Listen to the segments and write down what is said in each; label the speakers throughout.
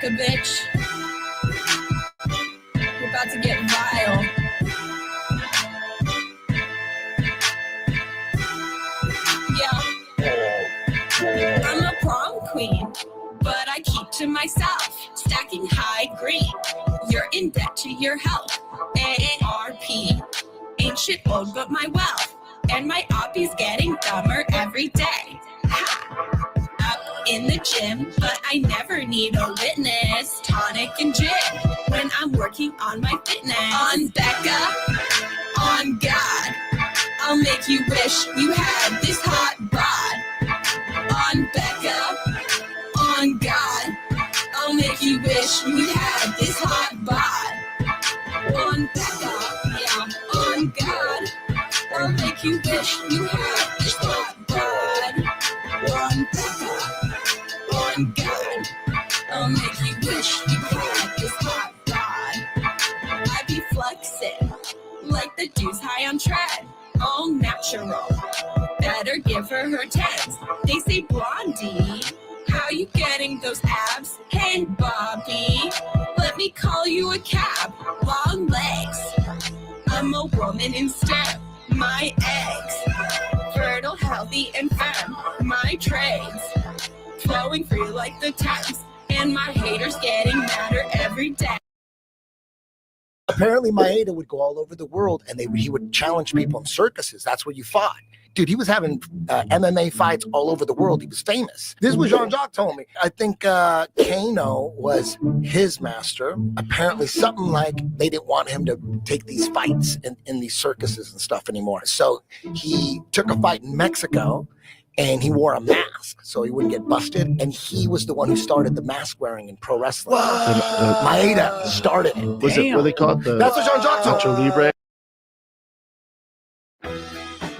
Speaker 1: Becca, bitch. You're about to get vile. Yeah. I'm a prom queen, but I keep to myself, stacking high green. You're in debt to your health. AARP. Ain't shit owed but my wealth. And my oppie's getting dumber every day. Ha! Up in the gym, but I never need a witness. Tonic and gin when I'm working on my fitness. On Becca, on God, I'll make you wish you had this hot bod. On Becca, on God, I'll make you wish you had this hot bod. On Becca, yeah, on God, I'll make you wish you had this hot bod. On Becca, on God, I'll make you wish you had this hot bod. I be flexing like the dudes high on tread, all natural. Better give her tens. They say, Blondie, how you getting those abs? Hey, Bobby, let me call you a cab. Long legs. I'm a woman in STEM. My eggs, fertile, healthy, and femme. My trades, flowing free like the Thames. And my haters getting madder every day.
Speaker 2: Apparently, Maeda would go all over the world, and he would challenge people in circuses. That's where you fought. Dude, he was having MMA fights all over the world. He was famous. This is what Jean-Jacques told me. I think Kano was his master. Apparently, something like they didn't want him to take these fights in these circuses and stuff anymore. So he took a fight in Mexico, and he wore a mask so he wouldn't get busted. And he was the one who started the mask wearing in pro wrestling. Maeda started it.
Speaker 3: Was it what they call it?
Speaker 2: That's what Jean-Jacques told me.
Speaker 3: Libre.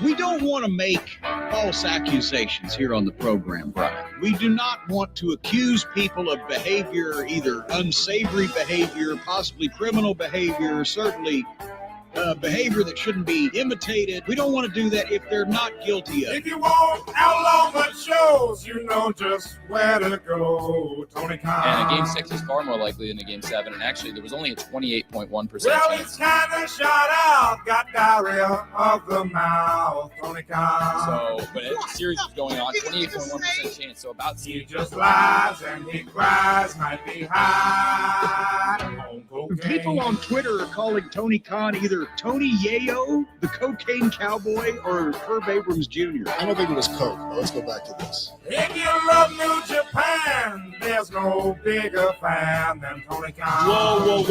Speaker 4: We don't want to make false accusations here on the program, Brian. We do not want to accuse people of behavior, either unsavory behavior, possibly criminal behavior, certainly behavior that shouldn't be imitated. We don't want to do that if they're not guilty of it.
Speaker 5: If you want outlaw but shows, you know just where to go, Tony Khan.
Speaker 6: And a Game 6 is far more likely than a Game 7. And actually, there was only a 28.1%
Speaker 5: Well,
Speaker 6: chance.
Speaker 5: it's kind of shot out, got diarrhea of the mouth, Tony Khan.
Speaker 6: So, but the series was going on, 28.1% chance. So about
Speaker 5: He just lies and he cries, might be high on cocaine.
Speaker 4: People on Twitter are calling Tony Khan either Tony Yayo, the cocaine cowboy, or Herb Abrams Jr.
Speaker 3: I don't think it was Coke, but let's go back to this.
Speaker 5: If you love New Japan, there's no bigger fan than Tony Khan.
Speaker 7: Whoa.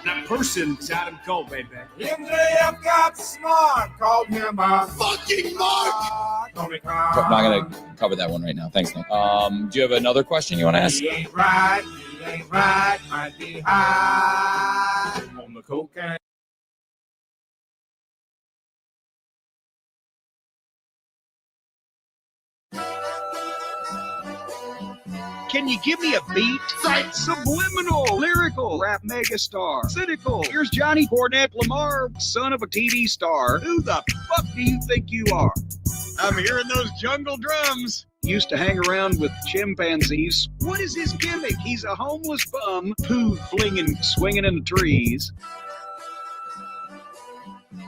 Speaker 7: That person's Adam Cole, baby.
Speaker 5: MJF got smart, called him a
Speaker 3: Fucking Mark!
Speaker 5: Tony
Speaker 6: I'm not
Speaker 5: Khan.
Speaker 6: going to cover that one right now. Thanks, Nick. Do you have another question you want to ask?
Speaker 5: He ain't right, might be high on the cocaine.
Speaker 4: Can you give me a beat? Subliminal, lyrical, rap megastar, cynical. Here's Johnny Cornette Lamar, son of a TV star. Who the fuck do you think you are? I'm hearing those jungle drums. Used to hang around with chimpanzees. What is his gimmick? He's a homeless bum, poo flinging, swinging in the trees.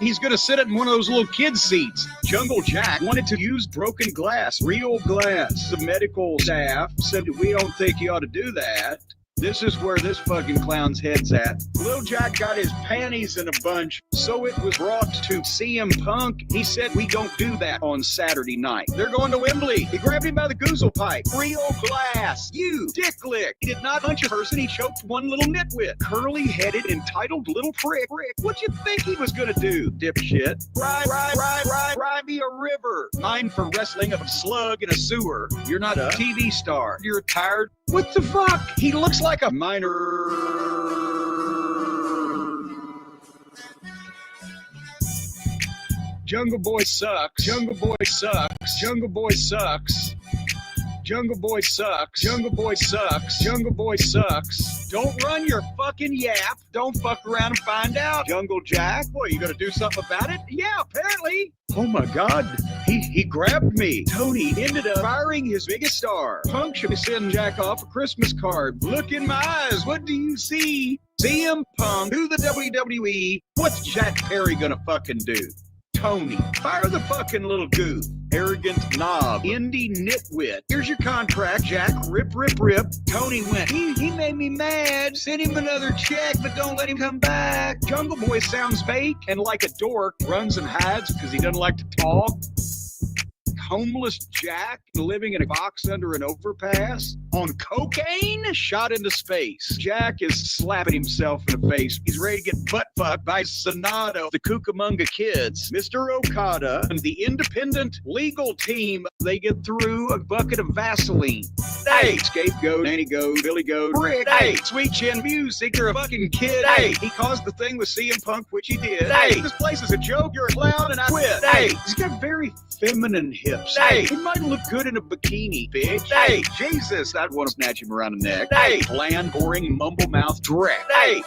Speaker 4: He's going to sit in one of those little kids' seats. Jungle Jack wanted to use broken glass, real glass. The medical staff said, we don't think you ought to do that. This is where this fucking clown's head's at. Lil Jack got his panties in a bunch, so it was brought to CM Punk. He said, we don't do that on Saturday night. They're going to Wembley. He grabbed him by the goozle pipe. Real glass. You, dick lick. He did not punch a person. He choked one little nitwit. Curly-headed, entitled little prick. What'd you think he was gonna do, dipshit? Ride me a river. Mine for wrestling of a slug in a sewer. You're not a TV star. You're tired. What the fuck? He looks like a minor. Jungle Boy sucks. Jungle Boy sucks. Jungle Boy sucks. Jungle Boy sucks. Jungle Boy sucks. Jungle Boy sucks. Don't run your fucking yap. Don't fuck around and find out. Jungle Jack, what, you gonna do something about it? Yeah, apparently. Oh my God, He grabbed me. Tony ended up firing his biggest star. Punk should send Jack off a Christmas card. Look in my eyes. What do you see? CM Punk to the WWE. What's Jack Perry gonna fucking do? Tony, fire the fucking little goof. Arrogant knob. Indie nitwit. Here's your contract, Jack. Rip, rip, rip. Tony went, he made me mad. Send him another check, but don't let him come back. Jungle Boy sounds fake and like a dork. Runs and hides because he doesn't like to talk. Homeless Jack living in a box under an overpass on cocaine, shot into space. Jack is slapping himself in the face. He's ready to get butt fucked by Sonato, the Cucamonga Kids, Mr. Okada, and the independent legal team. They get through a bucket of Vaseline. Hey, scapegoat, Nanny Goat, Billy Goat, Rick. Hey, Sweet Chin Music, you're a fucking kid. Hey, he caused the thing with CM Punk, which he did. Hey, this place is a joke. You're a clown, and I quit. Hey, he's got very feminine hips. Hey, he might look good in a bikini, bitch. Hey, Jesus, I'd want to snatch him around the neck. Hey, bland, boring, mumble mouth dreck. Hey.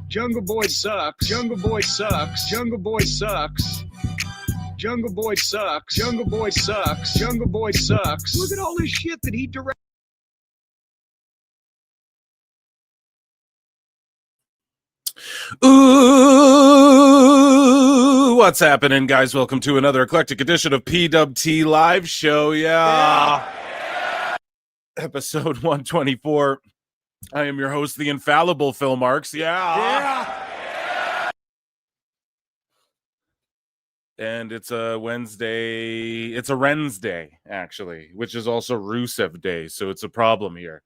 Speaker 4: Jungle Boy sucks. Jungle Boy sucks. Jungle Boy sucks. Jungle Boy sucks. Jungle Boy sucks. Jungle Boy sucks. Look at all this shit that he directed.
Speaker 8: Ooh, what's happening, guys? Welcome to another eclectic edition of PWT Live Show. Yeah. Episode 124. I am your host, the infallible Phil Marks. Yeah. And it's a Wednesday. It's a Wednesday, actually, which is also Rusev Day. So it's a problem here,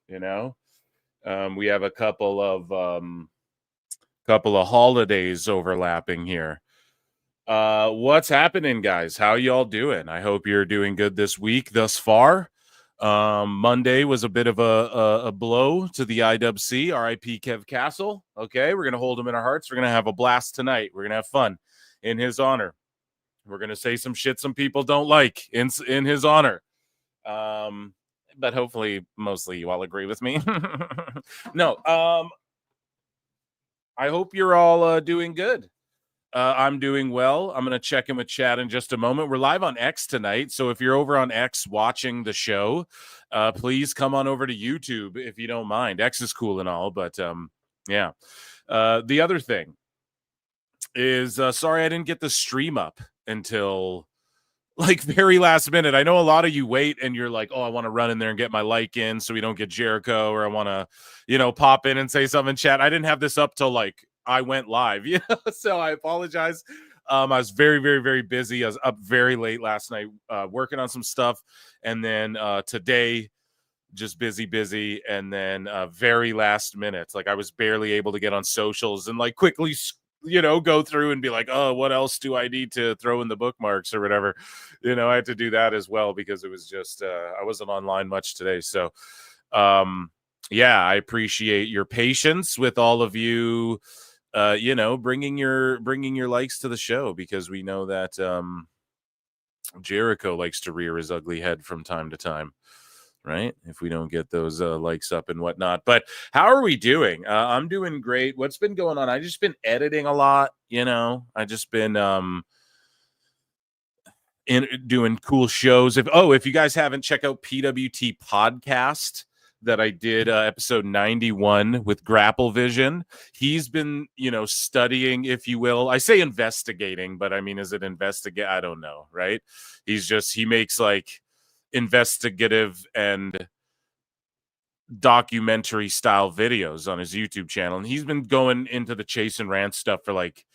Speaker 8: you know? We have a couple of holidays overlapping here. What's happening, guys? How y'all doing? I hope you're doing good this week thus far. Monday was a bit of a blow to the IWC. RIP Kev Castle. Okay, we're gonna hold him in our hearts. We're gonna have a blast tonight. We're gonna have fun in his honor. We're gonna say some shit some people don't like in his honor. But hopefully, mostly you all agree with me. No. I hope you're all doing good. I'm doing well. I'm going to check in with chat in just a moment. We're live on X tonight, so if you're over on X watching the show, please come on over to YouTube if you don't mind. X is cool and all, but yeah. The other thing is, sorry I didn't get the stream up until like very last minute. I know a lot of you wait and you're like, oh, I want to run in there and get my like in so we don't get Jericho, or I want to, pop in and say something in chat. I didn't have this up till like I went live, so I apologize. I was very, very, very busy. I was up very late last night working on some stuff. And then today, just busy. And then very last minute, like I was barely able to get on socials and like quickly go through and be like, oh, what else do I need to throw in the bookmarks or whatever? I had to do that as well because it was just, I wasn't online much today. So, yeah, I appreciate your patience with all of you, bringing your likes to the show, because we know that Jericho likes to rear his ugly head from time to time. Right? If we don't get those likes up and whatnot. But how are we doing? I'm doing great. What's been going on? I just been editing a lot, I just been doing cool shows. If you guys haven't, check out PWT podcast that I did episode 91 with Grapple Vision. He's been, studying, if you will. I say investigating, but I mean, is it investigate? I don't know, right? He makes like investigative and documentary style videos on his YouTube channel, and he's been going into the chase and rant stuff for like,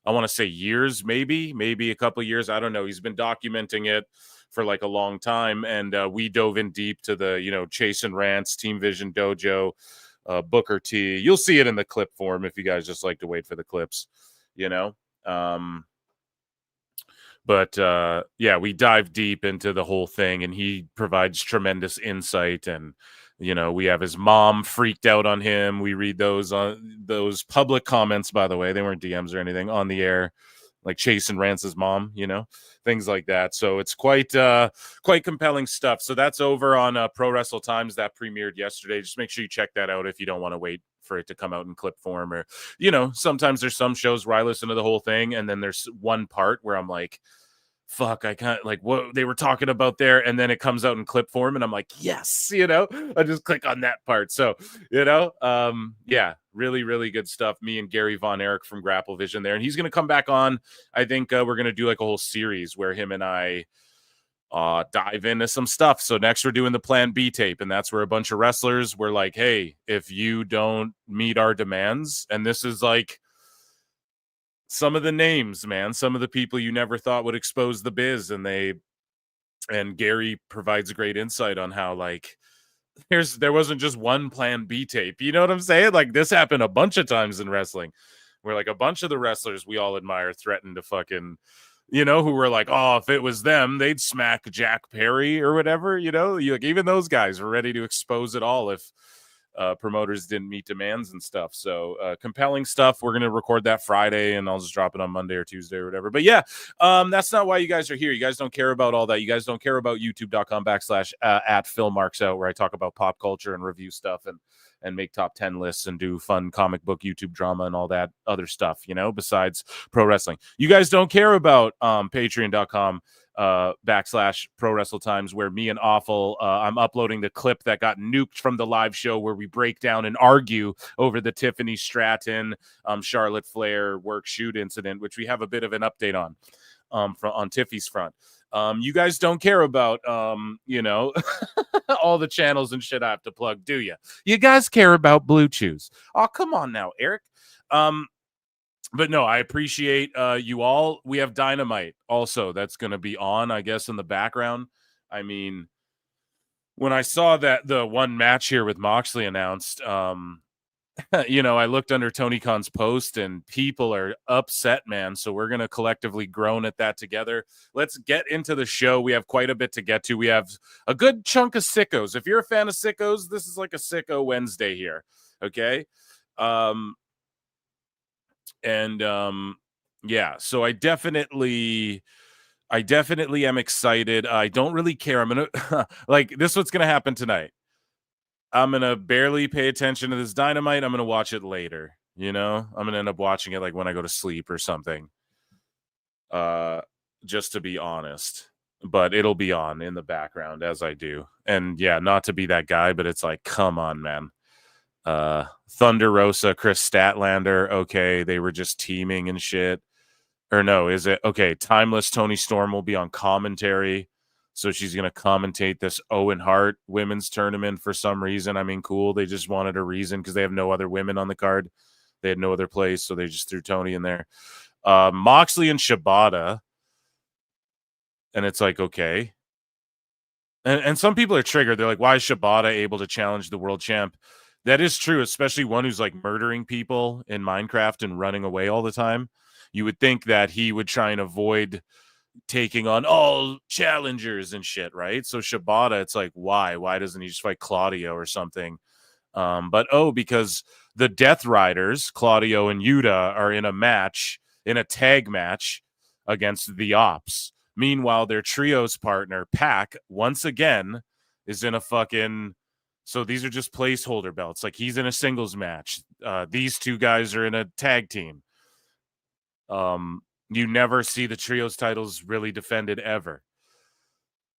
Speaker 8: I want to say years, maybe a couple of years. I don't know. He's been documenting it for like a long time, and we dove in deep to the chase and rants, Team Vision Dojo, Booker T. You'll see it in the clip form if you guys just like to wait for the clips, But yeah, we dive deep into the whole thing, and he provides tremendous insight. And we have his mom freaked out on him. We read those public comments, by the way. They weren't DMs or anything, on the air. like Chase and Rance's mom, you know, things like that. So it's quite compelling stuff. So that's over on Pro Wrestle Times. That premiered yesterday. Just make sure you check that out if you don't want to wait for it to come out in clip form, or, you know, sometimes there's some shows where I listen to the whole thing and then there's one part where I'm like, fuck, I can't, like, what they were talking about there, and then it comes out in clip form and I'm like, yes, you know, I just click on that part. So, you know, yeah, really, really good stuff. Me and Gary Von Erich from Grapple Vision there, and he's going to come back on. I think we're going to do like a whole series where him and I dive into some stuff. So next we're doing the Plan B tape, and that's where a bunch of wrestlers were like, hey, if you don't meet our demands, and this is like some of the names, man, some of the people you never thought would expose the biz, and Gary provides great insight on how, like, there wasn't just one Plan B tape, you know what I'm saying? Like, this happened a bunch of times in wrestling where like a bunch of the wrestlers we all admire threatened to fucking, you know, who were like, oh, if it was them, they'd smack Jack Perry or whatever, you know, like, even those guys were ready to expose it all if promoters didn't meet demands and stuff. So compelling stuff. We're going to record that Friday and I'll just drop it on Monday or Tuesday or whatever. But yeah, that's not why you guys are here. You guys don't care about all that. You guys don't care about youtube.com/ at Phil Marks Out, where I talk about pop culture and review stuff and make top 10 lists and do fun comic book YouTube drama and all that other stuff, you know, besides pro wrestling. You guys don't care about patreon.com / Pro Wrestle Times, where me and Awful, I'm uploading the clip that got nuked from the live show where we break down and argue over the Tiffany Stratton, Charlotte Flair work shoot incident, which we have a bit of an update on Tiffy's front. You guys don't care about, you know, all the channels and shit I have to plug, do you? You guys care about Blue Chews. Oh, come on now, Eric. But no, I appreciate you all. We have Dynamite also that's going to be on, I guess, in the background. I mean, when I saw that the one match here with Moxley announced, you know, I looked under Tony Khan's post and people are upset, man. So we're going to collectively groan at that together. Let's get into the show. We have quite a bit to get to. We have a good chunk of sickos. If you're a fan of sickos, this is like a sicko Wednesday here. Okay. Yeah, so I definitely am excited. I don't really care. I'm gonna like, this is what's gonna happen tonight. I'm gonna barely pay attention to this Dynamite. I'm gonna watch it later, you know. I'm gonna end up watching it like when I go to sleep or something, just to be honest. But it'll be on in the background as I do. And yeah, not to be that guy, but it's like, come on, man. Thunder Rosa, Chris Statlander, okay, they were just teaming and shit. Or no, is it okay? Timeless Tony Storm will be on commentary, so she's gonna commentate this Owen Hart women's tournament for some reason. I mean, cool. They just wanted a reason because they have no other women on the card. They had no other place, so they just threw Tony in there. Moxley and Shibata, and it's like, okay. And some people are triggered. They're like, why is Shibata able to challenge the world champ? That is true, especially one who's like murdering people in Minecraft and running away all the time. You would think that he would try and avoid taking on all challengers and shit, right? So Shibata, it's like, why? Why doesn't he just fight Claudio or something? But because the Death Riders, Claudio and Yuta, are in a tag match against the Ops. Meanwhile, their trios partner, Pac, once again, is in a fucking... So these are just placeholder belts. Like, he's in a singles match. These two guys are in a tag team. You never see the trios titles really defended ever.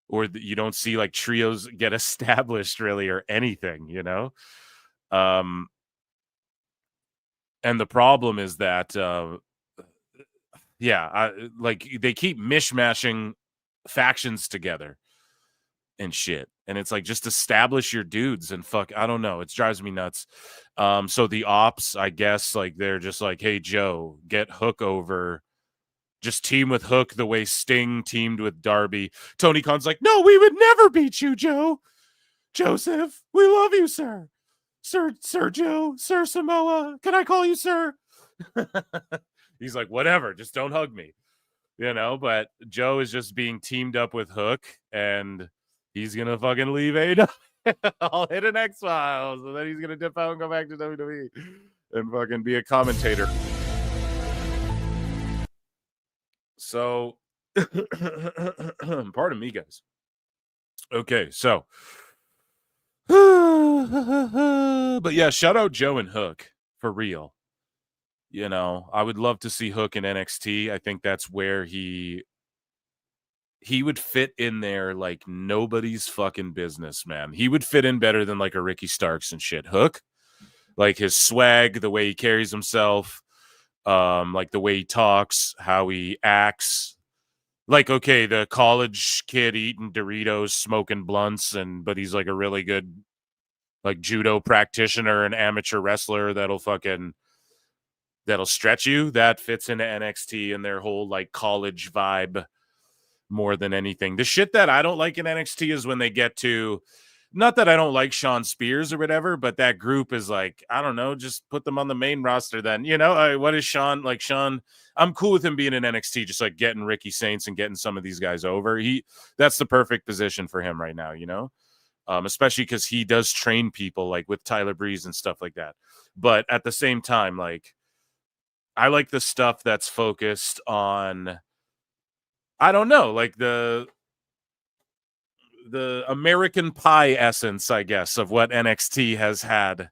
Speaker 8: Or you don't see, like, trios get established, really, or anything, you know? And the problem is that, like, they keep mishmashing factions together and shit. And it's like, just establish your dudes and fuck, I don't know. It drives me nuts. So the Ops, I guess, like, they're just like, hey, Joe, get Hook over. Just team with Hook the way Sting teamed with Darby. Tony Khan's like, no, we would never beat you, Joe. Joseph, we love you, sir. Sir Joe, Sir Samoa. Can I call you sir? He's like, whatever, just don't hug me. You know, but Joe is just being teamed up with Hook, and he's going to fucking leave AEW. I'll hit an X-Files, and then he's going to dip out and go back to WWE and fucking be a commentator. So, pardon me, guys. Okay, so, but yeah, shout out Joe and Hook for real. You know, I would love to see Hook in NXT. I think that's where he would fit in there like nobody's fucking business, man. He would fit in better than like a Ricky Starks and shit. Hook, like his swag, the way he carries himself, like the way he talks, how he acts. Like, okay, the college kid eating Doritos, smoking blunts, but he's like a really good like judo practitioner and amateur wrestler that'll stretch you. That fits into NXT and their whole like college vibe more than anything. The shit that I don't like in NXT is when they get to, not that I don't like Sean Spears or whatever, but that group is like, I don't know, just put them on the main roster then. You know, what is Sean? Like Sean, I'm cool with him being in NXT, just like getting Ricky Saints and getting some of these guys over. That's the perfect position for him right now, you know? Especially because he does train people like with Tyler Breeze and stuff like that. But at the same time, like, I like the stuff that's focused on, I don't know, like the American Pie essence, I guess, of what NXT has had.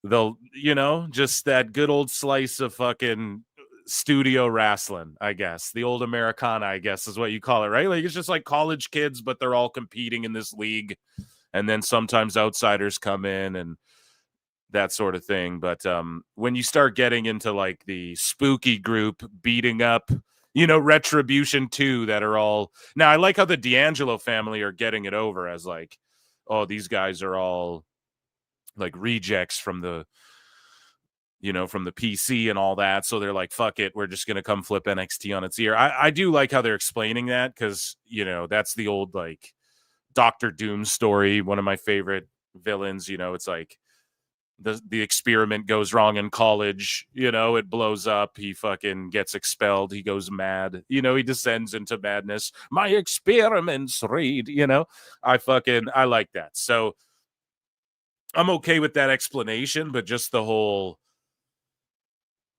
Speaker 8: Just that good old slice of fucking studio wrestling, I guess. The old Americana, I guess, is what you call it, right? Like, it's just like college kids, but they're all competing in this league. And then sometimes outsiders come in and that sort of thing. But when you start getting into like the spooky group beating up, Retribution 2 that are all now, I like how the D'Angelo family are getting it over as like, oh, these guys are all like rejects from the PC and all that. So they're like, fuck it, we're just going to come flip NXT on its ear. I do like how they're explaining that because, that's the old like Dr. Doom story. One of my favorite villains, it's like, the experiment goes wrong in college, it blows up. He fucking gets expelled. He goes mad. He descends into madness. My experiments read, I like that. So I'm okay with that explanation, but just the whole,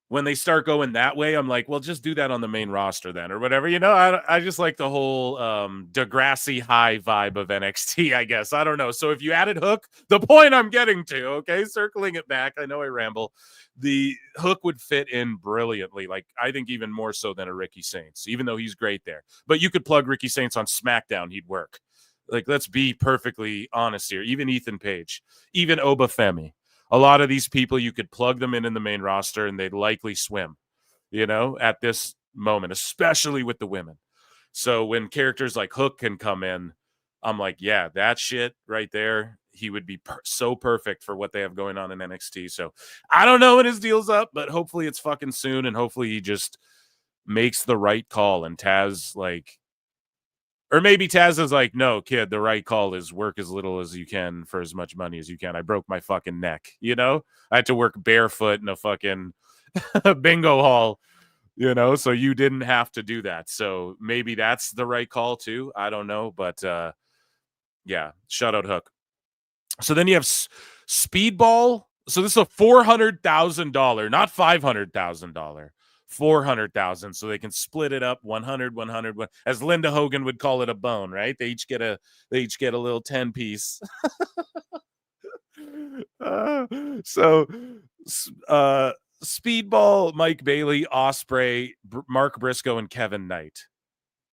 Speaker 8: when they start going that way, I'm like, well, just do that on the main roster then or whatever. I just like the whole Degrassi High vibe of NXT, I guess. I don't know. So if you added Hook, the point I'm getting to, okay, circling it back, I know I ramble, the Hook would fit in brilliantly. Like, I think even more so than a Ricky Saints, even though he's great there. But you could plug Ricky Saints on SmackDown, he'd work. Like, let's be perfectly honest here. Even Ethan Page, even Obafemi. A lot of these people, you could plug them in the main roster and they'd likely swim, at this moment, especially with the women. So when characters like Hook can come in, I'm like, yeah, that shit right there, he would be so perfect for what they have going on in NXT. So I don't know when his deal's up, but hopefully it's fucking soon. And hopefully he just makes the right call. And Taz, like, or maybe Taz is like, no, kid, the right call is work as little as you can for as much money as you can. I broke my fucking neck, I had to work barefoot in a fucking bingo hall, so you didn't have to do that. So maybe that's the right call too. I don't know, but yeah, shout out Hook. So then you have Speedball. So this is a $400,000, not $500,000. 400,000, so they can split it up 100, as Linda Hogan would call it, a bone, right? They each get a little 10 piece. Speedball, Mike Bailey, Ospreay, Mark Briscoe, and Kevin Knight.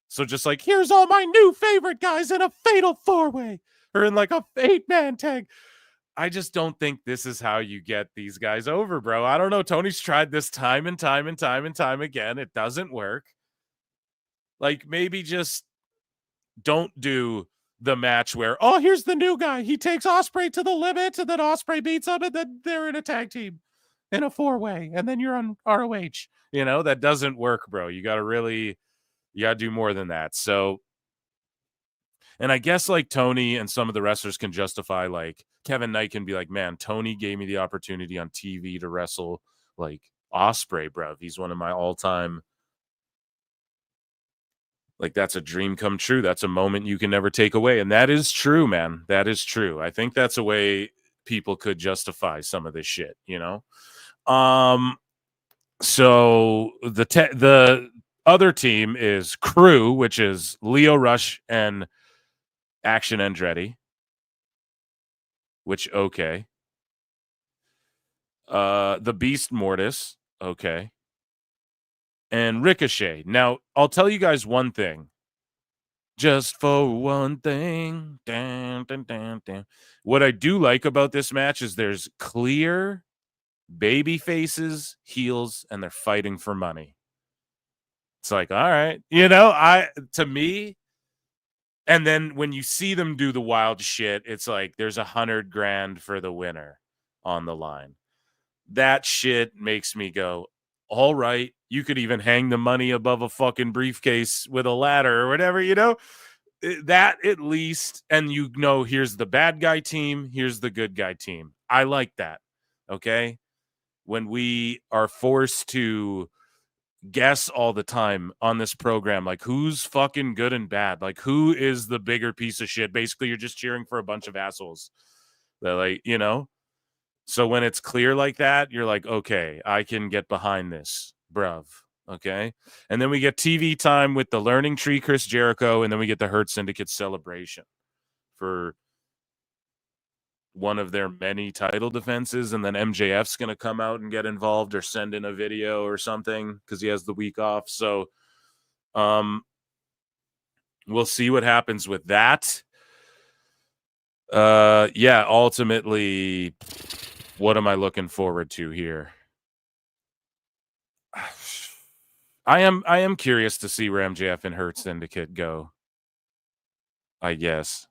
Speaker 8: So just like, here's all my new favorite guys in a fatal 4-way or in like a 8-man tag. I just don't think this is how you get these guys over, bro. I don't know. Tony's tried this time and time again. It doesn't work. Like, maybe just don't do the match where, oh, here's the new guy. He takes Ospreay to the limit, and then Ospreay beats him, and then they're in a tag team in a 4-way, and then you're on ROH. That doesn't work, bro. You got to do more than that. So, and I guess like Tony and some of the wrestlers can justify, like Kevin Knight can be like, man, Tony gave me the opportunity on TV to wrestle like Ospreay, bro. He's one of my all-time, like, that's a dream come true. That's a moment you can never take away. And that is true, man. That is true. I think that's a way people could justify some of this shit, So the other team is Crew, which is Leo Rush and Action Andretti, which, okay. The Beast Mortis, okay. And Ricochet. Now, I'll tell you guys one thing. Just for one thing. Dun, dun, dun, dun. What I do like about this match is there's clear baby faces, heels, and they're fighting for money. It's like, all right. To me, and then when you see them do the wild shit, it's like there's $100,000 for the winner on the line. That shit makes me go, all right, you could even hang the money above a fucking briefcase with a ladder or whatever, that at least. And here's the bad guy team, here's the good guy team. I like that. Okay. When we are forced to guess all the time on this program, like who's fucking good and bad, like who is the bigger piece of shit, basically you're just cheering for a bunch of assholes that, like, so when it's clear like that, you're like, okay, I can get behind this, bruv. Okay. And then we get TV time with the Learning Tree, Chris Jericho, and then we get the Hurt Syndicate celebration for one of their many title defenses. And then MJF's going to come out and get involved or send in a video or something because he has the week off. So we'll see what happens with that. Ultimately, what am I looking forward to here? I am curious to see where MJF and Hurt Syndicate go, I guess.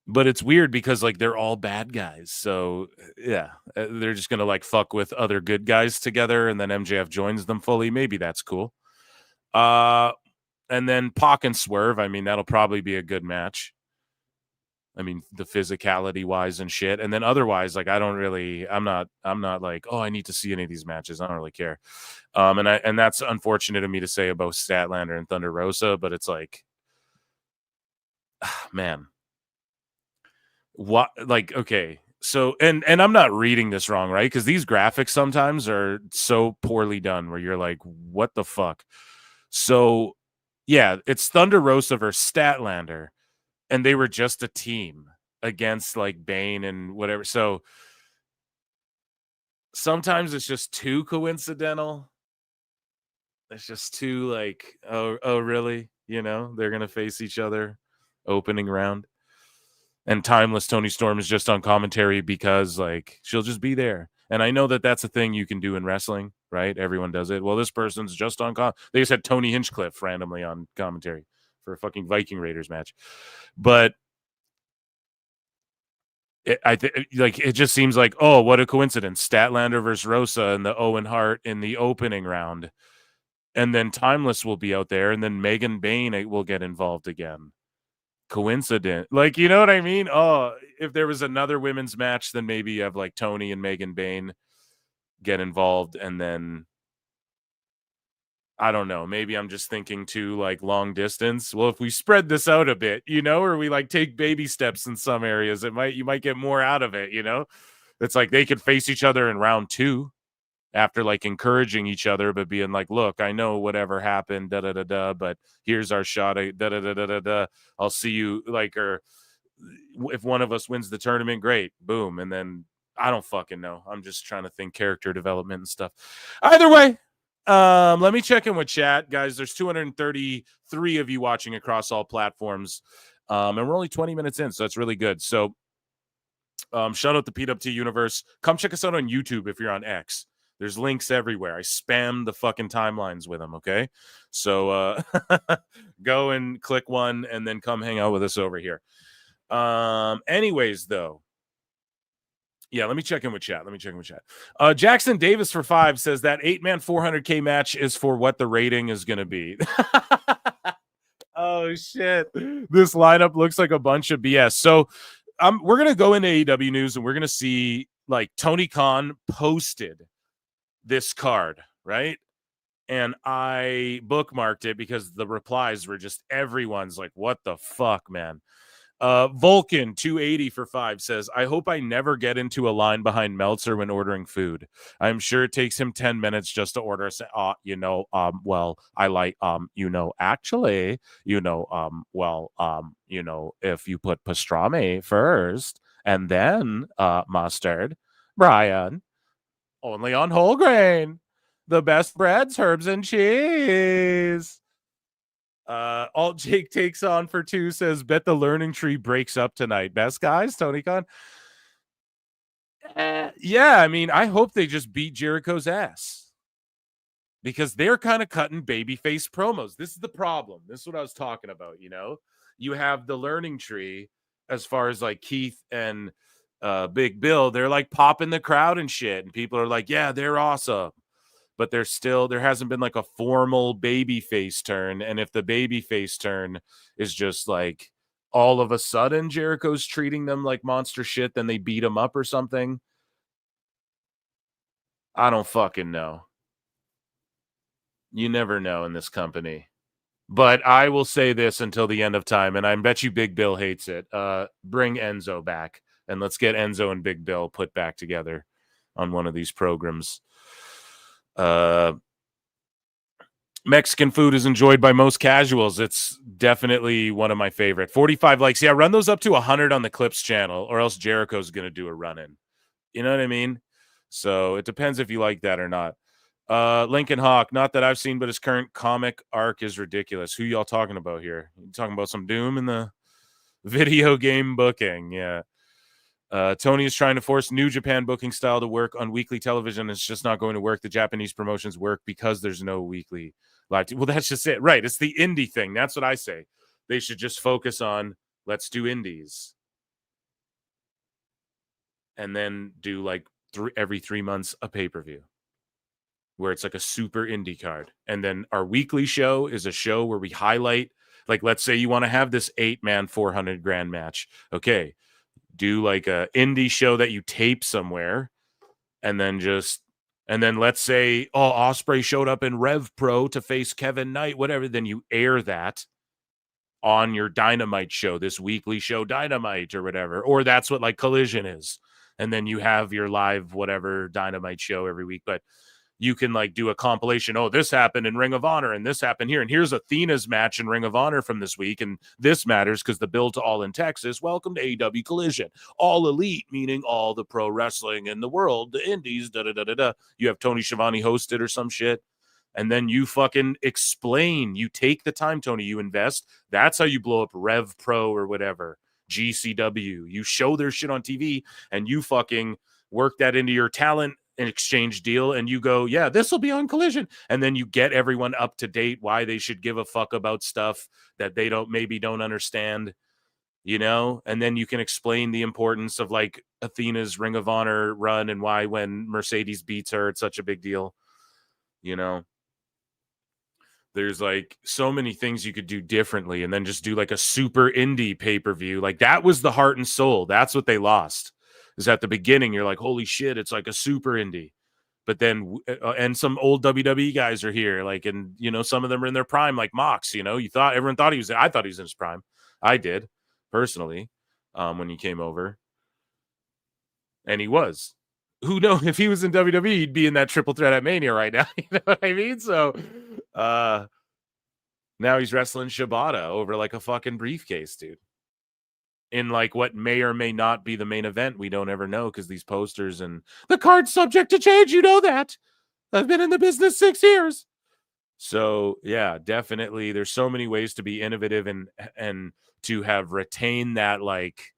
Speaker 8: But it's weird because, like, they're all bad guys. So, yeah, they're just going to, like, fuck with other good guys together, and then MJF joins them fully. Maybe that's cool. And then Pac and Swerve, I mean, that'll probably be a good match. I mean, the physicality wise and shit. And then otherwise, like, I'm not like, oh, I need to see any of these matches. I don't really care. And that's unfortunate of me to say about Statlander and Thunder Rosa, but it's like, man, what, like, okay. So, and I'm not reading this wrong, right? Because these graphics sometimes are so poorly done where you're like, what the fuck? So, yeah, it's Thunder Rosa versus Statlander. And they were just a team against, like, Bane and whatever. So sometimes it's just too coincidental. It's just too, like, oh, really? They're going to face each other opening round. And Timeless Tony Storm is just on commentary because, like, she'll just be there. And I know that that's a thing you can do in wrestling, right? Everyone does it. Well, this person's just on they just had Tony Hinchcliffe randomly on commentary for a fucking Viking Raiders match. But it just seems like, oh, what a coincidence. Statlander versus Rosa and the Owen Hart in the opening round. And then Timeless will be out there, and then Megan Bane will get involved again. Coincident. Like, you know what I mean? Oh, if there was another women's match, then maybe you have, like, Tony and Megan Bane get involved, and then I don't know. Maybe I'm just thinking too, like, long distance. Well, if we spread this out a bit, or we, like, take baby steps in some areas, you might get more out of it. It's like they could face each other in round 2 after, like, encouraging each other, but being like, look, I know whatever happened, but here's our shot. I'll see you, like, or if one of us wins the tournament, great, boom. And then I don't fucking know. I'm just trying to think character development and stuff. Either way. Let me check in with chat, guys. There's 233 of you watching across all platforms, and we're only 20 minutes in, so that's really good. So, shout out to PWT Universe. Come check us out on YouTube if you're on X. There's links everywhere. I spam the fucking timelines with them. Okay, so go and click one, and then come hang out with us over here. Anyways, though. Yeah, let me check in with chat. Jackson Davis for 5 says that 8-man 400K match is for what the rating is going to be. Oh, shit. This lineup looks like a bunch of BS. So we're going to go into AEW news, and we're going to see, like, Tony Khan posted this card, right? And I bookmarked it because the replies were just everyone's like, what the fuck, man? Vulcan 280 for 5 says, I hope I never get into a line behind Meltzer when ordering food. I'm sure it takes him 10 minutes just to order. Well, I like, actually, if you put pastrami first and then mustard, Brian, only on whole grain, the best breads, herbs, and cheese. Alt Jake takes on for 2 says, bet the learning tree breaks up tonight. Best guys, Tony Khan. Yeah, I mean, I hope they just beat Jericho's ass because they're kind of cutting babyface promos. This is the problem. This is what I was talking about. You have the learning tree as far as like Keith and Big Bill. They're like popping the crowd and shit, and people are like, yeah, they're awesome. But there hasn't been like a formal baby face turn. And if the baby face turn is just like all of a sudden Jericho's treating them like monster shit, then they beat him up or something. I don't fucking know. You never know in this company. But I will say this until the end of time, and I bet you Big Bill hates it. Bring Enzo back, and let's get Enzo and Big Bill put back together on one of these programs. Mexican food is enjoyed by most casuals. It's definitely one of my favorite. 45 likes. Yeah, run those up to 100 on the Clips channel, or else Jericho's going to do a run-in. You know what I mean? So it depends if you like that or not. Lincoln Hawk, not that I've seen, but his current comic arc is ridiculous. Who y'all talking about here? You talking about some Doom in the video game booking? Yeah. Tony is trying to force New Japan booking style to work on weekly television. It's just not going to work. The Japanese promotions work because there's no weekly live. Well, that's just it. Right. It's the indie thing. That's what I say. They should just focus on let's do indies. And then do like every 3 months a pay-per-view where it's like a super indie card. And then our weekly show is a show where we highlight, like, let's say you want to have this 8-man 400 grand match. Okay. Do like a indie show that you tape somewhere, and then let's say, Ospreay showed up in Rev Pro to face Kevin Knight, whatever. Then you air that on your Dynamite show, this weekly show Dynamite or whatever, or that's what like Collision is. And then you have your live whatever Dynamite show every week, but you can like do a compilation. Oh, this happened in Ring of Honor and this happened here. And here's Athena's match in Ring of Honor from this week. And this matters because the build to All in Texas. Welcome to AEW Collision. All elite, meaning all the pro wrestling in the world, the indies, da-da-da-da-da. You have Tony Schiavone hosted or some shit. And then you fucking explain. You take the time, Tony, you invest. That's how you blow up Rev Pro or whatever. GCW. You show their shit on TV and you fucking work that into your talent an exchange deal, and you go, yeah, this will be on Collision, and then you get everyone up to date why they should give a fuck about stuff that they don't understand, and then you can explain the importance of like Athena's Ring of Honor run and why when Mercedes beats her it's such a big deal. There's like so many things you could do differently, and then just do like a super indie pay-per-view. Like that was the heart and soul. That's what they lost. Is at the beginning, you're like, holy shit, it's like a super indie. But then, and some old WWE guys are here, like, and, some of them are in their prime, like Mox, everyone thought I thought he was in his prime. I did, personally, when he came over. And he was. Who knows? If he was in WWE, he'd be in that triple threat at Mania right now. You know what I mean? So, now he's wrestling Shibata over like a fucking briefcase, dude. In like what may or may not be the main event. We don't ever know because these posters and the card's subject to change. You know that. I've been in the business 6 years. So yeah, definitely. There's so many ways to be innovative and to have retained that. Like,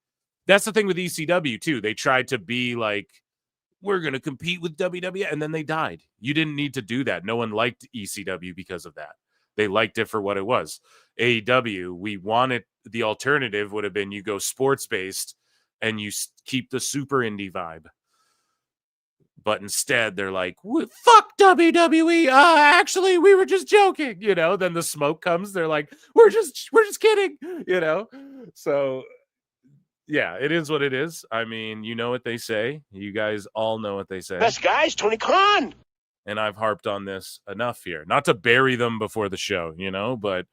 Speaker 8: that's the thing with ECW too. They tried to be like, we're going to compete with WWE, and then they died. You didn't need to do that. No one liked ECW because of that. They liked it for what it was. AEW, we wanted the alternative would have been you go sports based and you keep the super indie vibe. But instead, they're like, fuck WWE. Actually, we were just joking. Then the smoke comes. They're like, we're just kidding. So yeah, it is what it is. I mean, you know what they say. You guys all know what they say.
Speaker 9: Best guys, Tony Khan.
Speaker 8: And I've harped on this enough here. Not to bury them before the show, but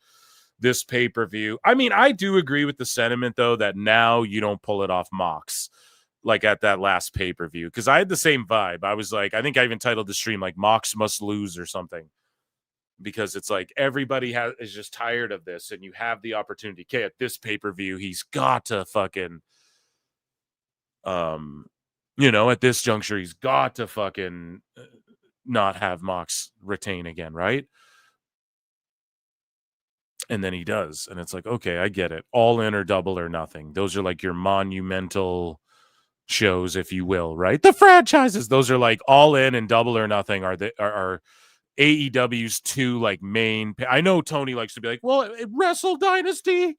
Speaker 8: this pay-per-view. I mean, I do agree with the sentiment, though, that now you don't pull it off Mox like at that last pay-per-view, because I had the same vibe. I was like, I think I even titled the stream like Mox must lose or something, because it's like everybody is just tired of this, and you have the opportunity. Okay, at this pay-per-view, he's got to fucking, at this juncture, he's got to fucking not have Mox retain again, right? And then he does, and it's like, okay, I get it. All In or Double or Nothing. Those are like your monumental shows, if you will, right? The franchises. Those are like All In and Double or Nothing are AEW's two like main. I know Tony likes to be like, well, Wrestle Dynasty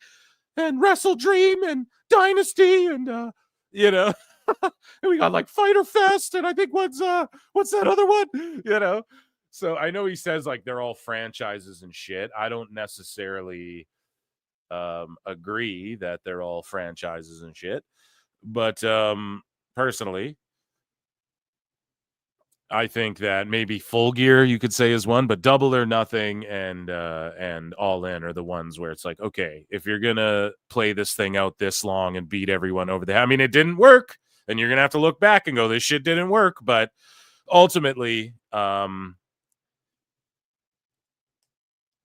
Speaker 8: and Wrestle Dream and Dynasty and and we got like Fighter Fest, and I think what's that other one, So I know he says like they're all franchises and shit. I don't necessarily agree that they're all franchises and shit, but personally, I think that maybe Full Gear you could say is one, but Double or Nothing and All In are the ones where it's like, okay, if you're gonna play this thing out this long and beat everyone over the, I mean, it didn't work, and you're gonna have to look back and go, this shit didn't work. But ultimately,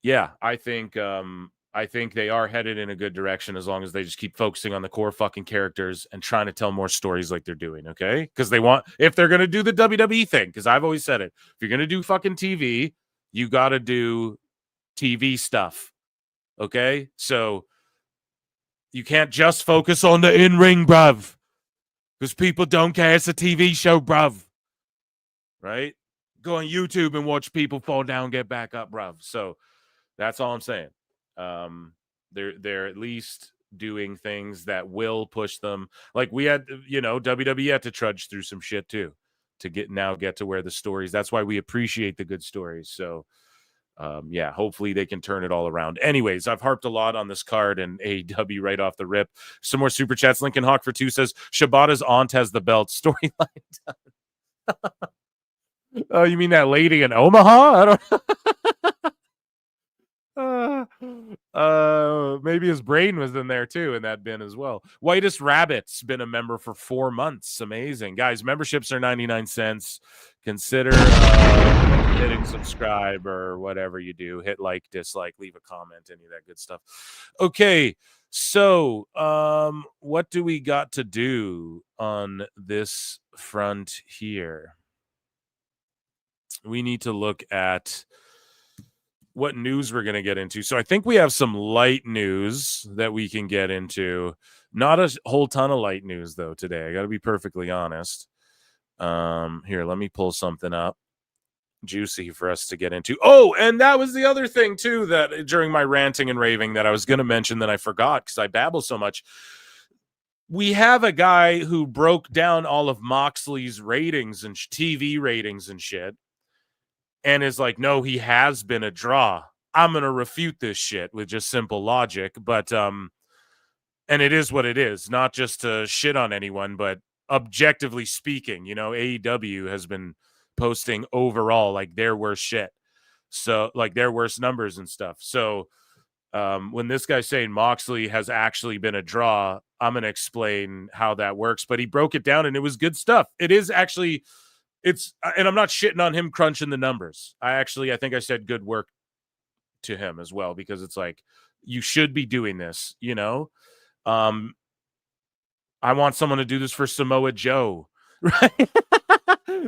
Speaker 8: yeah, I think they are headed in a good direction as long as they just keep focusing on the core fucking characters and trying to tell more stories like they're doing, okay? Because if they're going to do the WWE thing, because I've always said it, if you're going to do fucking TV, you got to do TV stuff, okay? So you can't just focus on the in-ring, bruv, because people don't care. It's a TV show, bruv, right? Go on YouTube and watch people fall down, get back up, bruv. So that's all I'm saying. They're at least doing things that will push them. Like we had, WWE had to trudge through some shit too to get to where the stories. That's why we appreciate the good stories. So, yeah, hopefully they can turn it all around. Anyways, I've harped a lot on this card and AEW right off the rip. Some more super chats. Lincoln Hawk for 2 says Shibata's aunt has the belt. Storyline done. Oh, you mean that lady in Omaha? I don't. Maybe his brain was in there too in that bin as well. Whitest Rabbit's been a member for 4 months. Amazing, guys. Memberships are 99 cents. Consider hitting subscribe or whatever you do. Hit like, dislike, leave a comment, any of that good stuff. Okay, so what do we got to do on this front here? We need to look at what news we're going to get into. So I think we have some light news that we can get into. Not a whole ton of light news, though, today. I got to be perfectly honest. Here, let me pull something up. Juicy for us to get into. Oh, and that was the other thing, too, that during my ranting and raving that I was going to mention that I forgot because I babble so much. We have a guy who broke down all of Moxley's ratings and TV ratings and shit. And is like, no, he has been a draw. I'm going to refute this shit with just simple logic. But, and it is what it is, not just to shit on anyone, but objectively speaking, AEW has been posting overall like their worst shit. So, like their worst numbers and stuff. So, when this guy's saying Moxley has actually been a draw, I'm going to explain how that works. But he broke it down and it was good stuff. It is actually. And I'm not shitting on him crunching the numbers. I think I said good work to him as well, because it's like, you should be doing this, I want someone to do this for Samoa Joe, right?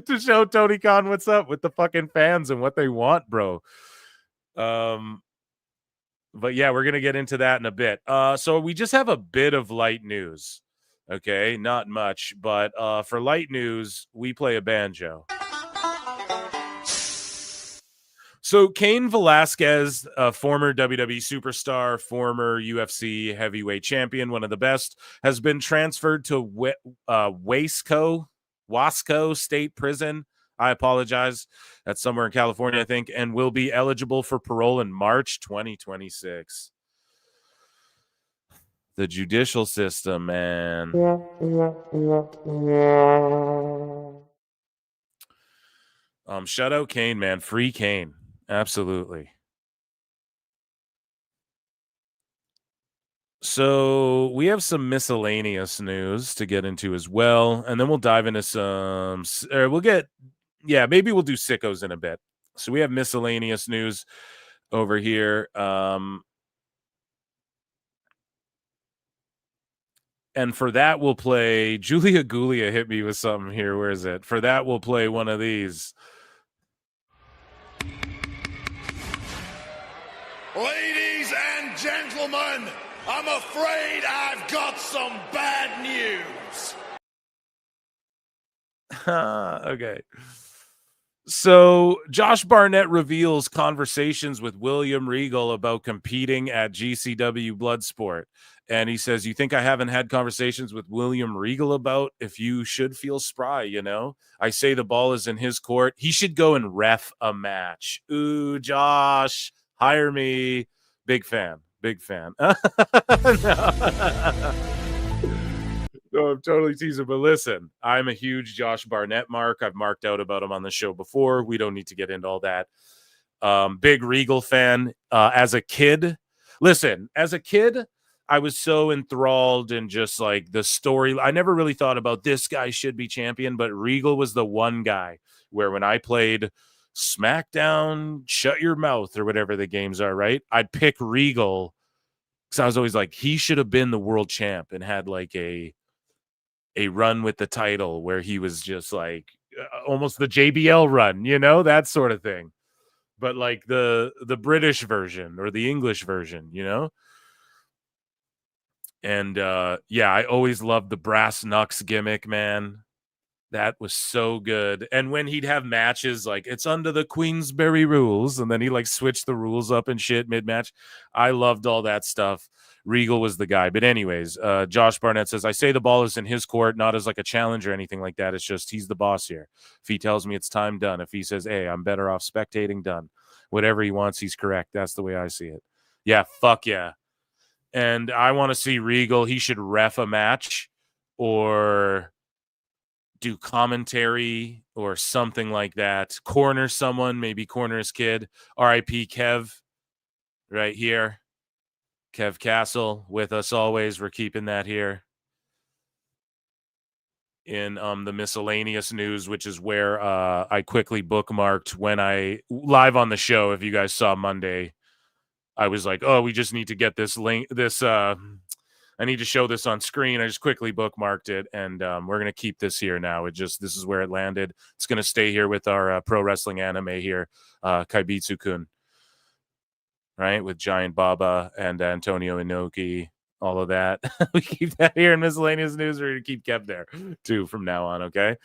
Speaker 8: To show Tony Khan what's up with the fucking fans and what they want, bro. But yeah, we're going to get into that in a bit. So we just have a bit of light news. Okay, not much, but for light news, we play a banjo. So Cain Velasquez, a former WWE superstar, former UFC heavyweight champion, one of the best, has been transferred to Wasco State Prison. I apologize. That's somewhere in California, I think, and will be eligible for parole in March 2026. The judicial system, man. Shout out Cain, man. Free Cain. Absolutely. So we have some miscellaneous news to get into as well, and then we'll dive into some. Maybe we'll do sickos in a bit. So we have miscellaneous news over here. And for that, we'll play. Julia Gulia hit me with something here. Where is it? For that, we'll play one of these.
Speaker 3: Ladies and gentlemen, I'm afraid I've got some bad news.
Speaker 8: Okay. So Josh Barnett reveals conversations with William Regal about competing at GCW Bloodsport. And he says, you think I haven't had conversations with William Regal about if you should feel spry, you know? I say the ball is in his court. He should go and ref a match. Ooh, Josh, hire me. Big fan. No, I'm totally teasing, but listen, I'm a huge Josh Barnett mark. I've marked out about him on the show before. We don't need to get into all that. Big Regal fan. As a kid, I was so enthralled in just like the story. I never really thought about this guy should be champion, but Regal was the one guy where when I played SmackDown, Shut Your Mouth, or whatever the games are, right? I'd pick Regal because I was always like, he should have been the world champ and had like a run with the title where he was just like almost the JBL run, you know, that sort of thing. But like the British version or the English version, you know? And I always loved the brass knucks gimmick, man. That was so good. And when he'd have matches like it's under the Queensberry rules, and then he like switched the rules up and shit mid-match. I loved all that stuff. Regal was the guy. But anyways, Josh Barnett says, I say the ball is in his court, not as like a challenge or anything like that. It's just he's the boss here. If he tells me it's time, done. If he says, hey, I'm better off spectating, done. Whatever he wants, he's correct. That's the way I see it. Yeah, fuck yeah. And I want to see Regal. He should ref a match or do commentary or something like that. Corner someone, maybe corner his kid. R.I.P. Kev right here. Kev Castle with us always. We're keeping that here in the miscellaneous news, which is where I quickly bookmarked when I live on the show. If you guys saw Monday, I was like, oh, we just need to get this link. I need to show this on screen. I just quickly bookmarked it, and we're going to keep this here now. This is where it landed. It's going to stay here with our pro wrestling anime here, Kaibitsu-kun. Right, with Giant Baba and Antonio Inoki, all of that. We keep that here in miscellaneous news. We're going to keep Kev there, too, from now on, okay?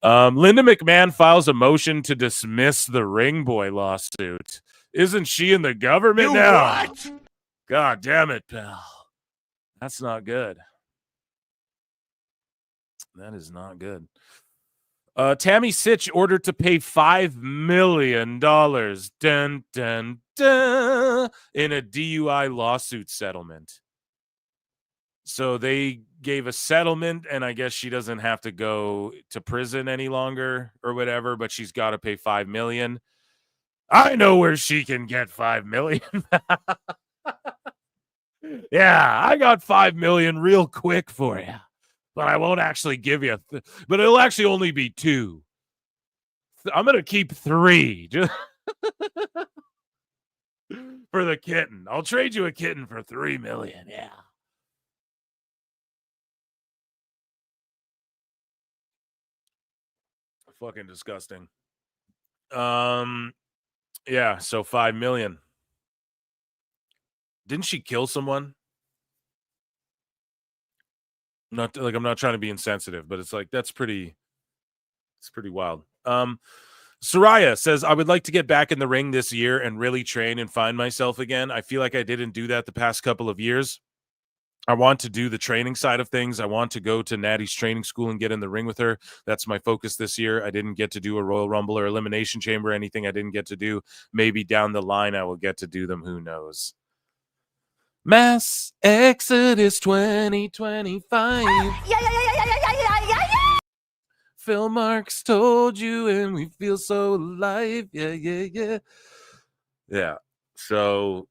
Speaker 8: Linda McMahon files a motion to dismiss the Ring Boy lawsuit. Isn't she in the government now? What? God damn it, pal. That's not good. That is not good. Tammy Sitch ordered to pay $5 million dun, dun, dun, in a DUI lawsuit settlement. So they gave a settlement, and I guess she doesn't have to go to prison any longer or whatever, but she's got to pay $5 million. I know where she can get $5 million. Yeah, I got $5 million real quick for you. But I won't actually give you, but it'll actually only be 2. I'm going to keep 3 just for the kitten. I'll trade you a kitten for $3 million. Yeah. Fucking disgusting. Yeah, so $5 million. Didn't she kill someone? I'm not trying to be insensitive, but it's like it's pretty wild. Soraya says, I would like to get back in the ring this year and really train and find myself again. I feel like I didn't do that the past couple of years. I want to do the training side of things. I want to go to Natty's training school and get in the ring with her. That's my focus this year. I didn't get to do a Royal Rumble or Elimination Chamber, anything I didn't get to do. Maybe down the line I will get to do them. Who knows? Mass Exodus 2025. Phil Marks told you, and we feel so alive. Yeah. So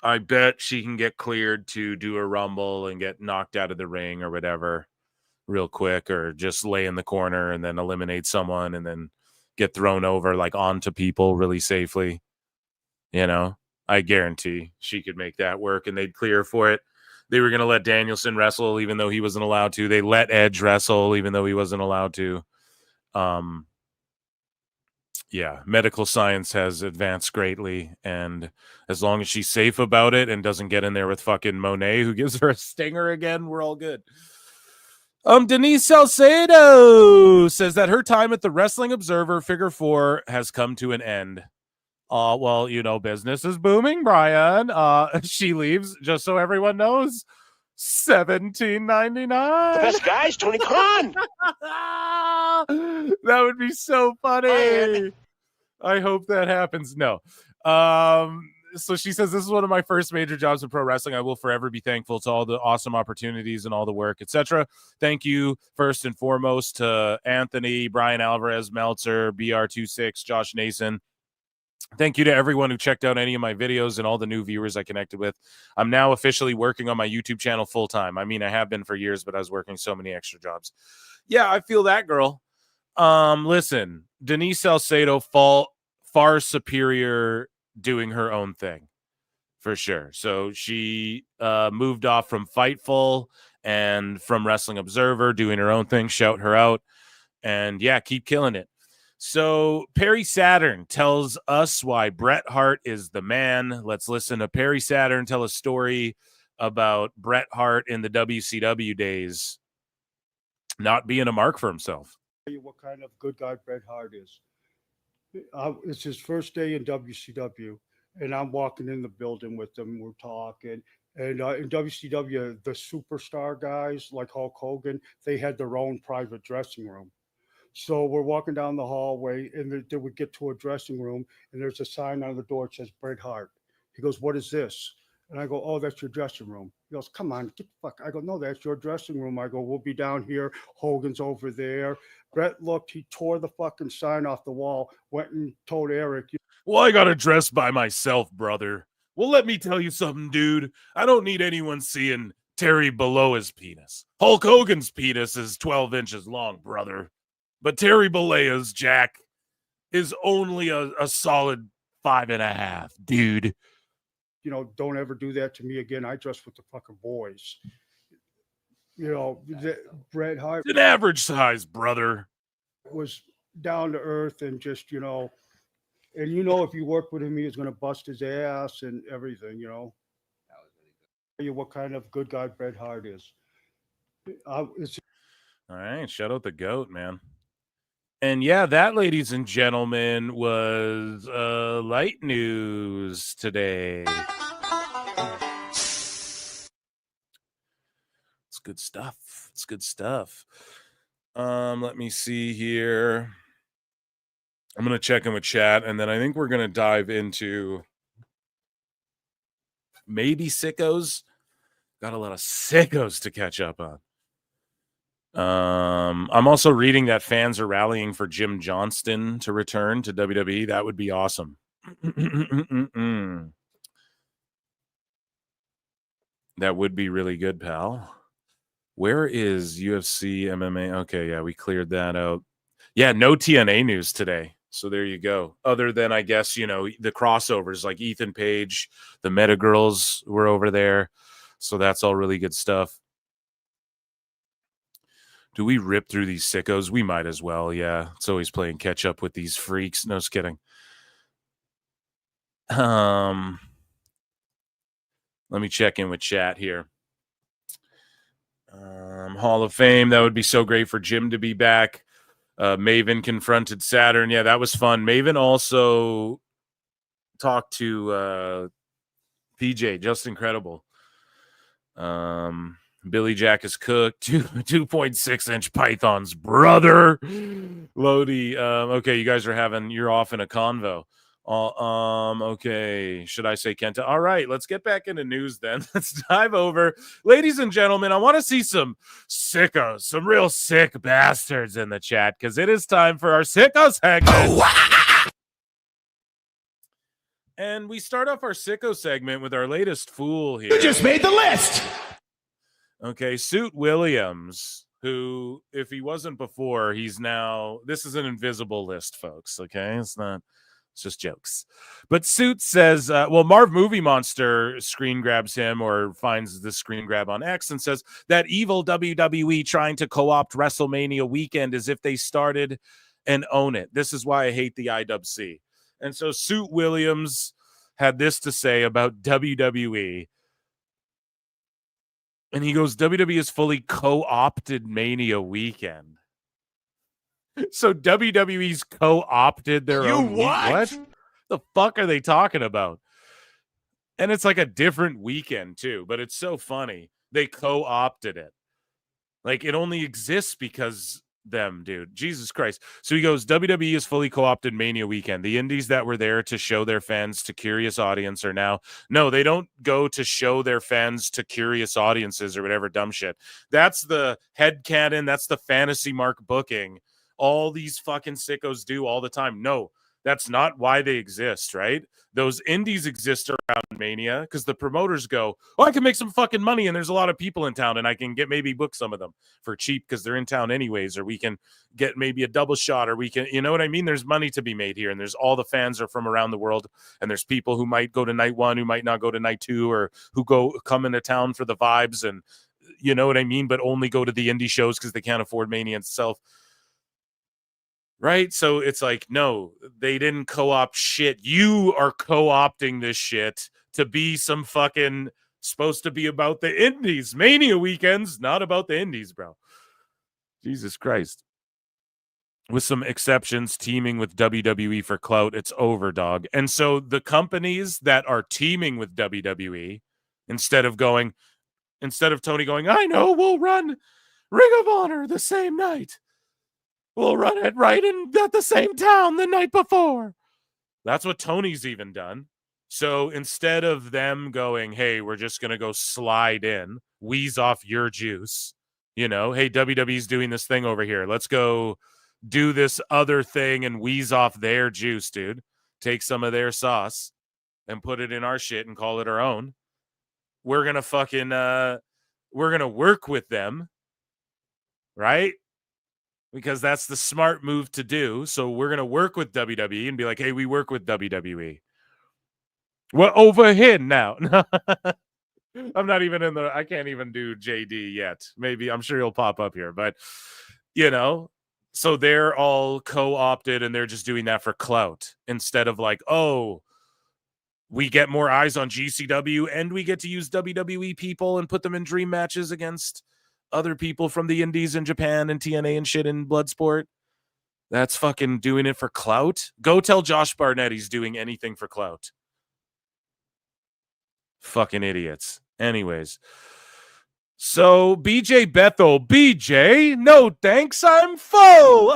Speaker 8: I bet she can get cleared to do a rumble and get knocked out of the ring or whatever real quick, or just lay in the corner and then eliminate someone and then get thrown over like onto people really safely. You know, I guarantee she could make that work and they'd clear for it. They were going to let Danielson wrestle even though he wasn't allowed to. They let Edge wrestle even though he wasn't allowed to. Yeah, medical science has advanced greatly, and as long as she's safe about it and doesn't get in there with fucking Monet, who gives her a stinger again, we're all good. Denise Salcedo says that her time at the Wrestling Observer Figure 4 has come to an end. Well, you know, business is booming, Brian. She leaves, just so everyone knows, $17.99.
Speaker 9: The best guy is Tony Khan.
Speaker 8: That would be so funny. I hope that happens. No. So she says, this is one of my first major jobs in pro wrestling. I will forever be thankful to all the awesome opportunities and all the work, etc. Thank you first and foremost to Anthony, Brian Alvarez, Meltzer, BR26, Josh Nason. Thank you to everyone who checked out any of my videos and all the new viewers I connected with. I'm now officially working on my YouTube channel full time. I mean, I have been for years, but I was working so many extra jobs. Yeah, I feel that, girl. Listen, Denise Salcedo far superior doing her own thing for sure. So she moved off from Fightful and from Wrestling Observer, doing her own thing. Shout her out. And yeah, keep killing it. So Perry Saturn tells us why Bret Hart is the man. Let's listen to Perry Saturn tell a story about Bret Hart in the WCW days not being a mark for himself.
Speaker 10: What kind of good guy Bret Hart is. It's his first day in WCW, and I'm walking in the building with him. We're talking. And in WCW, the superstar guys like Hulk Hogan, they had their own private dressing room. So we're walking down the hallway, and they would get to a dressing room, and there's a sign on the door that says Bret Hart. He goes, "What is this?" And I go, "Oh, that's your dressing room." He goes, "Come on, get the fuck." I go, "No, that's your dressing room." I go, "We'll be down here. Hogan's over there." Bret looked, he tore the fucking sign off the wall, went and told Eric.
Speaker 8: Well, I got to dress by myself, brother. Well, let me tell you something, dude. I don't need anyone seeing Terry below his penis. Hulk Hogan's penis is 12 inches long, brother. But Terry Bollea's, Jack, is only a solid 5.5, dude.
Speaker 10: You know, don't ever do that to me again. I dress with the fucking boys. You know, Bret Hart.
Speaker 8: It's an average size, brother.
Speaker 10: Was down to earth and just, you know, and you know, if you work with him, he was going to bust his ass and everything, you know. That was really good. Tell you what kind of good guy Bret Hart is.
Speaker 8: All right, shout out the GOAT, man. And yeah, that, ladies and gentlemen, was light news today. It's good stuff. It's good stuff. Let me see here. I'm going to check in with chat, and then I think we're going to dive into maybe Sickos. Got a lot of Sickos to catch up on. I'm also reading that fans are rallying for Jim Johnston to return to WWE. That would be awesome. That would be really good, pal. Where is UFC MMA? Okay, yeah, we cleared that out. Yeah, no TNA news today. So there you go. Other than, I guess, you know, the crossovers like Ethan Page, the Meta Girls were over there. So that's all really good stuff. Do we rip through these Sickos? We might as well, yeah. It's always playing catch up with these freaks. No, just kidding. Let me check in with chat here. Hall of Fame, that would be so great for Jim to be back. Maven confronted Saturn. Yeah, that was fun. Maven also talked to PJ, just incredible. Billy Jack is cooked. 2.6-inch pythons, brother. Lodi. Okay, you guys you're off in a convo. Okay, should I say Kenta? All right, let's get back into news then. Let's dive over. Ladies and gentlemen, I want to see some sickos, some real sick bastards in the chat, because it is time for our Sickos segment. And we start off our sicko segment with our latest fool here.
Speaker 3: You just made the list.
Speaker 8: Okay, Suit Williams, who, if he wasn't before, he's now, this is an invisible list, folks, okay? It's just jokes. But Suit says, Marv Movie Monster screen grabs him or finds the screen grab on X and says that evil WWE trying to co-opt WrestleMania weekend as if they started and own it. This is why I hate the IWC. And so Suit Williams had this to say about WWE. And he goes, WWE has fully co-opted Mania weekend. So WWE's co-opted their own
Speaker 3: what?
Speaker 8: What the fuck are they talking about? And it's like a different weekend too, but it's so funny. They co-opted it. Like it only exists because them, dude. Jesus Christ. So he goes, WWE is fully co-opted Mania weekend. The indies that were there to show their fans to curious audience are now, no, they don't go to show their fans to curious audiences or whatever dumb shit. That's the headcanon. That's the fantasy mark booking. All these fucking sickos do all the time. No, that's not why they exist, right? Those indies exist around Mania because the promoters go, oh, I can make some fucking money and there's a lot of people in town and I can maybe book some of them for cheap because they're in town anyways, or we can get maybe a double shot, or we can, you know what I mean? There's money to be made here, and there's all the fans are from around the world, and there's people who might go to night one, who might not go to night two, or who come into town for the vibes, and you know what I mean, but only go to the indie shows because they can't afford Mania itself. Right? So it's like, no, they didn't co-opt shit. You are co-opting this shit to be some fucking supposed to be about the indies. Mania weekends, not about the indies, bro. Jesus Christ. With some exceptions, teaming with WWE for clout, it's over, dog. And so the companies that are teaming with WWE, instead of Tony going, I know, we'll run Ring of Honor the same night. We'll run it right at the same town the night before. That's what Tony's even done. So instead of them going, hey, we're just going to go slide in, wheeze off your juice, you know, hey, WWE's doing this thing over here. Let's go do this other thing and wheeze off their juice, dude. Take some of their sauce and put it in our shit and call it our own. We're going to work with them, right? Because that's the smart move to do. So we're going to work with WWE and be like, hey, we work with WWE. We're over here now. I'm not even I can't even do JD yet. Maybe, I'm sure he'll pop up here. But, you know, so they're all co-opted and they're just doing that for clout instead of like, oh, we get more eyes on GCW and we get to use WWE people and put them in dream matches against other people from the indies in Japan and TNA and shit in Bloodsport. That's fucking doing it for clout. Go tell Josh Barnett he's doing anything for clout. Fucking idiots. Anyways. So BJ Bethel. BJ, no thanks, I'm full.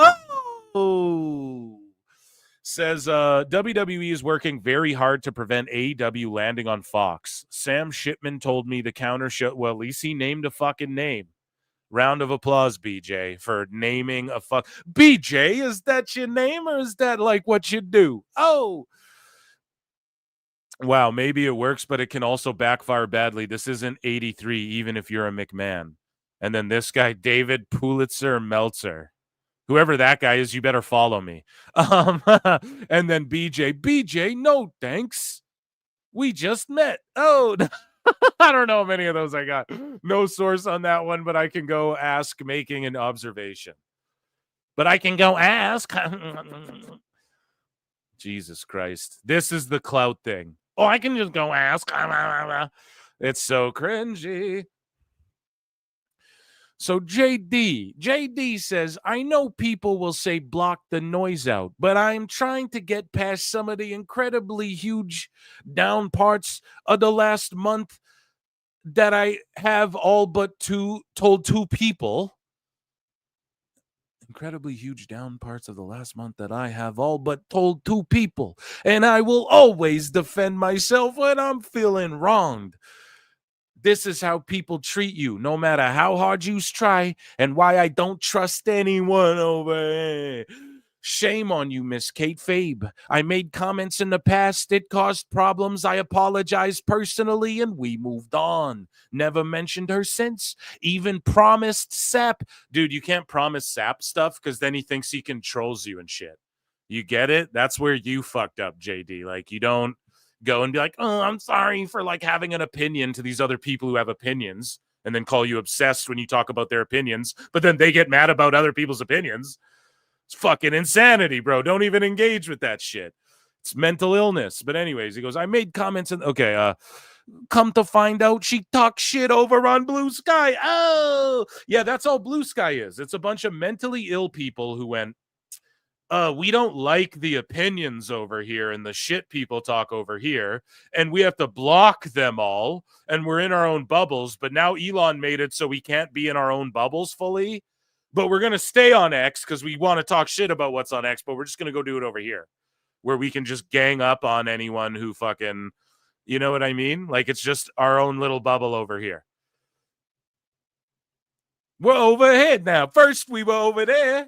Speaker 8: Oh. Says WWE is working very hard to prevent AEW landing on Fox. Sam Shipman told me the counter show. Well, at least he named a fucking name. Round of applause, BJ, for naming a fuck. BJ, is that your name or is that like what you do? Oh. Wow, maybe it works, but it can also backfire badly. This isn't 83, even if you're a McMahon. And then this guy, David Pulitzer Meltzer. Whoever that guy is, you better follow me. And then BJ, no thanks. We just met. Oh, I don't know how many of those I got. No source on that one, but I can go ask making an observation. But I can go ask. Jesus Christ. This is the clout thing. Oh, I can just go ask. It's so cringy. So JD says, I know people will say block the noise out, but I'm trying to get past some of the incredibly huge down parts of the last month that I have all but told two people. Incredibly huge down parts of the last month that I have all but told two people. And I will always defend myself when I'm feeling wronged. This is how people treat you, no matter how hard you try, and why I don't trust anyone over here. Shame on you, Miss Kate Fabe. I made comments in the past. It caused problems. I apologized personally, and we moved on. Never mentioned her since. Even promised Sap. Dude, you can't promise Sap stuff because then he thinks he controls you and shit. You get it? That's where you fucked up, JD. Like, you don't go and be like, oh, I'm sorry for like having an opinion to these other people who have opinions, and then call you obsessed when you talk about their opinions, but then they get mad about other people's opinions. It's fucking insanity, bro. Don't even engage with that shit. It's mental illness. But anyways, he goes, I made comments and okay, come to find out she talks shit over on Blue Sky. Oh, yeah, that's all Blue Sky is. It's a bunch of mentally ill people who went, we don't like the opinions over here and the shit people talk over here, and we have to block them all, and we're in our own bubbles. But now Elon made it so we can't be in our own bubbles fully. But we're going to stay on X because we want to talk shit about what's on X, but we're just going to go do it over here where we can just gang up on anyone who fucking, you know what I mean? Like, it's just our own little bubble over here. We're overhead now. First we were over there.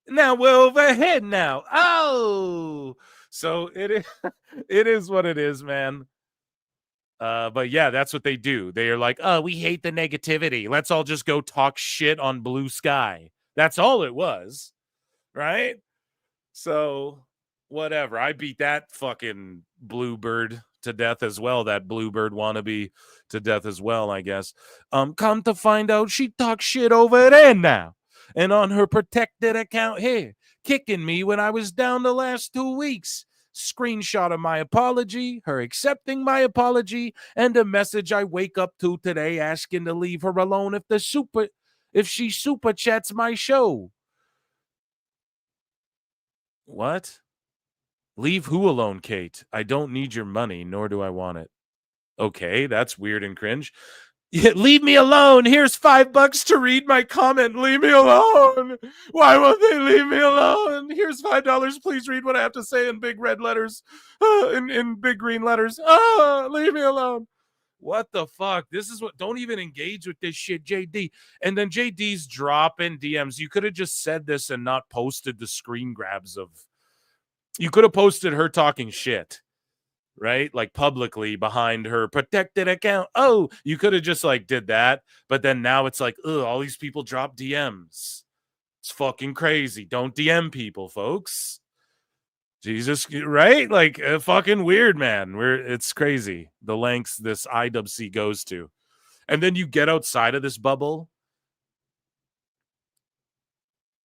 Speaker 8: Now we're overhead now. Oh, so it is what it is, man. But yeah, that's what they do. They are like, oh, we hate the negativity. Let's all just go talk shit on Blue Sky. That's all it was, right? So whatever. I beat that fucking Bluebird to death as well. That Bluebird wannabe to death as well, I guess. Come to find out she talks shit over there now. And on her protected account here, kicking me when I was down the last 2 weeks. Screenshot of my apology, her accepting my apology, and a message I wake up to today asking to leave her alone if she super chats my show. What? Leave who alone, Kate? I don't need your money, nor do I want it. Okay, that's weird and cringe. Yeah, leave me alone. Here's $5 to read my comment. Leave me alone. Why won't they leave me alone? Here's $5. Please read what I have to say in big red letters, in big green letters. Leave me alone. What the fuck? This is what. Don't even engage with this shit, JD. And then JD's dropping DMs. You could have just said this and not posted the screen grabs of. You could have posted her talking shit. Right? Like publicly behind her protected account. Oh, you could have just like did that. But then now it's like, ugh, all these people drop DMs. It's fucking crazy. Don't DM people, folks. Jesus, right? Like fucking weird, man. It's crazy. The lengths this IWC goes to. And then you get outside of this bubble.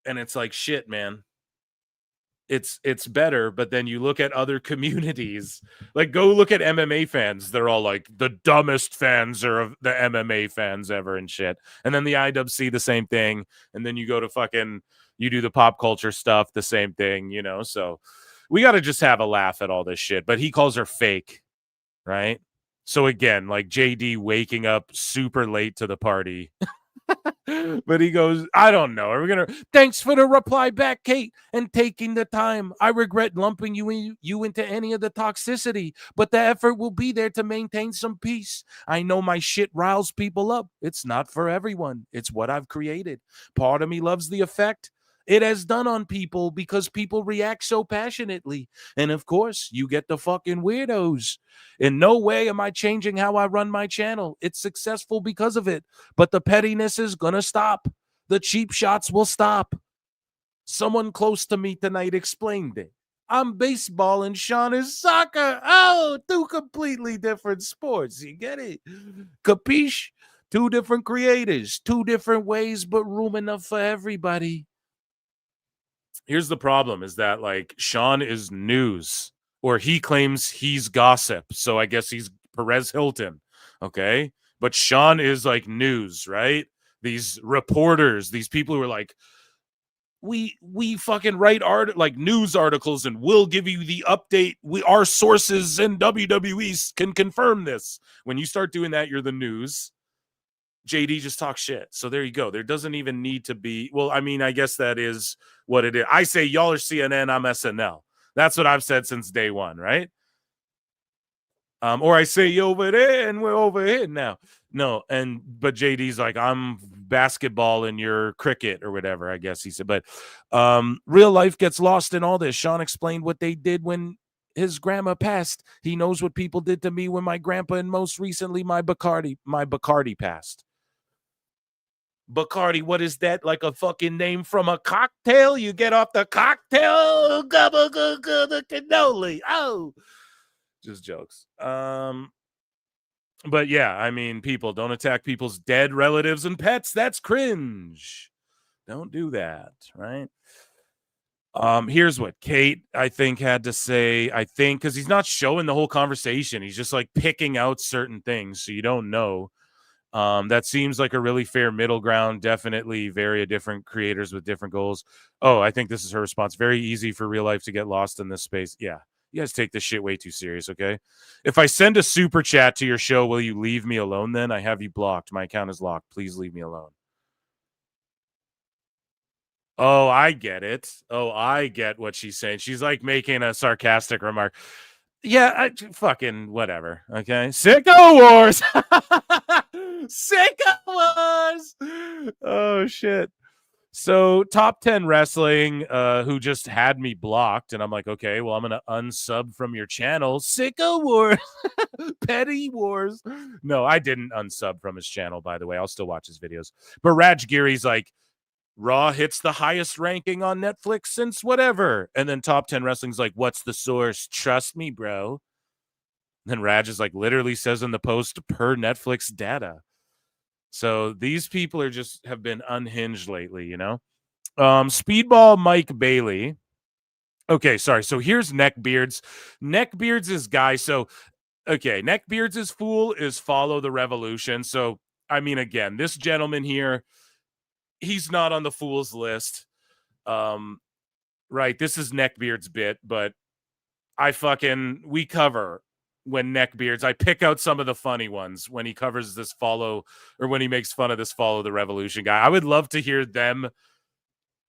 Speaker 8: And it's like, shit, man. It's better, but then you look at other communities, like go look at MMA fans. They're all like the dumbest fans are of the MMA fans ever and shit. And then the IWC, the same thing. And then you go to fucking, you do the pop culture stuff, the same thing, you know? So we got to just have a laugh at all this shit, but he calls her fake, right? So again, like JD waking up super late to the party. But he goes, I don't know. Are we gonna? Thanks for the reply back, Kate, and taking the time. I regret lumping you into any of the toxicity, but the effort will be there to maintain some peace. I know my shit riles people up. It's not for everyone. It's what I've created. Part of me loves the effect it has done on people because people react so passionately. And of course, you get the fucking weirdos. In no way am I changing how I run my channel. It's successful because of it. But the pettiness is gonna stop. The cheap shots will stop. Someone close to me tonight explained it. I'm baseball and Sean is soccer. Oh, two completely different sports. You get it? Capiche? Two different creators, two different ways, but room enough for everybody. Here's the problem is that like Sean is news, or he claims he's gossip. So I guess he's Perez Hilton. Okay. But Sean is like news, right? These reporters, these people who are like, we fucking write like news articles and we'll give you the update. Our sources in WWE can confirm this. When you start doing that, you're the news. JD just talks shit. So there you go. There doesn't even need to be. Well, I mean, I guess that is what it is. I say y'all are CNN, I'm SNL. That's what I've said since day one, right? Or I say you over there and we're over here now. No, but JD's like, I'm basketball in your cricket or whatever, I guess he said. But real life gets lost in all this. Sean explained what they did when his grandma passed. He knows what people did to me when my grandpa and most recently my Bacardi passed. Bacardi, what is that? Like a fucking name from a cocktail? You get off the cocktail, gubba the cannoli. Oh, just jokes. But yeah, I mean, people don't attack people's dead relatives and pets. That's cringe. Don't do that, right? Here's what Kate, I think, had to say. I think because he's not showing the whole conversation. He's just like picking out certain things, so you don't know. That seems like a really fair middle ground. Definitely vary different creators with different goals. Oh, I think this is her response. Very easy for real life to get lost in this space. Yeah. You guys take this shit way too serious, okay? If I send a super chat to your show, will you leave me alone then? I have you blocked. My account is locked. Please leave me alone. Oh, I get it. Oh, I get what she's saying. She's like making a sarcastic remark. Yeah, fucking whatever. Okay. Sicko Wars. Sicko Wars. Oh, shit. So Top 10 Wrestling, who just had me blocked, and I'm like, okay, well, I'm going to unsub from your channel. Sicko Wars. Petty Wars. No, I didn't unsub from his channel, by the way. I'll still watch his videos. But Raj Giri's like, Raw hits the highest ranking on Netflix since whatever. And then Top 10 Wrestling's like, what's the source? Trust me, bro. And then Raj is like, literally says in the post, per Netflix data. So these people are just have been unhinged lately, you know? Speedball Mike Bailey. Okay, sorry. So here's Neckbeards. Neckbeards is guy. So, okay, Neckbeards is fool is follow the revolution. So, I mean, again, this gentleman here, he's not on the fool's list. Right, this is Neckbeard's bit, but we cover when Neckbeards, I pick out some of the funny ones when he covers this follow, or when he makes fun of this follow the revolution guy. I would love to hear them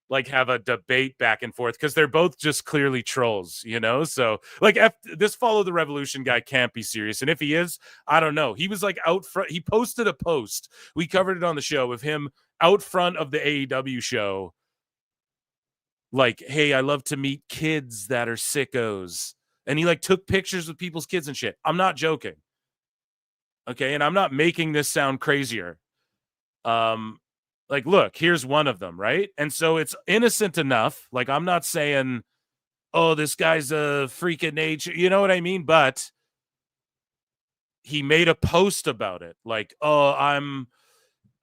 Speaker 8: like have a debate back and forth, because they're both just clearly trolls, you know? So like this follow the revolution guy can't be serious. And if he is, I don't know. He was like out front. He posted a post. We covered it on the show of him out front of the AEW show. Like, hey, I love to meet kids that are sickos. And he like took pictures with people's kids and shit. I'm not joking. Okay. And I'm not making this sound crazier. Like, look, here's one of them, right? And so it's innocent enough. Like, I'm not saying, oh, this guy's a freak of nature. You know what I mean? But he made a post about it. Like, oh,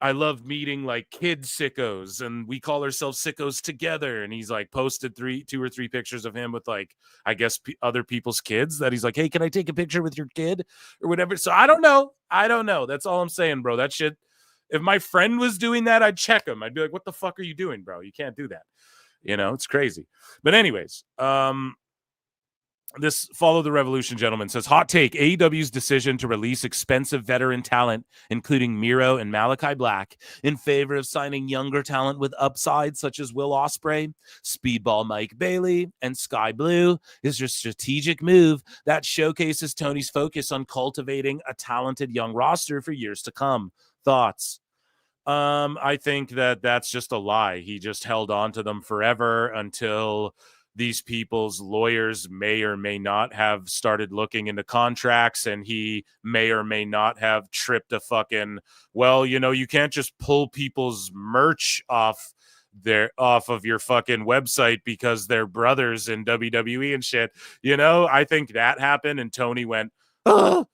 Speaker 8: I love meeting like kid sickos, and we call ourselves sickos together. And he's like posted 2 or 3 pictures of him with like, I guess other people's kids, that he's like, hey, can I take a picture with your kid or whatever? So I don't know. That's all I'm saying, bro. That shit. If my friend was doing that, I'd check him. I'd be like, what the fuck are you doing, bro? You can't do that. You know, it's crazy. But anyways, this follow the revolution gentleman says, hot take, AEW's decision to release expensive veteran talent, including Miro and Malachi Black, in favor of signing younger talent with upside, such as Will Ospreay, Speedball Mike Bailey, and Sky Blue, is a strategic move that showcases Tony's focus on cultivating a talented young roster for years to come. Thoughts? I think that's just a lie. He just held on to them forever until these people's lawyers may or may not have started looking into contracts, and he may or may not have tripped a fucking, well, you know, you can't just pull people's merch off of your fucking website because they're brothers in WWE and shit. You know, I think that happened, and Tony went, oh,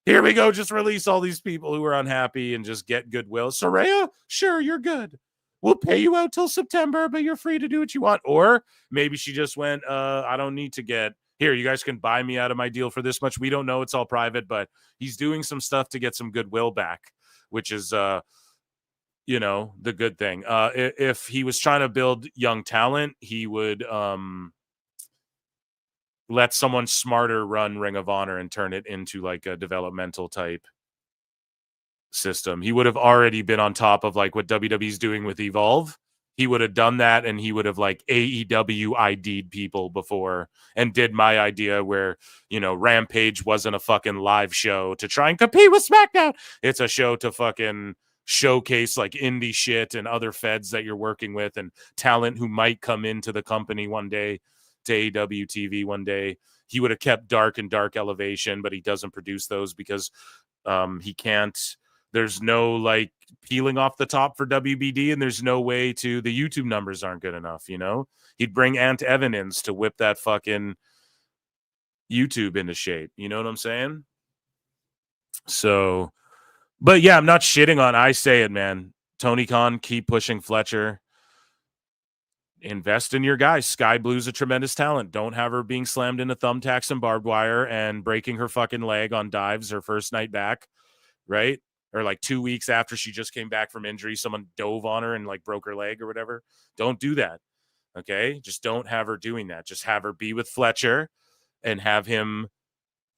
Speaker 8: here we go, just release all these people who are unhappy and just get goodwill. Saraya, sure, you're good. We'll pay you out till September, but you're free to do what you want. Or maybe she just went, I don't need to get here. You guys can buy me out of my deal for this much. We don't know. It's all private, but he's doing some stuff to get some goodwill back, which is, you know, the good thing. If he was trying to build young talent, he would let someone smarter run Ring of Honor and turn it into like a developmental type system. He would have already been on top of like what WWE's doing with Evolve. He would have done that, and he would have like AEW ID'd people before and did my idea where, you know, Rampage wasn't a fucking live show to try and compete with SmackDown. It's a show to fucking showcase like indie shit and other feds that you're working with and talent who might come into the company one day, to AEW TV one day. He would have kept Dark and Dark Elevation, but he doesn't produce those because he can't. There's no like peeling off the top for WBD, and there's no way to. The YouTube numbers aren't good enough, you know. He'd bring Aunt Evanins to whip that fucking YouTube into shape. You know what I'm saying? So, but yeah, I'm not shitting on. I say it, man. Tony Khan, keep pushing Fletcher. Invest in your guys. Sky Blue's a tremendous talent. Don't have her being slammed into thumbtacks and barbed wire and breaking her fucking leg on dives her first night back, right? Or like 2 weeks after she just came back from injury, someone dove on her and like broke her leg or whatever. Don't do that, okay? Just don't have her doing that. Just have her be with Fletcher and have him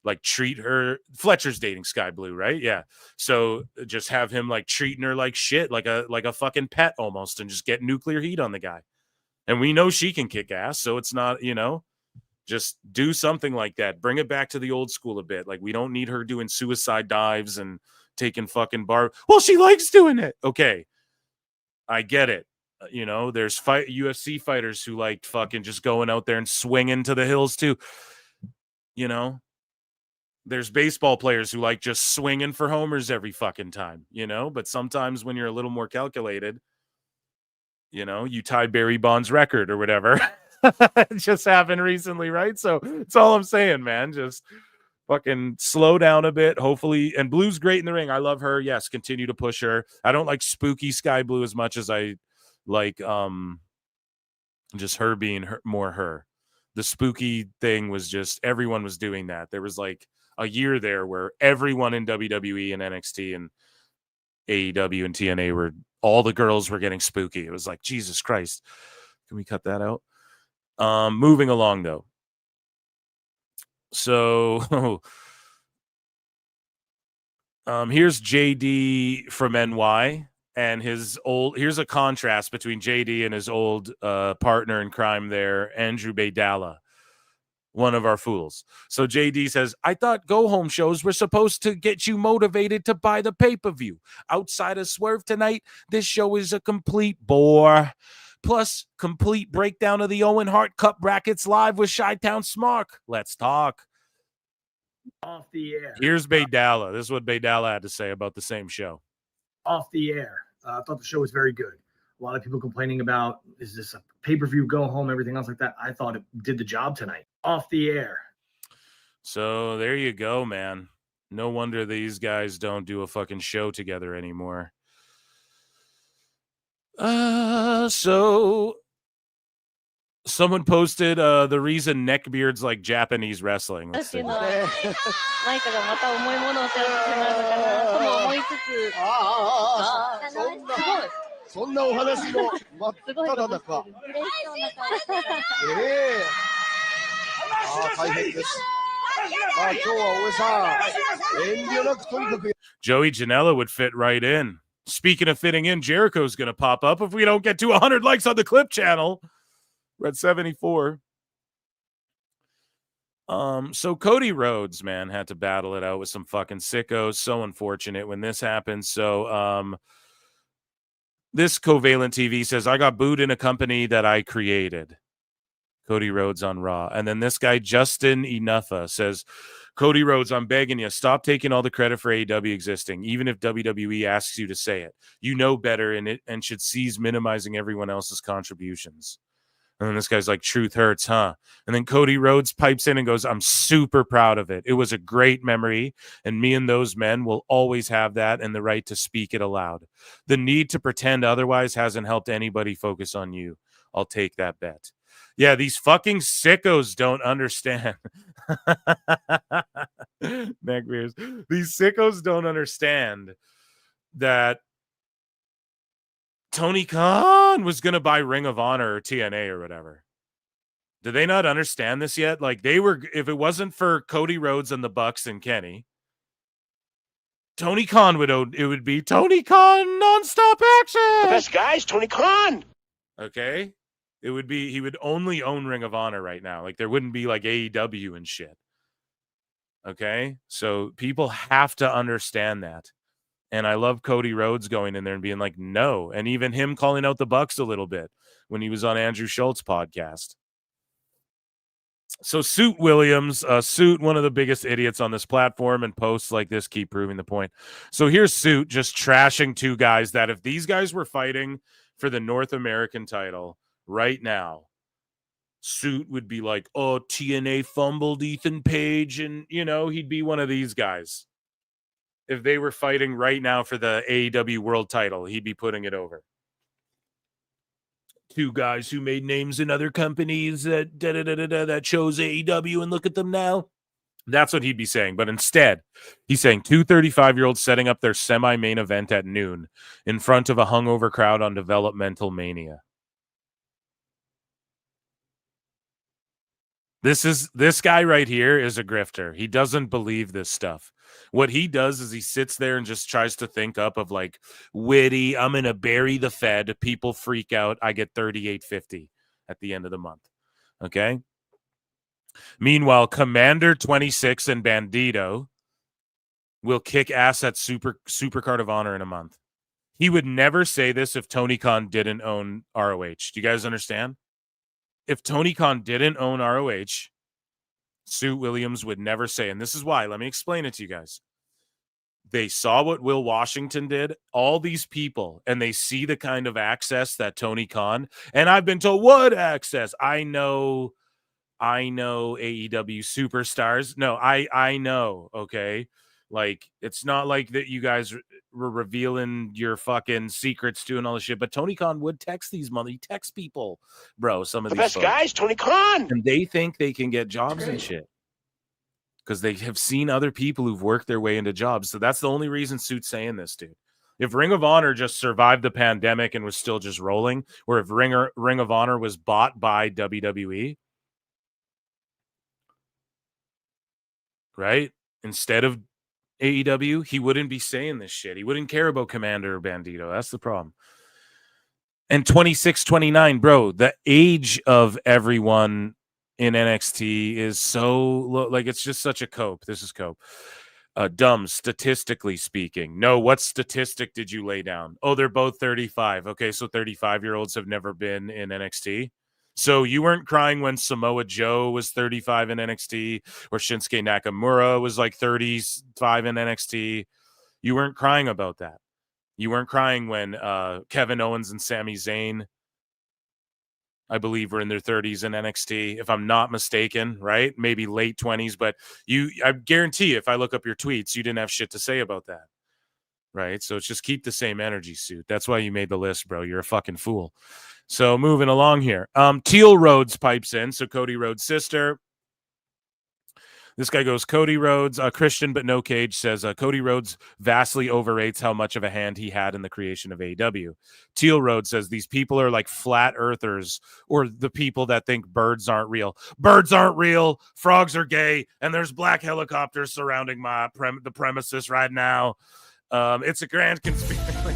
Speaker 8: like treat her. Fletcher's dating Sky Blue, right? Yeah. So just have him like treating her like shit, like a fucking pet almost, and just get nuclear heat on the guy. And we know she can kick ass, so it's not, you know, just do something like that. Bring it back to the old school a bit. Like, we don't need her doing suicide dives and taking fucking bar. Well, she likes doing it. Okay. I get it. You know, there's UFC fighters who like fucking just going out there and swinging to the hills too. You know, there's baseball players who like just swinging for homers every fucking time, you know, but sometimes when you're a little more calculated, you know, you tie Barry Bonds' record or whatever. It just happened recently, right? So it's all I'm saying, man. Just fucking slow down a bit, hopefully. And Blue's great in the ring. I love her. Yes, continue to push her. I don't like spooky Sky Blue as much as I like just her being more her. The spooky thing was just everyone was doing that. There was like a year there where everyone in WWE and NXT and AEW and TNA were, all the girls were getting spooky. It was like, Jesus Christ. Can we cut that out? Moving along though. So here's JD from NY and his old, here's a contrast between JD and his old partner in crime there, Andrew Baydala, one of our fools. So JD says, I thought go-home shows were supposed to get you motivated to buy the pay-per-view. Outside of Swerve tonight, this show is a complete bore. Plus, complete breakdown of the Owen Hart Cup brackets live with Chi-Town Smark. Let's talk.
Speaker 9: Off the air.
Speaker 8: Here's Baydala. This is what Baydala had to say about the same show.
Speaker 9: Off the air. I thought the show was very good. A lot of people complaining about, is this a pay-per-view, go home, everything else like that. I thought it did the job tonight. Off the air.
Speaker 8: So there you go, man. No wonder these guys don't do a fucking show together anymore. So someone posted the reason neckbeards like Japanese wrestling. Let's see. Joey Janela would fit right in. Speaking of fitting in, Jericho's going to pop up if we don't get to 100 likes on the Clip channel. We're at 74. So Cody Rhodes, man, had to battle it out with some fucking sickos. So unfortunate when this happened. So this Covalent TV says, I got booed in a company that I created. Cody Rhodes on Raw. And then this guy, Justin Enougha, says, Cody Rhodes, I'm begging you, stop taking all the credit for AEW existing, even if WWE asks you to say it. You know better and should cease minimizing everyone else's contributions. And then this guy's like, truth hurts, huh? And then Cody Rhodes pipes in and goes, I'm super proud of it. It was a great memory, and me and those men will always have that and the right to speak it aloud. The need to pretend otherwise hasn't helped anybody focus on you. I'll take that bet. Yeah, these fucking sickos don't understand. Neckbeards. These sickos don't understand that Tony Khan was going to buy Ring of Honor or TNA or whatever. Do they not understand this yet? Like, they were, if it wasn't for Cody Rhodes and the Bucks and Kenny, Tony Khan it would be Tony Khan nonstop action.
Speaker 11: The best guys, Tony Khan.
Speaker 8: Okay. It would be, he would only own Ring of Honor right now. Like, there wouldn't be like AEW and shit. Okay. So people have to understand that. And I love Cody Rhodes going in there and being like, no. And even him calling out the Bucks a little bit when he was on Andrew Schultz's podcast. So Suit Williams, Suit, one of the biggest idiots on this platform, and posts like this keep proving the point. So here's Suit just trashing two guys that if these guys were fighting for the North American title right now, Suit would be like, oh, TNA fumbled Ethan Page, and, you know, he'd be one of these guys. If they were fighting right now for the AEW world title, he'd be putting it over. Two guys who made names in other companies that chose AEW, and look at them now. That's what he'd be saying. But instead, he's saying two 35-year-olds setting up their semi-main event at noon in front of a hungover crowd on Developmental Mania. This guy right here is a grifter. He doesn't believe this stuff. What he does is he sits there and just tries to think up of like witty, I'm going to bury the Fed. People freak out. I get $38.50 at the end of the month. Okay. Meanwhile, Commander 26 and Bandito will kick ass at Supercard of Honor in a month. He would never say this if Tony Khan didn't own ROH. Do you guys understand? If Tony Khan didn't own ROH, Suit Williams would never say, and this is why. Let me explain it to you guys. They saw what Will Washington did, all these people, and they see the kind of access that Tony Khan, and I've been told, what access? I know AEW superstars. No, I know, okay? Like, it's not like that you guys were revealing your fucking secrets to and all this shit, but Tony Khan would text these money. He texts people, bro, some of
Speaker 11: The
Speaker 8: these
Speaker 11: best
Speaker 8: folks.
Speaker 11: guys, Tony Khan.
Speaker 8: And they think they can get jobs and shit because they have seen other people who've worked their way into jobs. So that's the only reason Suit's saying this, dude. If Ring of Honor just survived the pandemic and was still just rolling, or if Ring of Honor was bought by WWE, right, instead of AEW, he wouldn't be saying this shit. He wouldn't care about Commander or Bandito. That's the problem. And 26, 29, bro, the age of everyone in NXT is so low. Like, it's just such a cope. This is cope. Dumb, statistically speaking. No, what statistic did you lay down? Oh, they're both 35. Okay, so 35-year-olds have never been in NXT. So you weren't crying when Samoa Joe was 35 in NXT, or Shinsuke Nakamura was like 35 in NXT. You weren't crying about that. You weren't crying when Kevin Owens and Sami Zayn, I believe, were in their 30s in NXT, if I'm not mistaken, right? Maybe late 20s, but I guarantee if I look up your tweets, you didn't have shit to say about that, right? So it's just keep the same energy, Suit. That's why you made the list, bro. You're a fucking fool. So moving along here. Teal Rhodes pipes in. So Cody Rhodes' sister. This guy goes, Cody Rhodes, Christian but no cage, says Cody Rhodes vastly overrates how much of a hand he had in the creation of AEW. Teal Rhodes says these people are like flat earthers, or the people that think birds aren't real. Birds aren't real. Frogs are gay. And there's black helicopters surrounding the premises right now. It's a grand conspiracy.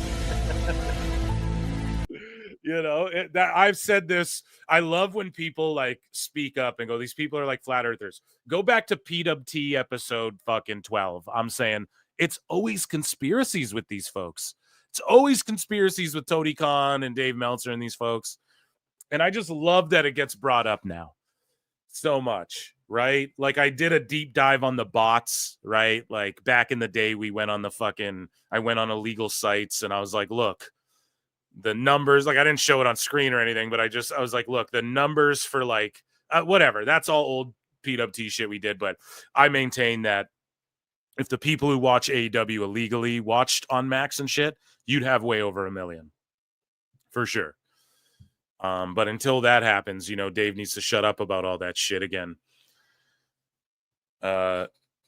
Speaker 8: You know, that I've said this. I love when people like speak up and go, these people are like flat earthers. Go back to PWT episode fucking 12. I'm saying it's always conspiracies with these folks. It's always conspiracies with Tony Khan and Dave Meltzer and these folks. And I just love that it gets brought up now so much, right? Like I did a deep dive on the bots, right? Like back in the day, I went on illegal sites and I was like, look, the numbers, like I didn't show it on screen or anything, but I was like, look, the numbers for like, whatever, that's all old PWT shit we did. But I maintain that if the people who watch AEW illegally watched on Max and shit, you'd have way over 1 million for sure. But until that happens, you know, Dave needs to shut up about all that shit again.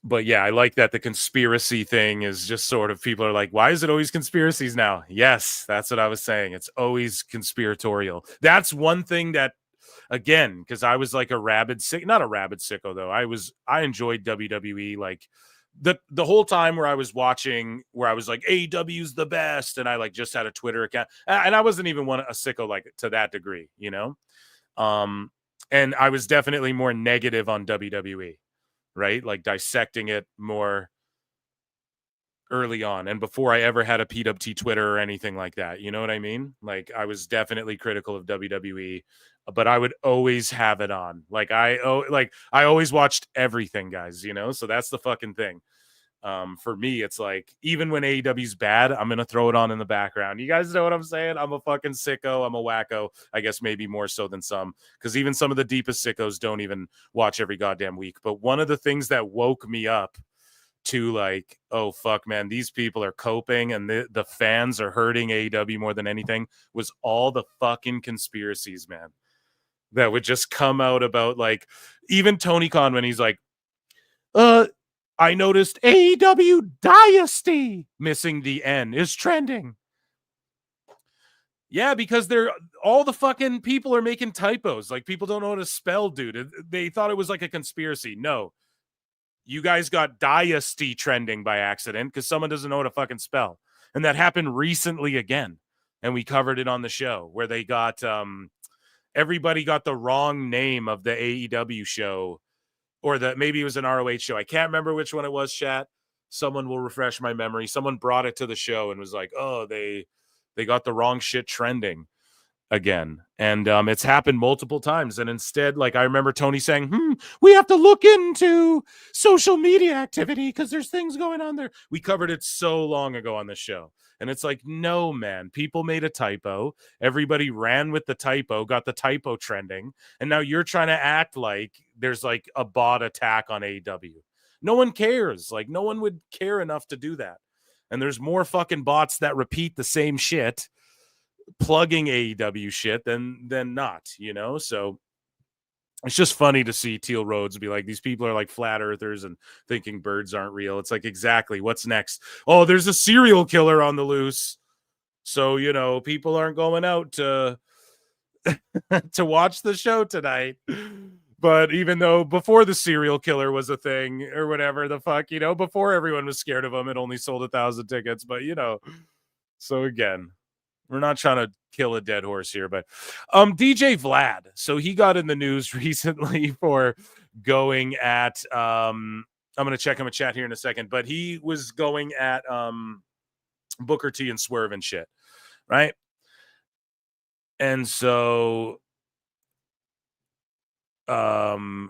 Speaker 8: But yeah, I like that the conspiracy thing is just sort of people are like, why is it always conspiracies now? Yes, that's what I was saying. It's always conspiratorial. That's one thing that, again, because I was like not a rabid sicko though. I enjoyed WWE like the whole time where I was watching, where I was like, AEW's the best, and I like just had a Twitter account, and I wasn't even a sicko like to that degree, you know. And I was definitely more negative on WWE. Right? Like dissecting it more early on and before I ever had a PWT Twitter or anything like that. You know what I mean? Like I was definitely critical of WWE, but I would always have it on. Like I always watched everything, guys, you know? So that's the fucking thing. For me, it's like even when AEW's bad, I'm gonna throw it on in the background. You guys know what I'm saying? I'm a fucking sicko. I'm a wacko. I guess maybe more so than some, because even some of the deepest sickos don't even watch every goddamn week. But one of the things that woke me up to like, oh fuck, man, these people are coping and the fans are hurting AEW more than anything, was all the fucking conspiracies, man, that would just come out about like even Tony Khan when he's like, I noticed AEW Dynasty missing the N is trending. Yeah, because they're all the fucking people are making typos. Like people don't know how to spell, dude. They thought it was like a conspiracy. No. You guys got Dynasty trending by accident because someone doesn't know how to fucking spell. And that happened recently again. And we covered it on the show where they got everybody got the wrong name of the AEW show, or maybe it was an ROH show. I can't remember which one it was, chat. Someone will refresh my memory. Someone brought it to the show and was like, oh, they got the wrong shit trending again. And it's happened multiple times. And instead, like I remember Tony saying, we have to look into social media activity because there's things going on there. We covered it so long ago on the show. And it's like, no, man, people made a typo. Everybody ran with the typo, got the typo trending. And now you're trying to act like there's like a bot attack on AEW. No one cares. Like no one would care enough to do that. And there's more fucking bots that repeat the same shit plugging AEW shit than not, you know? So it's just funny to see Teal Rhodes be like, these people are like flat earthers and thinking birds aren't real. It's like, exactly. What's next? Oh, there's a serial killer on the loose. So, you know, people aren't going out to to watch the show tonight. But even though before the serial killer was a thing or whatever the fuck, you know, before everyone was scared of him, it only sold 1,000 tickets. But, you know, so again, we're not trying to kill a dead horse here, but DJ Vlad. So he got in the news recently for going at I'm going to check him a chat here in a second, but he was going at Booker T and Swerve and shit, right? And so DJ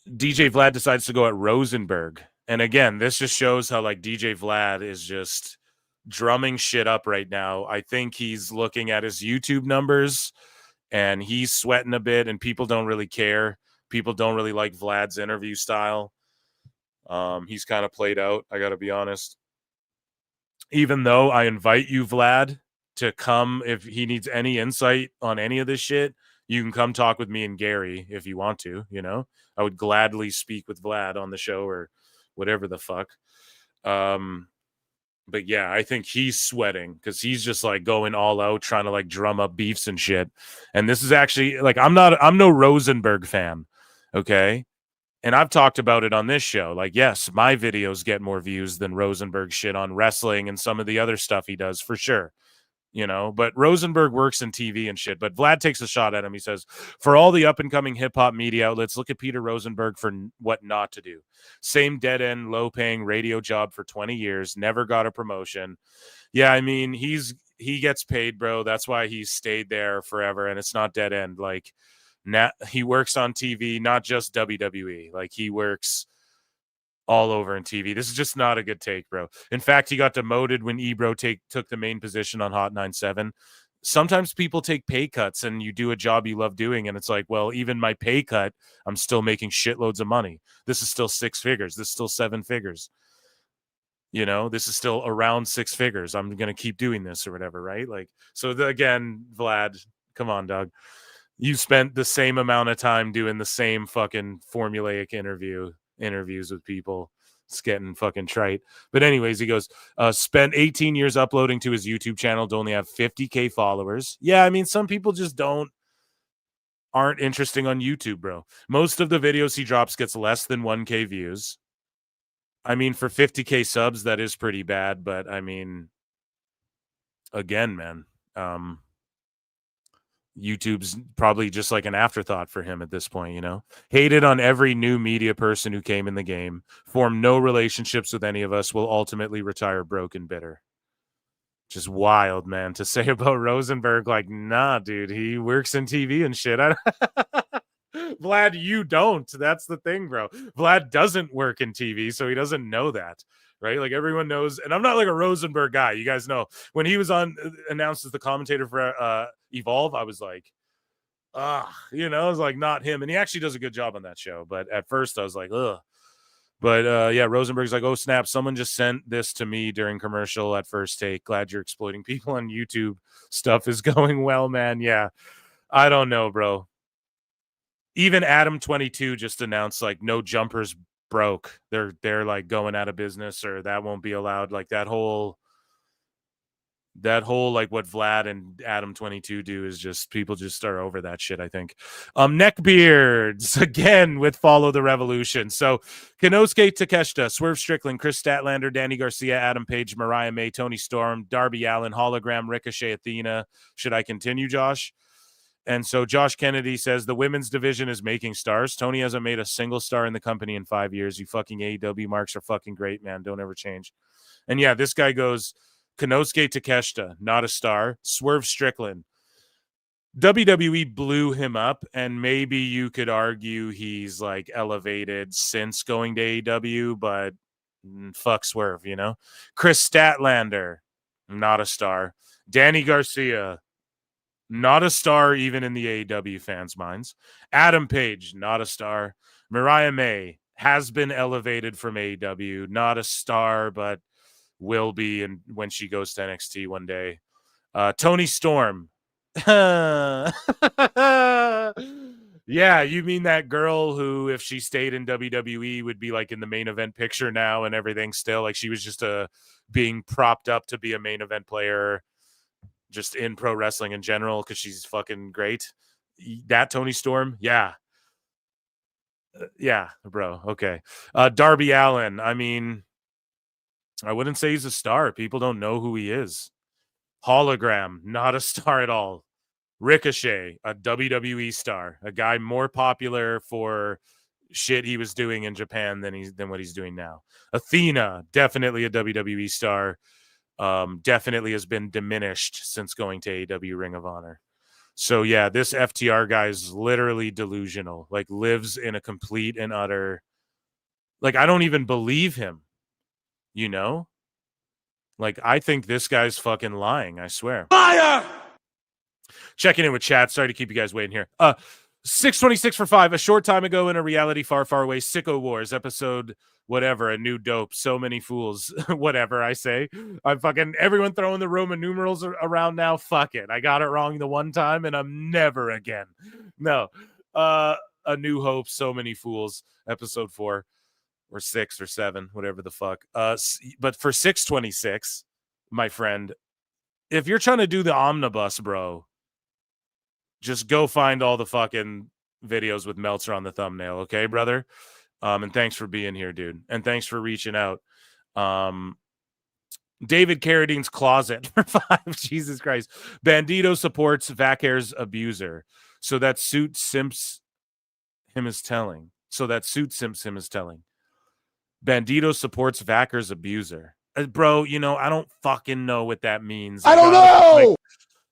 Speaker 8: Vlad decides to go at Rosenberg. And again, this just shows how like DJ Vlad is just drumming shit up right now. I think he's looking at his YouTube numbers and he's sweating a bit and people don't really care. People don't really like Vlad's interview style. He's kind of played out, I got to be honest. Even though I invite you, Vlad, to come if he needs any insight on any of this shit, you can come talk with me and Gary if you want to, you know. I would gladly speak with Vlad on the show or whatever the fuck. But yeah, I think he's sweating because he's just like going all out, trying to like drum up beefs and shit. And this is actually like, I'm no Rosenberg fan. Okay. And I've talked about it on this show. Like, yes, my videos get more views than Rosenberg shit on wrestling and some of the other stuff he does for sure. You know, but Rosenberg works in TV and shit. But Vlad takes a shot at him. He says, for all the up and coming hip hop media outlets, look at Peter Rosenberg for what not to do. Same dead end, low paying radio job for 20 years, never got a promotion. Yeah, I mean, he gets paid, bro. That's why he's stayed there forever. And it's not dead end. Like, he works on TV, not just WWE. Like, he works all over in TV. This is just not a good take, bro. In fact, he got demoted when Ebro took the main position on Hot 97. Sometimes people take pay cuts and you do a job you love doing. And it's like, well, even my pay cut, I'm still making shitloads of money. This is still 6 figures. This is still 7 figures. You know, this is still around 6 figures. I'm going to keep doing this or whatever, right? Like, so again, Vlad, come on, dog. You spent the same amount of time doing the same fucking formulaic interviews with people. It's getting fucking trite. But anyways, he goes, spent 18 years uploading to his YouTube channel to only have 50K followers. Yeah, I mean, some people just aren't interesting on YouTube, bro. Most of the videos he drops gets less than 1K views. I mean, for 50K subs, that is pretty bad. But I mean, again, man, YouTube's probably just like an afterthought for him at this point, you know? Hated on every new media person who came in the game, formed no relationships with any of us, will ultimately retire broke and bitter. Just wild, man, to say about Rosenberg. Like, nah, dude, he works in TV and shit. Vlad, you don't. That's the thing, bro. Vlad doesn't work in TV, so he doesn't know that, right? Like, everyone knows, and I'm not like a Rosenberg guy. You guys know when he was on announced as the commentator for Evolve, I was like, you know, I was like, not him. And he actually does a good job on that show. But at first I was like, ugh. But yeah, Rosenberg's like, oh snap, someone just sent this to me during commercial at First Take. Glad you're exploiting people on YouTube. Stuff is going well, man. Yeah, I don't know, bro. Even Adam22 just announced like no jumpers broke. They're like going out of business, or that won't be allowed. Like that whole like what Vlad and Adam22 do is just people just are over that shit, I think. Neckbeards again with Follow the Revolution. So Kenosuke Takeshita, Swerve Strickland, Chris Statlander, Danny Garcia, Adam Page, Mariah May, Tony Storm, Darby Allin, Hologram, Ricochet, Athena. Should I continue, Josh? And so Josh Kennedy says the women's division is making stars. Tony hasn't made a single star in the company in 5 years. You fucking AEW marks are fucking great, man. Don't ever change. And yeah, this guy goes, Kenosuke Takeshita, not a star. Swerve Strickland. WWE blew him up, and maybe you could argue he's like elevated since going to AEW, but fuck Swerve, you know? Chris Statlander, not a star. Danny Garcia, not a star even in the AEW fans' minds. Adam Page, not a star. Mariah May has been elevated from AEW, not a star, but will be and when she goes to NXT one day. Tony Storm. Yeah, you mean that girl who, if she stayed in WWE, would be like in the main event picture now and everything still. Like she was just being propped up to be a main event player just in pro wrestling in general because she's fucking great. That Tony Storm? Yeah. Yeah, bro. Okay. Darby Allin. I mean, I wouldn't say he's a star. People don't know who he is. Hologram, not a star at all. Ricochet, a WWE star, a guy more popular for shit he was doing in Japan than what he's doing now. Athena, definitely a WWE star. Definitely has been diminished since going to AEW Ring of Honor. So yeah, this FTR guy is literally delusional. Like lives in a complete and utter. Like I don't even believe him. You know? Like, I think this guy's fucking lying, I swear. Liar! Checking in with chat. Sorry to keep you guys waiting here. 626 for 5. A short time ago in a reality far, far away, Sicko Wars, episode whatever, a new dope, so many fools, whatever I say. I'm fucking, everyone throwing the Roman numerals around now. Fuck it. I got it wrong the one time, and I'm never again. No. A New Hope, so many fools, episode 4. Or 6 or 7, whatever the fuck. But for 626, my friend, if you're trying to do the omnibus, bro, just go find all the fucking videos with Meltzer on the thumbnail, okay, brother? And thanks for being here, dude. And thanks for reaching out. David Carradine's Closet for 5. Jesus Christ. Bandito supports Vaccair's abuser. So that suit simps him is telling. Bandito supports Vaccair's abuser. Bro, you know, I don't fucking know what that means.
Speaker 2: I don't know.
Speaker 8: Like,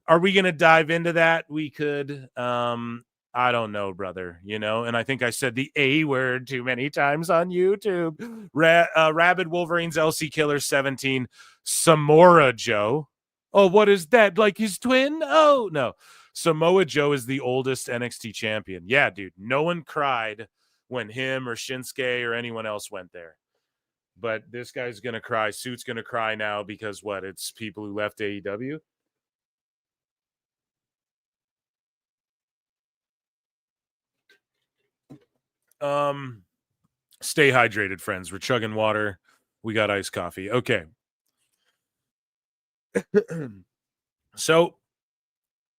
Speaker 8: are we going to dive into that? We could. I don't know, brother, you know, and I think I said the A word too many times on YouTube. Rabid Wolverines LC Killer 17. Samoa Joe. Oh, what is that? Like his twin? Oh, no. Samoa Joe is the oldest NXT champion. Yeah, dude. No one cried when him or Shinsuke or anyone else went there. But this guy's going to cry. Suit's going to cry now because what? It's people who left AEW? Stay hydrated, friends. We're chugging water. We got iced coffee. Okay. So,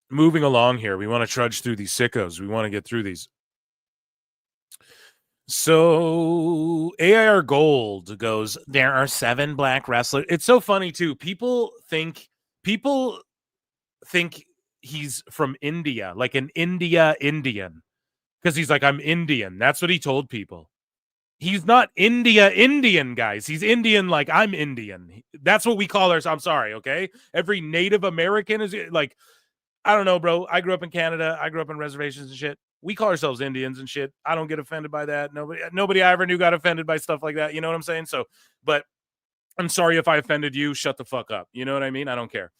Speaker 8: moving along here. We want to trudge through these sickos. We want to get through these. So AIR Gold goes, there are 7 black wrestlers. It's so funny too. People think he's from India, like an Indian. Because he's like, I'm Indian. That's what he told people. He's not Indian, guys. He's Indian like I'm Indian. That's what we call ourselves. I'm sorry, okay? Every Native American is like, I don't know, bro. I grew up in Canada. I grew up on reservations and shit. We call ourselves Indians and shit. I don't get offended by that. Nobody I ever knew got offended by stuff like that. You know what I'm saying? So, but I'm sorry if I offended you. Shut the fuck up. You know what I mean? I don't care.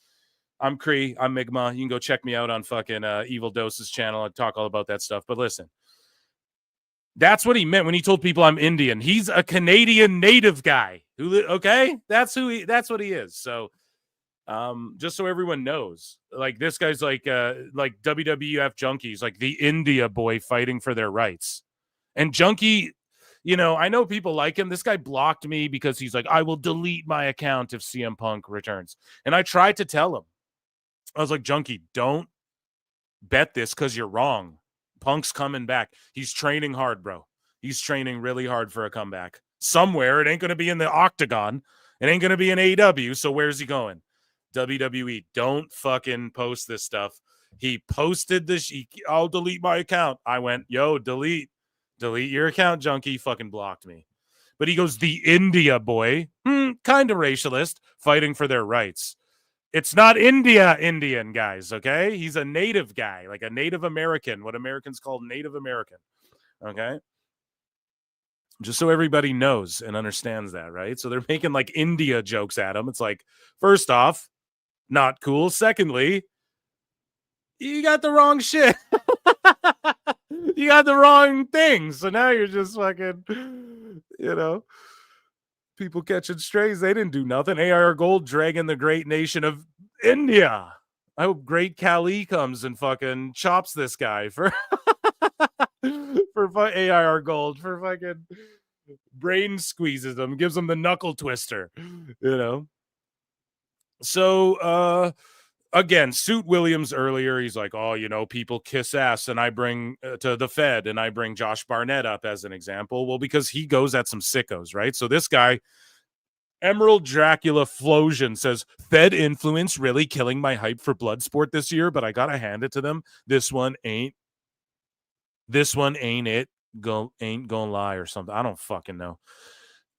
Speaker 8: I'm Cree. I'm Migma. You can go check me out on fucking Evil Doses channel. I talk all about that stuff. But listen, that's what he meant when he told people I'm Indian. He's a Canadian native guy. Okay? That's what he is. So, just so everyone knows, like this guy's like WWF junkies, like the India boy fighting for their rights. And Junkie, you know, I know people like him. This guy blocked me because he's like, I will delete my account if CM Punk returns. And I tried to tell him. I was like, Junkie, don't bet this because you're wrong. Punk's coming back. He's training hard, bro. He's training really hard for a comeback. Somewhere. It ain't going to be in the Octagon. It ain't going to be in AEW. So where's he going? WWE. Don't fucking post this stuff. He posted this. I'll delete my account. I went, yo, delete your account, Junkie. Fucking blocked me. But he goes, the India boy, kind of racialist, fighting for their rights. It's not Indian, guys, okay? He's a native guy, like a Native American, what Americans call Native American, okay? Just so everybody knows and understands that, right? So they're making like India jokes at him. It's like, first off, not cool. Secondly, you got the wrong shit. You got the wrong thing. So now you're just fucking, you know, people catching strays. They didn't do nothing. AIR Gold dragging the great nation of India. I hope Great Khali comes and fucking chops this guy for AIR Gold, for fucking brain squeezes him, gives him the knuckle twister, you know. So again, Suit Williams earlier, he's like, oh, you know, people kiss ass, and I bring to the Fed, and I bring Josh Barnett up as an example. Well, because he goes at some sickos, right? So this guy, Emerald Dracula Flosion, says, Fed influence really killing my hype for Bloodsport this year, but I gotta hand it to them. This one ain't it. Ain't gonna lie or something. I don't fucking know.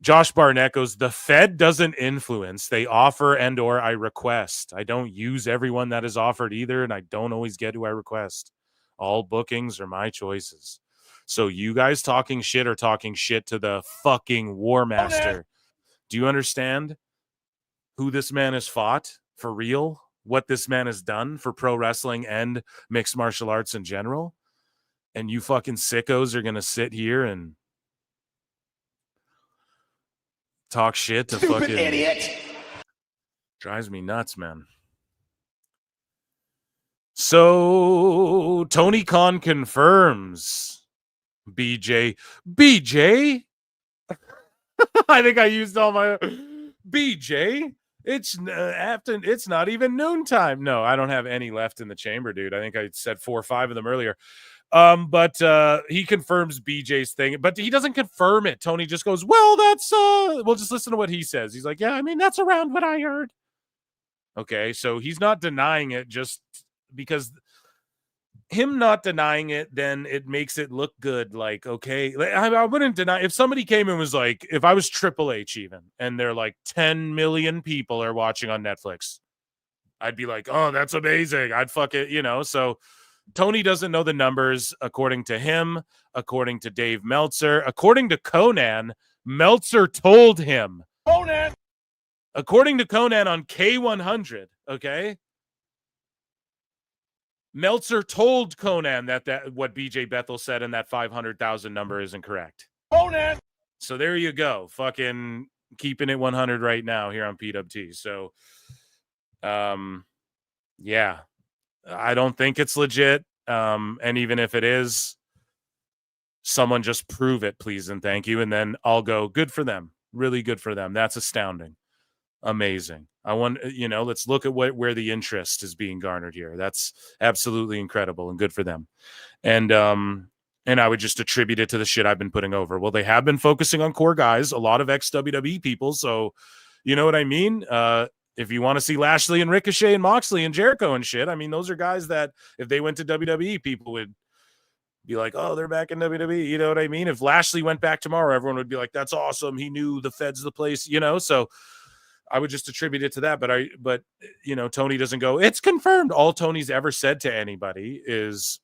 Speaker 8: Josh Barnett goes, the Fed doesn't influence. They offer and or I request. I don't use everyone that is offered either, and I don't always get who I request. All bookings are my choices. So you guys talking shit are talking shit to the fucking War Master. Do you understand who this man has fought for real? What this man has done for pro wrestling and mixed martial arts in general? And you fucking sickos are going to sit here and talk shit to
Speaker 11: Stupid
Speaker 8: fucking
Speaker 11: idiot.
Speaker 8: Drives me nuts, man. So Tony Khan confirms BJ. I think I used all my BJ. It's not even noontime. No, I don't have any left in the chamber, dude. I think I said 4 or 5 of them earlier. But he confirms BJ's thing, but he doesn't confirm it. Tony just goes, well, that's we'll just listen to what he says. He's like, yeah, I mean, that's around what I heard. Okay, so he's not denying it just because him not denying it, then it makes it look good. Like, okay, I wouldn't deny if somebody came and was like, if I was Triple H even, and they're like 10 million people are watching on Netflix, I'd be like, oh, that's amazing. I'd fuck it, you know. So Tony doesn't know the numbers according to him, according to Dave Meltzer, according to Conan. Meltzer told him.
Speaker 3: Conan.
Speaker 8: According to Conan on K100, okay? Meltzer told Conan that what BJ Bethel said in that 500,000 number is incorrect.
Speaker 3: Conan.
Speaker 8: So there you go. Fucking keeping it 100 right now here on PWT. So, yeah, I don't think it's legit. And even if it is, someone just prove it, please and thank you. And then I'll go, good for them. Really good for them. That's astounding. Amazing. I want, let's look at where the interest is being garnered here. That's absolutely incredible and good for them. And I would just attribute it to the shit I've been putting over. Well, they have been focusing on core guys, a lot of ex-WWE people. So, you know what I mean? If you want to see Lashley and Ricochet and Moxley and Jericho and shit, I mean, those are guys that if they went to WWE, people would be like, oh, they're back in WWE. You know what I mean? If Lashley went back tomorrow, everyone would be like, that's awesome. He knew the Fed's the place, you know? So I would just attribute it to that. But you know, Tony doesn't go, it's confirmed. All Tony's ever said to anybody is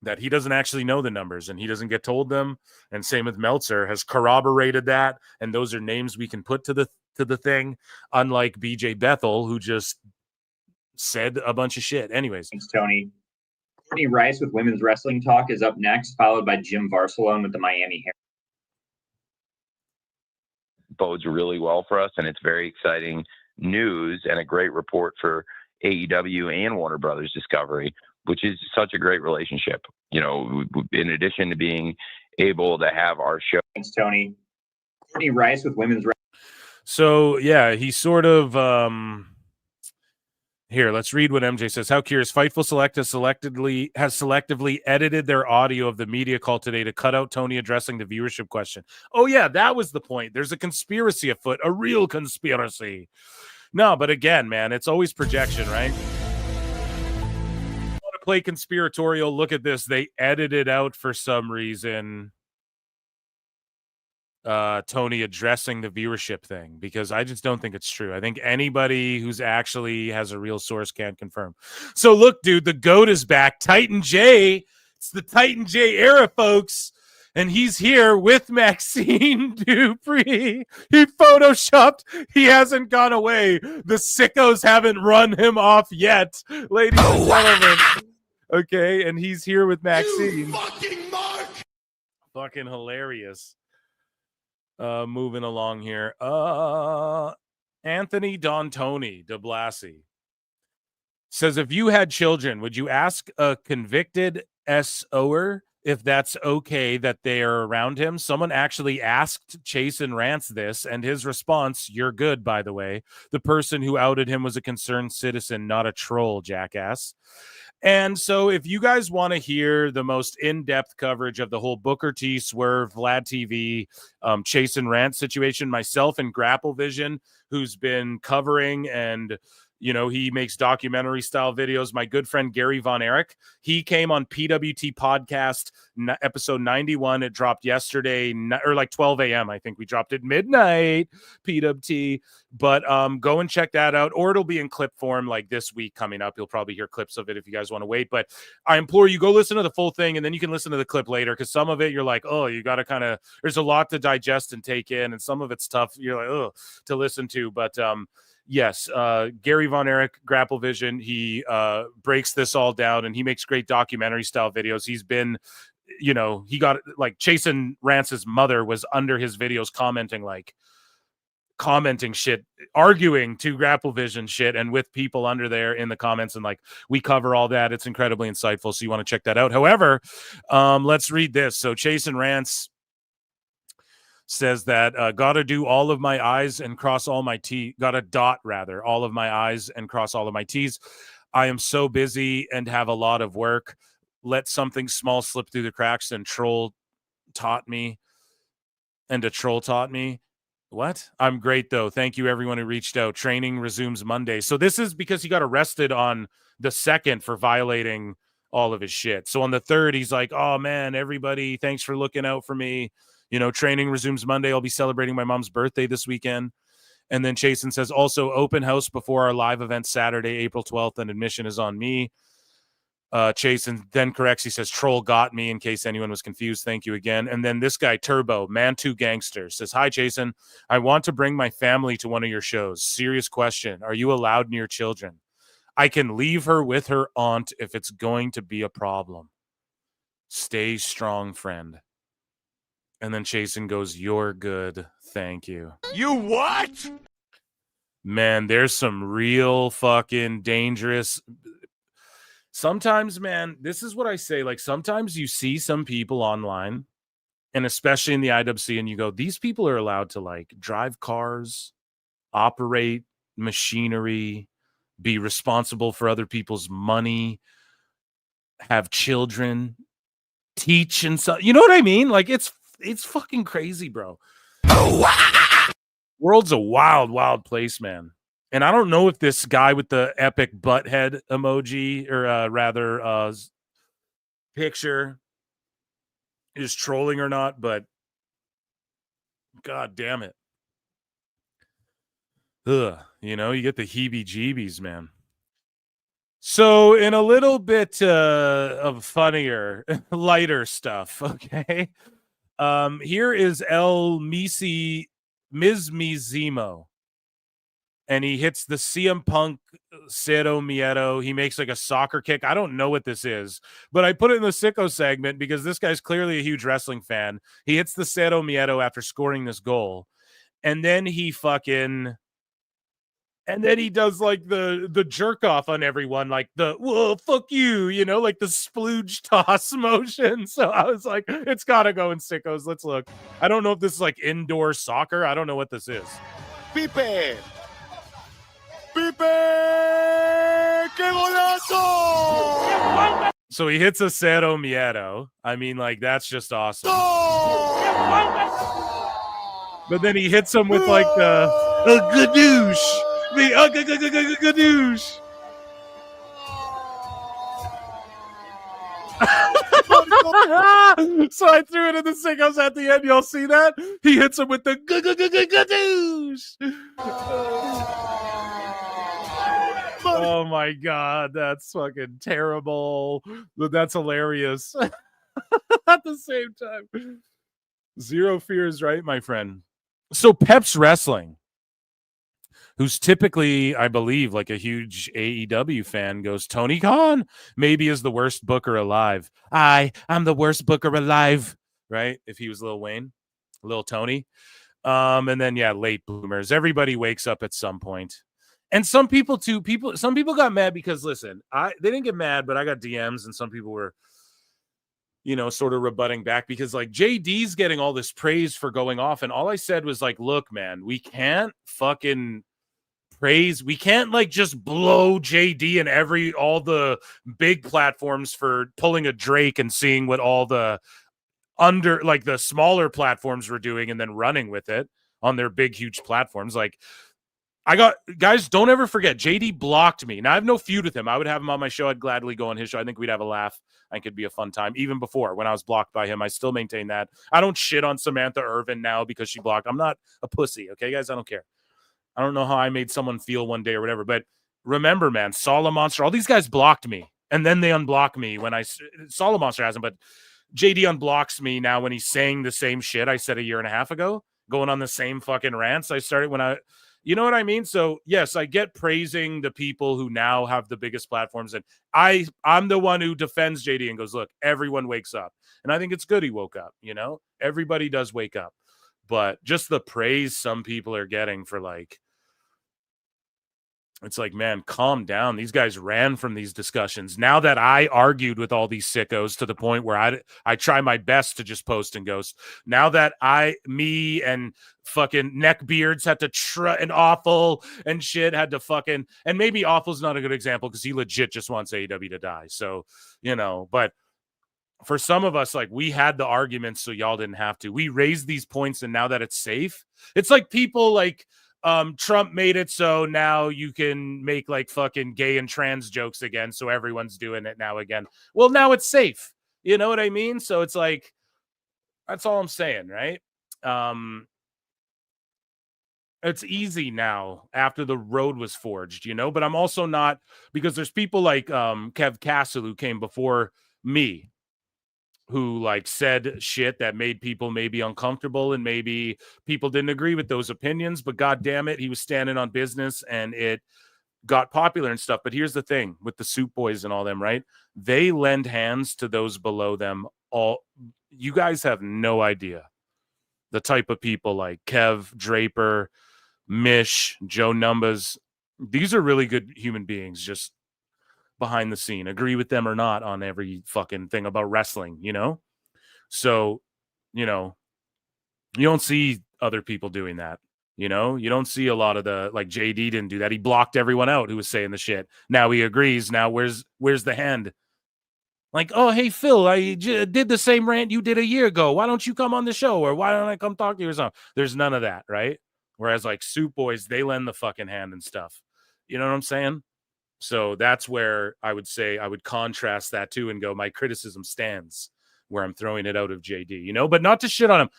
Speaker 8: that he doesn't actually know the numbers and he doesn't get told them. And same with Meltzer has corroborated that. And those are names we can put to the thing, unlike BJ Bethel, who just said a bunch of shit. Anyways.
Speaker 12: Thanks, Tony. Courtney Rice with Women's Wrestling Talk is up next, followed by Jim Varsalone with the Miami Herald.
Speaker 13: Bodes really well for us, and it's very exciting news and a great report for AEW and Warner Brothers Discovery, which is such a great relationship. You know, in addition to being able to have our show.
Speaker 12: Thanks, Tony. Courtney Rice with Women's Wrestling.
Speaker 8: So, yeah, he sort of here, let's read what MJ says. How curious. Fightful Select has selectively edited their audio of the media call today to cut out Tony addressing the viewership question. Oh, yeah, that was the point. There's a conspiracy afoot, a real conspiracy. No, but again, man, it's always projection, right? Want to play conspiratorial? Look at this. They edited out for some reason Tony addressing the viewership thing, because I just don't think it's true. I think anybody who's actually has a real source can confirm. So look, dude, the GOAT is back. Titan J. It's the Titan J era, folks. And he's here with Maxine Dupree. He photoshopped. He hasn't gone away. The sickos haven't run him off yet, ladies and gentlemen. Okay, and he's here with Maxine.
Speaker 3: You fucking mark!
Speaker 8: Fucking hilarious. Moving along here. Anthony D'Antoni de Blasi says, if you had children, would you ask a convicted SOer if that's okay that they are around him? Someone actually asked Chase and Rance this, and his response, you're good, by the way. The person who outed him was a concerned citizen, not a troll, jackass. And so if you guys want to hear the most in-depth coverage of the whole Booker T, Swerve, Vlad TV, Chase and Rant situation, myself and Grapple Vision, who's been covering and, you know, he makes documentary style videos. My good friend Gary Von Erich, he came on PWT podcast episode 91. It dropped yesterday or like 12 a.m. I think we dropped it midnight, PWT. But go and check that out, or it'll be in clip form like this week coming up. You'll probably hear clips of it if you guys want to wait. But I implore you, go listen to the full thing, and then you can listen to the clip later, because some of it you're like, oh, you got to kind of, there's a lot to digest and take in, and some of it's tough. You're like, oh, to listen to. But yes, Gary Von Erich, Grapple Vision, he breaks this all down, and he makes great documentary style videos. He's been, you know, he got like Jason Rance's mother was under his videos commenting shit, arguing to Grapple Vision shit, and with people under there in the comments, and like we cover all that. It's incredibly insightful, so you want to check that out. However, let's read this. So Chase and Rance says that gotta do all of my I's and cross all my T's. Gotta dot rather all of my I's and cross all of my T's. I am so busy and have a lot of work. Let something small slip through the cracks, and a troll taught me. What? I'm great, though. Thank you, everyone who reached out. Training resumes Monday. So this is because he got arrested on the 2nd for violating all of his shit. So on the 3rd, he's like, oh, man, everybody, thanks for looking out for me. You know, training resumes Monday. I'll be celebrating my mom's birthday this weekend. And then Chasen says, also open house before our live event Saturday, April 12th, and admission is on me. Chasen then corrects. He says, troll got me, in case anyone was confused. Thank you again. And then this guy, Turbo, Man2 Gangster, says, hi, Chasen. I want to bring my family to one of your shows. Serious question. Are you allowed near children? I can leave her with her aunt if it's going to be a problem. Stay strong, friend. And then Chasen goes, you're good. Thank you.
Speaker 3: You what?
Speaker 8: Man, there's some real fucking dangerous. Sometimes, man, this is what I say. Like, sometimes you see some people online, and especially in the IWC, and you go, these people are allowed to, like, drive cars, operate machinery, be responsible for other people's money, have children, teach, and so, you know what I mean? Like, it's fucking crazy, bro. World's a wild, wild place, man. And I don't know if this guy with the epic butt head emoji, or rather picture, is trolling or not, but god damn it. Ugh, you know, you get the heebie-jeebies, man. So in a little bit of funnier, lighter stuff, okay? Here is Miz Mizimo. And he hits the CM Punk Cero Miedo. He makes like a soccer kick. I don't know what this is, but I put it in the Sickos segment because this guy's clearly a huge wrestling fan. He hits the Cero Miedo after scoring this goal. And then he does like the jerk off on everyone, like the whoa, fuck you, you know, like the splooge toss motion. So I was like, it's gotta go in Sickos. Let's look. I don't know if this is like indoor soccer. I don't know what this is.
Speaker 3: Pipe! Pipe! Que golazo!
Speaker 8: So he hits a Cero Miedo. I mean, like, that's just awesome. But then he hits him with like a gadoosh. The gadoosh. So I threw it in the Sickos at the end. Y'all see that? He hits him with the gadoosh. Oh my god, that's fucking terrible. But that's hilarious. At the same time. Zero fear is right, my friend. So Peps Wrestling, who's typically, I believe, like a huge AEW fan, goes, Tony Khan maybe is the worst booker alive. I'm the worst booker alive, right? If he was Lil Wayne, Lil Tony. And then, yeah, late bloomers. Everybody wakes up at some point. And some people too, some people got mad because, listen, they didn't get mad, but I got DMs and some people were, you know, sort of rebutting back because like JD's getting all this praise for going off. And all I said was like, look, man, we can't fucking praise. We can't like just blow JD and all the big platforms for pulling a Drake and seeing what all the the smaller platforms were doing and then running with it on their big, huge platforms. Like, guys, don't ever forget, JD blocked me. Now, I have no feud with him. I would have him on my show. I'd gladly go on his show. I think we'd have a laugh. I think it'd be a fun time. Even before, when I was blocked by him, I still maintain that. I don't shit on Samantha Irvin now because she blocked. I'm not a pussy, okay, guys? I don't care. I don't know how I made someone feel one day or whatever, but remember, man, Solid Monster, all these guys blocked me, and then they unblock me when Solid Monster hasn't, but JD unblocks me now when he's saying the same shit I said a year and a half ago, going on the same fucking rants I started when you know what I mean? So, yes, I get praising the people who now have the biggest platforms. And I'm the one who defends JD and goes, look, everyone wakes up. And I think it's good he woke up, you know? Everybody does wake up. But just the praise some people are getting for like, it's like, man, calm down. These guys ran from these discussions. Now that I argued with all these sickos to the point where I try my best to just post and ghost. Now that me and fucking neckbeards had to and Awful and shit had to fucking, and maybe Awful's not a good example because he legit just wants AEW to die. So, you know, but for some of us, like, we had the arguments so y'all didn't have to. We raised these points, and now that it's safe, it's like people like, Trump made it so now you can make like fucking gay and trans jokes again, so everyone's doing it now again. Well, now it's safe. You know what I mean? So it's like, that's all I'm saying, right? It's easy now after the road was forged, you know, but I'm also not, because there's people like Kev Castle who came before me who like said shit that made people maybe uncomfortable, and maybe people didn't agree with those opinions, but god damn it, he was standing on business and it got popular and stuff. But here's the thing with the Soup Boys and all them, right? They lend hands to those below them. You guys have no idea the type of people like Kev, Draper, Mish, Joe Numbers. These are really good human beings, just behind the scene, agree with them or not on every fucking thing about wrestling, you know? So, you know, you don't see other people doing that, you know? You don't see a lot of like JD didn't do that. He blocked everyone out who was saying the shit. Now he agrees. Now where's the hand? Like, oh, hey, Phil, I did the same rant you did a year ago. Why don't you come on the show? Or why don't I come talk to you or something? There's none of that, right? Whereas like Soup Boys, they lend the fucking hand and stuff. You know what I'm saying? So that's where I would say I would contrast that too and go, my criticism stands where I'm throwing it out of JD, you know, but not to shit on him.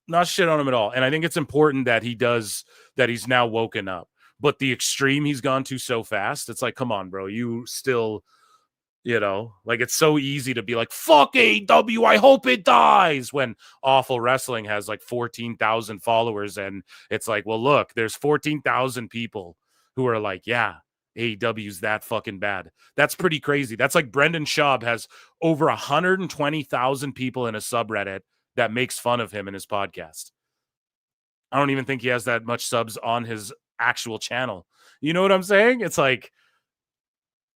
Speaker 8: Not shit on him at all. And I think it's important that he's now woken up. But the extreme he's gone to so fast, it's like, come on, bro. You still, you know, like it's so easy to be like, fuck AEW, I hope it dies, when Awful Wrestling has like 14,000 followers. And it's like, well, look, there's 14,000 people who are like, yeah, AEW's that fucking bad. That's pretty crazy. That's like Brendan Schaub has over 120,000 people in a subreddit that makes fun of him in his podcast. I don't even think he has that much subs on his actual channel. You know what I'm saying? It's like,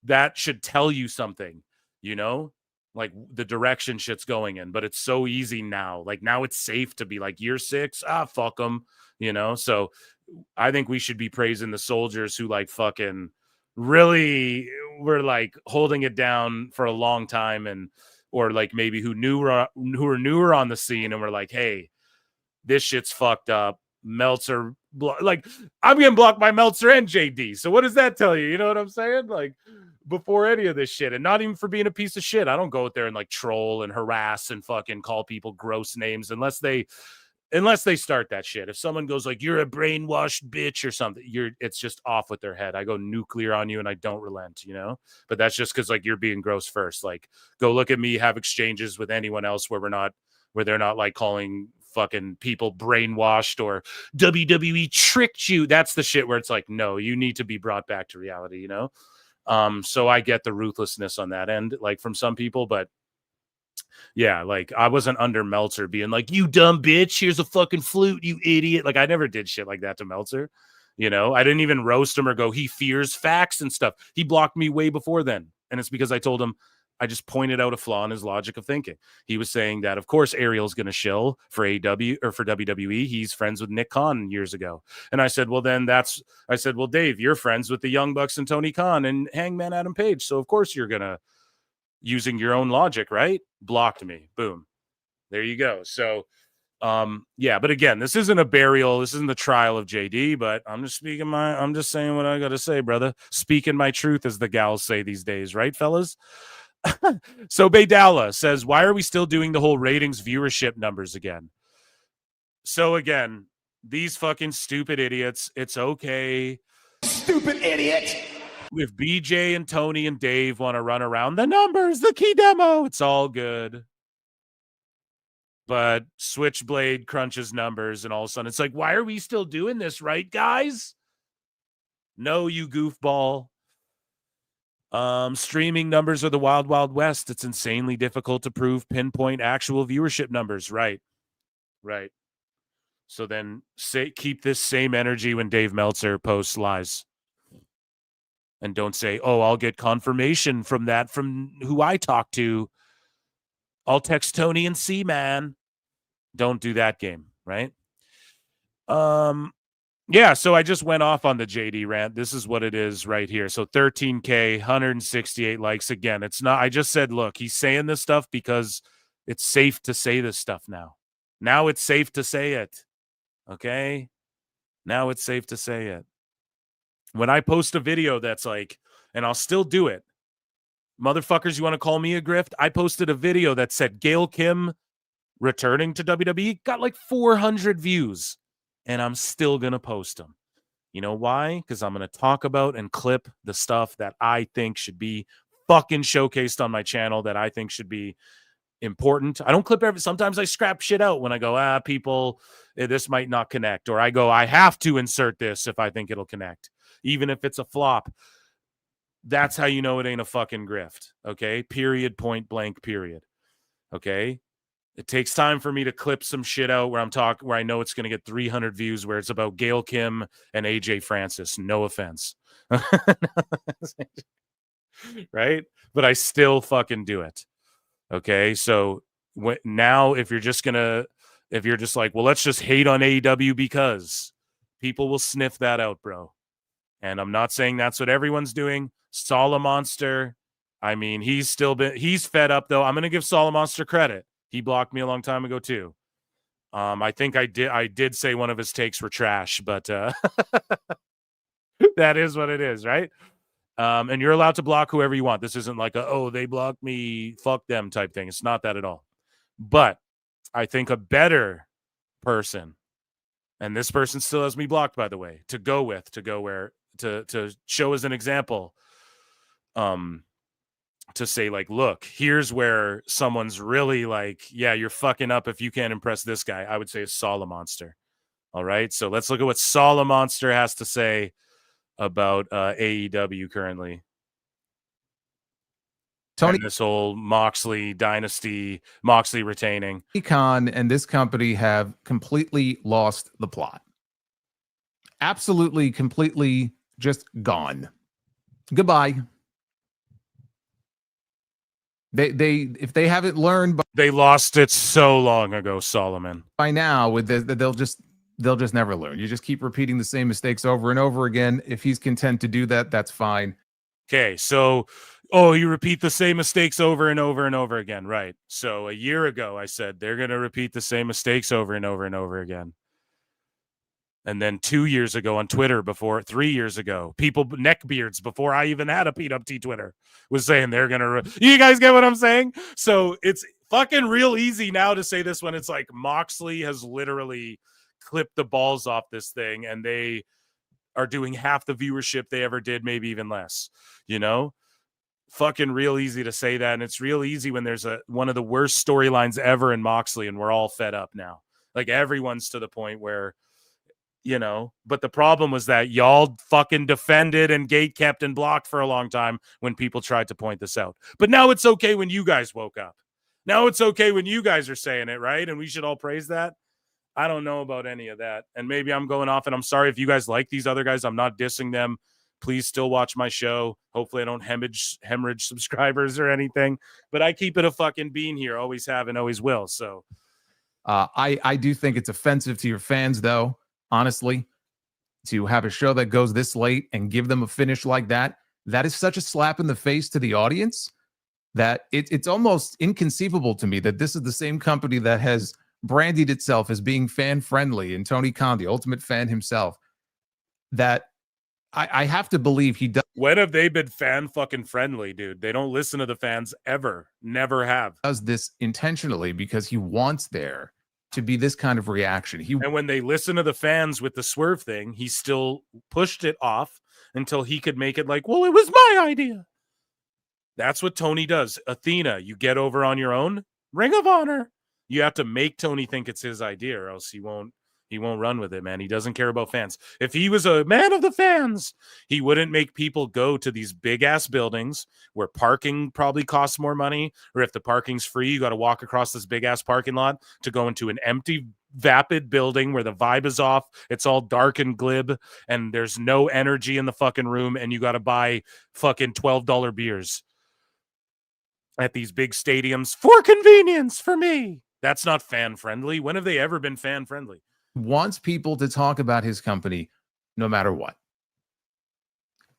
Speaker 8: that should tell you something, you know, like the direction shit's going in. But it's so easy now. Like now it's safe to be like, year 6, fuck them, you know? So I think we should be praising the soldiers who like fucking really were like holding it down for a long time, and or like maybe who were newer on the scene and were like, hey, this shit's fucked up. Meltzer, like, I'm getting blocked by Meltzer and JD. So what does that tell you? You know what I'm saying? Like, before any of this shit, and not even for being a piece of shit. I don't go out there and like troll and harass and fucking call people gross names unless they start that shit. If someone goes like, you're a brainwashed bitch or something, it's just off with their head. I go nuclear on you and I don't relent, you know? But that's just because like you're being gross first. Like, go look at me, have exchanges with anyone else where they're not like calling fucking people brainwashed or WWE tricked you. That's the shit where it's like, no, you need to be brought back to reality, you know? So I get the ruthlessness on that end, like from some people, but yeah, like I wasn't under Meltzer being like, you dumb bitch, here's a fucking flute, you idiot. Like I never did shit like that to Meltzer. You know, I didn't even roast him or go, he fears facts and stuff. He blocked me way before then. And it's because I told him, I just pointed out a flaw in his logic of thinking. He was saying that, of course, Ariel's going to shill for AEW or for WWE. He's friends with Nick Khan years ago. And I said, well, Dave, you're friends with the Young Bucks and Tony Khan and Hangman Adam Page. So, of course, you're going to, using your own logic, right? Blocked me. Boom. There you go. So, yeah, but again, this isn't a burial. This isn't the trial of JD, but I'm just saying what I got to say, brother. Speaking my truth, as the gals say these days, right, fellas? So Baydala says, why are we still doing the whole ratings viewership numbers again? So again, these fucking stupid idiots, it's okay.
Speaker 11: Stupid idiot.
Speaker 8: If BJ and Tony and Dave want to run around the numbers, the key demo, it's all good. But Switchblade crunches numbers and all of a sudden it's like, why are we still doing this, right, guys? No, you goofball. Streaming numbers are the wild, wild west. It's insanely difficult to pinpoint actual viewership numbers. Right. So then keep this same energy when Dave Meltzer posts lies. And don't say, oh, I'll get confirmation from who I talk to. I'll text Tony and see, man. Don't do that game, right? Yeah, so I just went off on the JD rant. This is what it is right here. So 13K, 168 likes. Again, it's not, I just said, look, he's saying this stuff because it's safe to say this stuff now. Now it's safe to say it. Okay? Now it's safe to say it. When I post a video that's like, and I'll still do it, motherfuckers, you want to call me a grift? I posted a video that said Gail Kim returning to WWE, got like 400 views. And I'm still going to post them. You know why? Because I'm going to talk about and clip the stuff that I think should be fucking showcased on my channel, that I think should be important. I don't clip sometimes I scrap shit out when I go, people, this might not connect. Or I go, I have to insert this if I think it'll connect. Even if it's a flop. That's how you know it ain't a fucking grift. Okay? Period, point blank, period. Okay? It takes time for me to clip some shit out where I know it's going to get 300 views, where it's about Gail Kim and AJ Francis. No offense. Right? But I still fucking do it. Okay? So now if you're just like, well, let's just hate on AEW because people will sniff that out, bro. And I'm not saying that's what everyone's doing. Solomonster, I mean, he's fed up though. I'm going to give Solomonster credit. He blocked me a long time ago, too. I think I did say one of his takes were trash, but that is what it is, right? And you're allowed to block whoever you want. This isn't like they blocked me, fuck them type thing. It's not that at all. But I think a better person, and this person still has me blocked, by the way, to show as an example, to say, like, look, here's where someone's really like, yeah, you're fucking up if you can't impress this guy. I would say it's Solomonster. All right. So let's look at what Solomonster has to say about AEW currently. Tony, and this whole Moxley dynasty, Moxley retaining.
Speaker 14: Khan and this company have completely lost the plot. Absolutely, completely just gone. Goodbye. They if they haven't learned
Speaker 8: they lost it so long ago, Solomon.
Speaker 14: By now, with this, they'll just never learn. You just keep repeating the same mistakes over and over again. If he's content to do that, that's fine.
Speaker 8: Okay, so you repeat the same mistakes over and over and over again, right? So a year ago, I said they're going to repeat the same mistakes over and over and over again. And then 2 years ago on Twitter, 3 years ago, people, neckbeards, before I even had a PWT Twitter, was saying they're going to... You guys get what I'm saying? So it's fucking real easy now to say this when it's like Moxley has literally clipped the balls off this thing and they are doing half the viewership they ever did, maybe even less, you know? Fucking real easy to say that. And it's real easy when there's one of the worst storylines ever in Moxley and we're all fed up now. Like everyone's to the point where... You know, but the problem was that y'all fucking defended and gate kept and blocked for a long time when people tried to point this out. But now it's okay when you guys woke up. Now it's okay when you guys are saying it, right? And we should all praise that. I don't know about any of that. And maybe I'm going off, and I'm sorry if you guys like these other guys. I'm not dissing them. Please still watch my show. Hopefully I don't hemorrhage subscribers or anything. But I keep it a fucking bean here. Always have and always will. So
Speaker 14: I do think it's offensive to your fans, though. Honestly, to have a show that goes this late and give them a finish like that, that is such a slap in the face to the audience that it's almost inconceivable to me that this is the same company that has branded itself as being fan-friendly, and Tony Khan, the ultimate fan himself, that I have to believe he does.
Speaker 8: When have they been fan-fucking-friendly, dude? They don't listen to the fans ever. Never have.
Speaker 14: Does this intentionally because he wants there to be this kind of reaction.
Speaker 8: And when they listen to the fans with the swerve thing, he still pushed it off until he could make it like, well, it was my idea. That's what Tony does. Athena, you get over on your own. Ring of Honor. You have to make Tony think it's his idea, or else he won't run with it, man. He doesn't care about fans. If he was a man of the fans, he wouldn't make people go to these big ass buildings where parking probably costs more money, or if the parking's free, you got to walk across this big ass parking lot to go into an empty, vapid building where the vibe is off. It's all dark and glib and there's no energy in the fucking room, and you got to buy fucking $12 beers at these big stadiums for convenience for me. That's not fan friendly. When have they ever been fan friendly?
Speaker 14: Wants people to talk about his company no matter what.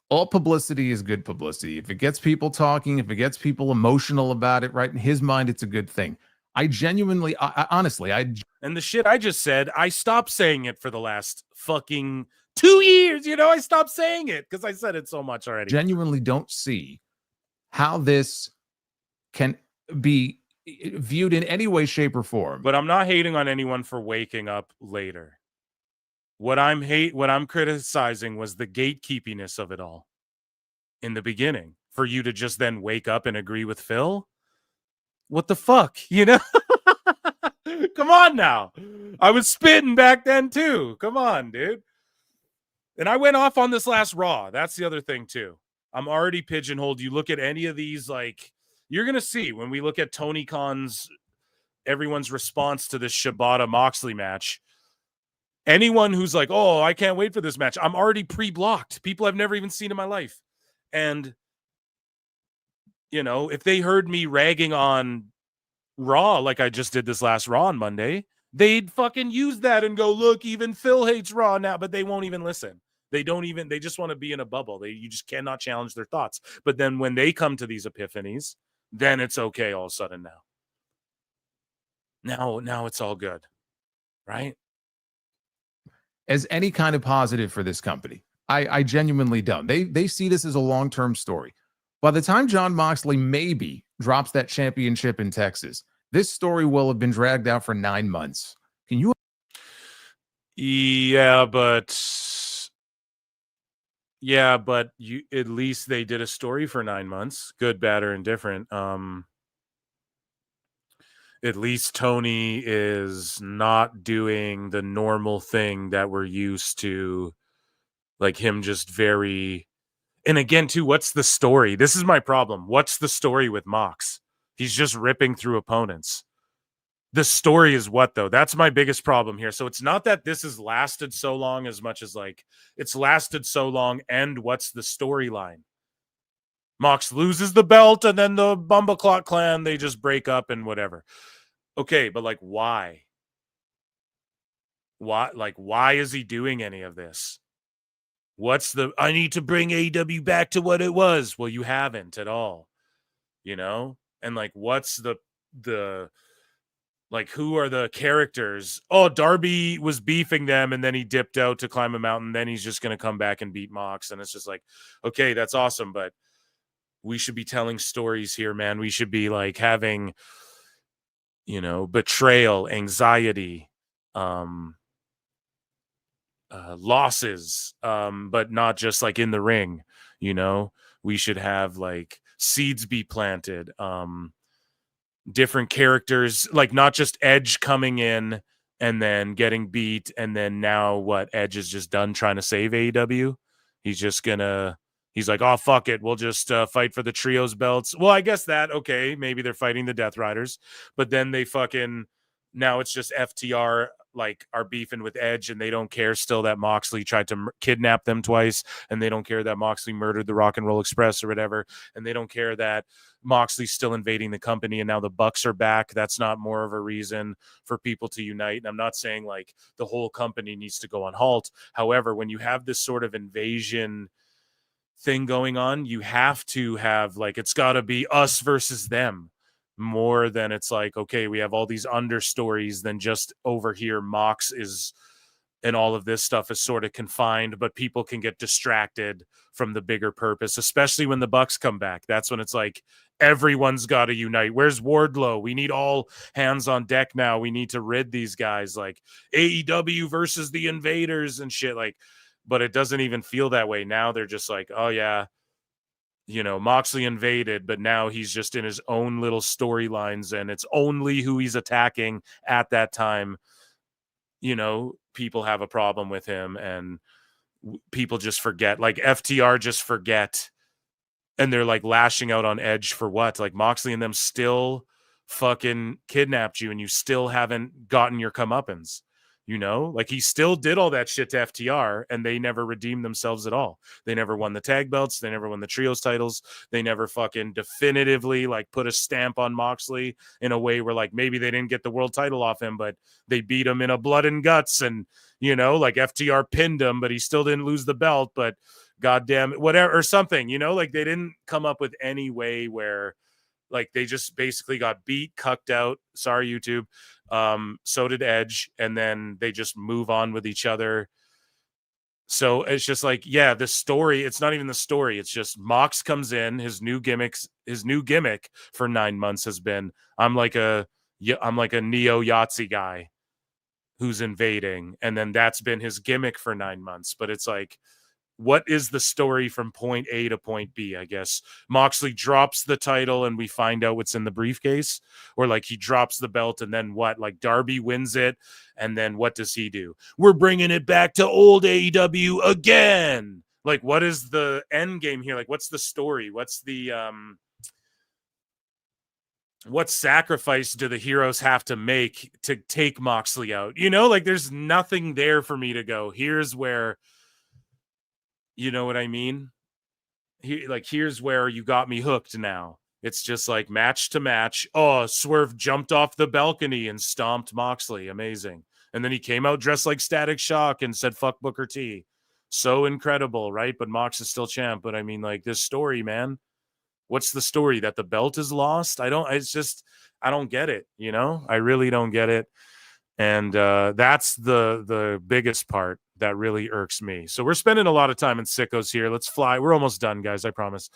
Speaker 14: All publicity is good publicity. If it gets people talking, if it gets people emotional about it, right, in his mind, it's a good thing. I genuinely, honestly,
Speaker 8: and the shit I just said, I stopped saying it for the last fucking 2 years. You know, I stopped saying it because I said it so much already.
Speaker 14: Genuinely don't see how this can be viewed in any way, shape, or form.
Speaker 8: But I'm not hating on anyone for waking up later. What I'm criticizing was the gatekeepiness of it all in the beginning. For you to just then wake up and agree with Phil? What the fuck? You know? Come on now. I was spitting back then too. Come on, dude. And I went off on this last Raw. That's the other thing too. I'm already pigeonholed. You look at any of these, like, you're going to see when we look at Tony Khan's, everyone's response to this Shibata Moxley match. Anyone who's like, oh, I can't wait for this match. I'm already pre-blocked. People I've never even seen in my life. And, you know, if they heard me ragging on Raw like I just did this last Raw on Monday, they'd fucking use that and go, look, even Phil hates Raw now, but they won't even listen. They just want to be in a bubble. You just cannot challenge their thoughts. But then when they come to these epiphanies, then it's okay all of a sudden now. Now it's all good. right?
Speaker 14: As any kind of positive for this company. I genuinely don't. They see this as a long-term story. By the time Jon Moxley maybe drops that championship in Texas, this story will have been dragged out for 9 months. Can you?
Speaker 8: Yeah, but you at least they did a story for 9 months, good, bad, or indifferent. At least Tony is not doing the normal thing that we're used to, like him just very. And again, too, what's the story? This is my problem. What's the story with Mox? He's just ripping through opponents. The story is what, though? That's my biggest problem here. So it's not that this has lasted so long as much as like it's lasted so long, and what's the storyline? Mox loses the belt, and then the Bumbleclot clan, they just break up and whatever. Okay, but like why? Why is he doing any of this? What's the I need to bring AEW back to what it was? Well, you haven't at all. You know? And like what's the like who are the characters? Oh, Darby was beefing them and then he dipped out to climb a mountain, then he's just going to come back and beat Mox, and it's just like, okay, that's awesome, but we should be telling stories here, man. We should be like having, you know, betrayal, anxiety, losses, but not just like in the ring. You know, we should have like seeds be planted, different characters, like not just Edge coming in and then getting beat, and then now what? Edge is just done trying to save AEW. He's like, oh, fuck it. We'll just fight for the trios belts. Well, I guess that, okay, maybe they're fighting the Death Riders, but then they now it's just FTR like are beefing with Edge, and they don't care still that Moxley tried to kidnap them twice, and they don't care that Moxley murdered the Rock and Roll Express or whatever, and they don't care that Moxley's still invading the company and now the Bucks are back. That's not more of a reason for people to unite. And I'm not saying like the whole company needs to go on halt. However, when you have this sort of invasion thing going on, you have to have like, it's got to be us versus them more than it's like, okay, we have all these understories than just over here Mox is, and all of this stuff is sort of confined, but people can get distracted from the bigger purpose, especially when the Bucks come back. That's when it's like everyone's got to unite. Where's Wardlow? We need all hands on deck now. We need to rid these guys, like AEW versus the Invaders and shit, like, but it doesn't even feel that way now. They're just like, oh yeah, you know, Moxley invaded, but now he's just in his own little storylines, and it's only who he's attacking at that time. You know, people have a problem with him, and people just forget, like FTR just forget, and they're like lashing out on Edge for what? Like Moxley and them still fucking kidnapped you, and you still haven't gotten your comeuppance. You know, like he still did all that shit to FTR, and they never redeemed themselves at all. They never won the tag belts. They never won the trios titles. They never fucking definitively like put a stamp on Moxley in a way where like maybe they didn't get the world title off him, but they beat him in a blood and guts. And, you know, like FTR pinned him, but he still didn't lose the belt, but goddamn it, whatever, or something, you know, like they didn't come up with any way where like they just basically got beat, cucked out. Sorry, YouTube. So did Edge, and then they just move on with each other. So it's just like, yeah, the story, it's not even the story. It's just Mox comes in, his new gimmick for 9 months has been, I'm like a neo Yahtzee guy who's invading. And then that's been his gimmick for 9 months. But it's like, what is the story from point A to point B? I guess Moxley drops the title and we find out what's in the briefcase, or like he drops the belt and then what? Like Darby wins it, and then what does he do? We're bringing it back to old AEW again. Like, what is the end game here? Like, what's the story? What's the what sacrifice do the heroes have to make to take Moxley out? You know, like there's nothing there for me to go, here's where, you know what I mean? Here's where you got me hooked now. It's just like match to match. Oh, Swerve jumped off the balcony and stomped Moxley. Amazing. And then he came out dressed like Static Shock and said, fuck Booker T. So incredible, right? But Mox is still champ. But I mean, like, this story, man. What's the story? That the belt is lost? I don't get it, you know? I really don't get it. And that's the biggest part that really irks me. So we're spending a lot of time in Sickos here. Let's fly. We're almost done, guys. I promise.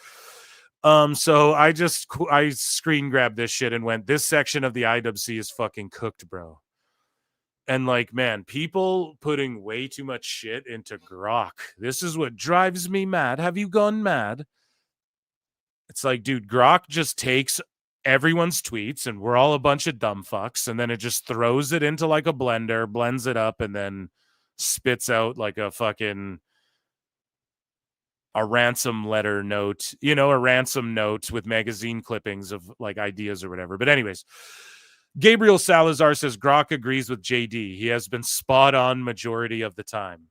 Speaker 8: So I screen grabbed this shit and went, this section of the IWC is fucking cooked, bro. And like, man, people putting way too much shit into Grok. This is what drives me mad. Have you gone mad? It's like, dude, Grok just takes everyone's tweets and we're all a bunch of dumb fucks, and then it just throws it into like a blender, blends it up, and then spits out like a ransom letter note, a ransom note with magazine clippings of like ideas or whatever. But anyways, Gabriel Salazar says Grok agrees with JD. He has been spot on majority of the time.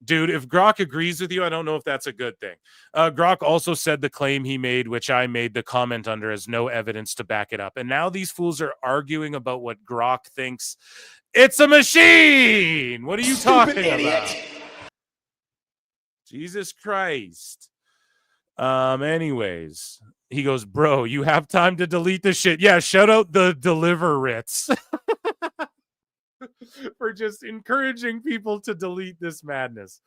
Speaker 8: Dude, if Grok agrees with you, I don't know if that's a good thing. Grok also said the claim he made, which I made the comment under, has no evidence to back it up. And now these fools are arguing about what Grok thinks. It's a machine! What are you talking about? Jesus Christ. Anyways, he goes, bro, you have time to delete this shit. Yeah, shout out the Deliverits for just encouraging people to delete this madness.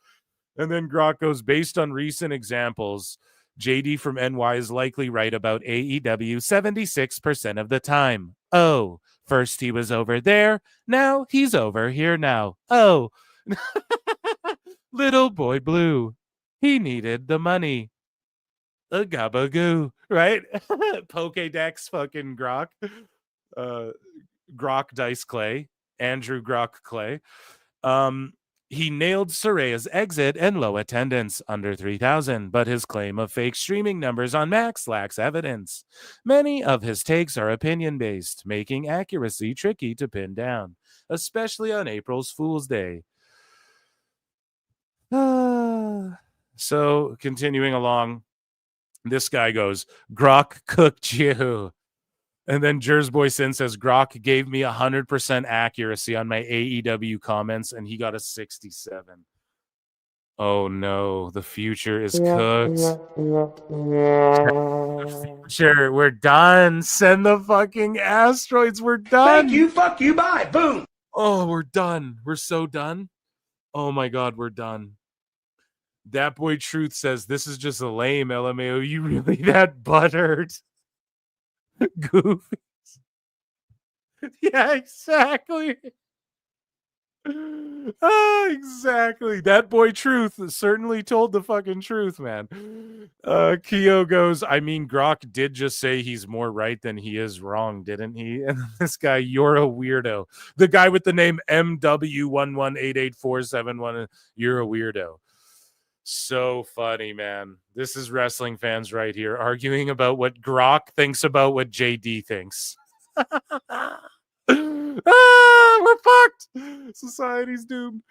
Speaker 8: And then Grok goes, based on recent examples, JD from NY is likely right about AEW 76% of the time. Oh, first he was over there. Now he's over here now. Oh, little boy blue. He needed the money. A gabagoo, right? Pokédex fucking Grok. Grok Dice Clay. Andrew Grok Clay. He nailed Soraya's exit and low attendance, under 3,000, but his claim of fake streaming numbers on Max lacks evidence. Many of his takes are opinion-based, making accuracy tricky to pin down, especially on April's Fool's Day. So, continuing along, this guy goes, Grok cooked you. And then Jersboy Sin says, Grok gave me 100% accuracy on my AEW comments, and he got a 67. Oh, no. The future is cooked. Future, we're done. Send the fucking asteroids. We're done.
Speaker 11: Thank you, fuck you, bye. Boom.
Speaker 8: Oh, we're done. We're so done. Oh, my God, we're done. That Boy Truth says, this is just a lame LMAO. You really that butthurt? Goofy. Yeah, exactly. Exactly. That Boy Truth certainly told the fucking truth, man. Keo goes, I mean, Grok did just say he's more right than he is wrong, didn't he? And this guy, you're a weirdo. The guy with the name MW1188471, you're a weirdo. So funny, man. This is wrestling fans right here arguing about what Grok thinks about what JD thinks. We're fucked. Society's doomed.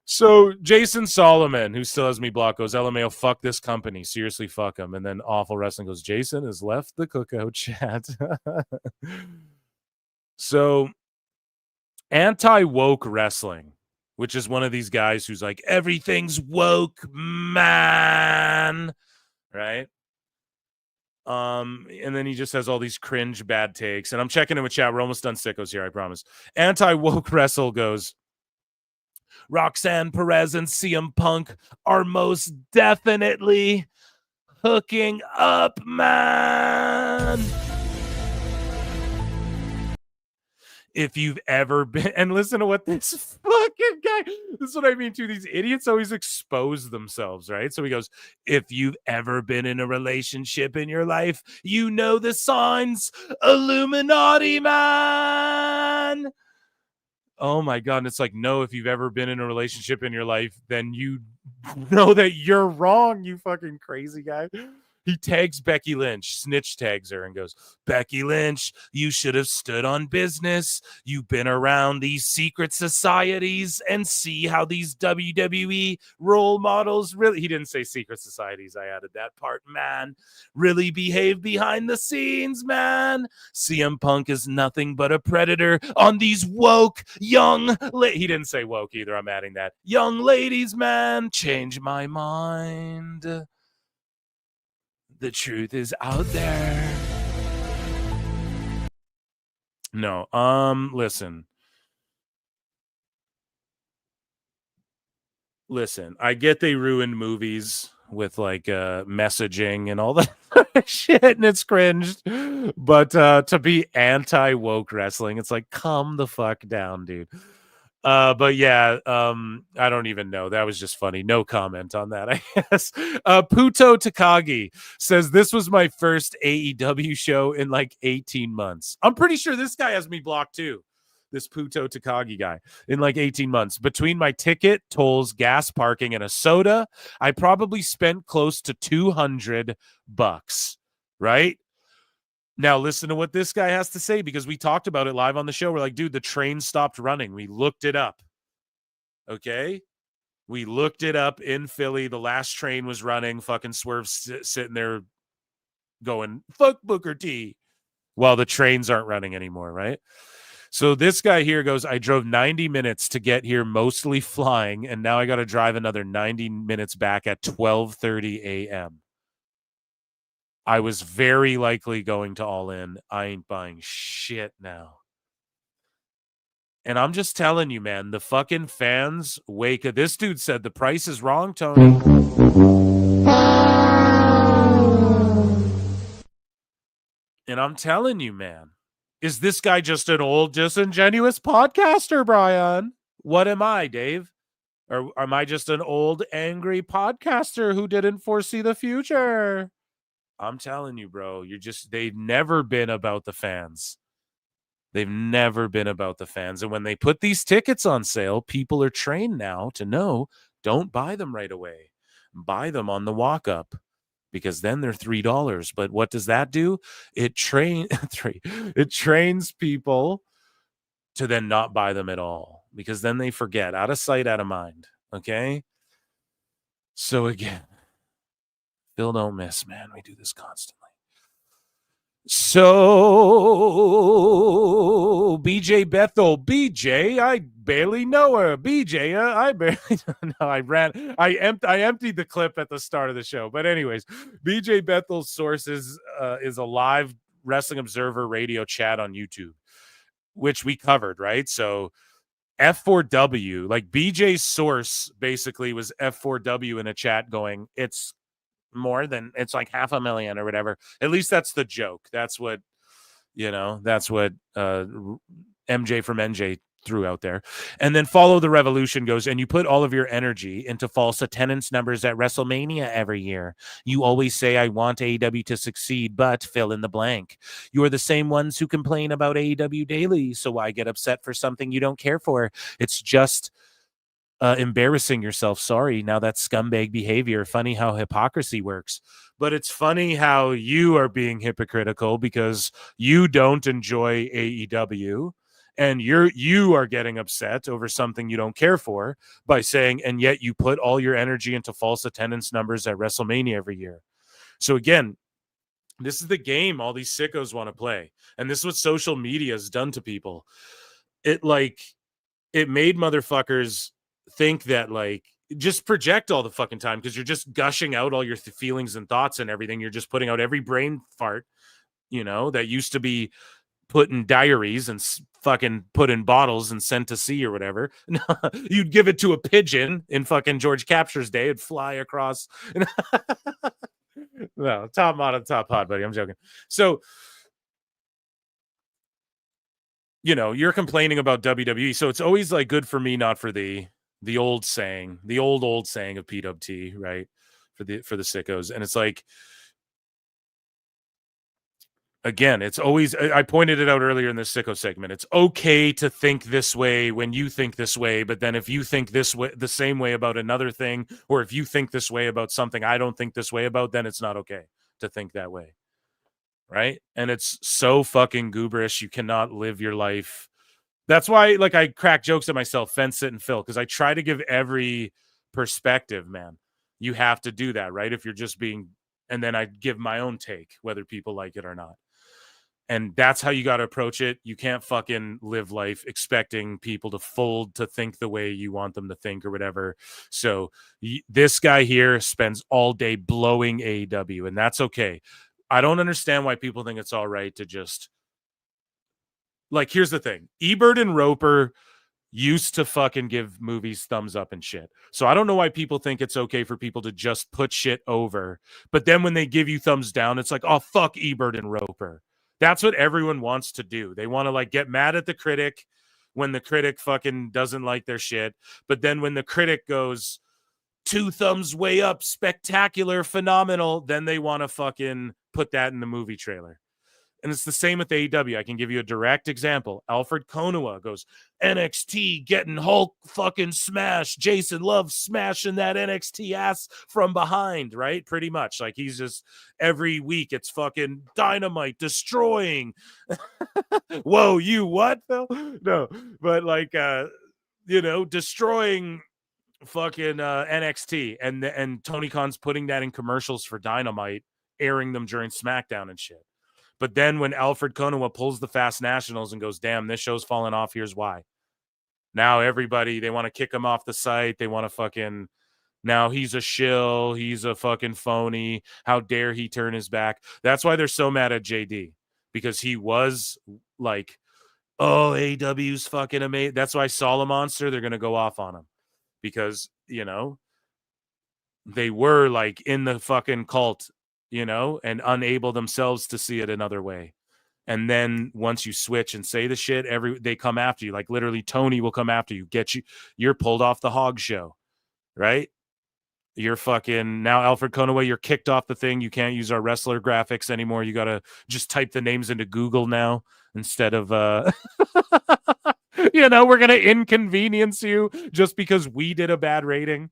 Speaker 8: So Jason Solomon, who still has me blocked, goes, LMAO, fuck this company. Seriously, fuck him. And then Awful Wrestling goes, Jason has left the cookout chat. So Anti-Woke Wrestling, which is one of these guys who's like, everything's woke, man. Right? And then he just has all these cringe bad takes. And I'm checking in with chat. We're almost done Sickos here, I promise. Anti-Woke Wrestle goes, Roxanne Perez and CM Punk are most definitely hooking up, man. If you've ever been, and listen to what this fucking guy, this is what I mean too, these idiots always expose themselves, right? So he goes, if you've ever been in a relationship in your life, you know the signs, Illuminati, man. Oh my God. And it's like, no, if you've ever been in a relationship in your life, then you know that you're wrong, you fucking crazy guy. He tags Becky Lynch, snitch tags her and goes, Becky Lynch, you should have stood on business. You've been around these secret societies and see how these WWE role models really, he didn't say secret societies. I added that part, man, really behave behind the scenes, man. CM Punk is nothing but a predator on these woke young, he didn't say woke either. I'm adding that. Young ladies, man, change my mind. The truth is out there. No, listen. listen, I get they ruined movies with like messaging and all that shit, and it's cringed. But to be anti-woke wrestling, it's like, calm the fuck down, dude. But yeah, I don't even know. That was just funny. No comment on that, I guess. Puto Takagi says, this was my first AEW show in like 18 months. I'm pretty sure this guy has me blocked too. This Puto Takagi guy, in like 18 months. Between my ticket, tolls, gas, parking, and a soda, I probably spent close to $200, right? Now listen to what this guy has to say, because we talked about it live on the show. We're like, dude, the train stopped running. We looked it up. Okay? We looked it up in Philly. The last train was running. Fucking Swerve sitting there going, fuck Booker T, while the trains aren't running anymore, right? So this guy here goes, I drove 90 minutes to get here, mostly flying, and now I got to drive another 90 minutes back at 12:30 a.m. I was very likely going to All In. I ain't buying shit now. And I'm just telling you, man, the fucking fans wake up. This dude said the price is wrong, Tony. And I'm telling you, man. Is this guy just an old, disingenuous podcaster, Brian? What am I, Dave? Or am I just an old, angry podcaster who didn't foresee the future? I'm telling you, bro, they've never been about the fans. They've never been about the fans. And when they put these tickets on sale, people are trained now to know, don't buy them right away. Buy them on the walk up, because then they're $3. But what does that do? It trains people to then not buy them at all, because then they forget. Out of sight, out of mind. Okay? So again, Phil, don't miss, man. We do this constantly. So BJ Bethel, BJ, I barely know her. BJ, I barely know. I emptied the clip at the start of the show. But anyways, BJ Bethel's source is a live Wrestling Observer radio chat on YouTube, which we covered, right? So F4W, like BJ's source basically was F4W in a chat going, it's more than, it's like 500,000 or whatever. At least that's the joke. That's what MJ from NJ threw out there. And then Follow the Revolution goes, and you put all of your energy into false attendance numbers at WrestleMania every year. You always say, I want AEW to succeed, but fill in the blank. You are the same ones who complain about AEW daily, so why get upset for something you don't care for? It's just embarrassing yourself. Sorry, now that's scumbag behavior. Funny how hypocrisy works. But it's funny how you are being hypocritical because you don't enjoy AEW, and you are getting upset over something you don't care for by saying, and yet you put all your energy into false attendance numbers at WrestleMania every year. So again, this is the game all these sickos want to play. And this is what social media has done to people. It made motherfuckers think that just project all the fucking time, because you're just gushing out all your feelings and thoughts and everything. You're just putting out every brain fart, that used to be put in diaries and fucking put in bottles and sent to sea or whatever. You'd give it to a pigeon in fucking George Capture's day. It'd fly across. No, top mod, top pod, buddy. I'm joking. So, you're complaining about WWE. So it's always good for me, not for thee. The old saying, the old saying of PWT, right? For the sickos. And it's again, it's always, I pointed it out earlier in this sicko segment. It's okay to think this way when you think this way, but then if you think this way, the same way about another thing, or if you think this way about something I don't think this way about, then it's not okay to think that way. Right? And it's so fucking gooberish. You cannot live your life. That's why, I crack jokes at myself, Fence It and Phil, because I try to give every perspective, man. You have to do that, right? If you're just being, and then I give my own take, whether people like it or not. And that's how you got to approach it. You can't fucking live life expecting people to fold to think the way you want them to think or whatever. So this guy here spends all day blowing AEW, and that's okay. I don't understand why people think it's all right to just, here's the thing. Ebert and Roper used to fucking give movies thumbs up and shit. So I don't know why people think it's okay for people to just put shit over. But then when they give you thumbs down, it's like, oh, fuck Ebert and Roper. That's what everyone wants to do. They want to like get mad at the critic when the critic fucking doesn't like their shit. But then when the critic goes 2 thumbs way up, spectacular, phenomenal, then they want to fucking put that in the movie trailer. And it's the same with AEW. I can give you a direct example. Alfred Konuwa goes, NXT getting Hulk fucking smash. Jason loves smashing that NXT ass from behind, right? Pretty much. Like he's just every week it's fucking Dynamite destroying. Whoa, you what, Phil? No, but like, destroying fucking NXT. And Tony Khan's putting that in commercials for Dynamite, airing them during SmackDown and shit. But then when Alfred Konuwa pulls the Fast Nationals and goes, damn, this show's falling off, here's why. Now everybody, they want to kick him off the site. They want to fucking, now he's a shill. He's a fucking phony. How dare he turn his back? That's why they're so mad at JD. Because he was like, oh, AEW's fucking amazing. That's why Solid Monster, they're going to go off on him. Because, they were like in the fucking cult, and unable themselves to see it another way. And then once you switch and say the shit, they come after you. Like literally Tony will come after you, you're pulled off the Hog Show, right? You're fucking, now Alfred Konuwa, you're kicked off the thing. You can't use our wrestler graphics anymore. You got to just type the names into Google now instead of, we're going to inconvenience you just because we did a bad rating.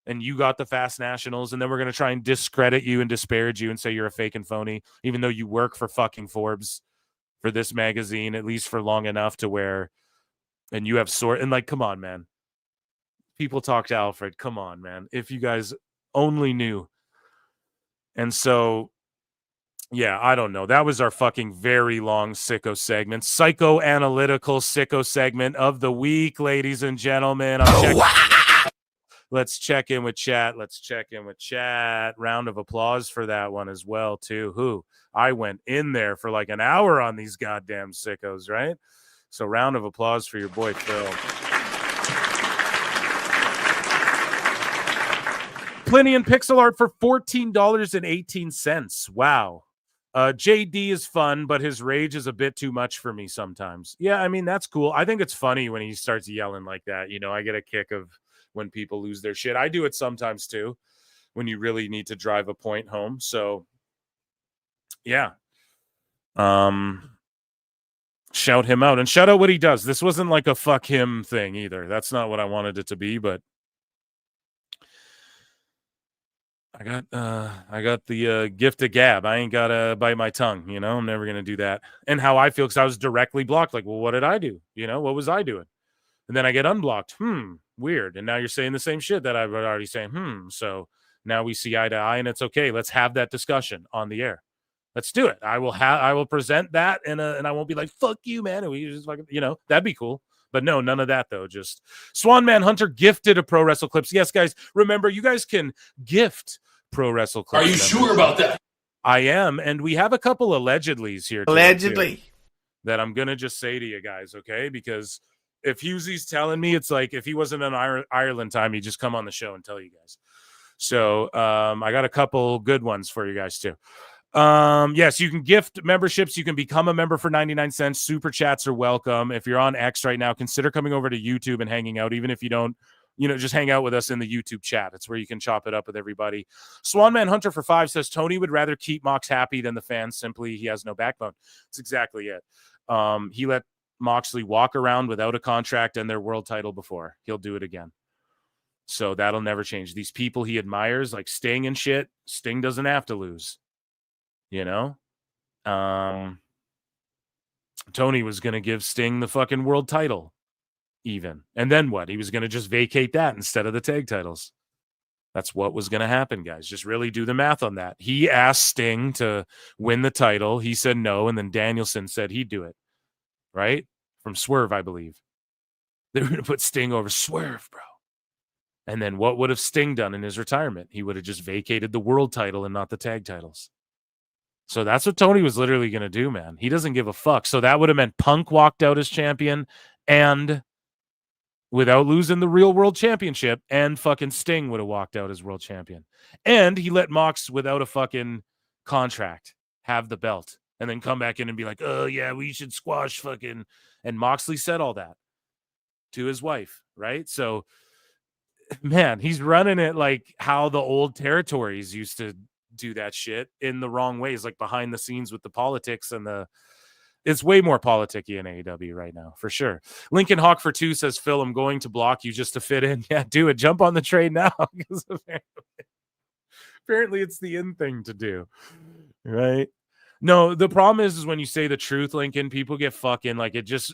Speaker 8: And you got the Fast Nationals, and then we're going to try and discredit you and disparage you and say you're a fake and phony, even though you work for fucking Forbes for this magazine, at least for long enough to where, and you have and like, come on, man. People talk to Alfred. Come on, man. If you guys only knew. And so, yeah, I don't know. That was our fucking very long sicko segment. Psychoanalytical sicko segment of the week, ladies and gentlemen. Let's check in with chat. Round of applause for that one as well, too. I went in there for like an hour on these goddamn sickos, right? So round of applause for your boy, Phil. Plenty in pixel art for $14.18. Wow. JD is fun, but his rage is a bit too much for me sometimes. Yeah, I mean, that's cool. I think it's funny when he starts yelling like that. I get a kick of when people lose their shit. I do it sometimes too, when you really need to drive a point home. So yeah. Shout him out and shout out what he does. This wasn't like a fuck him thing either. That's not what I wanted it to be, but I got the gift of gab. I ain't gotta bite my tongue, I'm never gonna do that. And how I feel, because I was directly blocked. Like, well, what did I do? What was I doing? And then I get unblocked. Weird. And now you're saying the same shit that I was already saying. So now we see eye to eye, and it's okay. Let's have that discussion on the air. Let's do it. I will present that, and I won't be like, fuck you, man. And we just fucking, that'd be cool. But no, none of that though. Just Swan Man Hunter gifted a Pro Wrestle Clips. Yes, guys, remember, you guys can gift Pro Wrestle Clips.
Speaker 11: Are you sure about that?
Speaker 8: I am, and we have a couple allegedlys here.
Speaker 11: Allegedly.
Speaker 8: That I'm gonna just say to you guys, okay? Because if Hughesy's telling me, it's like if he wasn't in Ireland time, he'd just come on the show and tell you guys. So I got a couple good ones for you guys too. Yes, you can gift memberships. You can become a member for 99 cents. Super chats are welcome. If you're on X right now, consider coming over to YouTube and hanging out. Even if you don't, just hang out with us in the YouTube chat. It's where you can chop it up with everybody. Swanman Hunter for 5 says Tony would rather keep Mox happy than the fans. Simply, he has no backbone. That's exactly it. He let Moxley walk around without a contract and their world title before. He'll do it again. So that'll never change. These people he admires, like Sting and shit, Sting doesn't have to lose. Tony was going to give Sting the fucking world title even. And then what? He was going to just vacate that instead of the tag titles. That's what was going to happen, guys. Just really do the math on that. He asked Sting to win the title. He said no, and then Danielson said he'd do it. Right? From Swerve, I believe. They were going to put Sting over Swerve, bro. And then what would have Sting done in his retirement? He would have just vacated the world title and not the tag titles. So that's what Tony was literally going to do, man. He doesn't give a fuck. So that would have meant Punk walked out as champion and without losing the real world championship, and fucking Sting would have walked out as world champion. And he let Mox, without a fucking contract, have the belt and then come back in and be like, oh yeah, we should squash fucking. And Moxley said all that to his wife, right? So, man, he's running it like how the old territories used to do that shit in the wrong ways, like behind the scenes with the politics and it's way more politicky in AEW right now, for sure. Lincoln Hawk for 2 says, Phil, I'm going to block you just to fit in. Yeah, do it. Jump on the train now. Because apparently it's the in thing to do, right? No, the problem is when you say the truth, Lincoln, people get fucking like it just,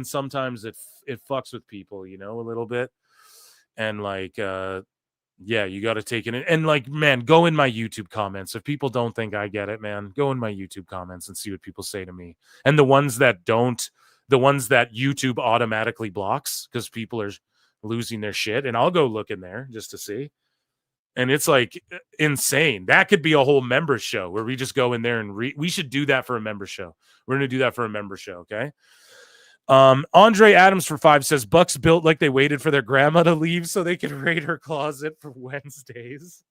Speaker 8: sometimes it fucks with people, a little bit. And like, yeah, you got to take it in. And like, man, go in my YouTube comments. If people don't think I get it, man, go in my YouTube comments and see what people say to me. And the ones that don't, the ones that YouTube automatically blocks because people are losing their shit. And I'll go look in there just to see. And it's like insane. That could be a whole member show where we just go in there and we should do that for a member show. We're going to do that for a member show. Okay. Andre Adams for 5 says Bucks built like they waited for their grandma to leave so they could raid her closet for Wednesdays.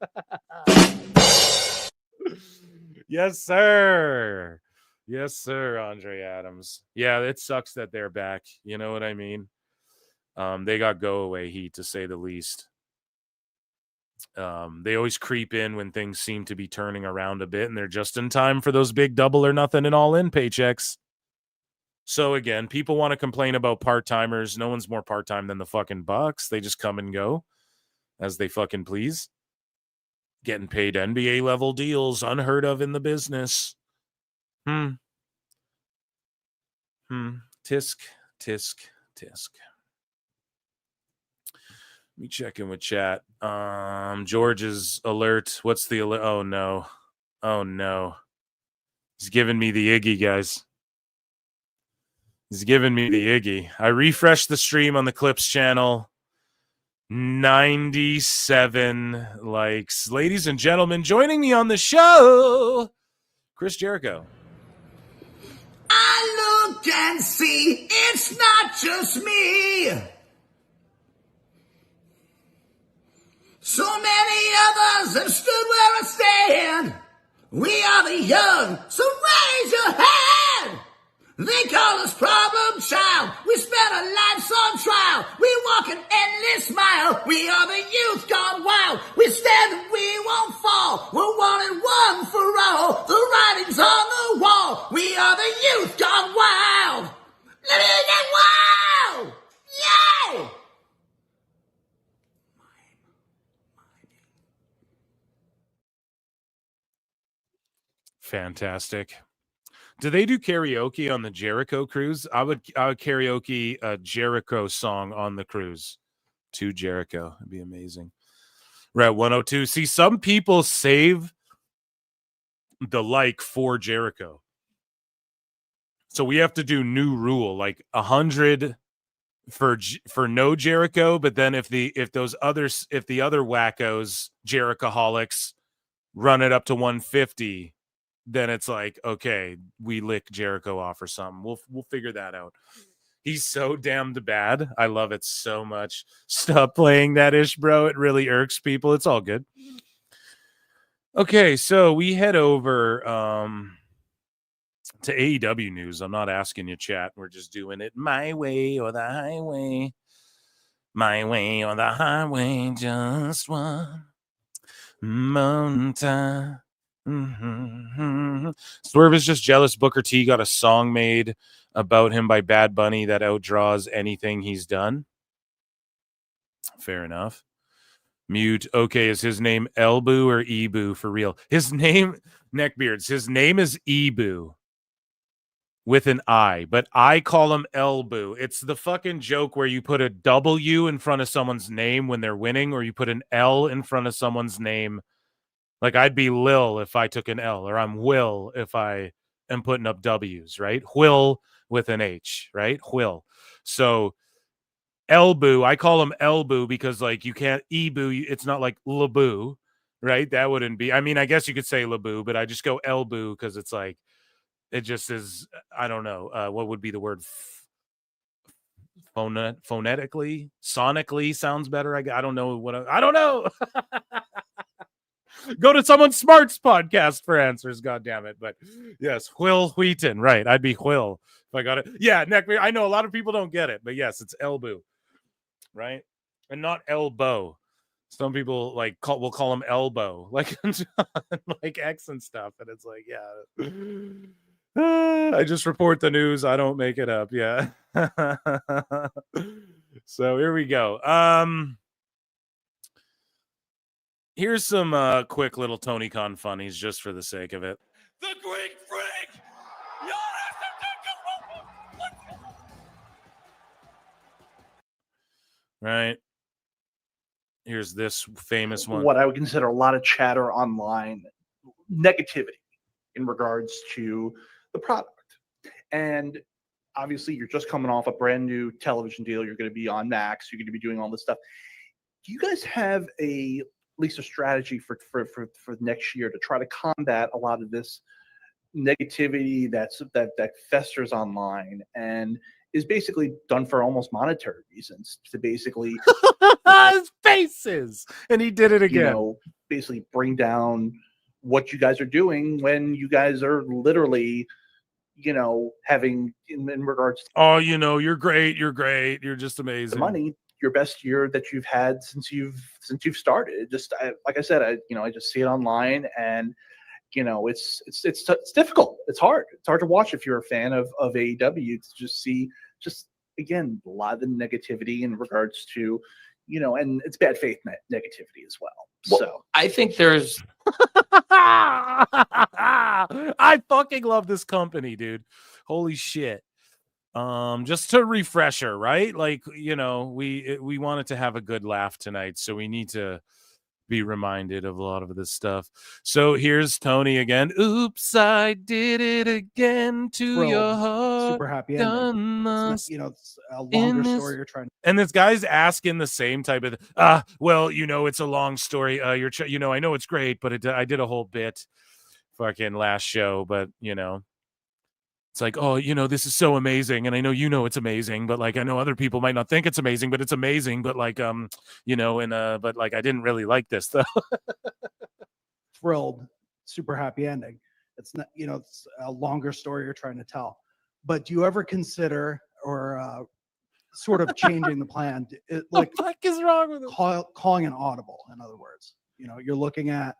Speaker 8: Yes, sir. Yes, sir, Andre Adams. Yeah, it sucks that they're back. You know what I mean? They got go away heat, to say the least. They always creep in when things seem to be turning around a bit, and they're just in time for those big double or nothing and all in paychecks. So again, people want to complain about part-timers. No one's more part-time than the fucking Bucks. They just come and go as they fucking please. Getting paid NBA level deals, unheard of in the business. Tisk, tisk, tisk. Let me check in with chat. George's alert. What's the alert? Oh no. Oh no. He's giving me the Iggy, guys. He's giving me the Iggy. I refreshed the stream on the Clips channel. 97 likes. Ladies and gentlemen, joining me on the show, Chris Jericho.
Speaker 11: I look and see it's not just me. So many others have stood where I stand. We are the young, so raise your hand. They call us problem child. We spent our lives on trial. We walk an endless mile. We are the youth gone wild. We stand and we won't fall. We're one and one for all. The writing's on the wall. We are the youth gone wild. Let me get wild. Yay!
Speaker 8: Fantastic. Do they do karaoke on the Jericho cruise? I would karaoke a Jericho song on the cruise to Jericho. It'd be amazing. We're at 102. See, some people save the like for Jericho. So we have to do new rule, like 100 for no Jericho, but then if the other wackos, Jerichoholics, run it up to 150, then it's like, okay, we lick Jericho off or something. We'll figure that out. He's so damned bad. I love it so much. Stop playing that ish, bro. It really irks people. It's all good. Okay, so we head over to AEW news. I'm not asking you, chat. We're just doing it my way or the highway. My way or the highway, just one more time. Swerve is just jealous Booker T got a song made about him by Bad Bunny that outdraws anything he's done. Fair enough. Mute. Okay, is his name Elboo or Ebu for real? His name, Neckbeards, his name is Ebu with an I, but I call him Elboo. It's the fucking joke where you put a W in front of someone's name when they're winning, or you put an L in front of someone's name. Like, I'd be Lil if I took an L, or I'm Will if I am putting up W's, right? Will with an H, right? Will. So Elboo, I call him Elboo because, like, you can't Ebu. It's not like Laboo, right? That wouldn't be. I mean, I guess you could say Laboo, but I just go Elboo because it's like, it just is. I don't know. What would be the word? phonetically, sonically sounds better. I don't know what I don't know. Go to someone smart's podcast for answers. God damn it! But yes, Will Wheaton, right? I'd be Will if I got it. Yeah, neck. I know a lot of people don't get it, but yes, it's elbow, right? And not elbow. Some people will call him elbow, like like X and stuff, and it's like, yeah. I just report the news. I don't make it up. Yeah. So here we go. Here's some quick little Tony Khan funnies just for the sake of it.
Speaker 3: The Greek Freak!
Speaker 8: Right. Here's this famous one.
Speaker 15: What I would consider a lot of chatter online, negativity in regards to the product. And obviously, you're just coming off a brand new television deal. You're going to be on Max. You're going to be doing all this stuff. Do you guys have at least a strategy for next year to try to combat a lot of this negativity that festers online and is basically done for almost monetary reasons to basically
Speaker 8: his faces, and he did it again.
Speaker 15: Basically bring down what you guys are doing when you guys are literally, having in regards to
Speaker 8: you're great, you're just amazing.
Speaker 15: The money, your best year that you've had since you've started. Like I said, I just see it online, and it's difficult. It's hard. It's hard to watch if you're a fan of AEW to just see again a lot of the negativity in regards to and it's bad faith negativity as well. So
Speaker 16: I think there's
Speaker 8: I fucking love this company, dude. Holy shit. Just a refresher, right? We wanted to have a good laugh tonight, so we need to be reminded of a lot of this stuff. So here's Tony again. Oops, I did it again to your heart.
Speaker 17: Super happy ending. It's a longer story you're trying to.
Speaker 8: And this guy's asking the same type of it's a long story. I know it's great, but I did a whole bit fucking last show, but it's like, this is so amazing, and I know it's amazing, but I know other people might not think it's amazing, but it's amazing, but but I didn't really like this though.
Speaker 17: Thrilled, super happy ending. It's not, it's a longer story you're trying to tell. But do you ever consider or sort of changing the plan?
Speaker 8: What the fuck is wrong with it?
Speaker 17: Calling an audible, in other words. You're looking at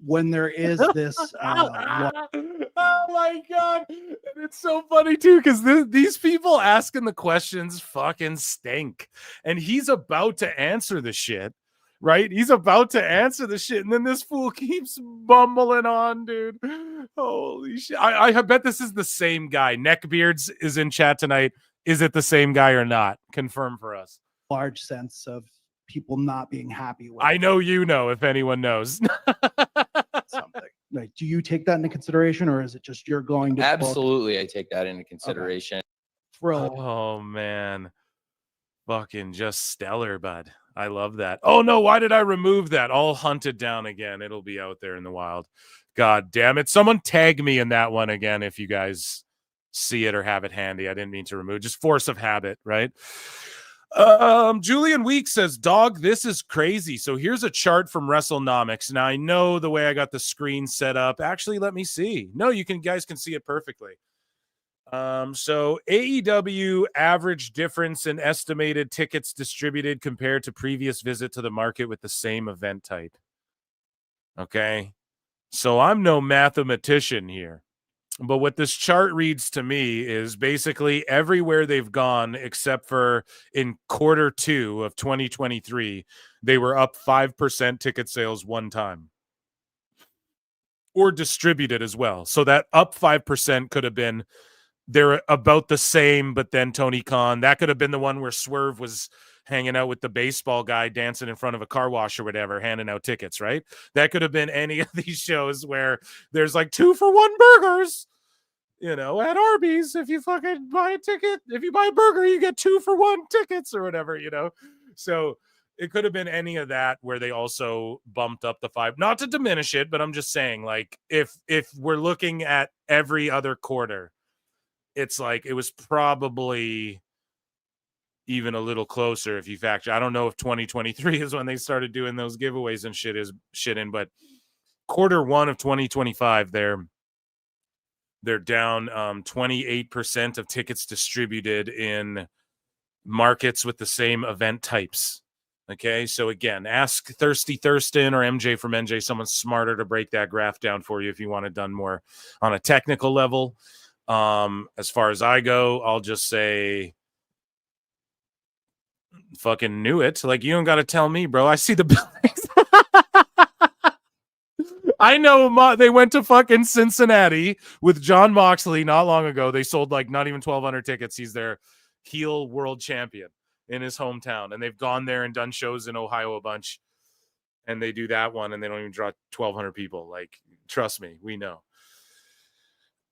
Speaker 17: when there is this
Speaker 8: oh my god, it's so funny too, because these people asking the questions fucking stink, and he's about to answer the shit, right? He's about to answer the shit, and then this fool keeps bumbling on, dude. Holy shit. I bet this is the same guy. Neckbeards is in chat tonight. Is it the same guy or not? Confirm for us.
Speaker 17: Large sense of people not being happy with
Speaker 8: I know if anyone knows.
Speaker 17: something. Do you take that into consideration, or is it just you're going to
Speaker 16: absolutely I take that into consideration.
Speaker 17: Okay. Thrilled.
Speaker 8: Oh man. Fucking just stellar, bud. I love that. Oh no, why did I remove that? I'll hunt it down again. It'll be out there in the wild. God damn it. Someone tag me in that one again if you guys see it or have it handy. I didn't mean to remove, just force of habit, right? Julian Week says, dog, this is crazy. So here's a chart from WrestleNomics. Now I know the way I got the screen set up. Actually, let me see. No, guys can see it perfectly. So AEW average difference in estimated tickets distributed compared to previous visit to the market with the same event type. Okay. So I'm no mathematician here. But what this chart reads to me is basically everywhere they've gone, except for in quarter 2 of 2023, they were up 5% ticket sales one time. Or distributed as well. So that up 5% could have been they're about the same, but then Tony Khan, that could have been the one where Swerve was hanging out with the baseball guy dancing in front of a car wash or whatever, handing out tickets, right? That could have been any of these shows where there's 2-for-1 burgers, at Arby's. If you fucking buy a ticket, if you buy a burger, you get 2-for-1 tickets or whatever, So it could have been any of that where they also bumped up the 5, not to diminish it, but I'm just saying, if we're looking at every other quarter, it's like it was probably even a little closer if you factor. I don't know if 2023 is when they started doing those giveaways and shit in, but Q1 of 2025, they're down 28% of tickets distributed in markets with the same event types. Okay, so again, ask Thirsty Thurston or MJ from NJ, someone smarter to break that graph down for you if you want it done more on a technical level. As far as I go, I'll just say fucking knew it. Like, you don't got to tell me, bro. I see the buildings. I know they went to fucking Cincinnati with John Moxley not long ago. They sold like not even 1,200 tickets. He's their heel world champion in his hometown. And they've gone there and done shows in Ohio a bunch. And they do that one and they don't even draw 1,200 people. Like, trust me, we know.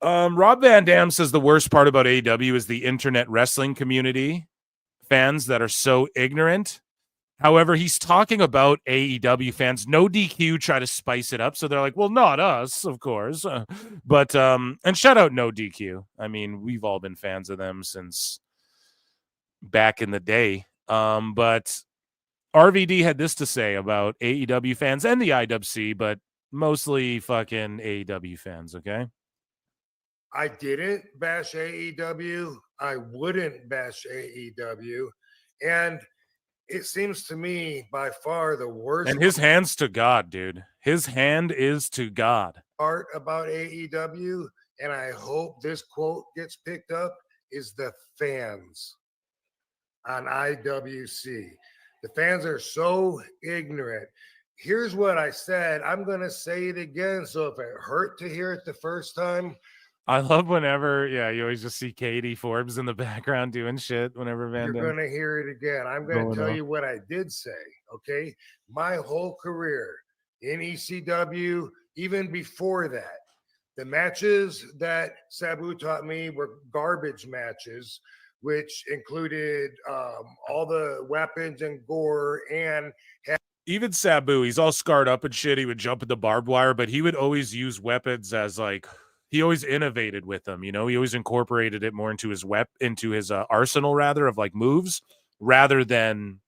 Speaker 8: Rob Van Dam says the worst part about AEW is the internet wrestling community fans that are so ignorant. However, he's talking about AEW fans. No DQ try to spice it up. So they're like, well, not us, of course. But and shout out No DQ. I mean, we've all been fans of them since back in the day. But RVD had this to say about AEW fans and the IWC, but mostly fucking AEW fans, okay?
Speaker 2: I didn't bash AEW. I wouldn't bash AEW. And it seems to me by far the worst.
Speaker 8: And his hand's to God, dude. His hand is to God.
Speaker 2: Part about AEW, and I hope this quote gets picked up, is the fans on IWC. The fans are so ignorant. Here's what I said. I'm going to say it again. So if it hurt to hear it the first time,
Speaker 8: I love whenever, you always just see Katie Forbes in the background doing shit whenever Van Dam.
Speaker 2: You're going to hear it again. I'm going to tell you what I did say, okay? My whole career in ECW, even before that, the matches that Sabu taught me were garbage matches, which included all the weapons and gore and
Speaker 8: even Sabu, he's all scarred up and shit. He would jump at the barbed wire, but he would always use weapons as like, he always innovated with them, you know. He always incorporated it more into his arsenal, rather, of like moves, rather than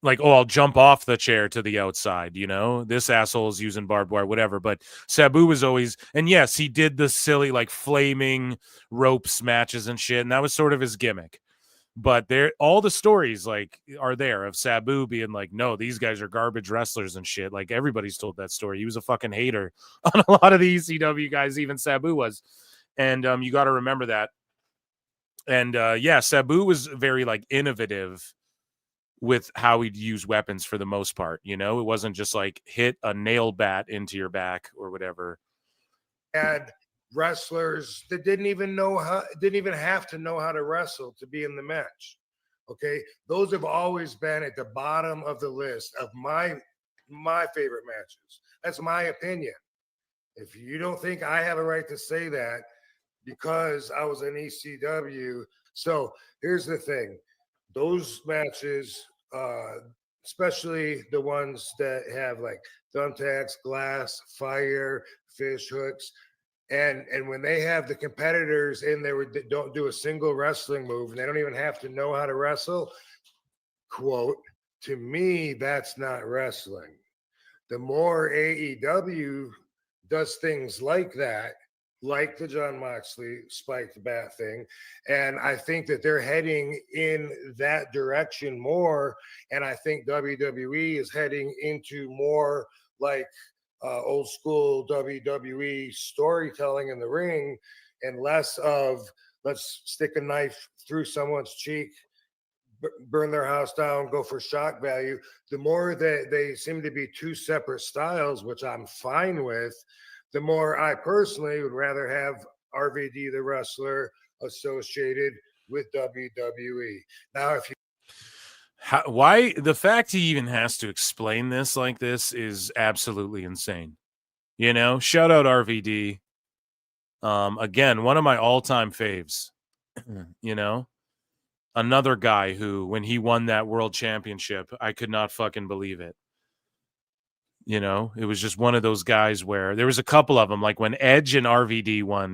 Speaker 8: like, oh, I'll jump off the chair to the outside, you know. This asshole's using barbed wire, whatever. But Sabu was always, and yes, he did the silly like flaming ropes matches and shit, and that was sort of his gimmick. But all the stories like are there of Sabu being like, no, these guys are garbage wrestlers and shit. Like, everybody's told that story. He was a fucking hater on a lot of the ECW guys, even Sabu was. And you got to remember that. And Sabu was very like innovative with how he'd use weapons for the most part. You know, it wasn't just like hit a nail bat into your back or whatever.
Speaker 2: Had wrestlers that didn't even have to know how to wrestle to be in the match. Okay, those have always been at the bottom of the list of my favorite matches. That's my opinion. If you don't think I have a right to say that because I was in ECW, so here's the thing: those matches, especially the ones that have like thumbtacks, glass, fire, fish hooks. And when they have the competitors in there that don't do a single wrestling move and they don't even have to know how to wrestle, quote, to me, that's not wrestling. The more AEW does things like that, like the John Moxley spiked bat thing, and I think that they're heading in that direction more, and I think WWE is heading into more like old school WWE storytelling in the ring and less of let's stick a knife through someone's cheek, burn their house down, go for shock value. The more that they seem to be two separate styles, which I'm fine with, the more I personally would rather have RVD the wrestler associated with WWE. Now, if you
Speaker 8: why the fact he even has to explain this like this is absolutely insane. You know, shout out RVD. Again, one of my all-time faves. You know, another guy who, when he won that world championship, I could not fucking believe it. You know, it was just one of those guys where there was a couple of them, like when Edge and RVD won,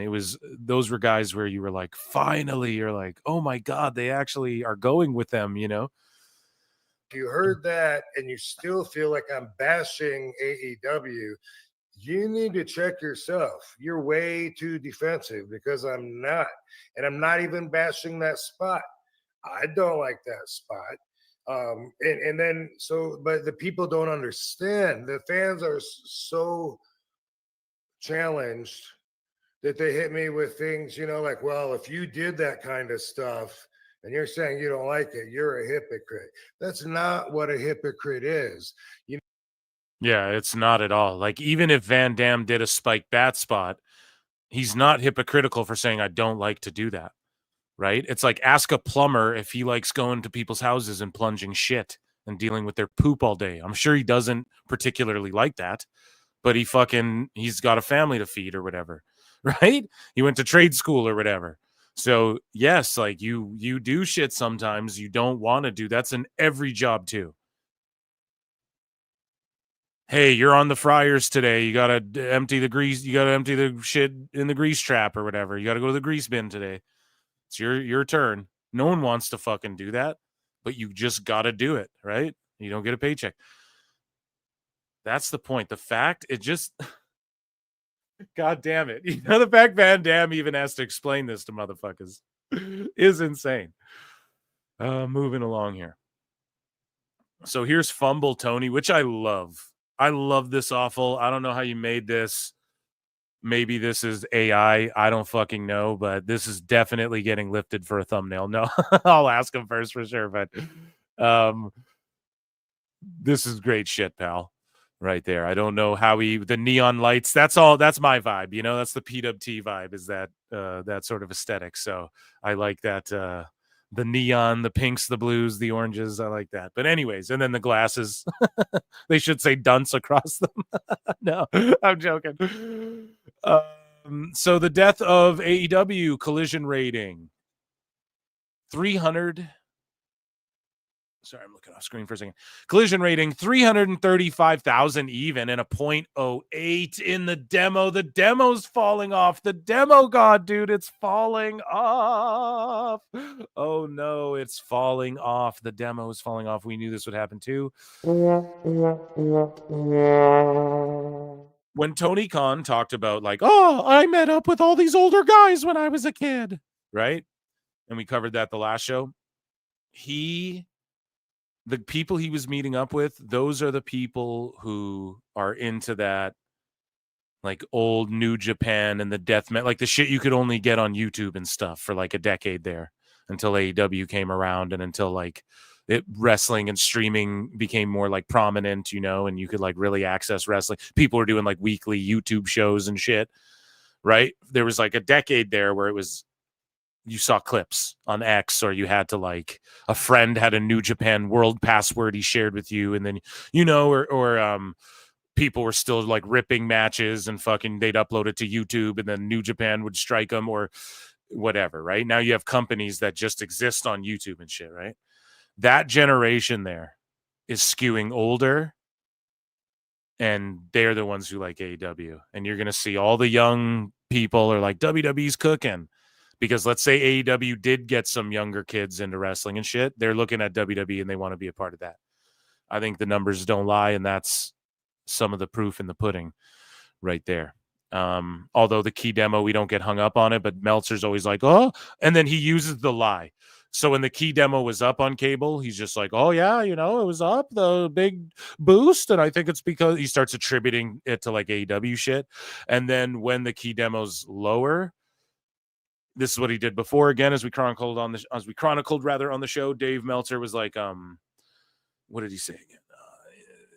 Speaker 8: those were guys where you were like, finally, you're like, oh my God, they actually are going with them, you know?
Speaker 18: If you heard that and you still feel like I'm bashing AEW, you need to check yourself. You're way too defensive, because I'm not. And I'm not even bashing that spot. I don't like that spot. And then but the people don't understand. The fans are so challenged that they hit me with things, you know, like, well, if you did that kind of stuff and you're saying you don't like it, you're a hypocrite. That's not what a hypocrite is. You
Speaker 8: Yeah, it's not at all. Like, even if Van Dam did a spike bat spot, he's not hypocritical for saying, I don't like to do that. Right? It's like, ask a plumber if he likes going to people's houses and plunging shit and dealing with their poop all day. I'm sure he doesn't particularly like that, but he's got a family to feed or whatever, right? He went to trade school or whatever. So yes, like you do shit sometimes you don't want to do. That's in every job too. Hey, you're on the fryers today. You got to empty the grease. You got to empty the shit in the grease trap or whatever. You got to go to the grease bin today. It's your turn. No one wants to fucking do that, but you just got to do it, right? You don't get a paycheck. That's the point. The fact, it just, God damn it. You know, the fact Van Dam even has to explain this to motherfuckers is insane. Moving along here. So here's Fumble Tony, which I love. I love this awful. I don't know how you made this. Maybe this is AI. I don't fucking know, but this is definitely getting lifted for a thumbnail. No, I'll ask him first for sure. But this is great shit, pal. Right there. I don't know how the neon lights. That's all. That's my vibe. You know, that's the PWT vibe, is that sort of aesthetic. So I like that. The neon, the pinks, the blues, the oranges. I like that. But anyways, and then the glasses. They should say dunce across them. No, I'm joking. So the death of AEW Collision rating 300. Sorry, I'm looking off screen for a second. Collision rating 335,000 even, and a 0.08 in the demo. The demo's falling off. The demo god, dude, it's falling off. Oh no, it's falling off. The demo is falling off. We knew this would happen too. When Tony Khan talked about, like, oh, I met up with all these older guys when I was a kid, right? And we covered that the last show. The people he was meeting up with, those are the people who are into that, like, old New Japan and the death metal, like the shit you could only get on YouTube and stuff for like a decade there, until AEW came around and until like wrestling and streaming became more like prominent, you know, and you could like really access wrestling. People were doing like weekly YouTube shows and shit, right? There was like a decade there where it was, you saw clips on X, or you had to, like, a friend had a New Japan World password he shared with you, and then, you know, or people were still like ripping matches and fucking they'd upload it to YouTube, and then New Japan would strike them or whatever, right? Now you have companies that just exist on YouTube and shit, right? That generation there is skewing older, and they're the ones who like AEW. And you're going to see all the young people are like, WWE's cooking. Because let's say AEW did get some younger kids into wrestling and shit, they're looking at WWE and they want to be a part of that. I think the numbers don't lie, and that's some of the proof in the pudding right there. Although the key demo, we don't get hung up on it, but Meltzer's always like, oh, and then he uses the lie. So when the key demo was up on cable, he's just like, oh yeah, you know, it was up, the big boost. And I think it's because he starts attributing it to like AEW shit. And then when the key demo's lower, this is what he did before. Again, as we chronicled on the show, Dave Meltzer was like, what did he say again?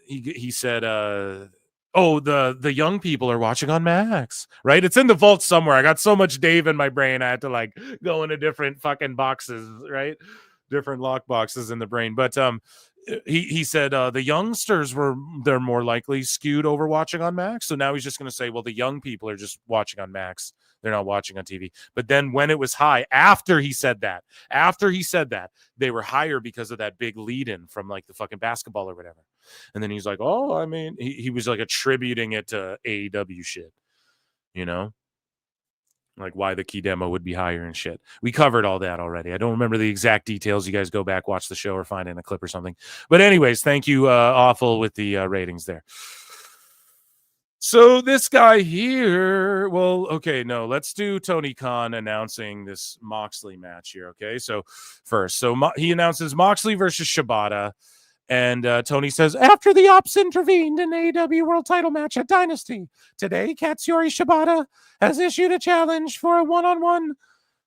Speaker 8: He said, oh, the young people are watching on Max, right? It's in the vault somewhere. I got so much Dave in my brain, I had to like go into different fucking boxes, right? Different lock boxes in the brain. But he said the youngsters they're more likely skewed over watching on Max. So now he's just going to say, well, the young people are just watching on Max. They're not watching on TV. But then when it was high, after he said that, they were higher because of that big lead in from like the fucking basketball or whatever. And then he's like, oh, I mean, he was like attributing it to AEW shit, you know? Like why the key demo would be higher and shit. We covered all that already. I don't remember the exact details. You guys go back, watch the show, or find it in a clip or something. But anyways, thank you, Awful, with the ratings there. So this guy here, well, okay, no, let's do Tony Khan announcing this Moxley match here, okay? So first, he announces Moxley versus Shibata. And Tony says, after the Ops intervened in AEW World Title match at Dynasty, today Katsuyori Shibata has issued a challenge for a one-on-one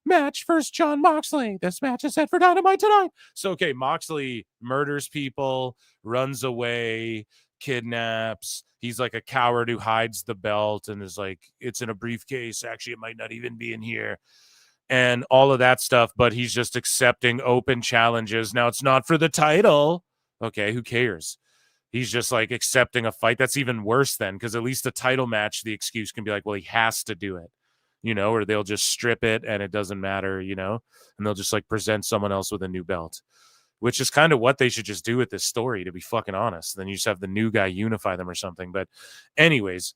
Speaker 8: match versus Jon Moxley. This match is set for Dynamite tonight. So, okay, Moxley murders people, runs away, kidnaps. He's like a coward who hides the belt and is like, it's in a briefcase. Actually, it might not even be in here. And all of that stuff, but he's just accepting open challenges. Now, it's not for the title. Okay, who cares? He's just like accepting a fight. That's even worse then, because at least a title match, the excuse can be like, well, he has to do it, you know, or they'll just strip it and it doesn't matter, you know, and they'll just like present someone else with a new belt, which is kind of what they should just do with this story, to be fucking honest. Then you just have the new guy unify them or something. But anyways,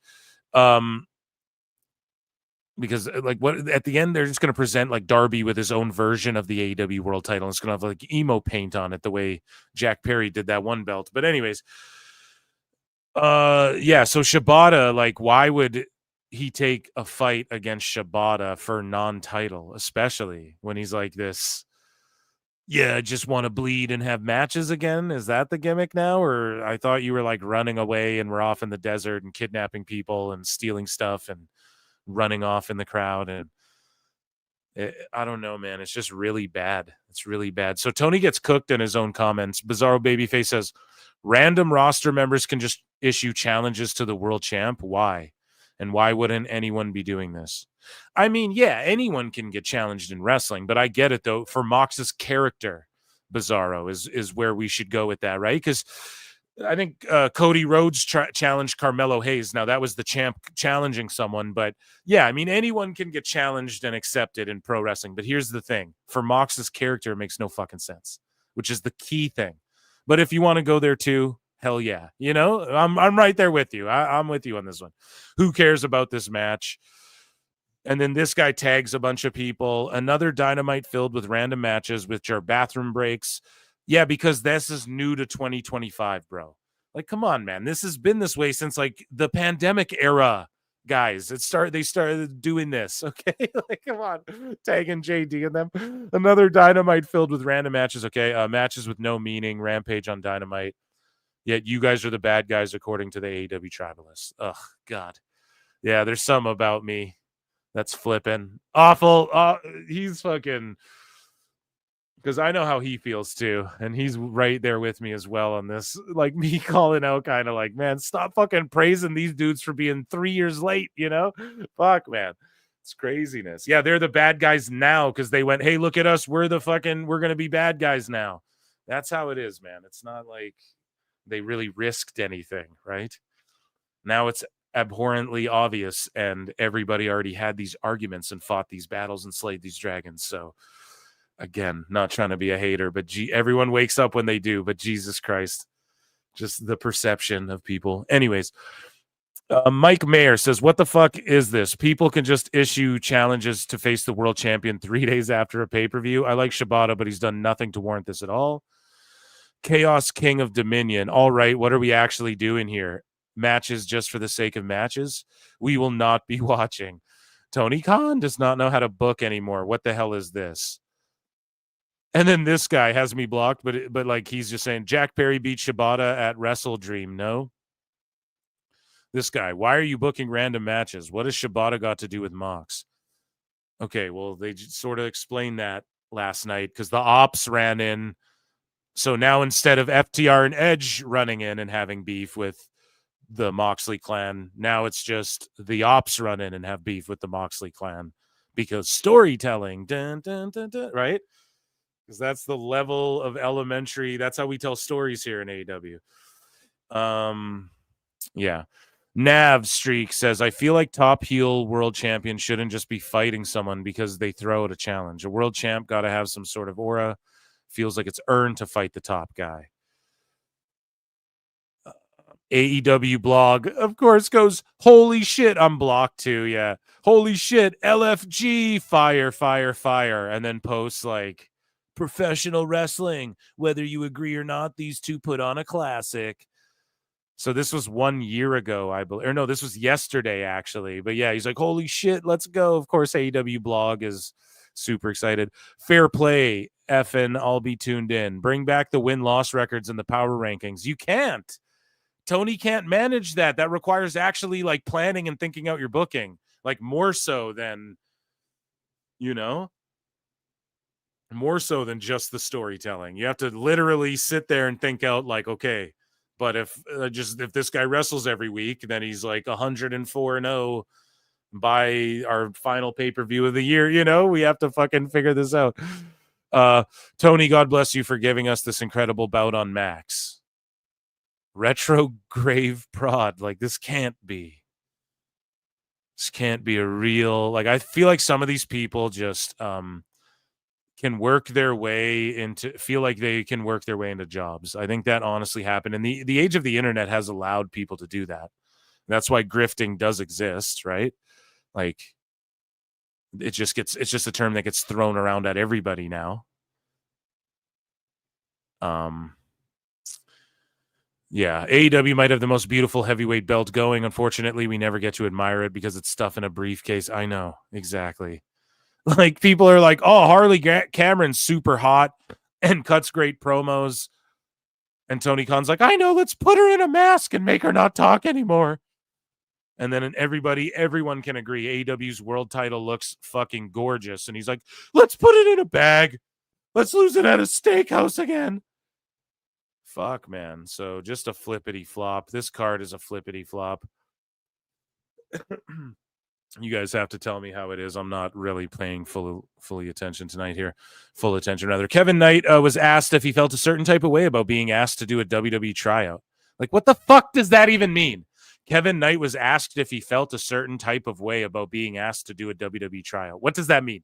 Speaker 8: because like what at the end they're just going to present like Darby with his own version of the AEW World Title. It's going to have like emo paint on it the way Jack Perry did that one belt. But anyways, yeah. So Shibata, like, why would he take a fight against Shibata for non-title, especially when he's like this? Yeah, I just want to bleed and have matches again. Is that the gimmick now? Or I thought you were like running away and we're off in the desert and kidnapping people and stealing stuff and running off in the crowd. And I don't know, man. It's just really bad. It's really bad. So Tony gets cooked in his own comments. Bizarro Babyface says, random roster members can just issue challenges to the world champ. Why? And why wouldn't anyone be doing this? I mean, yeah, anyone can get challenged in wrestling, but I get it, though. For Mox's character, Bizarro is where we should go with that, right? Because I think Cody Rhodes challenged Carmelo Hayes. Now, that was the champ challenging someone. But, yeah, I mean, anyone can get challenged and accepted in pro wrestling. But here's the thing. For Mox's character, it makes no fucking sense, which is the key thing. But if you want to go there, too, hell yeah. You know, I'm right there with you. I'm with you on this one. Who cares about this match? And then this guy tags a bunch of people. Another Dynamite filled with random matches, which are bathroom breaks. Yeah, because this is new to 2025, bro. Like, come on, man. This has been this way since like the pandemic era, guys. They started doing this. Okay, like, come on, tagging JD and them. Another Dynamite filled with random matches. Okay, matches with no meaning. Rampage on Dynamite. Yet you guys are the bad guys according to the AEW Tribalists. Ugh, God. Yeah, there's some about me that's flipping. Awful. He's fucking... Because I know how he feels too. And he's right there with me as well on this. Like me calling out kind of like, man, stop fucking praising these dudes for being 3 years late, you know? Fuck, man. It's craziness. Yeah, they're the bad guys now because they went, hey, look at us. We're going to be bad guys now. That's how it is, man. It's not like they really risked anything, right? Now it's abhorrently obvious and everybody already had these arguments and fought these battles and slayed these dragons. So again, not trying to be a hater, but everyone wakes up when they do, but Jesus Christ, just the perception of people. Anyways, Mike Mayer says, what the fuck is this? People can just issue challenges to face the world champion 3 days after a pay-per-view. I like Shibata, but he's done nothing to warrant this at all. Chaos King of Dominion. All right, what are we actually doing here? Matches just for the sake of matches? We will not be watching. Tony Khan does not know how to book anymore. What the hell is this? And then this guy has me blocked, but like he's just saying Jack Perry beat Shibata at Wrestle Dream. No. This guy, why are you booking random matches? What has Shibata got to do with Mox? Okay, well, they sort of explained that last night because the Ops ran in. So now instead of FTR and Edge running in and having beef with the Moxley clan, now it's just the Ops run in and have beef with the Moxley clan because storytelling, dun, dun, dun, dun, right? Because that's the level of elementary. That's how we tell stories here in AEW. Yeah. Nav Streak says, I feel like top heel world champion shouldn't just be fighting someone because they throw out a challenge. A world champ got to have some sort of aura. Feels like it's earned to fight the top guy. AEW blog, of course, goes, holy shit, I'm blocked too, yeah. Holy shit, LFG, fire, fire, fire. And then posts like, professional wrestling, whether you agree or not, these two put on a classic. So this was 1 year ago, I believe. Or no, this was yesterday, actually. But yeah, he's like, holy shit, let's go. Of course, AEW blog is super excited. Fair play, effing, I'll be tuned in. Bring back the win-loss records and the power rankings. You can't. Tony can't manage that. That requires actually like planning and thinking out your booking, like more so than, more so than just the storytelling. You have to literally sit there and think out like, okay, but if this guy wrestles every week, then he's like 104-0 by our final pay-per-view of the year. We have to fucking figure this out. Tony, God bless you for giving us this incredible bout on Max. Retrograve prod. Like, this can't be a real, like, I feel like some of these people just can work their way into, feel like they can work their way into jobs. I think that honestly happened. And the age of the internet has allowed people to do that. That's why grifting does exist, right? Like, it's just a term that gets thrown around at everybody now. Yeah, AEW might have the most beautiful heavyweight belt going. Unfortunately, we never get to admire it because it's stuff in a briefcase. I know, exactly. Like, people are like, oh, Harley Cameron's super hot and cuts great promos. And Tony Khan's like, I know, let's put her in a mask and make her not talk anymore. And then everyone can agree AEW's world title looks fucking gorgeous. And he's like, let's put it in a bag. Let's lose it at a steakhouse again. Fuck, man. So just a flippity flop. This card is a flippity flop. You guys have to tell me how it is. I'm not really paying fully attention tonight here. Full attention, rather. Kevin Knight was asked if he felt a certain type of way about being asked to do a WWE tryout. Like, what the fuck does that even mean? Kevin Knight was asked if he felt a certain type of way about being asked to do a WWE tryout. What does that mean?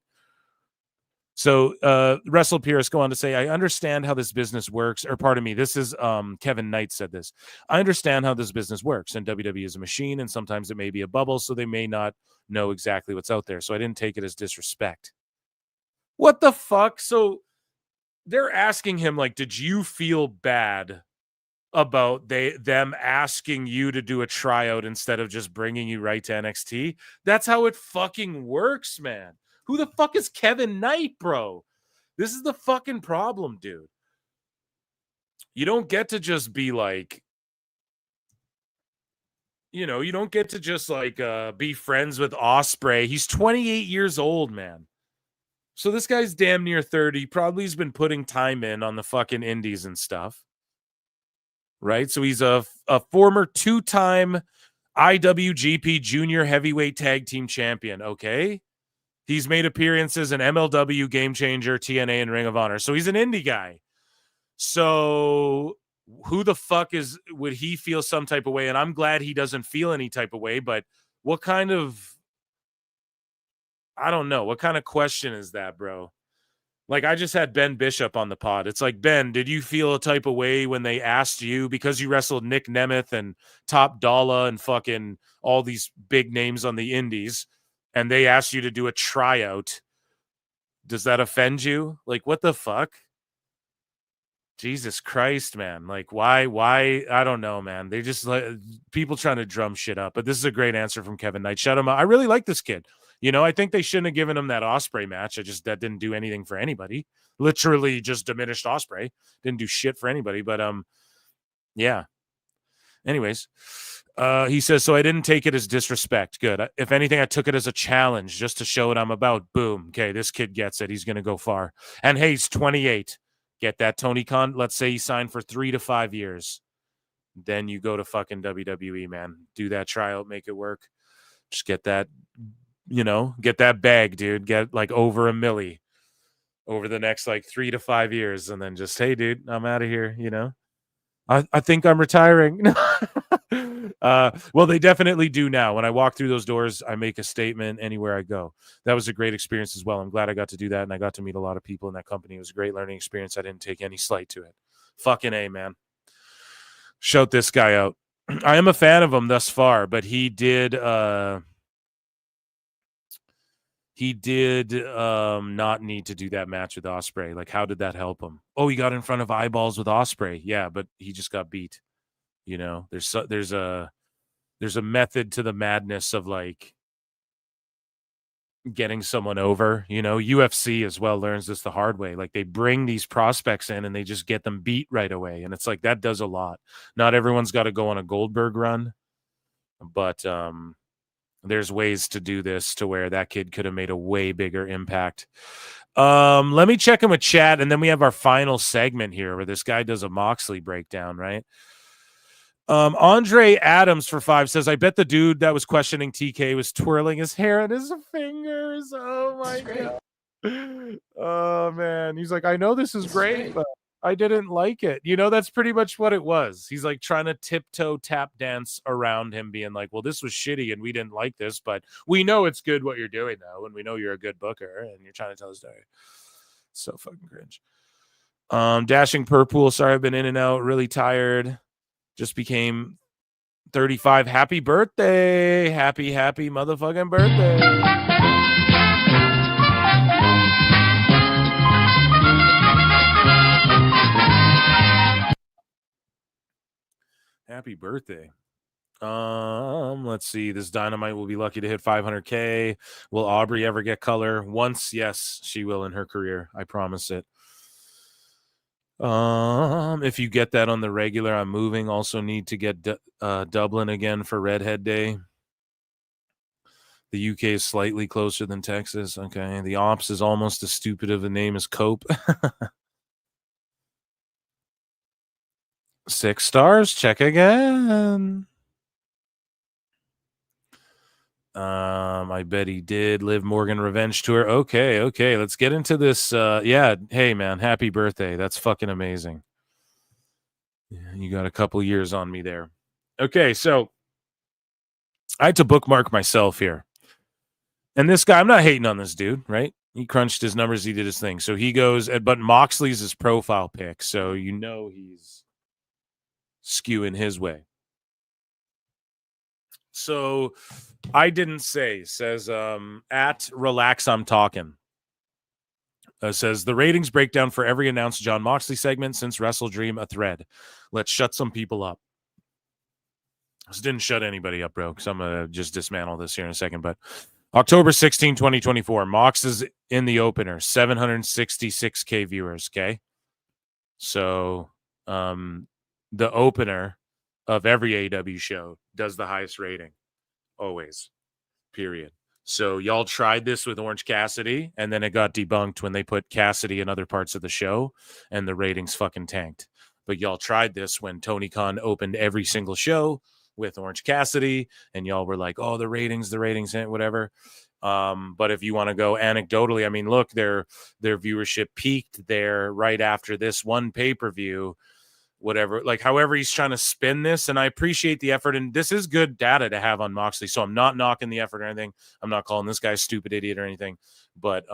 Speaker 8: So Wrestle Pierce go on to say, I understand how this business works. Or pardon me, this is Kevin Knight said this. I understand how this business works. And WWE is a machine, and sometimes it may be a bubble, so they may not know exactly what's out there. So I didn't take it as disrespect. What the fuck? So they're asking him, like, did you feel bad about them asking you to do a tryout instead of just bringing you right to NXT? That's how it fucking works, man. Who the fuck is Kevin Knight, bro? This is the fucking problem, dude. You don't get to just be like, you don't get to just like be friends with Ospreay. He's 28 years old, man. So this guy's damn near 30. Probably has been putting time in on the fucking indies and stuff. Right? So he's a former 2-time IWGP Junior Heavyweight Tag Team Champion, okay? He's made appearances in MLW, Game Changer, TNA, and Ring of Honor. So he's an indie guy. So who the fuck would he feel some type of way? And I'm glad he doesn't feel any type of way, but what kind of, I don't know. What kind of question is that, bro? Like, I just had Ben Bishop on the pod. It's like, Ben, did you feel a type of way when they asked you, because you wrestled Nick Nemeth and Top Dollar and fucking all these big names on the indies, and they asked you to do a tryout? Does that offend you? Like, what the fuck? Jesus Christ, man. Like, why? I don't know, man. They just like people trying to drum shit up. But this is a great answer from Kevin Knight. Shut him up. I really like this kid. I think they shouldn't have given him that Ospreay match. That didn't do anything for anybody. Literally just diminished Ospreay. Didn't do shit for anybody. But yeah. Anyways, he says, so I didn't take it as disrespect. Good. If anything, I took it as a challenge just to show what I'm about. Boom. Okay, this kid gets it. He's going to go far. And hey, he's 28. Get that, Tony Khan. Let's say he signed for 3 to 5 years. Then you go to fucking WWE, man. Do that tryout, make it work. Just get that, get that bag, dude. Get like over $1 million over the next like 3 to 5 years. And then just, hey, dude, I'm out of here, I think I'm retiring. Well, they definitely do now. When I walk through those doors, I make a statement anywhere I go. That was a great experience as well. I'm glad I got to do that, and I got to meet a lot of people in that company. It was a great learning experience. I didn't take any slight to it. Fucking A, man. Shout this guy out. I am a fan of him thus far, but he did not need to do that match with Ospreay. Like, how did that help him? Oh, he got in front of eyeballs with Ospreay. Yeah, but he just got beat. You know, there's a method to the madness of like getting someone over. You know, UFC as well learns this the hard way. Like, they bring these prospects in and they just get them beat right away, and it's like that does a lot. Not everyone's got to go on a Goldberg run, but there's ways to do this to where that kid could have made a way bigger impact. Let me check him with chat, and then we have our final segment here where this guy does a Moxley breakdown, right? Andre Adams for 5 says, I bet the dude that was questioning TK was twirling his hair and his fingers. Oh my God. Oh man. He's like, I know this is great, but I didn't like it. You know, that's pretty much what it was. He's like trying to tiptoe tap dance around him, being like, well, this was shitty and we didn't like this, but we know it's good what you're doing though, and we know you're a good booker and you're trying to tell a story. So fucking cringe. Dashing Purple, sorry, I've been in and out, really tired. Just became 35. Happy birthday. Happy motherfucking birthday. Happy birthday. Let's see. This Dynamite will be lucky to hit 500K. Will Aubrey ever get color? Once, yes, she will in her career. I promise it. If you get that on the regular, I'm moving. Also need to get Dublin again for Redhead Day. The UK is slightly closer than Texas. Okay. The Ops is almost as stupid of a name as Cope. 6 stars. Check again. I bet he did. Liv Morgan Revenge Tour. Okay. Let's get into this. Yeah. Hey, man. Happy birthday. That's fucking amazing. You got a couple years on me there. Okay. So I had to bookmark myself here. And this guy, I'm not hating on this dude, right? He crunched his numbers. He did his thing. So he goes, but Moxley's his profile pic. So you know he's skewing his way. So I didn't say, says at Relax I'm Talking. Says the ratings breakdown for every announced John Moxley segment since Wrestle Dream a thread. Let's shut some people up. This didn't shut anybody up, bro, because I'm going to just dismantle this here in a second. But October 16, 2024, Mox is in the opener, 766K viewers, okay? So the opener of every AEW show does the highest rating, always, period. So y'all tried this with Orange Cassidy, and then it got debunked when they put Cassidy in other parts of the show, and the ratings fucking tanked. But y'all tried this when Tony Khan opened every single show with Orange Cassidy, and y'all were like, oh, the ratings, whatever. But if you want to go anecdotally, I mean, look, their viewership peaked there right after this one pay-per-view, whatever, like however he's trying to spin this. And I appreciate the effort. And this is good data to have on Moxley. So I'm not knocking the effort or anything. I'm not calling this guy a stupid idiot or anything, but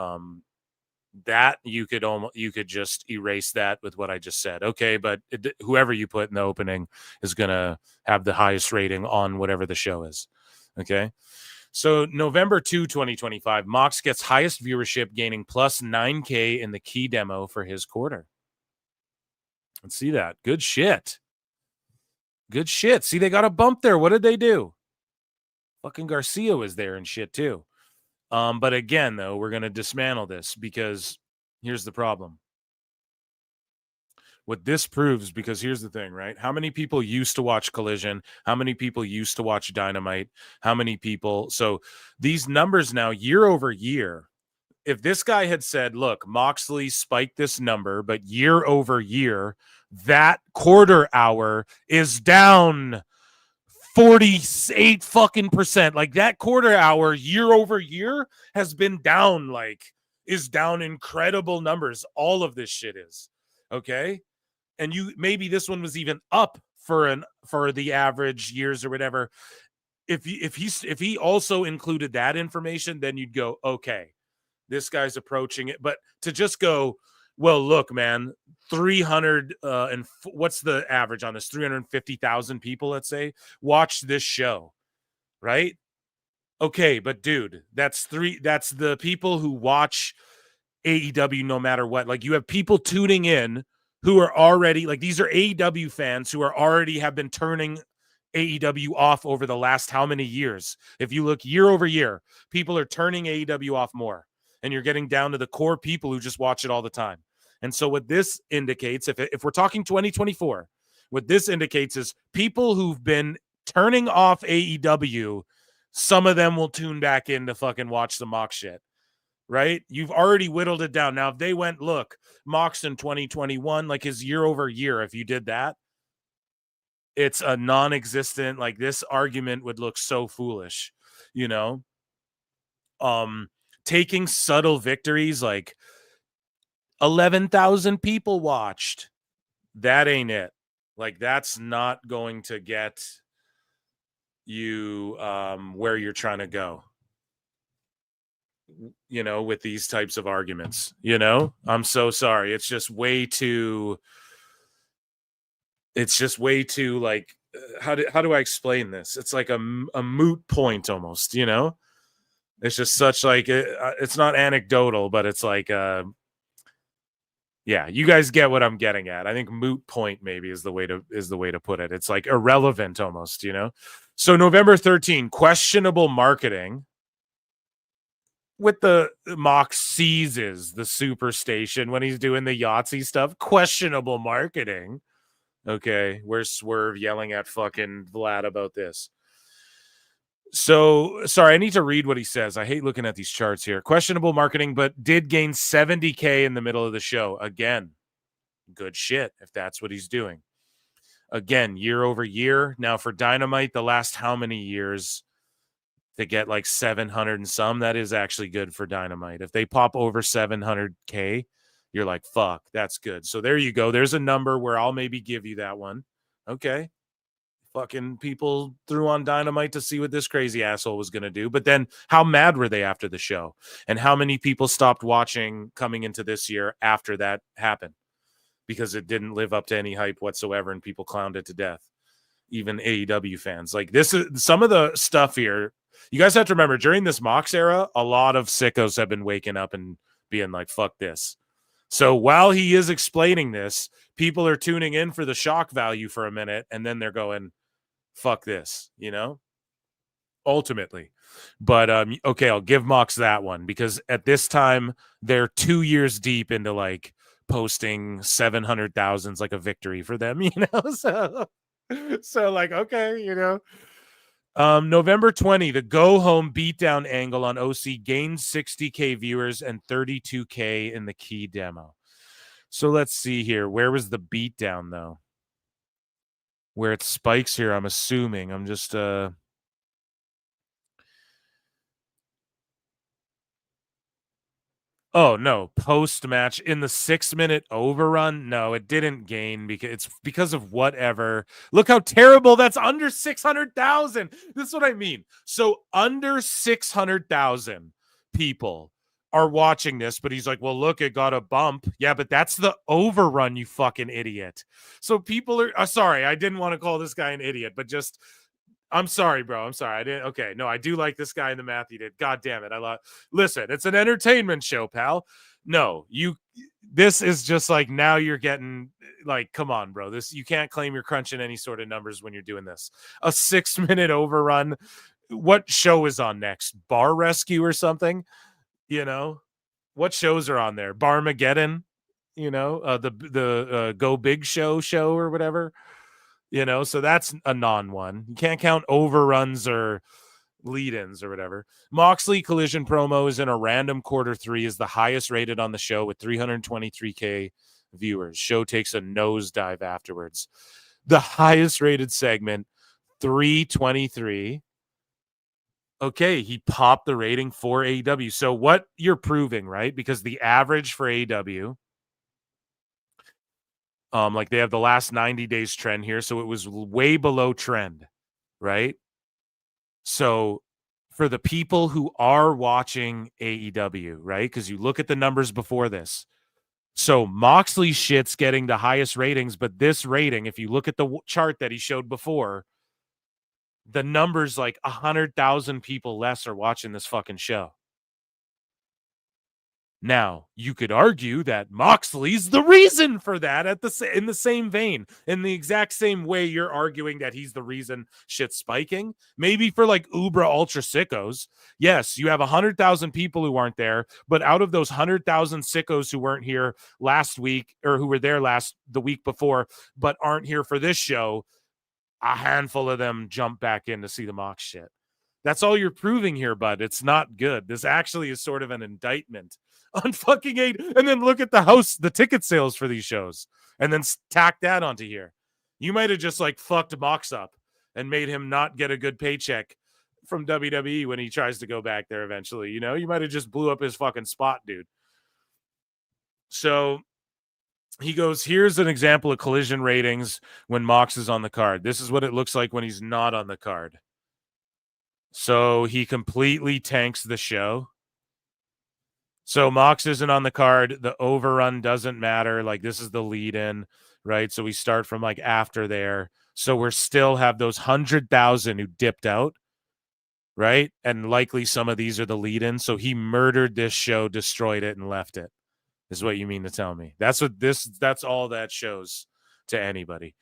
Speaker 8: that you could just erase that with what I just said. Okay. But whoever you put in the opening is going to have the highest rating on whatever the show is. Okay. So November 2, 2025, Mox gets highest viewership, gaining plus 9K in the key demo for his quarter. Let's see that. Good shit. See, they got a bump there. What did they do? Fucking Garcia was there and shit too. But again, though, we're going to dismantle this because here's the problem. What this proves, because here's the thing, right? How many people used to watch Collision? How many people used to watch Dynamite? How many people? So these numbers now, year over year, if this guy had said, look, Moxley spiked this number, but year over year, that quarter hour is down 48 fucking %. Like that quarter hour year over year has been down, is down incredible numbers. All of this shit is. Okay. And maybe this one was even up for the average years or whatever. If he also included that information, then you'd go, okay, this guy's approaching it. But to just go, well, look, man, 300 what's the average on this? 350,000 people, let's say, watched this show, right? Okay, but dude, that's the people who watch AEW no matter what. Like, you have people tuning in who are already, like, these are AEW fans who are already have been turning AEW off over the last how many years? If you look year over year, people are turning AEW off more, and you're getting down to the core people who just watch it all the time. And so what this indicates, if we're talking 2024, what this indicates is people who've been turning off AEW, some of them will tune back in to fucking watch the Mox shit, right? You've already whittled it down. Now, if they went, look, Mox in 2021, like his year over year, if you did that, it's a non-existent, like, this argument would look so foolish, you know? Taking subtle victories, like 11,000 people watched. That ain't it. Like, that's not going to get you where you're trying to go, you know, with these types of arguments, you know? I'm so sorry. It's just way too like, how do I explain this? It's like a moot point almost, you know? It's just such like, it's not anecdotal, but it's like, yeah, you guys get what I'm getting at. I think moot point maybe is the way to put it. It's like irrelevant almost, you know? So November 13, questionable marketing with the Mox seizes the Superstation when he's doing the Yahtzee stuff. Questionable marketing. Okay, where's Swerve yelling at fucking Vlad about this? So, sorry, I need to read what he says. I hate looking at these charts here. Questionable marketing, but did gain 70K in the middle of the show. Again, good shit if that's what he's doing. Again, year over year. Now, for Dynamite, the last how many years to get like 700 and some, that is actually good for Dynamite. If they pop over 700K, you're like, fuck, that's good. So there you go. There's a number where I'll maybe give you that one. Okay. Fucking people threw on Dynamite to see what this crazy asshole was going to do. But then how mad were they after the show? And how many people stopped watching coming into this year after that happened? Because it didn't live up to any hype whatsoever and people clowned it to death. Even AEW fans. Like, this is some of the stuff here. You guys have to remember, during this Mox era, a lot of sickos have been waking up and being like, fuck this. So while he is explaining this, people are tuning in for the shock value for a minute, and then they're going, fuck this, you know, ultimately. But okay, I'll give Mox that one, because at this time they're 2 years deep into like posting 700,000's like a victory for them, you know. So like, okay, you know. November 20, the go home beatdown angle on OC gained 60K viewers and 32K in the key demo. So let's see here. Where was the beatdown though? Where it spikes here, I'm assuming. I'm just oh no, post-match in the 6-minute overrun. No, it didn't gain because it's because of whatever. Look how terrible that's under 600,000. This is what I mean. So under 600,000 people are watching this, but he's like, well, look, it got a bump. Yeah, but that's the overrun, you fucking idiot. So people are sorry, I didn't want to call this guy an idiot, but just I'm sorry, bro. I'm sorry. I didn't. Okay. No, I do like this guy in the math he did. God damn it. Listen, it's an entertainment show, pal. No, this is just like, now you're getting like, come on, bro. You can't claim you're crunching any sort of numbers when you're doing this. A 6-minute overrun. What show is on next? Bar Rescue or something? You know, what shows are on there? Barmageddon, you know, the Go Big show or whatever. You know, so that's a non-one. You can't count overruns or lead-ins or whatever. Moxley collision promo is in a random Q3 is the highest rated on the show with 323K viewers. Show takes a nosedive afterwards. The highest rated segment, 323. Okay, he popped the rating for AEW. So what you're proving, right? Because the average for AEW, like they have the last 90 days trend here, so it was way below trend, right? So for the people who are watching AEW, right? Because you look at the numbers before this, So Moxley shit's getting the highest ratings, but this rating, if you look at the chart that he showed before, the numbers like 100,000 people less are watching this fucking show. Now, you could argue that Moxley's the reason for that in the same vein, in the exact same way you're arguing that he's the reason shit's spiking. Maybe for like Uber Ultra Sickos, yes, you have 100,000 people who aren't there, but out of those 100,000 Sickos who weren't here last week or who were there the week before, but aren't here for this show, a handful of them jump back in to see the Mox shit. That's all you're proving here, bud. It's not good. This actually is sort of an indictment on fucking 8. And then look at the ticket sales for these shows, and then tack that onto here. You might have just like fucked Mox up and made him not get a good paycheck from WWE when he tries to go back there eventually. You know, you might have just blew up his fucking spot, dude. So he goes, here's an example of Collision ratings when Mox is on the card. This is what it looks like when he's not on the card. So he completely tanks the show. So Mox isn't on the card. The overrun doesn't matter. Like, this is the lead in, right? So we start from like after there. So we're still have those 100,000 who dipped out, right? And likely some of these are the lead in. So he murdered this show, destroyed it, and left it, is what you mean to tell me. That's all that shows to anybody.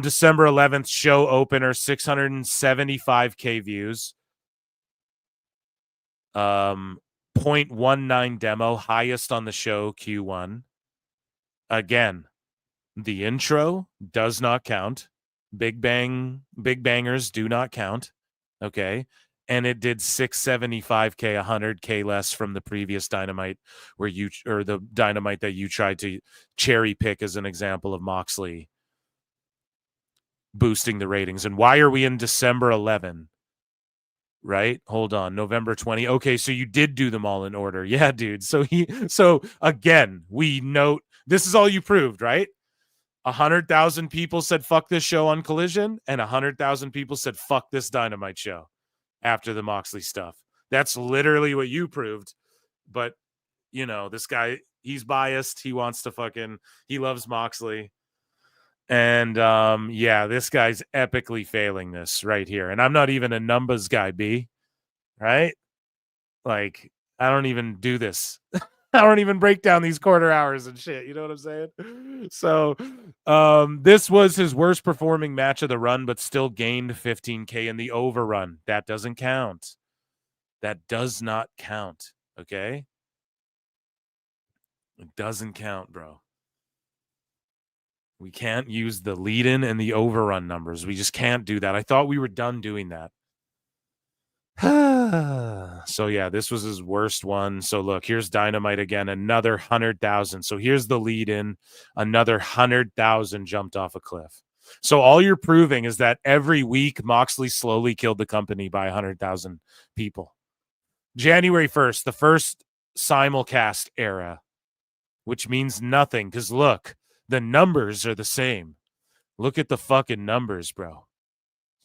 Speaker 8: December 11th, show opener, 675K views. 0.19 demo, highest on the show, Q1. Again, the intro does not count. Big bangers do not count. Okay. And it did 675K, 100K less from the previous Dynamite or the Dynamite that you tried to cherry pick as an example of Moxley boosting the ratings. And why are we in December 11? Right? Hold on. November 20. Okay, so you did do them all in order. Yeah, dude. So again, we note this is all you proved, right? 100,000 people said fuck this show on Collision, and 100,000 people said fuck this Dynamite show after the Moxley stuff. That's literally what you proved. But you know, this guy, he's biased. He wants to he loves Moxley. And yeah, this guy's epically failing this right here. And I'm not even a numbers guy, B. Right? Like, I don't even do this. I don't even break down these quarter hours and shit. You know what I'm saying? So this was his worst performing match of the run, but still gained 15K in the overrun. That doesn't count. That does not count. Okay? It doesn't count, bro. We can't use the lead-in and the overrun numbers. We just can't do that. I thought we were done doing that. So, yeah, this was his worst one. So, look, here's Dynamite again, another 100,000. So, here's the lead-in. Another 100,000 jumped off a cliff. So, all you're proving is that every week, Moxley slowly killed the company by 100,000 people. January 1st, the first simulcast era, which means nothing because, look, the numbers are the same. Look at the fucking numbers, bro.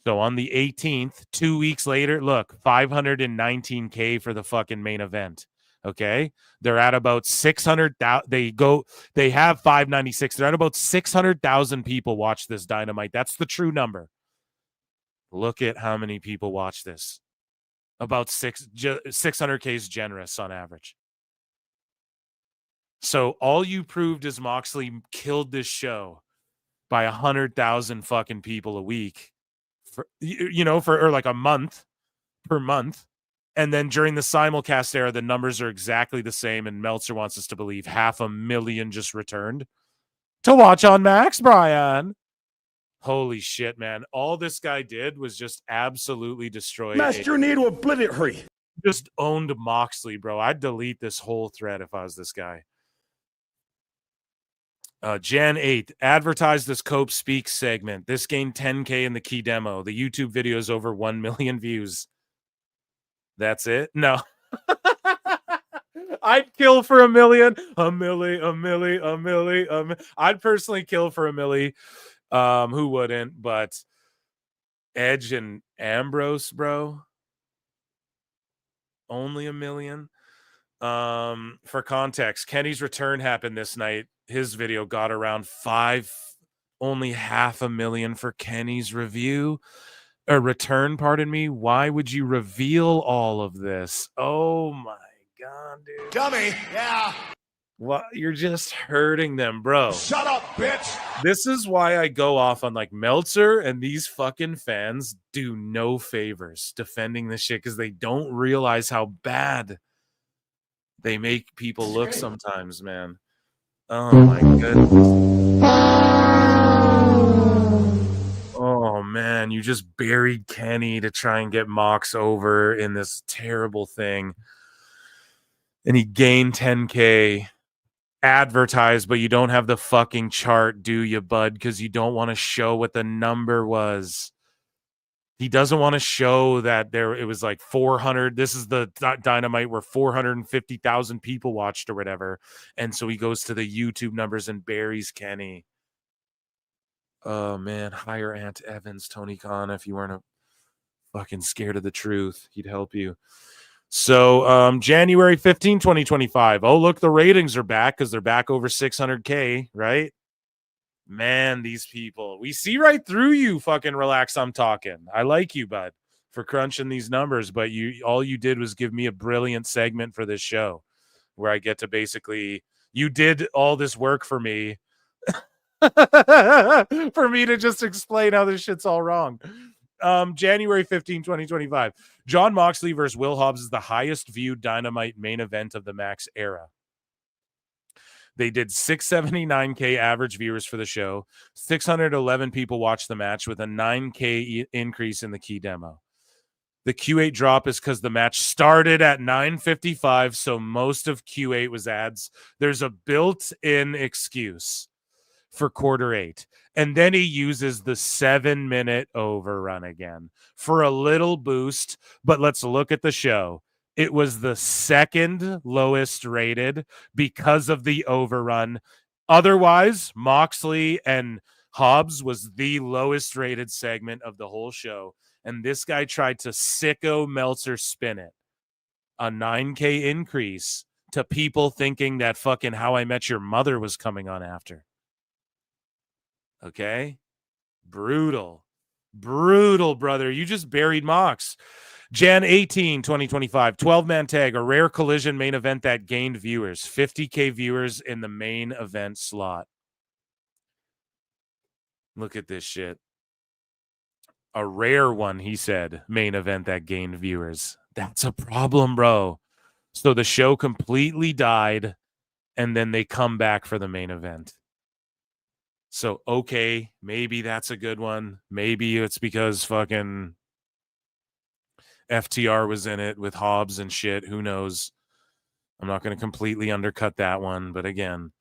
Speaker 8: So on the 18th, 2 weeks later, look, 519K for the fucking main event. Okay. They're at about 600,000. They have 596. They're at about 600,000 people watch this Dynamite. That's the true number. Look at how many people watch this. About 600K is generous on average. So all you proved is Moxley killed this show by 100,000 fucking people a week, for like a month per month. And then during the simulcast era, the numbers are exactly the same. And Meltzer wants us to believe 500,000 just returned to watch on Max, Brian. Holy shit, man. All this guy did was just absolutely destroy.
Speaker 7: Master need to obliterate.
Speaker 8: Just owned Moxley, bro. I'd delete this whole thread if I was this guy. Jan 8th, advertised this Cope Speaks segment. This gained 10K in the key demo. The YouTube video is over 1 million views. That's it? No. I'd kill for a million. I'd personally kill for a milli. Who wouldn't? But Edge and Ambrose, bro. Only 1 million. For context, Kenny's return happened this night. His video got around only 500,000 for Kenny's return, pardon me. Why would you reveal all of this? Oh my God, dude.
Speaker 5: Dummy. Yeah.
Speaker 8: What? You're just hurting them, bro.
Speaker 5: Shut up, bitch.
Speaker 8: This is why I go off on like Meltzer, and these fucking fans do no favors defending this shit because they don't realize how bad they make people look sometimes, man. Oh my goodness. Oh man, you just buried Kenny to try and get Mox over in this terrible thing. And he gained 10K. Advertised, but you don't have the fucking chart, do you, bud? Because you don't want to show what the number was. He doesn't want to show that it was like 400. This is the Dynamite where 450,000 people watched or whatever. And so he goes to the YouTube numbers and buries Kenny. Oh man, hire Aunt Evans, Tony Khan, if you weren't fucking scared of the truth. He'd help you. So January 15, 2025. Oh, look, the ratings are back because they're back over 600K, right? Man, these people. We see right through you, fucking relax, I'm talking. I like you, bud, for crunching these numbers, but all you did was give me a brilliant segment for this show where I get to basically, you did all this work for me for me to just explain how this shit's all wrong. January 15, 2025. Jon Moxley versus Will Hobbs is the highest viewed Dynamite main event of the Max era. They did 679K average viewers for the show. 611 people watched the match with a 9K increase in the key demo. The Q8 drop is because the match started at 9:55, so most of Q8 was ads. There's a built-in excuse for quarter 8. And then he uses the 7-minute overrun again for a little boost. But let's look at the show. It was the second lowest rated because of the overrun. Otherwise, Moxley and Hobbs was the lowest rated segment of the whole show. And this guy tried to sicko Meltzer spin it. A 9K increase to people thinking that fucking How I Met Your Mother was coming on after. Okay? Brutal, brother. You just buried Mox. Jan 18, 2025, 12-man tag, a rare collision main event that gained viewers. 50K viewers in the main event slot. Look at this shit. A rare one, he said, main event that gained viewers. That's a problem, bro. So the show completely died, and then they come back for the main event. So, okay, maybe that's a good one. Maybe it's because fucking FTR was in it with Hobbs and shit. Who knows? I'm not going to completely undercut that one. But again,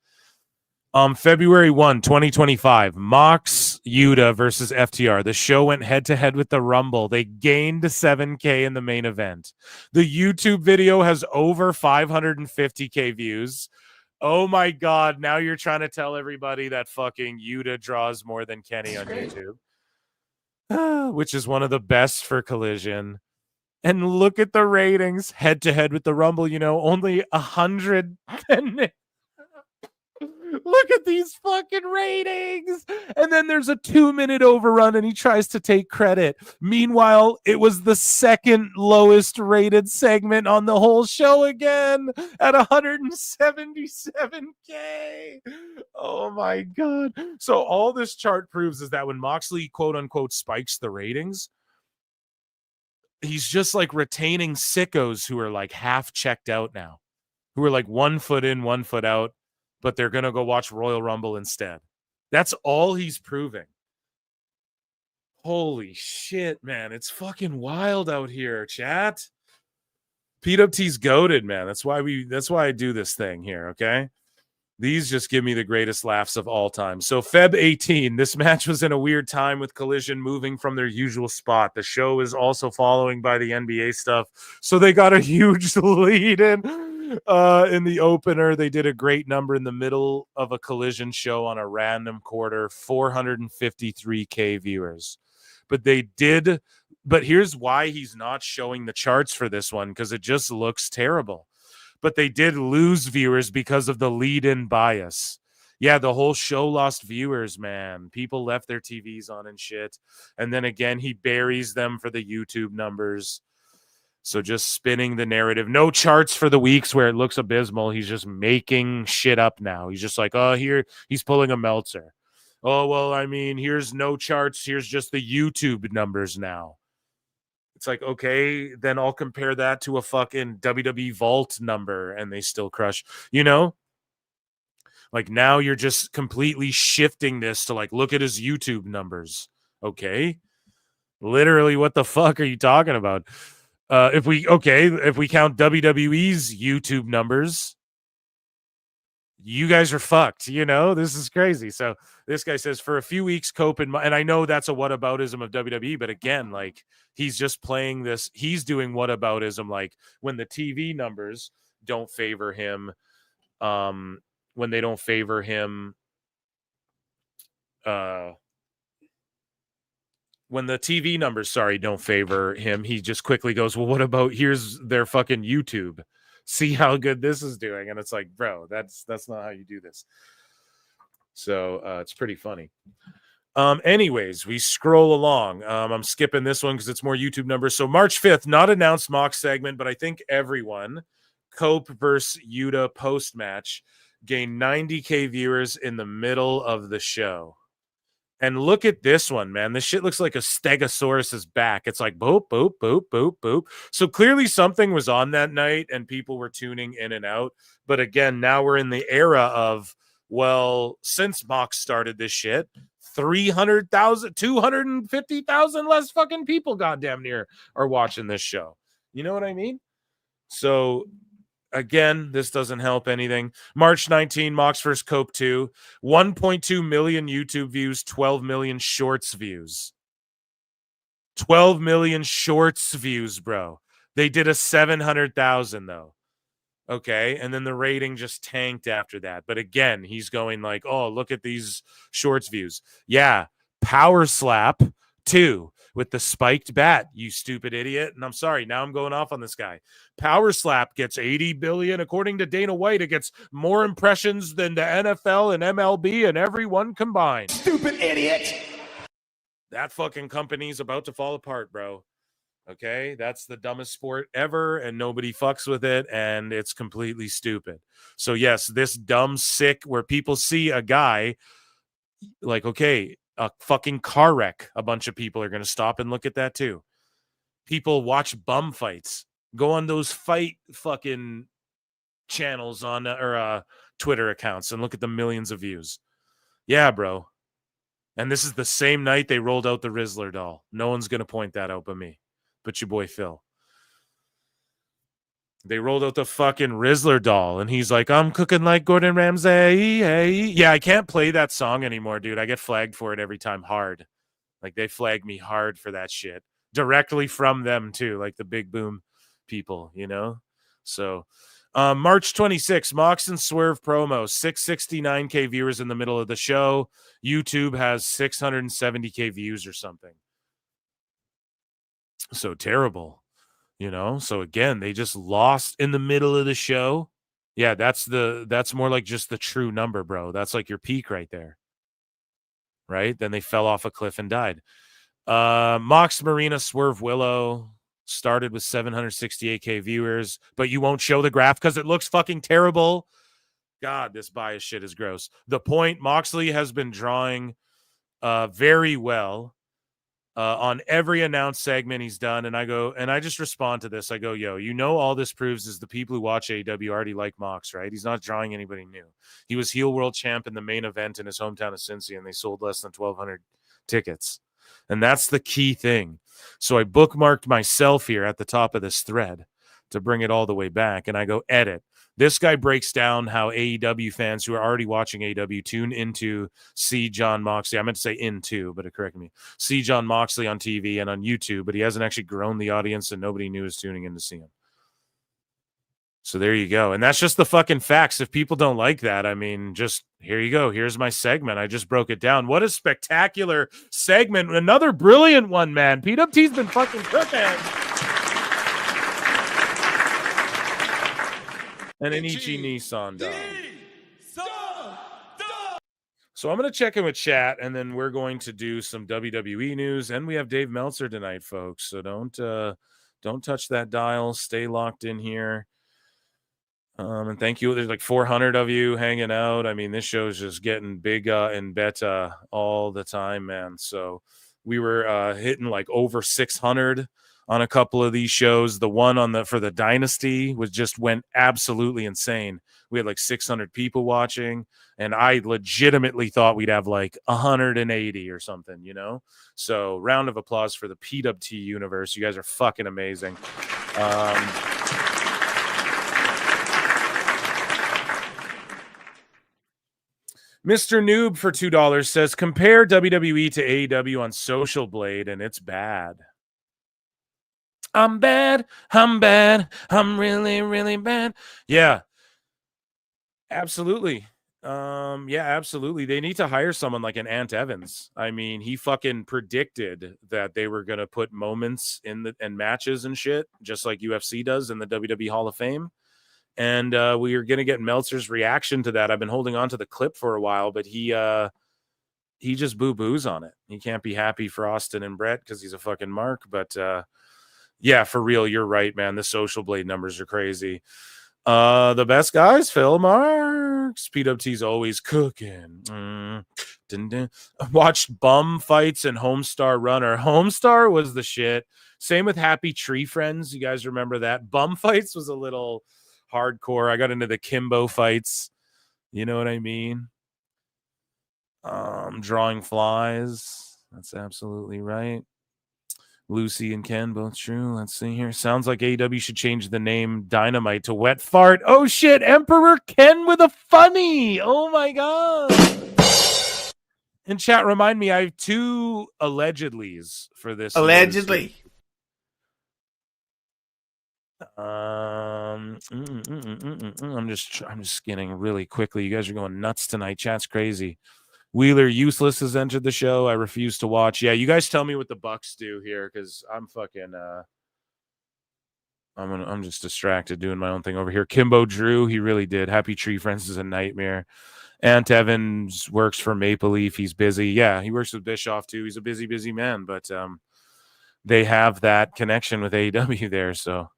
Speaker 8: February 1, 2025, Mox Yuta versus FTR. The show went head-to-head with the Rumble. They gained 7K in the main event. The YouTube video has over 550K views. Oh my God, now you're trying to tell everybody that fucking Yuta draws more than Kenny on YouTube. Which is one of the best for Collision. And look at the ratings. Head-to-head with the Rumble, only 100. Look at these fucking ratings. And then there's a 2-minute overrun and he tries to take credit. Meanwhile, it was the second lowest rated segment on the whole show again at 177K. Oh my God. So all this chart proves is that when Moxley quote unquote spikes the ratings, he's just like retaining sickos who are like half checked out now, who are like 1 foot in, 1 foot out, but they're going to go watch Royal Rumble instead. That's all he's proving. Holy shit, man. It's fucking wild out here, chat. PWT's goated, man. That's why I do this thing here, okay? These just give me the greatest laughs of all time. So Feb 18, this match was in a weird time with Collision moving from their usual spot. The show is also following by the NBA stuff. So they got a huge lead in the opener. They did a great number in the middle of a Collision show on a random quarter, 453K viewers. But here's why he's not showing the charts for this one, because it just looks terrible. but they did lose viewers because of the lead-in bias. Yeah, the whole show lost viewers, man. People left their TVs on and shit. And then again, he buries them for the YouTube numbers. So just spinning the narrative. No charts for the weeks where it looks abysmal. He's just making shit up now. He's just like, oh, here, he's pulling a Meltzer. Oh, well, I mean, here's no charts. Here's just the YouTube numbers now. It's like, okay, then I'll compare that to a fucking WWE Vault number and they still crush, you know? Like now you're just completely shifting this to like, look at his YouTube numbers. Okay. Literally, what the fuck are you talking about? If we count WWE's YouTube numbers, you guys are fucked. You know, this is crazy. So this guy says for a few weeks, Cope and I know that's a whataboutism of WWE, but again, like he's just playing this. He's doing whataboutism, like when the TV numbers don't favor him, when they don't favor him, when the TV numbers, don't favor him, he just quickly goes, well, what about here's their fucking YouTube? See how good this is doing. And it's like, bro, that's not how you do this. So it's pretty funny. Anyways, we scroll along. I'm skipping this one because it's more YouTube numbers. So March 5th, not announced mock segment, but I think everyone, Cope versus Yuta post-match, gained 90K viewers in the middle of the show. And look at this one, man. This shit looks like a Stegosaurus's back. It's like boop, boop, boop, boop, boop. So clearly something was on that night and people were tuning in and out. But again, now we're in the era of, well, since Mox started this shit, 300,000, 250,000 less fucking people goddamn near are watching this show. You know what I mean? So again, this doesn't help anything. March 19, Mox vs. Cope 2, 1.2 million YouTube views, 12 million shorts views. 12 million shorts views, bro. They did a 700,000 though. Okay, and then the rating just tanked after that. But again, he's going like, oh, look at these shorts views. Yeah, Power Slap 2 with the spiked bat, you stupid idiot. And I'm sorry, now I'm going off on this guy. Power Slap gets 80 billion. According to Dana White, it gets more impressions than the NFL and MLB and everyone combined.
Speaker 11: Stupid idiot.
Speaker 8: That fucking company's about to fall apart, bro. Okay, that's the dumbest sport ever, and nobody fucks with it, and it's completely stupid. So yes, this dumb sick where people see a guy like, okay, a fucking car wreck, a bunch of people are going to stop and look at that too. People watch bum fights, go on those fight fucking channels on or Twitter accounts and look at the millions of views. Yeah, bro. And this is the same night they rolled out the Rizzler doll. No one's going to point that out but me, but your boy Phil. They rolled out the fucking Rizzler doll, and he's like, I'm cooking like Gordon Ramsay. Hey. Yeah, I can't play that song anymore, dude. I get flagged for it every time hard. Like, they flag me hard for that shit. Directly from them, too, like the Big Boom people, you know? So, March 26th, Mox and Swerve promo, 669K viewers in the middle of the show. YouTube has 670K views or something. So terrible. You know, so again, they just lost in the middle of the show. Yeah, that's more like just the true number, bro. That's like your peak right there. Right? Then they fell off a cliff and died. Mox Marina Swerve Willow started with 768K viewers, but you won't show the graph because it looks fucking terrible. God, this bias shit is gross. The point, Moxley has been drawing very well. On every announced segment he's done, and I just respond to this. I go, yo, you know, all this proves is the people who watch AEW already like Mox, right? He's not drawing anybody new. He was heel world champ in the main event in his hometown of Cincy, and they sold less than 1,200 tickets. And that's the key thing. So I bookmarked myself here at the top of this thread to bring it all the way back, and I go, edit. This guy breaks down how AEW fans who are already watching AEW tune into see John Moxley. I meant to say into, but it corrected me. See John Moxley on TV and on YouTube, but he hasn't actually grown the audience and nobody new is tuning in to see him. So there you go. And that's just the fucking facts. If people don't like that, I mean, just here you go. Here's my segment. I just broke it down. What a spectacular segment. Another brilliant one, man. PWT's been fucking cooking. And an Ichi Nissan dog. So I'm going to check in with chat, and then we're going to do some WWE news, and we have Dave Meltzer tonight, folks. So don't touch that dial. Stay locked in here. And thank you. There's like 400 of you hanging out. I mean, this show is just getting bigger and better all the time, man. So we were hitting like over 600 on a couple of these shows. The one for the Dynasty went absolutely insane. We had like 600 people watching, and I legitimately thought we'd have like 180 or something, you know? So round of applause for the PWT universe. You guys are fucking amazing. Mr. Noob for $2 says, compare WWE to AEW on Social Blade, and it's bad. I'm bad. I'm really, really bad. Yeah. Absolutely. Yeah, absolutely. They need to hire someone like an Ant Evans. I mean, he fucking predicted that they were going to put moments in matches and shit, just like UFC does in the WWE Hall of Fame. And we are going to get Meltzer's reaction to that. I've been holding on to the clip for a while, but he just boo-boos on it. He can't be happy for Austin and Brett because he's a fucking mark. But yeah, for real, you're right, man. The Social Blade numbers are crazy. The best guys, Phil Marks. PWT's always cooking. Watched Bum Fights and Homestar Runner. Homestar was the shit. Same with Happy Tree Friends. You guys remember that? Bum Fights was a little hardcore. I got into the Kimbo fights. You know what I mean? Drawing flies. That's absolutely right. Lucy and Ken, both true. Let's see here. Sounds like AEW should change the name Dynamite to Wet Fart. Oh shit, Emperor Ken with a funny. Oh my god. In chat, remind me, I have 2 allegedlys for this.
Speaker 11: Allegedly.
Speaker 8: I'm just skinning really quickly. You guys are going nuts tonight. Chat's crazy. Wheeler Useless has entered the show. I refuse to watch. Yeah, you guys tell me what the Bucks do here, because I'm fucking I'm just distracted doing my own thing over here. Kimbo Drew, he really did. Happy Tree Friends is a nightmare. Ant Evans works for Maple Leaf. He's busy. Yeah, he works with Bischoff too. He's a busy man, but they have that connection with AEW there, so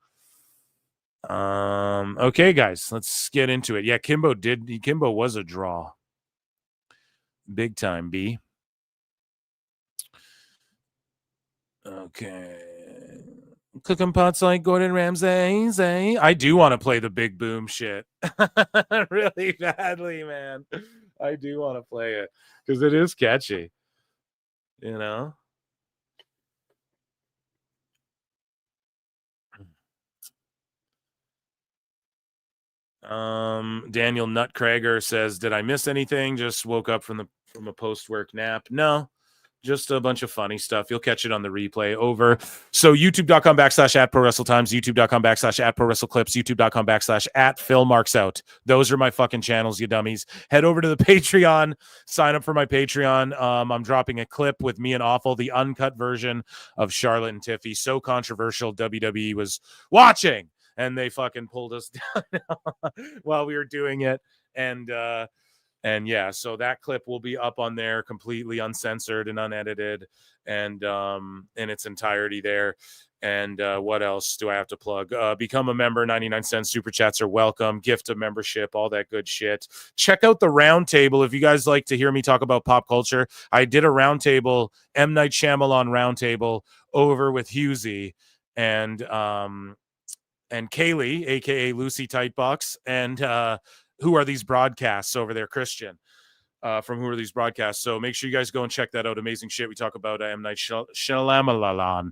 Speaker 8: okay, guys, let's get into it. Yeah, Kimbo was a draw. Big time, B. Okay. Cooking pots like Gordon Ramsay. I do want to play the big boom shit really badly, man. I do want to play it because it is catchy, you know? Daniel Nutcrager says, did I miss anything? Just woke up from a post-work nap. No, just a bunch of funny stuff. You'll catch it on the replay. Over. So youtube.com/@prowrestletimes, youtube.com/@prowrestleclips, youtube.com/@philmarksout. Those are my fucking channels, you dummies. Head over to the Patreon, sign up for my Patreon. I'm dropping a clip with me and Awful, the uncut version of Charlotte and Tiffy. So controversial, WWE was watching, and they fucking pulled us down while we were doing it. And yeah, so that clip will be up on there completely uncensored and unedited, and in its entirety there. And what else do I have to plug? Become a member. 99 cents super chats are welcome. Gift of membership, all that good shit. Check out the roundtable if you guys like to hear me talk about pop culture. I did a roundtable, M. Night Shyamalan roundtable, over with Husey and Kaylee, aka Lucy Tightbox, and Who Are These Broadcasts over there, Christian, from Who Are These Broadcasts. So make sure you guys go and check that out. Amazing shit. We talk about M. Night Shyamalan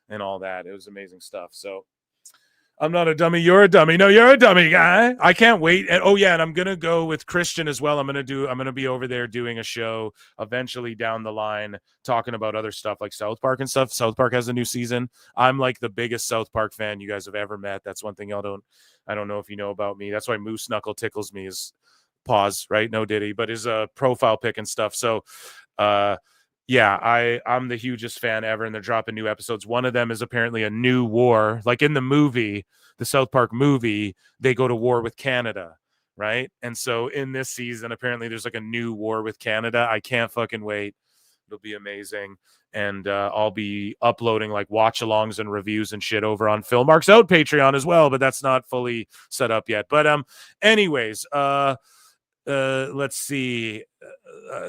Speaker 8: and all that. It was amazing stuff. So I'm not a dummy. You're a dummy. No, you're a dummy, guy. I can't wait. And and I'm gonna go with Christian as well. I'm gonna be over there doing a show eventually down the line, talking about other stuff like South Park and stuff. South Park has a new season. I'm like the biggest South Park fan you guys have ever met. That's one thing I don't know if you know about me. That's why Moose Knuckle tickles me, is pause, right? No Diddy, but his profile pic and stuff. So Yeah, I'm the hugest fan ever, and they're dropping new episodes. One of them is apparently a new war. Like in the movie, the South Park movie, they go to war with Canada, right? And so in this season, apparently there's like a new war with Canada. I can't fucking wait. It'll be amazing. And I'll be uploading like watch-alongs and reviews and shit over on Phil Marks Out Patreon as well, but that's not fully set up yet. But anyways, let's see.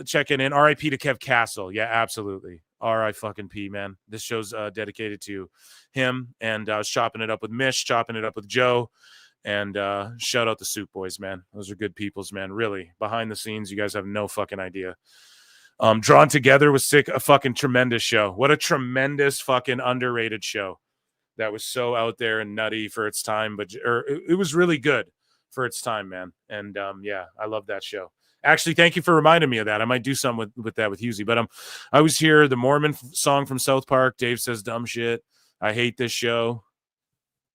Speaker 8: Checking in. R.I.P. to Kev Castle. Yeah, absolutely. R.I.P. man. This show's dedicated to him. And I was chopping it up with Mish, chopping it up with Joe. And shout out the Soup Boys, man. Those are good peoples, man. Really. Behind the scenes, you guys have no fucking idea. Drawn Together was sick. A fucking tremendous show. What a tremendous fucking underrated show. That was so out there and nutty for its time, but it was really good for its time, man. And yeah, I love that show. Actually, thank you for reminding me of that. I might do something with that with Husey. But I was here, the Mormon song from South Park. Dave says dumb shit. I hate this show.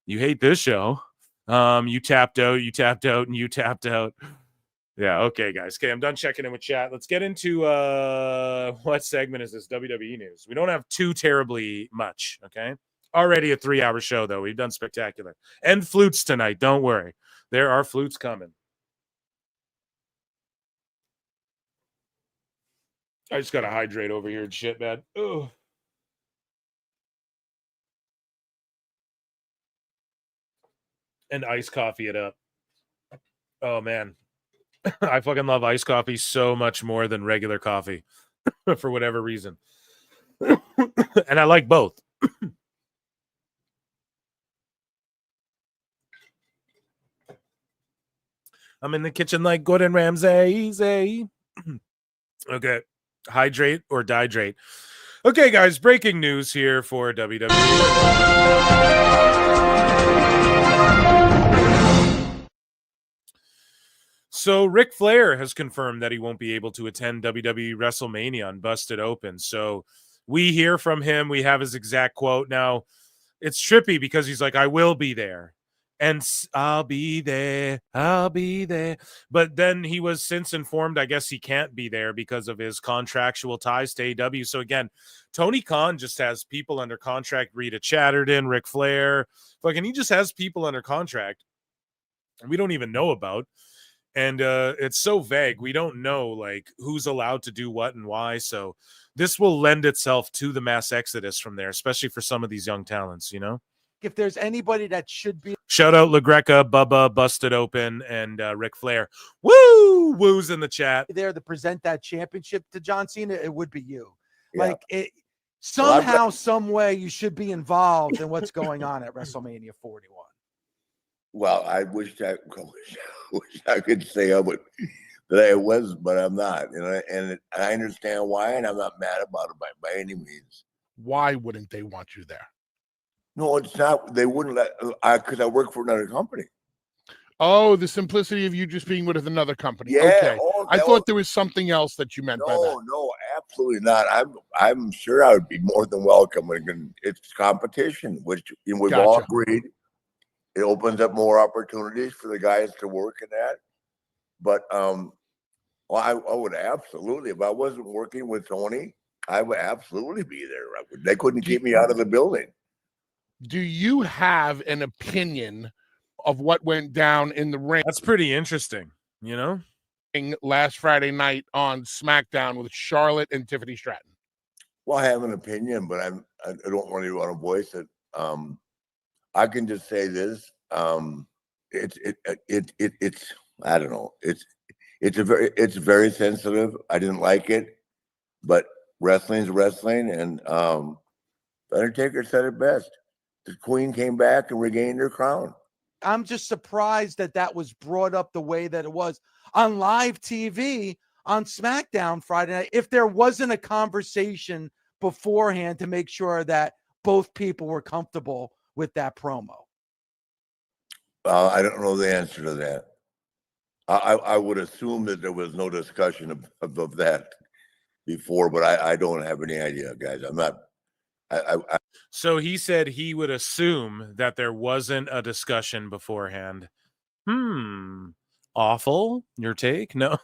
Speaker 8: You hate this show. You tapped out, and you tapped out. Yeah, okay, guys. Okay, I'm done checking in with chat. Let's get into what segment is this? WWE news. We don't have too terribly much, okay? Already a 3-hour show, though. We've done spectacular. And flutes tonight. Don't worry. There are flutes coming. I just got to hydrate over here and shit, man. Ugh. And iced coffee it up. Oh, man. I fucking love iced coffee so much more than regular coffee for whatever reason. And I like both. I'm in the kitchen like Gordon Ramsay. Okay. Hydrate or dihydrate. Okay, guys. Breaking news here for WWE. So Ric Flair has confirmed that he won't be able to attend WWE WrestleMania on Busted Open. So we hear from him. We have his exact quote. Now, it's trippy because he's like, I will be there. And I'll be there. But then he was since informed, I guess he can't be there because of his contractual ties to AEW. So again, Tony Khan just has people under contract. Rita Chatterton, Ric Flair. Fucking, he just has people under contract we don't even know about. And it's so vague. We don't know like who's allowed to do what and why. So this will lend itself to the mass exodus from there, especially for some of these young talents, you know?
Speaker 19: If there's anybody that should be.
Speaker 8: Shout out LaGreca, Bubba, Busted Open, and Ric Flair. Woo! Woo's in the chat.
Speaker 19: There to present that championship to John Cena, it would be you.
Speaker 20: Yeah.
Speaker 19: Like it somehow, some way you should be involved in what's going on at WrestleMania 41.
Speaker 20: Well, I wish I could say that I was, but I'm not. You know, and I understand why, and I'm not mad about it by any means.
Speaker 21: Why wouldn't they want you there?
Speaker 20: No, it's not. They wouldn't let because I work for another company.
Speaker 21: Oh, the simplicity of you just being with another company.
Speaker 20: Yeah,
Speaker 21: okay. I thought there was something else that you meant by that.
Speaker 20: No, absolutely not. I'm sure I would be more than welcome. It's competition, which we've all agreed. It opens up more opportunities for the guys to work in that. But I would absolutely, if I wasn't working with Tony, I would absolutely be there. They couldn't keep me out of the building.
Speaker 21: Do you have an opinion of what went down in the ring?
Speaker 8: That's pretty interesting, you know?
Speaker 21: Last Friday night on SmackDown with Charlotte and Tiffany Stratton.
Speaker 20: Well, I have an opinion, but I don't really want to voice it. I can just say this. It's I don't know. It's very sensitive. I didn't like it, but wrestling's wrestling, and Undertaker said it best. The Queen came back and regained her crown.
Speaker 19: I'm just surprised that was brought up the way that it was on live TV on SmackDown Friday night. If there wasn't a conversation beforehand to make sure that both people were comfortable with that promo.
Speaker 20: I don't know the answer to that. I would assume that there was no discussion of that before, but I don't have any idea, guys. I'm not.
Speaker 8: So he said he would assume that there wasn't a discussion beforehand. Awful. Your take? No.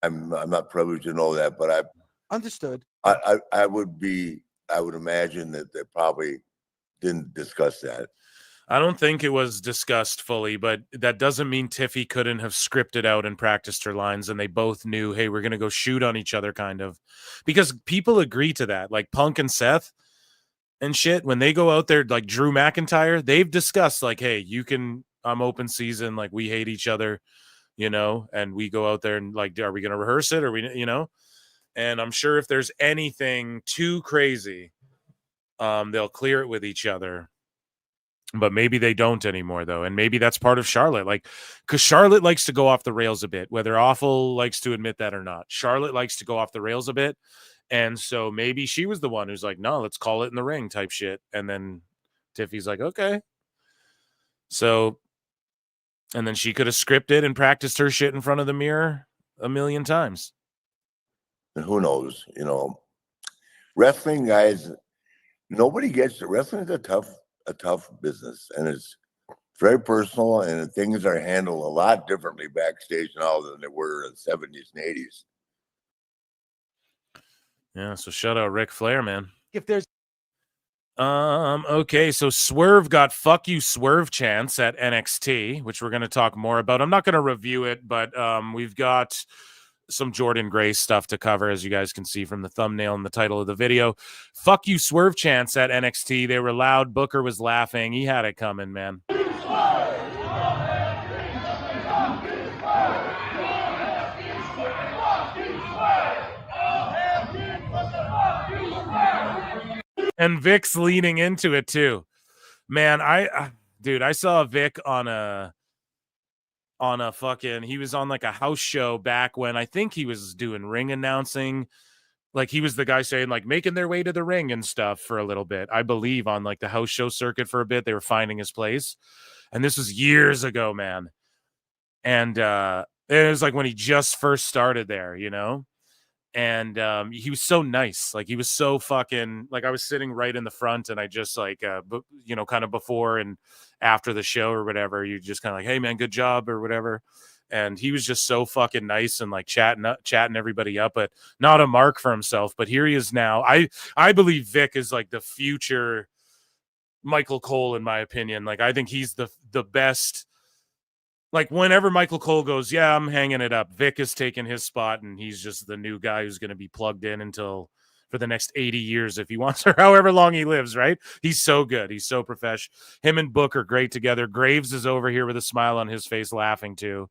Speaker 20: I'm not privileged to know that, but
Speaker 19: Understood.
Speaker 20: I would imagine that they probably didn't discuss that.
Speaker 8: I don't think it was discussed fully, but that doesn't mean Tiffy couldn't have scripted out and practiced her lines, and they both knew, hey, we're going to go shoot on each other, kind of. Because people agree to that. Like Punk and Seth and shit, when they go out there, like Drew McIntyre, they've discussed, like, hey, I'm open season, like, we hate each other, and we go out there and, like, are we going to rehearse it? Or and I'm sure if there's anything too crazy, they'll clear it with each other. But maybe they don't anymore, though. And maybe that's part of Charlotte. Like, because Charlotte likes to go off the rails a bit, whether Awful likes to admit that or not. Charlotte likes to go off the rails a bit. And so maybe she was the one who's like, no, let's call it in the ring type shit. And then Tiffy's like, okay. So, and then she could have scripted and practiced her shit in front of the mirror a million times.
Speaker 20: And who knows, wrestling guys, nobody gets it. Wrestling is a tough business, and it's very personal, and things are handled a lot differently backstage now than they were in the 70s and 80s.
Speaker 8: Yeah, so shout out Ric Flair, man.
Speaker 19: If there's
Speaker 8: okay, so Swerve got fuck you Swerve chance at NXT, which we're going to talk more about. I'm not going to review it, but we've got some Jordynne Grace stuff to cover, as you guys can see from the thumbnail and the title of the video. Fuck you Swerve chants at NXT. They were loud. Booker was laughing. He had it coming, man. And Vic's leaning into it too. Man, I saw Vic on a fucking, he was on like a house show back when I think he was doing ring announcing. Like he was the guy saying like making their way to the ring and stuff for a little bit. I believe on like the house show circuit for a bit, they were finding his place. And this was years ago, man. And it was like when he just first started there, and he was so nice. Like he was so fucking, like I was sitting right in the front, and I just like kind of before and after the show or whatever, you just kind of like, hey man, good job or whatever. And he was just so fucking nice and like chatting everybody up, but not a mark for himself. But here he is now. I believe Vic is like the future Michael Cole, in my opinion. Like I think he's the best. Like whenever Michael Cole goes, yeah, I'm hanging it up, Vic is taking his spot, and he's just the new guy who's going to be plugged in until for the next 80 years if he wants, or however long he lives, right? He's so good. He's so professional. Him and Book are great together. Graves is over here with a smile on his face laughing too,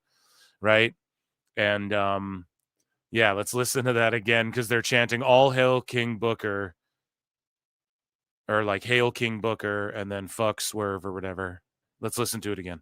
Speaker 8: right? And yeah, let's listen to that again because they're chanting all hail King Booker, or like hail King Booker, and then fuck Swerve or whatever. Let's listen to it again.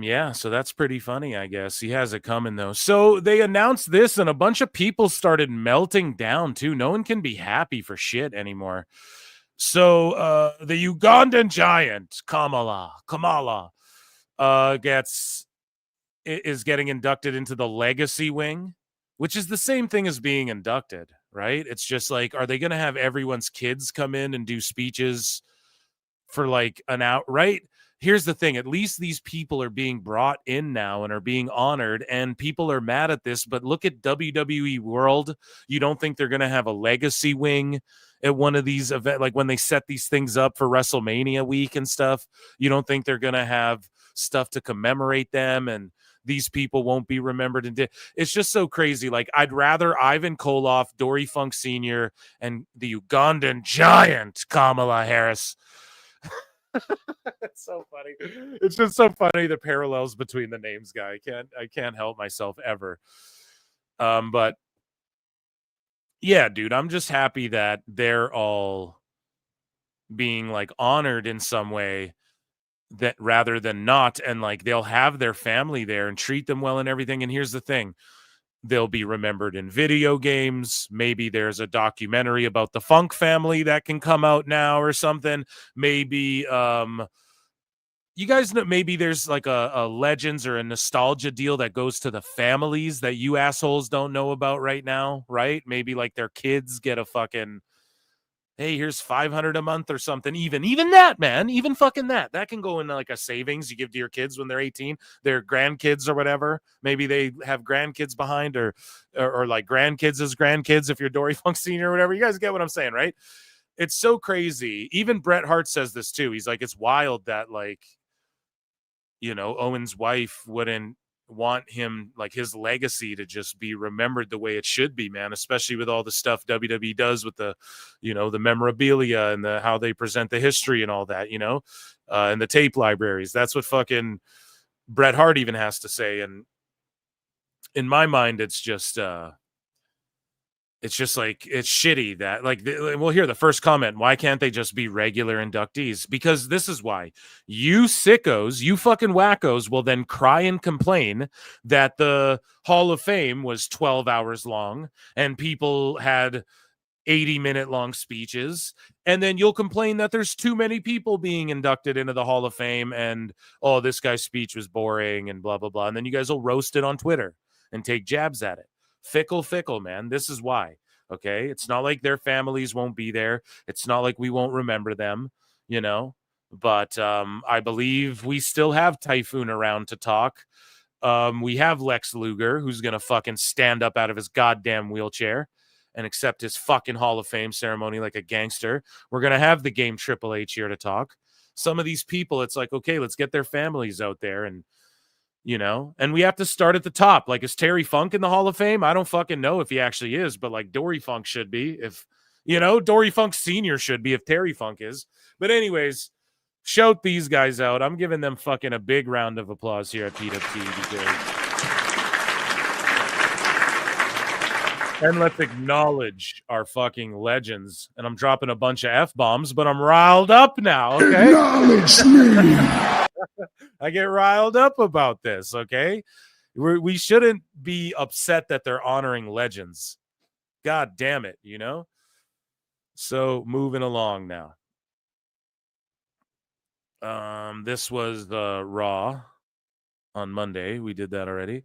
Speaker 8: Yeah, so that's pretty funny, I guess. He has it coming though. So they announced this and a bunch of people started melting down too. No one can be happy for shit anymore. So the Ugandan giant Kamala is getting inducted into the legacy wing, which is the same thing as being inducted, right? It's just like, are they going to have everyone's kids come in and do speeches for like an hour, right? Here's the thing. At least these people are being brought in now and are being honored, and people are mad at this, but look at WWE World. You don't think they're going to have a legacy wing at one of these events, like when they set these things up for WrestleMania week and stuff? You don't think they're going to have stuff to commemorate them, and these people won't be remembered? And it's just so crazy. Like, I'd rather Ivan Koloff, Dory Funk Sr., and the Ugandan giant Kamala Harris. It's so funny. It's just so funny, the parallels between the names, guy. I can't help myself ever. But yeah, dude, I'm just happy that they're all being like honored in some way, that rather than not, and like they'll have their family there and treat them well and everything. And here's the thing. They'll be remembered in video games. Maybe there's a documentary about the Funk family that can come out now or something. Maybe you guys know, maybe there's like a Legends or a nostalgia deal that goes to the families that you assholes don't know about right now, right? Maybe like their kids get a fucking hey, here's 500 a month or something. Even that, man, even fucking that can go in like a savings you give to your kids when they're 18, their grandkids or whatever. Maybe they have grandkids behind or like grandkids as grandkids if you're Dory Funk Senior or whatever. You guys get what I'm saying, right? It's so crazy. Even Bret Hart says this too. He's like, it's wild that like, you know, Owen's wife wouldn't want him, like his legacy, to just be remembered the way it should be, man, especially with all the stuff WWE does with the, you know, the memorabilia and the how they present the history and all that, you know, and the tape libraries. That's what fucking Bret Hart even has to say. And in my mind, it's just like, it's shitty that like, we'll hear the first comment. Why can't they just be regular inductees? Because this is why. You sickos, you fucking wackos will then cry and complain that the Hall of Fame was 12 hours long and people had 80-minute long speeches. And then you'll complain that there's too many people being inducted into the Hall of Fame and, oh, this guy's speech was boring and blah, blah, blah. And then you guys will roast it on Twitter and take jabs at it. Fickle, man. This is why. Okay. It's not like their families won't be there. It's not like we won't remember them, you know, but I believe we still have Typhoon around to talk. We have Lex Luger, who's going to fucking stand up out of his goddamn wheelchair and accept his fucking Hall of Fame ceremony like a gangster. We're going to have the Game Triple H here to talk. Some of these people, it's like, okay, let's get their families out there and, you know, and we have to start at the top. Like, is Terry Funk in the Hall of Fame? I don't fucking know if he actually is, but like Dory Funk should be. If, you know, Dory Funk Sr. should be if Terry Funk is. But anyways, shout these guys out. I'm giving them fucking a big round of applause here at PWT because... And let's acknowledge our fucking legends. And I'm dropping a bunch of F-bombs, but I'm riled up now, okay?
Speaker 21: Acknowledge me.
Speaker 8: I get riled up about this, okay? We shouldn't be upset that they're honoring legends. God damn it, you know? So, moving along now. This was the Raw on Monday. We did that already.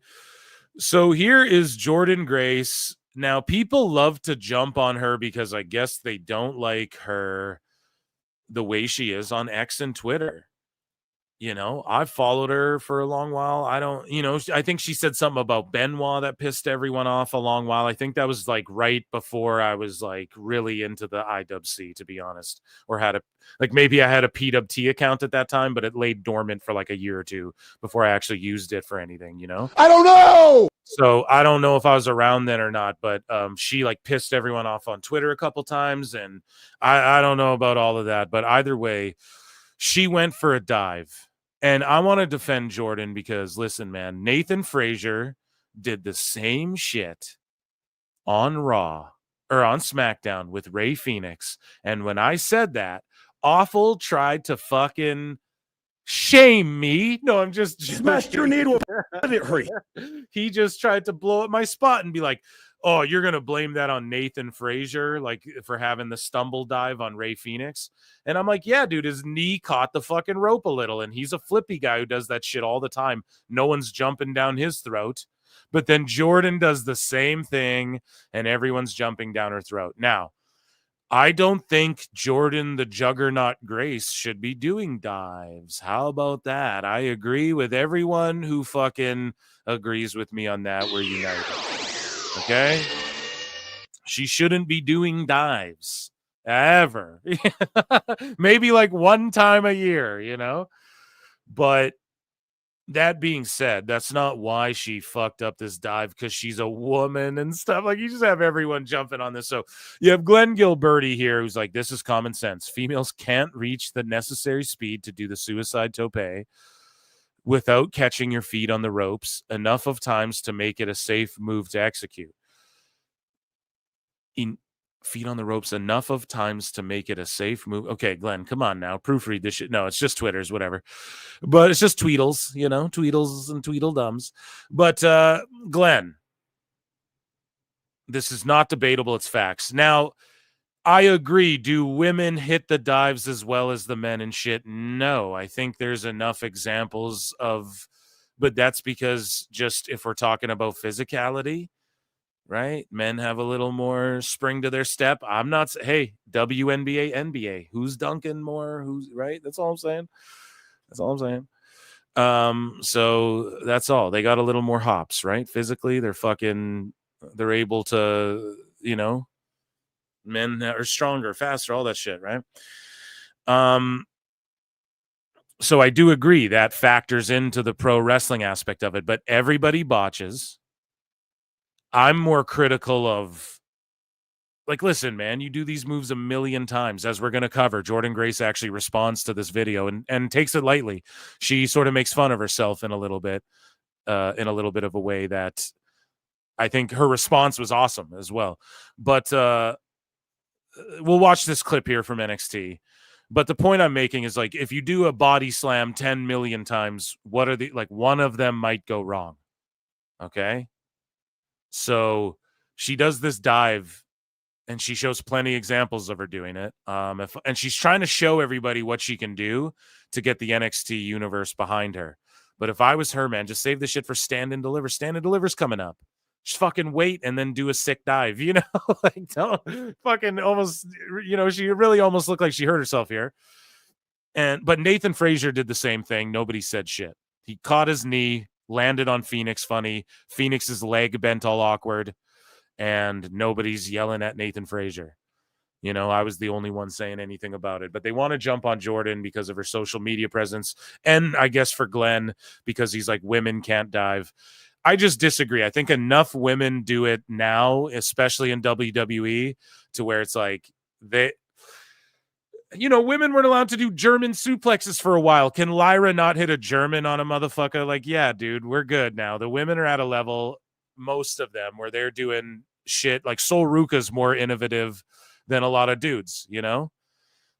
Speaker 8: So here is Jordynne Grace. Now, people love to jump on her because I guess they don't like her the way she is on X and Twitter. You know, I've followed her for a long while. I don't, you know, I think she said something about Benoit that pissed everyone off a long while. I think that was like right before I was like really into the IWC, to be honest, or had a, like maybe I had a PWT account at that time, but it laid dormant for like a year or two before I actually used it for anything, you know?
Speaker 21: I don't know.
Speaker 8: So I don't know if I was around then or not, but she like pissed everyone off on Twitter a couple times. And I don't know about all of that, but either way, she went for a dive. And I want to defend Jordynne because, listen, man, Nathan Frazier did the same shit on Raw or on SmackDown with Rey Fenix. And when I said that, Awful tried to fucking shame me. No, I'm just
Speaker 7: Smashed your needle.
Speaker 8: He just tried to blow up my spot and be like, oh, you're going to blame that on Nathan Frazier, like for having the stumble dive on Rey Fenix. And I'm like, yeah, dude, his knee caught the fucking rope a little. And he's a flippy guy who does that shit all the time. No one's jumping down his throat. But then Jordynne does the same thing and everyone's jumping down her throat. Now, I don't think Jordynne the Juggernaut Grace should be doing dives. How about that? I agree with everyone who fucking agrees with me on that. We're united. Okay? She shouldn't be doing dives. Ever. Maybe like one time a year, you know? But that being said, that's not why she fucked up this dive, because she's a woman and stuff. Like, you just have everyone jumping on this. So you have Glenn Gilberti here who's like, this is common sense. Females can't reach the necessary speed to do the suicide tope without catching your feet on the ropes enough of times to make it a safe move to execute. Feet on the ropes enough of times to make it a safe move. Okay, Glenn, come on now. Proofread this shit. No, it's just Twitters, whatever. But it's just Tweedles, you know, Tweedles and Tweedledums. But Glenn, this is not debatable. It's facts. Now, I agree. Do women hit the dives as well as the men and shit? No, I think there's enough examples of, but that's because just if we're talking about physicality, right? Men have a little more spring to their step. I'm not hey, WNBA, NBA. Who's dunking more? Who's right? That's all I'm saying. That's all I'm saying. So that's all. They got a little more hops, right? Physically, they're able to, men are stronger, faster, all that shit, right? So I do agree that factors into the pro wrestling aspect of it, but everybody botches. I'm more critical of, like, listen, man, you do these moves a million times, as we're going to cover. Jordynne Grace actually responds to this video and takes it lightly. She sort of makes fun of herself in a little bit of a way that I think her response was awesome as well. But we'll watch this clip here from NXT. But the point I'm making is, like, if you do a body slam 10 million times, what are one of them might go wrong. Okay. So she does this dive and she shows plenty examples of her doing it. And she's trying to show everybody what she can do to get the NXT universe behind her. But if I was her, man, just save the shit for Stand and Deliver. Stand and Deliver's coming up. Just fucking wait and then do a sick dive, like, don't fucking almost, she really almost looked like she hurt herself here. But Nathan Frazier did the same thing. Nobody said shit. He caught his knee, landed on Phoenix funny. Phoenix's leg bent all awkward, and nobody's yelling at Nathan Frazier. I was the only one saying anything about it. But they want to jump on Jordynne because of her social media presence, and I guess for Glenn because he's like, women can't dive. I just disagree. I think enough women do it now, especially in WWE, to where it's like women weren't allowed to do German suplexes for a while. Can Lyra not hit a German on a motherfucker? Like, yeah, dude, we're good now. The women are at a level, most of them, where they're doing shit. Like Sol Ruka's more innovative than a lot of dudes,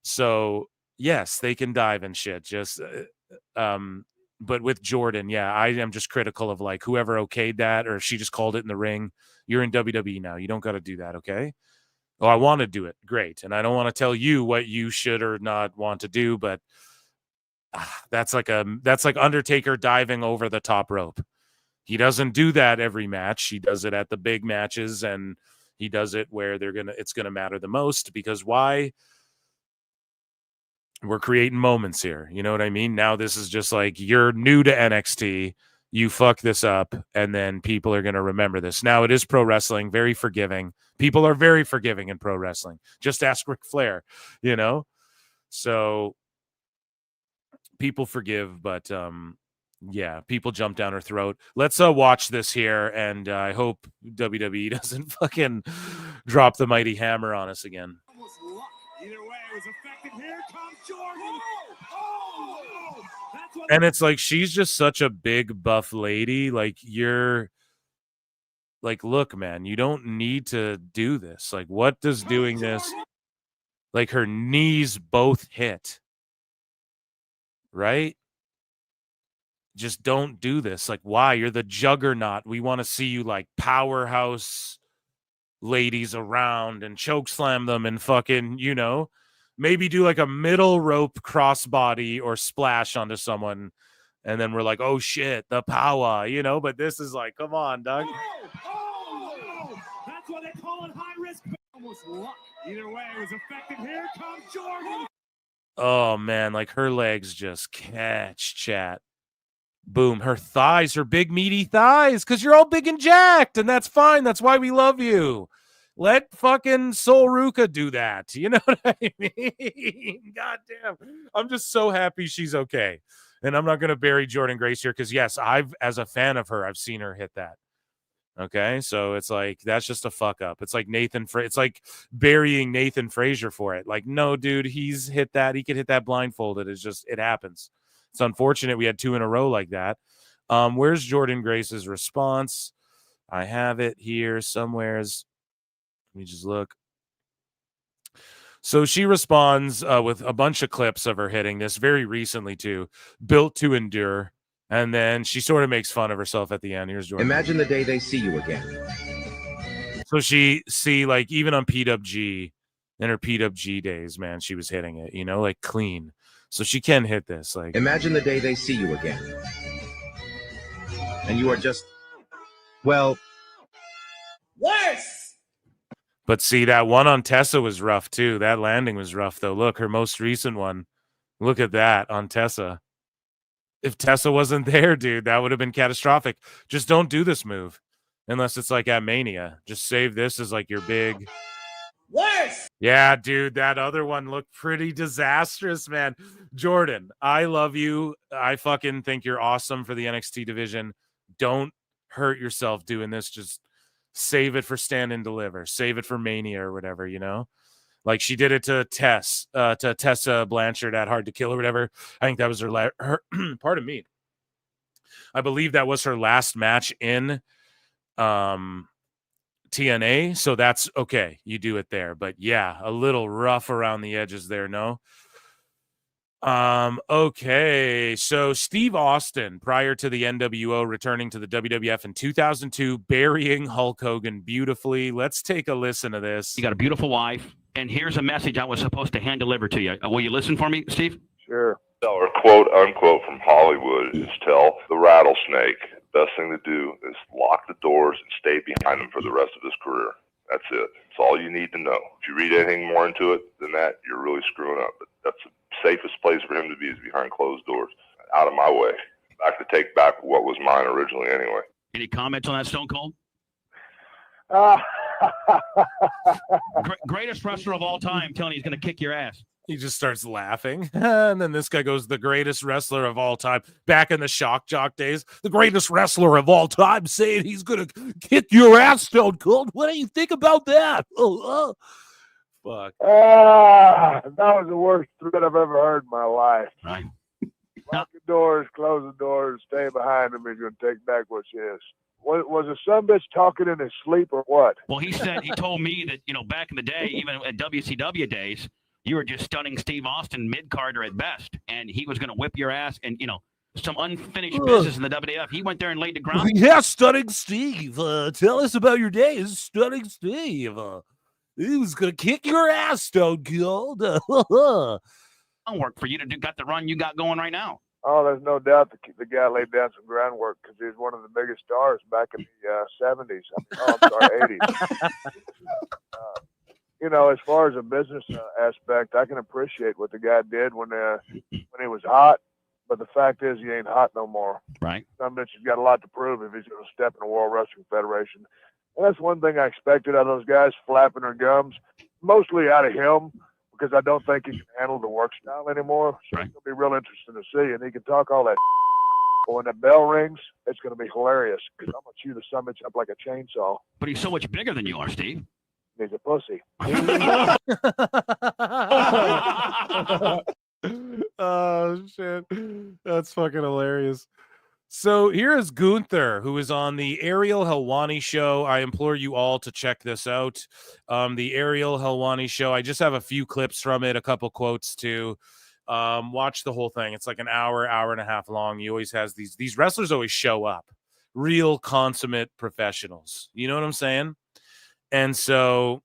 Speaker 8: So, yes, they can dive and shit. Just, but with Jordynne, yeah, I am just critical of, like, whoever okayed that, or if she just called it in the ring. You're in WWE now. You don't got to do that, okay? Oh, I want to do it. Great. And I don't want to tell you what you should or not want to do, but that's like Undertaker diving over the top rope. He doesn't do that every match. He does it at the big matches, and he does it where it's gonna matter the most, because why? We're creating moments here. You know what I mean? Now this is just like, you're new to NXT. You fuck this up, and then people are going to remember this. Now, it is pro wrestling, very forgiving. People are very forgiving in pro wrestling. Just ask Ric Flair, So people forgive, but yeah, people jump down her throat. Let's watch this here, and I hope WWE doesn't fucking drop the mighty hammer on us again.
Speaker 5: Either way, it was effective. Here comes Jordynne.
Speaker 8: And it's like, she's just such a big buff lady. Like, you're like, look, man, you don't need to do this. Like, what does doing this? Like, her knees both hit. Right? Just don't do this. Like, why? You're the juggernaut. We want to see you, like, powerhouse ladies around and choke slam them and fucking, maybe do like a middle rope crossbody or splash onto someone, and then we're like, oh shit, the power, but this is like, come on, dog.
Speaker 5: That's what they call it, high risk. Almost luck. Either way, it was effective. Here comes Jordynne.
Speaker 8: Oh man, like, her legs just catch, chat. Boom, her thighs, her big meaty thighs, because you're all big and jacked, and that's fine. That's why we love you. Let fucking Sol Ruka do that. You know what I mean? God damn. I'm just so happy she's okay. And I'm not going to bury Jordynne Grace here, because, yes, as a fan of her, I've seen her hit that. Okay, so it's like, that's just a fuck up. It's like it's like burying Nathan Frazier for it. Like, no, dude, he's hit that. He could hit that blindfolded. It happens. It's unfortunate we had 2 in a row like that. Where's Jordynne Grace's response? I have it here somewheres. Let me just look. So she responds with a bunch of clips of her hitting this very recently too. Built to endure. And then she sort of makes fun of herself at the end. Here's Jordynne.
Speaker 1: Imagine the day they see you again.
Speaker 8: So like, even on PWG, in her PWG days, man, she was hitting it, like, clean. So she can hit this. Like,
Speaker 1: imagine the day they see you again. And you are just, well,
Speaker 11: Worse.
Speaker 8: But see, that one on Tessa was rough too. That landing was rough though. Look, her most recent one. Look at that on Tessa. If Tessa wasn't there, dude, that would have been catastrophic. Just don't do this move unless it's like at Mania. Just save this as like your big.
Speaker 11: Worse.
Speaker 8: Yeah, dude, that other one looked pretty disastrous, man. Jordynne, I love you. I fucking think you're awesome for the NXT division. Don't hurt yourself doing this. Just save it for Stand and Deliver. Save it for Mania or whatever, you know? Like she did it to Tessa Blanchard at Hard to Kill or whatever. I think that was her pardon me. I believe that was her last match in TNA, so that's okay. You do it there. But yeah, a little rough around the edges there, no? Okay. So Steve Austin, prior to the NWO returning to the WWF in 2002, burying Hulk Hogan beautifully. Let's take a listen to this.
Speaker 6: You got a beautiful wife, and here's a message I was supposed to hand deliver to you. Will you listen for me, Steve?
Speaker 22: Sure. Or quote unquote from Hollywood is tell the rattlesnake best thing to do is lock the doors and stay behind him for the rest of his career. That's it. That's all you need to know. If you read anything more into it than that, you're really screwing up. But that's the safest place for him to be is behind closed doors. Out of my way. I could take back what was mine originally anyway.
Speaker 6: Any comments on that, Stone Cold? Greatest wrestler of all time telling you he's going to kick your ass.
Speaker 8: He just starts laughing. And then this guy goes, the greatest wrestler of all time. Back in the Shock Jock days, the greatest wrestler of all time saying he's going to kick your ass, Stone Cold. What do you think about that? Fuck.
Speaker 22: That was the worst threat I've ever heard in my life.
Speaker 6: Right.
Speaker 22: Lock the doors, close the doors, stay behind him. He's going to take back what's his. Was a sumbitch talking in his sleep or what?
Speaker 6: Well, he told me that, back in the day, even at WCW days, you were just stunning Steve Austin mid-carder at best, and he was going to whip your ass and, some unfinished business in the WWF. He went there and laid the ground.
Speaker 8: Yeah, Stunning Steve. Tell us about your days, Stunning Steve. He was going to kick your ass, Stone Cold.
Speaker 6: I'll work for you to got the run you got going right now.
Speaker 22: Oh, there's no doubt the guy laid down some groundwork because he was one of the biggest stars back in the 70s. I'm sorry, 80s. As far as a business aspect, I can appreciate what the guy did when he was hot, but the fact is he ain't hot no more.
Speaker 6: Right.
Speaker 22: Some bitch has got a lot to prove if he's going to step in the World Wrestling Federation. And that's one thing I expected out of those guys, flapping their gums, mostly out of him, because I don't think he can handle the work style anymore. So It's going to be real interesting to see, and he can talk all that. But when that bell rings, it's going to be hilarious because I'm going to chew the summits up like a chainsaw.
Speaker 6: But he's so much bigger than you are, Steve.
Speaker 22: He's a pussy.
Speaker 8: Oh, shit. That's fucking hilarious. So here is Gunther, who is on the Ariel Helwani show. I implore you all to check this out. The Ariel Helwani show. I just have a few clips from it, a couple quotes too. Watch the whole thing. It's like an hour and a half long. He always has these wrestlers always show up. Real consummate professionals. You know what I'm saying? And so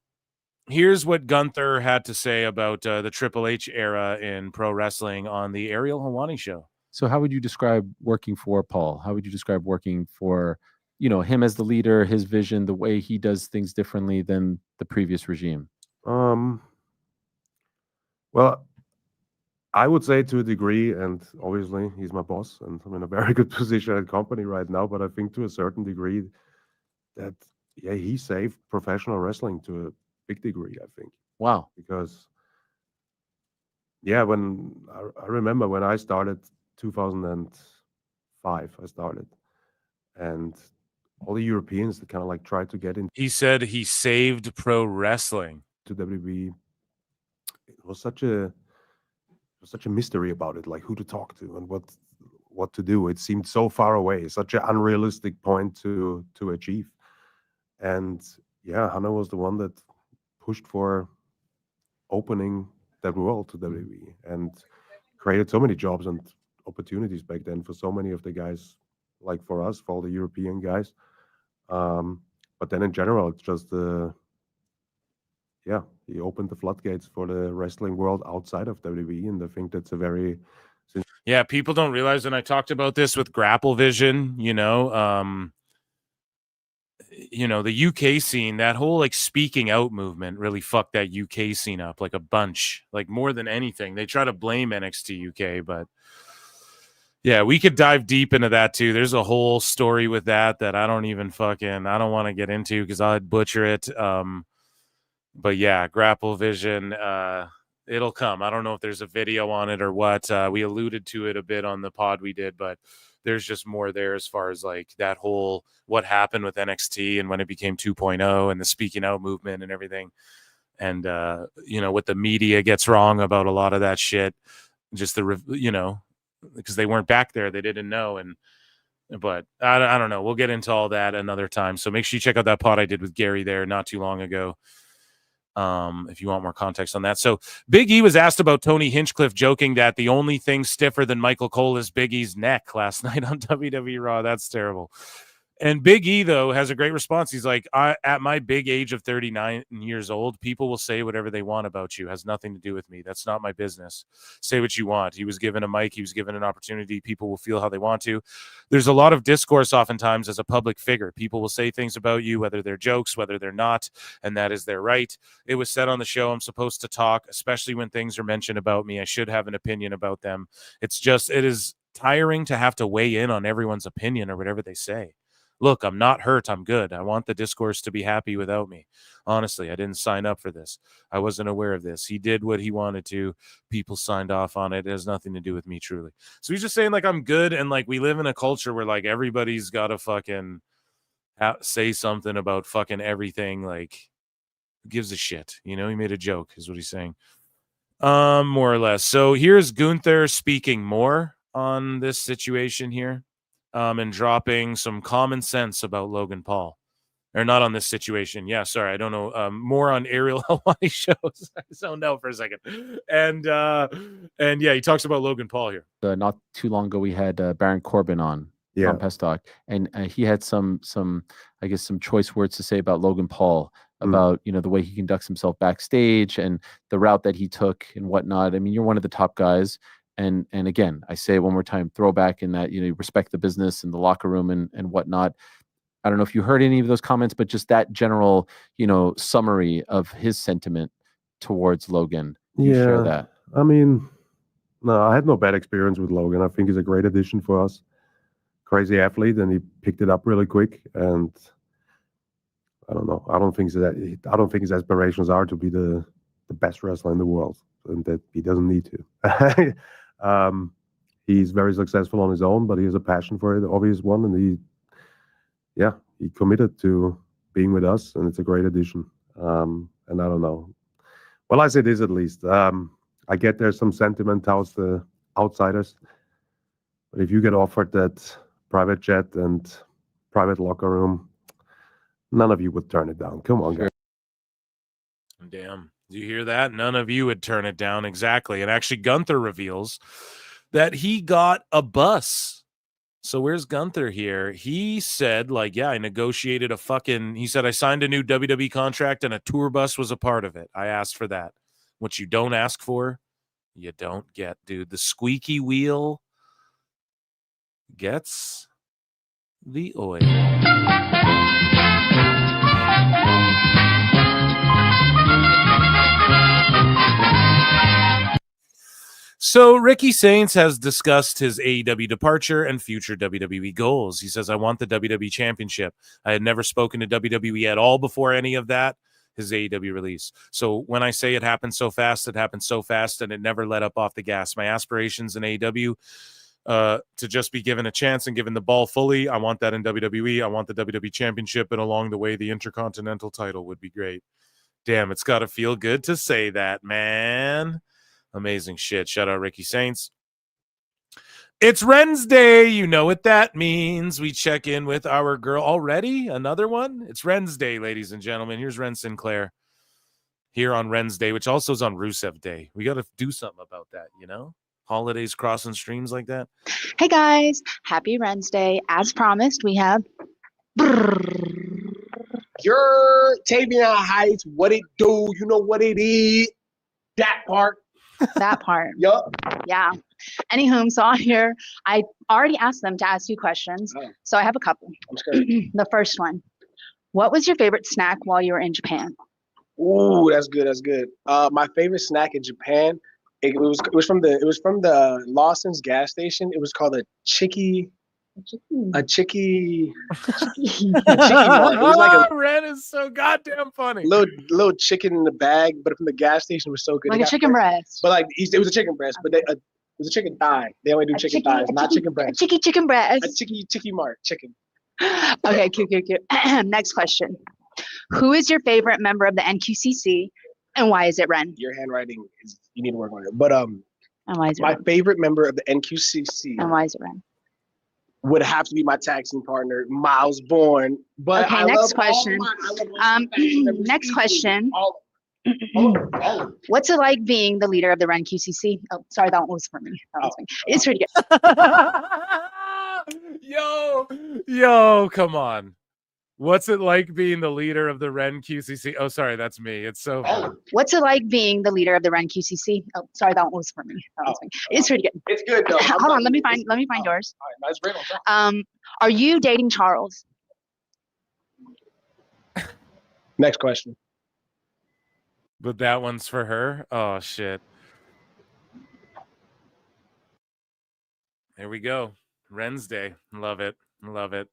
Speaker 8: here's what Gunther had to say about the Triple H era in pro wrestling on the Ariel Helwani show.
Speaker 23: So how would you describe working for Paul? How would you describe working for, him as the leader, his vision, the way he does things differently than the previous regime?
Speaker 24: Well, I would say to a degree, and obviously he's my boss and I'm in a very good position at the company right now, but I think to a certain degree that, he saved professional wrestling to a big degree, I think.
Speaker 23: Wow.
Speaker 24: Because, when I remember when I started 2005, and all the Europeans that kind of like tried to get into.
Speaker 8: He said he saved pro wrestling
Speaker 24: to WWE. It was such a mystery about it, like who to talk to and what to do. It seemed so far away, such an unrealistic point to achieve. And Hannah was the one that pushed for opening that world to WWE and created so many jobs and opportunities back then for so many of the guys, like for us, for all the European guys. But then in general, it's just he opened the floodgates for the wrestling world outside of WWE, and I think that's a very
Speaker 8: people don't realize, and I talked about this with Grapple Vision, you know, the UK scene, that whole like speaking out movement really fucked that UK scene up like a bunch, like more than anything. They try to blame NXT UK, but yeah, we could dive deep into that too. There's a whole story with that I don't want to get into because I'd butcher it. But yeah, Grapple Vision, it'll come. I don't know if there's a video on it or what. We alluded to it a bit on the pod we did, but there's just more there as far as like that whole what happened with NXT and when it became 2.0 and the speaking out movement and everything. And, you know, what the media gets wrong about a lot of that shit, just you know, because they weren't back there. They didn't know. But I don't know. We'll get into all that another time. So make sure you check out that pod I did with Gary there not too long ago. If you want more context on that. So Big E was asked about Tony Hinchcliffe joking that the only thing stiffer than Michael Cole is Big E's neck last night on WWE Raw. That's terrible. And Big E, though, has a great response. He's like, at my big age of 39 years old, people will say whatever they want about you. It has nothing to do with me. That's not my business. Say what you want. He was given a mic. He was given an opportunity. People will feel how they want to. There's a lot of discourse oftentimes as a public figure. People will say things about you, whether they're jokes, whether they're not, and that is their right. It was said on the show, I'm supposed to talk, especially when things are mentioned about me. I should have an opinion about them. It is tiring to have to weigh in on everyone's opinion or whatever they say. Look, I'm not hurt. I'm good. I want the discourse to be happy without me. Honestly, I didn't sign up for this. I wasn't aware of this. He did what he wanted to. People signed off on it. It has nothing to do with me, truly. So he's just saying, like, I'm good. And, like, we live in a culture where, like, everybody's got to fucking say something about fucking everything. Like, who gives a shit? You know, he made a joke, is what he's saying. More or less. So here's Gunther speaking more on this situation here. And dropping some common sense about Logan Paul. Or not on this situation. Yeah, sorry, I don't know. More on Ariel Helwani shows. I zoned out for a second. And yeah, he talks about Logan Paul here.
Speaker 23: Not too long ago, we had Baron Corbin on Pestock, and he had some I guess some choice words to say about Logan Paul, about you know the way he conducts himself backstage and the route that he took and whatnot. I mean, you're one of the top guys. And again, I say it one more time, throwback in that, you know, you respect the business and the locker room and whatnot. I don't know if you heard any of those comments, but just that general, you know, summary of his sentiment towards Logan. You share that.
Speaker 24: I mean, no, I had no bad experience with Logan. I think he's a great addition for us. Crazy athlete, and he picked it up really quick. And I don't know. I don't think his aspirations are to be the best wrestler in the world, and that he doesn't need to. He's very successful on his own, but he has a passion for it, obvious one, and he committed to being with us, and it's a great addition. And I don't know. Well, I say this at least. I get there's some sentiment towards the outsiders, but if you get offered that private jet and private locker room, none of you would turn it down. Come on, guys.
Speaker 8: Damn. Do you hear that? None of you would turn it down. Exactly. And actually, Gunther reveals that he got a bus. So where's Gunther here? He said, like, yeah, I negotiated he said, I signed a new WWE contract and a tour bus was a part of it. I asked for that. What you don't ask for, you don't get, dude. The squeaky wheel gets the oil. So Ricky Saints has discussed his AEW departure and future WWE goals. He says, I want the WWE Championship. I had never spoken to WWE at all before any of that, his AEW release. So when I say it happened so fast, and it never let up off the gas. My aspirations in AEW to just be given a chance and given the ball fully. I want that in WWE. I want the WWE Championship, and along the way, the Intercontinental title would be great. Damn, it's got to feel good to say that, man. Amazing shit. Shout out Ricky Saints. It's Wednesday. You know what that means. We check in with our girl already. Another one. It's Wednesday, ladies and gentlemen. Here's Ren Sinclair here on Wednesday, which also is on Rusev Day. We got to do something about that, you know? Holidays crossing streams like that.
Speaker 4: Hey guys, happy Wednesday. As promised, we have
Speaker 7: Your Tavion Heights, what it do? You know what it is. That part.
Speaker 4: That part.
Speaker 7: Yup.
Speaker 4: Yeah. Anywho, so on here, I already asked them to ask you questions. So I have a couple.
Speaker 7: I'm scared.
Speaker 4: The first one. What was your favorite snack while you were in Japan?
Speaker 7: Ooh, that's good. That's good. My favorite snack in Japan, it was from the Lawson's gas station. It was called a chicky mart. It was like a
Speaker 8: Ren is so goddamn funny.
Speaker 7: little chicken in the bag, but from the gas station was so good.
Speaker 4: Like
Speaker 7: They
Speaker 4: a
Speaker 7: got
Speaker 4: chicken breast.
Speaker 7: But like it was a chicken breast, but it was a chicken thigh. They only do chicken thighs, not chicken breast.
Speaker 4: Chicken breast.
Speaker 7: A chicky mart chicken.
Speaker 4: Okay, cute. Next question. Who is your favorite member of the NQCC and why is it Ren?
Speaker 7: Your handwriting you need to work on it. But
Speaker 4: And why is it
Speaker 7: my
Speaker 4: Ren?
Speaker 7: favorite member of the NQCC
Speaker 4: And why is it Ren?
Speaker 7: would have to be my tag team partner, Miles Bourne. But
Speaker 4: Okay,
Speaker 7: I
Speaker 4: next
Speaker 7: love
Speaker 4: question. Next question. What's it like being the leader of the Ren QCC? Oh, sorry, that one was for me. That was me. It's pretty good.
Speaker 8: Yo, come on. What's it like being the leader of the Ren QCC? Oh, sorry, that's me. It's so funny.
Speaker 4: What's it like being the leader of the Ren QCC? Oh, sorry, that one was for me. That was me. It's pretty good.
Speaker 7: It's good though.
Speaker 4: Hold on, let me find yours.
Speaker 7: All right, nice brain.
Speaker 4: Are you dating Charles?
Speaker 7: Next question.
Speaker 8: But that one's for her. Oh shit. There we go. Ren's Day. Love it. Love it.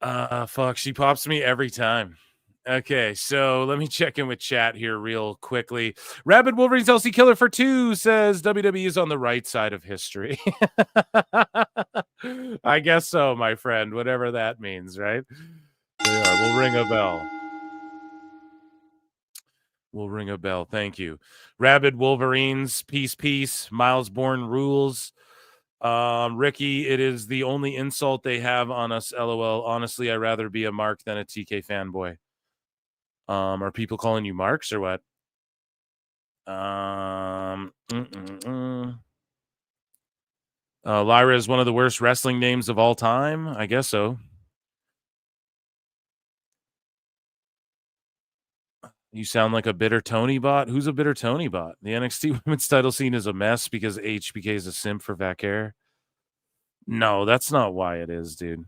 Speaker 8: Fuck, she pops me every time. Okay, so let me check in with chat here real quickly. Rabid Wolverines LC Killer for 2 says WWE is on the right side of history. I guess so, my friend, whatever that means, right? They are. We'll ring a bell. We'll ring a bell. Thank you. Rabid Wolverines, peace. Miles Bourne rules. Ricky, it is the only insult they have on us, LOL. Honestly, I'd rather be a Mark than a TK fanboy. Are people calling you Marks or what? Lyra is one of the worst wrestling names of all time. I guess so. You sound like a bitter Tony bot. Who's a bitter Tony bot? The NXT women's title scene is a mess because HBK is a simp for Vaquer. No, that's not why it is, dude.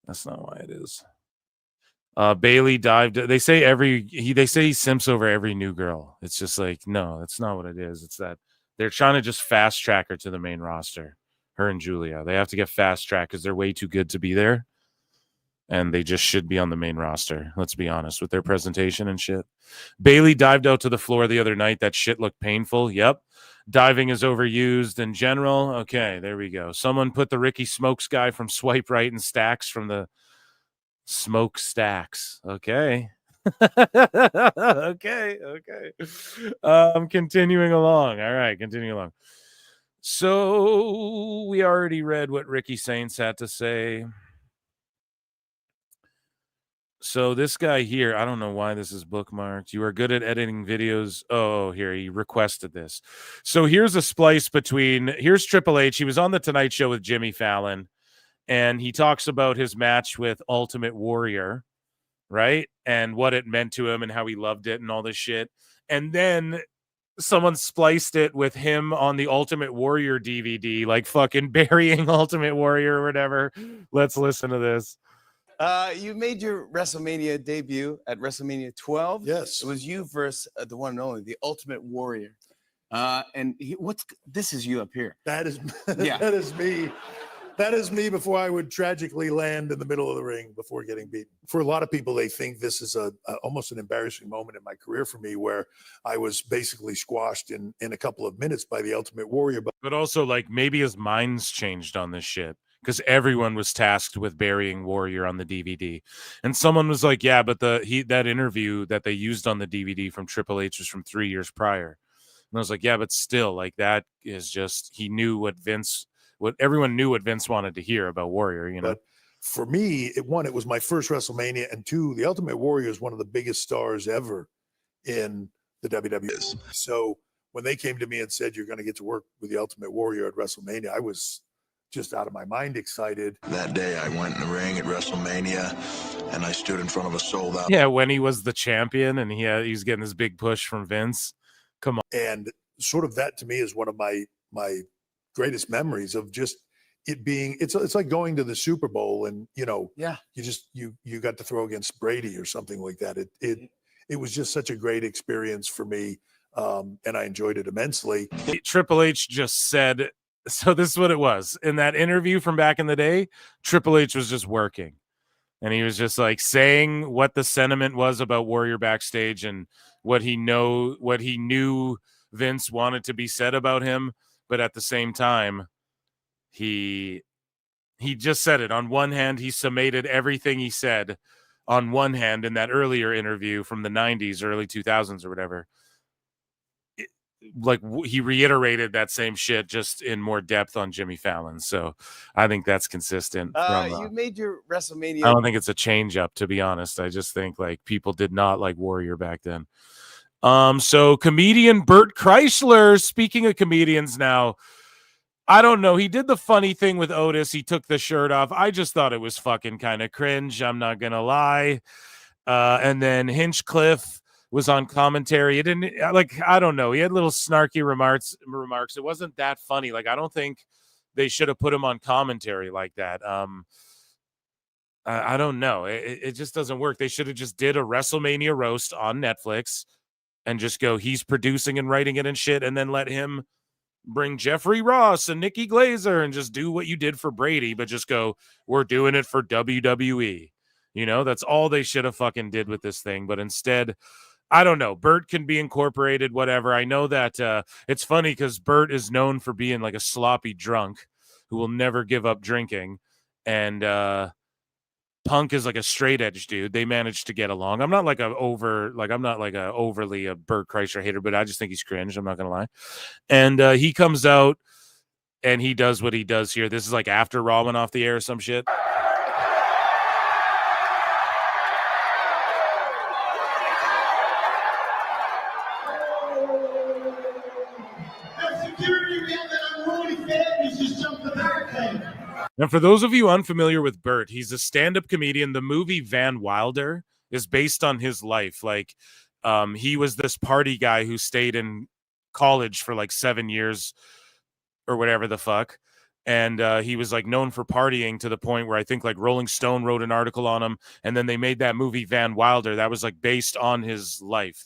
Speaker 8: That's not why it is. Bailey dived. They say he simps over every new girl. It's just like, no, that's not what it is. It's that they're trying to just fast track her to the main roster. Her and Julia. They have to get fast track because they're way too good to be there. And they just should be on the main roster. Let's be honest with their presentation and shit. Bailey dived out to the floor the other night. That shit looked painful. Yep. Diving is overused in general. Okay, there we go. Someone put the Ricky Smokes guy from Swipe Right and Stacks from the Smoke Stacks. Okay. Okay. Continuing along. All right, continuing along. So we already read what Ricky Saints had to say. So this guy here, I don't know why this is bookmarked. You are good at editing videos. Oh, here, he requested this. So here's a splice here's Triple H. He was on the Tonight Show with Jimmy Fallon, and he talks about his match with Ultimate Warrior, right? And what it meant to him and how he loved it and all this shit. And then someone spliced it with him on the Ultimate Warrior DVD, like fucking burying Ultimate Warrior or whatever. Let's listen to this.
Speaker 9: You made your WrestleMania debut at WrestleMania 12.
Speaker 10: Yes.
Speaker 9: It was you versus the one and only, the Ultimate Warrior. This is you up here.
Speaker 10: That is
Speaker 9: Yeah.
Speaker 10: that is me. That is me before I would tragically land in the middle of the ring before getting beaten. For a lot of people, they think this is almost an embarrassing moment in my career for me, where I was basically squashed in a couple of minutes by the Ultimate Warrior.
Speaker 8: But also, like, maybe his mind's changed on this shit. Because everyone was tasked with burying Warrior on the DVD. And someone was like, yeah, but that interview that they used on the DVD from Triple H was from 3 years prior. And I was like, yeah, but still, like, that is just, he knew what everyone knew what Vince wanted to hear about Warrior, you know?
Speaker 10: But for me, it was my first WrestleMania, and 2, the Ultimate Warrior is one of the biggest stars ever in the WWE. So when they came to me and said, you're going to get to work with the Ultimate Warrior at WrestleMania, I was just out of my mind excited.
Speaker 12: That day I went in the ring at WrestleMania and I stood in front of a sold out.
Speaker 8: Yeah, when he was the champion and he was getting this big push from Vince. Come on.
Speaker 10: And sort of that to me is one of my greatest memories of just it being it's like going to the Super Bowl and
Speaker 19: Yeah.
Speaker 10: you got to throw against Brady or something like that. It was just such a great experience for me, and I enjoyed it immensely.
Speaker 8: Triple H just said, so this is what it was in that interview from back in the day. Triple H was just working, and he was just like saying what the sentiment was about Warrior backstage and what he knew Vince wanted to be said about him, but at the same time, he just said it. On one hand, he summated everything he said on one hand in that earlier interview from the 90s, early 2000s or whatever. He reiterated that same shit just in more depth on Jimmy Fallon. So I think that's consistent.
Speaker 9: You made your WrestleMania.
Speaker 8: I don't think it's a change up, to be honest. I just think like people did not like Warrior back then. So comedian Bert Kreischer, speaking of comedians now, I don't know. He did the funny thing with Otis. He took the shirt off. I just thought it was fucking kind of cringe. I'm not going to lie. And then Hinchcliffe was on commentary. It didn't I don't know. He had little snarky remarks. It wasn't that funny. Like, I don't think they should have put him on commentary like that. I don't know. It just doesn't work. They should have just did a WrestleMania roast on Netflix and just go, he's producing and writing it and shit. And then let him bring Jeffrey Ross and Nikki Glazer and just do what you did for Brady, but just go, we're doing it for WWE. That's all they should have fucking did with this thing. But instead, I don't know. Bert can be incorporated, whatever. I know that it's funny because Bert is known for being like a sloppy drunk who will never give up drinking. And Punk is like a straight edge dude. They managed to get along. I'm not like overly a Bert Kreischer hater, but I just think he's cringe. I'm not going to lie. And he comes out and he does what he does here. This is like after Raw went off the air or some shit. And for those of you unfamiliar with Bert, he's a stand-up comedian. The movie Van Wilder is based on his life. He was this party guy who stayed in college for like 7 years or whatever the fuck. And he was like known for partying to the point where I think like Rolling Stone wrote an article on him. And then they made that movie Van Wilder that was like based on his life.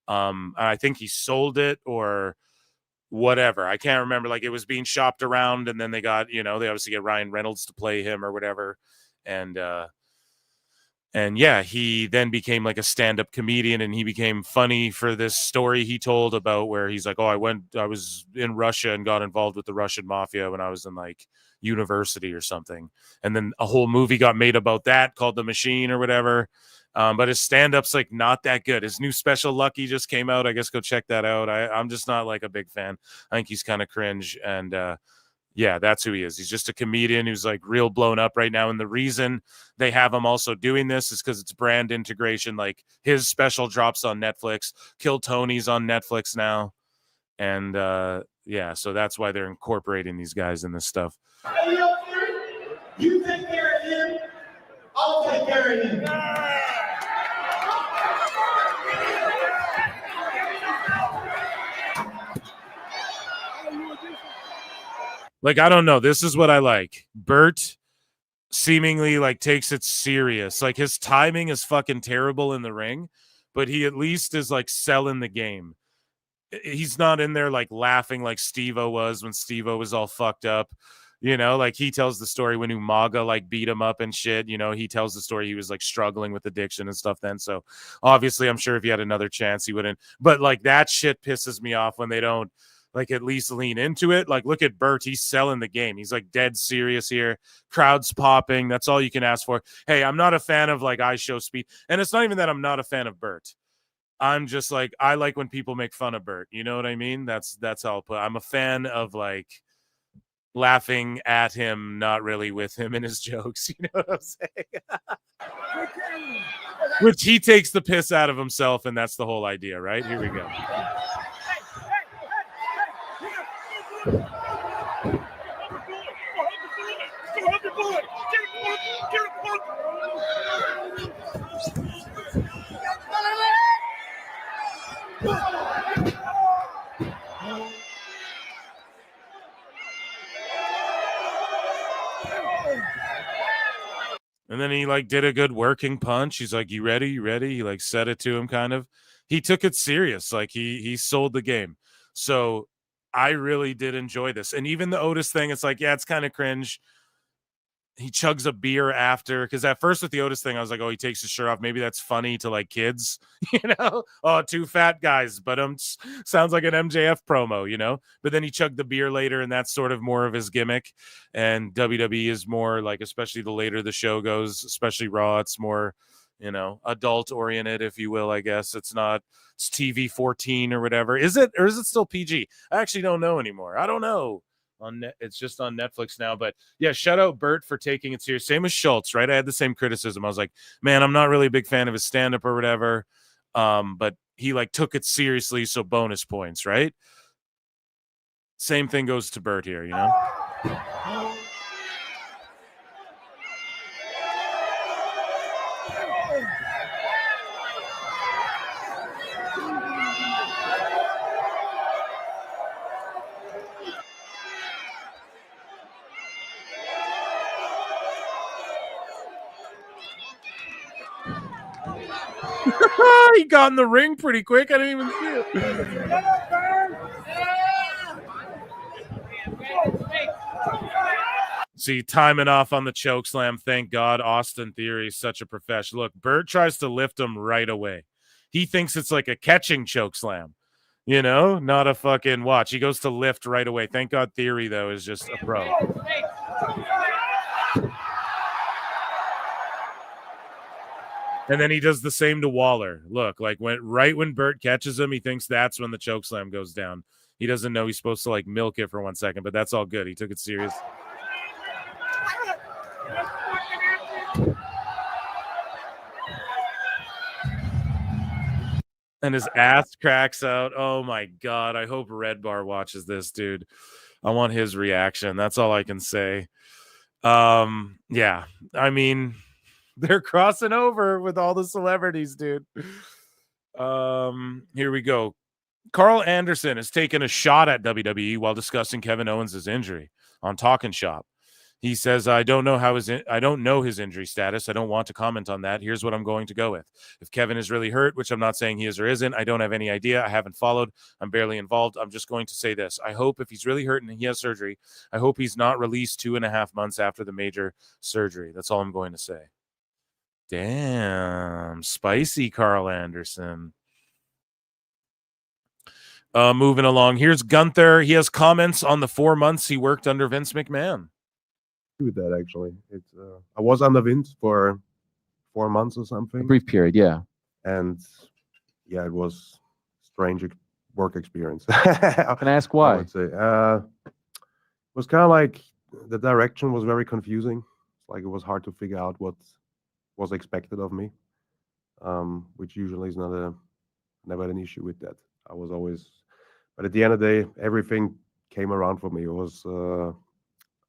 Speaker 8: And I think he sold it or whatever. I can't remember. Like, it was being shopped around, and then they got, they obviously get Ryan Reynolds to play him or whatever. And yeah, he then became like a stand-up comedian, and he became funny for this story he told about where he's like, I was in Russia and got involved with the Russian mafia when I was in like university or something. And then a whole movie got made about that called The Machine or whatever. But his stand-up's like not that good. His new special Lucky just came out. I guess go check that out. I'm just not like a big fan. I think he's kind of cringe. And yeah, that's who he is. He's just a comedian who's like real blown up right now. And the reason they have him also doing this is because it's brand integration. Like his special drops on Netflix. Kill Tony's on Netflix now. And yeah, so that's why they're incorporating these guys in this stuff.
Speaker 11: Hey, you take care of him, I'll take care of him.
Speaker 8: Like, I don't know. This is what I like. Bert seemingly like takes it serious. Like, his timing is fucking terrible in the ring, but he at least is like selling the game. He's not in there like laughing like Steve-O was when Steve-O was all fucked up. Like he tells the story when Umaga like beat him up and shit. He tells the story he was like struggling with addiction and stuff then. So obviously I'm sure if he had another chance he wouldn't. But like that shit pisses me off when they don't like at least lean into it. Like, look at Bert. He's selling the game. He's like dead serious here. Crowds popping. That's all you can ask for. Hey, I'm not a fan of like I show speed. And it's not even that I'm not a fan of Bert. I'm just like, I like when people make fun of Bert. You know what I mean? That's how I'll put it. I'm a fan of like laughing at him, not really with him and his jokes. You know what I'm saying? Which he takes the piss out of himself. And that's the whole idea, right? Here we go. And then he like did a good working punch. He's like, "You ready? You ready?" He like said it to him kind of. He took it serious. Like he sold the game. So I really did enjoy this. And even the Otis thing, it's like, yeah, it's kind of cringe. He chugs a beer after, because at first with the Otis thing, I was like, oh, he takes his shirt off. Maybe that's funny to like kids, Oh, two fat guys, but sounds like an MJF promo, But then he chugged the beer later, and that's sort of more of his gimmick. And WWE is more like, especially the later the show goes, especially Raw, it's more, adult oriented, if you will. I guess it's TV 14 or whatever. Is it still PG? I actually don't know anymore. I don't know. It's just on Netflix now. But yeah, shout out Bert for taking it serious. Same as Schultz, right? I had the same criticism. I was like, man, I'm not really a big fan of his stand-up or whatever. But he like took it seriously, so bonus points, right? Same thing goes to Bert here, He got in the ring pretty quick. I didn't even see it. See, timing off on the choke slam. Thank God Austin Theory is such a professional. Look, Bert tries to lift him right away. He thinks it's like a catching choke slam, not a fucking watch. He goes to lift right away. Thank God Theory, though, is just a pro. And then he does the same to Waller. Look, like when Bert catches him, he thinks that's when the choke slam goes down. He doesn't know he's supposed to like milk it for 1 second, but that's all good. He took it serious. And his ass cracks out. Oh my God. I hope Red Bar watches this, dude. I want his reaction. That's all I can say. Yeah. I mean, they're crossing over with all the celebrities, dude. Here we go. Carl Anderson has taken a shot at WWE while discussing Kevin Owens' injury on Talkin' Shop. He says, I don't know his injury status. I don't want to comment on that. Here's what I'm going to go with. If Kevin is really hurt, which I'm not saying he is or isn't, I don't have any idea. I haven't followed. I'm barely involved. I'm just going to say this. I hope if he's really hurt and he has surgery, I hope he's not released 2.5 months after the major surgery. That's all I'm going to say. Damn. Spicy, Carl Anderson. Moving along. Here's Gunther. He has comments on the 4 months he worked under Vince McMahon.
Speaker 24: With that, actually, it's I was under Vince for 4 months or something.
Speaker 23: A brief period, yeah.
Speaker 24: And yeah, it was strange work experience.
Speaker 23: Can I ask why?
Speaker 24: I would say it was kind of like the direction was very confusing. Like it was hard to figure out what was expected of me, which usually is never an issue with that. I was always, but at the end of the day, everything came around for me. It was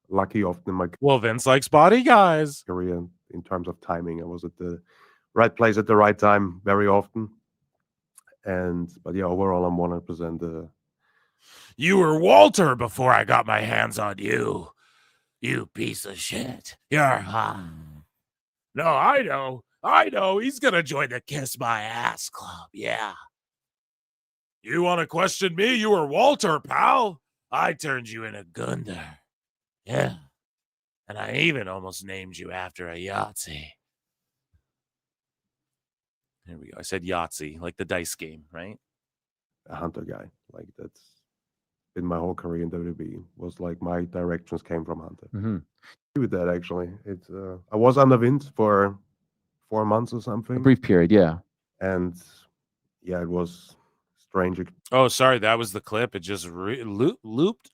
Speaker 24: lucky often in my
Speaker 8: Vince likes body guys
Speaker 24: career in terms of timing. I was at the right place at the right time very often. But yeah, overall, I'm 100%.
Speaker 8: You were Walter before I got my hands on you. You piece of shit. You're hot. No, I know. He's gonna join the Kiss My Ass Club. Yeah. You want to question me? You were Walter, pal. I turned you into Gunther. Yeah. And I even almost named you after a Yahtzee. There we go. I said Yahtzee, like the dice game, right?
Speaker 24: A Hunter guy. Like that's been my whole career in WWE. Was like my directions came from Hunter.
Speaker 23: Mm-hmm.
Speaker 24: With that, actually, it's I was under Vince for 4 months or something.
Speaker 23: A brief period, yeah.
Speaker 24: And yeah, it was strange.
Speaker 8: Oh, sorry, that was the clip. It just looped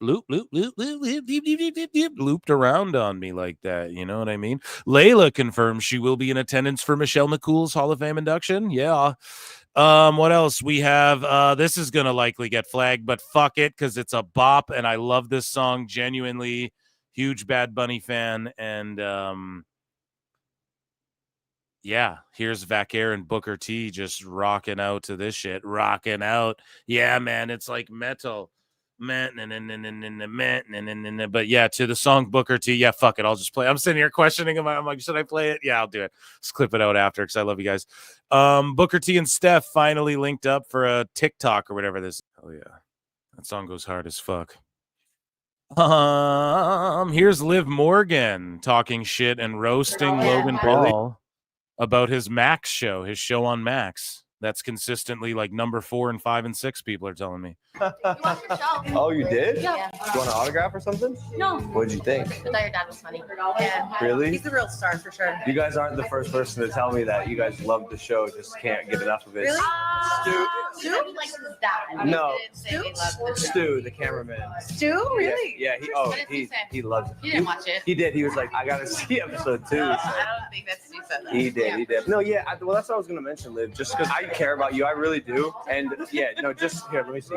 Speaker 8: around on me like that. You know what I mean? Layla confirms she will be in attendance for Michelle McCool's Hall of Fame induction. Yeah. What else? We have this is gonna likely get flagged, but fuck it, because it's a bop, and I love this song genuinely. Huge Bad Bunny fan, and yeah, here's Vaquer and Booker T just rocking out to this shit. Rocking out. Yeah, man, it's like metal. But yeah, to the song Booker T. Yeah, fuck it. I'll just play. I'm sitting here questioning him. I'm like, should I play it? Yeah, I'll do it. Just clip it out after because I love you guys. Booker T and Steph finally linked up for a TikTok or whatever this. Oh yeah, that song goes hard as fuck. Here's Liv Morgan talking shit and roasting Logan Paul about his Max show, his show on Max. That's consistently like number 4 and 5 and 6. People are telling me.
Speaker 3: Oh, you did?
Speaker 13: Yeah.
Speaker 3: You want an autograph or something?
Speaker 13: No.
Speaker 3: What'd you think?
Speaker 13: I thought your dad was funny. Yeah.
Speaker 3: Really?
Speaker 13: He's a real star for sure.
Speaker 3: You guys aren't the first person to tell me that. You guys love the show, just can't get enough of it.
Speaker 13: Really?
Speaker 3: Stu.
Speaker 13: Stu likes his dad.
Speaker 3: No.
Speaker 13: Stu?
Speaker 3: Stu, the cameraman.
Speaker 13: Stu? Really?
Speaker 3: Yeah. He loves it.
Speaker 13: You didn't watch it.
Speaker 3: He did. He was like, I gotta see episode 2. So.
Speaker 13: I don't think that's Stu said that.
Speaker 3: He did. No, yeah. Well, that's what I was gonna mention, Liv. Just because I care about you, I really do. And yeah, no, just here. Let me see.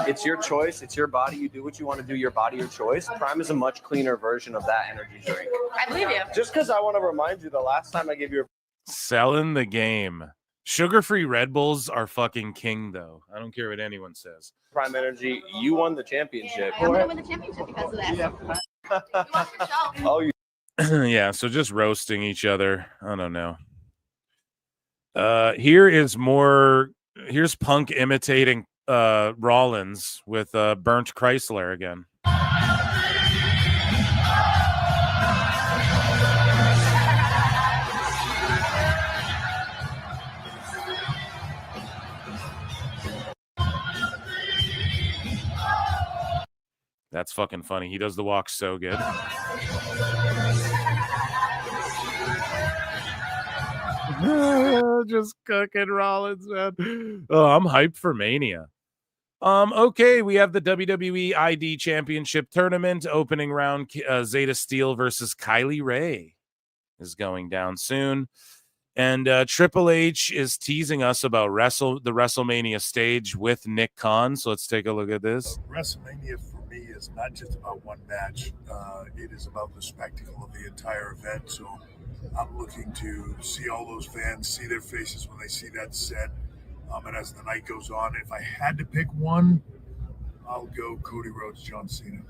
Speaker 3: It's your choice. It's your body. You do what you want to do. Your body, your choice. Prime is a much cleaner version of that energy drink.
Speaker 13: I believe you.
Speaker 3: Just because I want to remind you, the last time I gave you
Speaker 8: Selling the game. Sugar-free Red Bulls are fucking king, though. I don't care what anyone says.
Speaker 3: Prime Energy, you won the championship.
Speaker 13: I'm gonna win the championship because of that.
Speaker 3: Oh, you.
Speaker 8: Yeah, so just roasting each other. I don't know. Here's Punk imitating Rollins with Burnt Chrysler again. That's fucking funny. He does the walk so good. Just cooking Rollins, man. Oh, I'm hyped for Mania. Okay, we have the WWE ID Championship Tournament opening round. Zeta Steel versus Kylie Ray is going down soon. And Triple H is teasing us about the WrestleMania stage with Nick Khan. So let's take a look at this.
Speaker 10: WrestleMania for me is not just about one match. It is about the spectacle of the entire event. So I'm looking to see all those fans, see their faces when they see that set. And as the night goes on, if I had to pick one, I'll go Cody Rhodes, John Cena.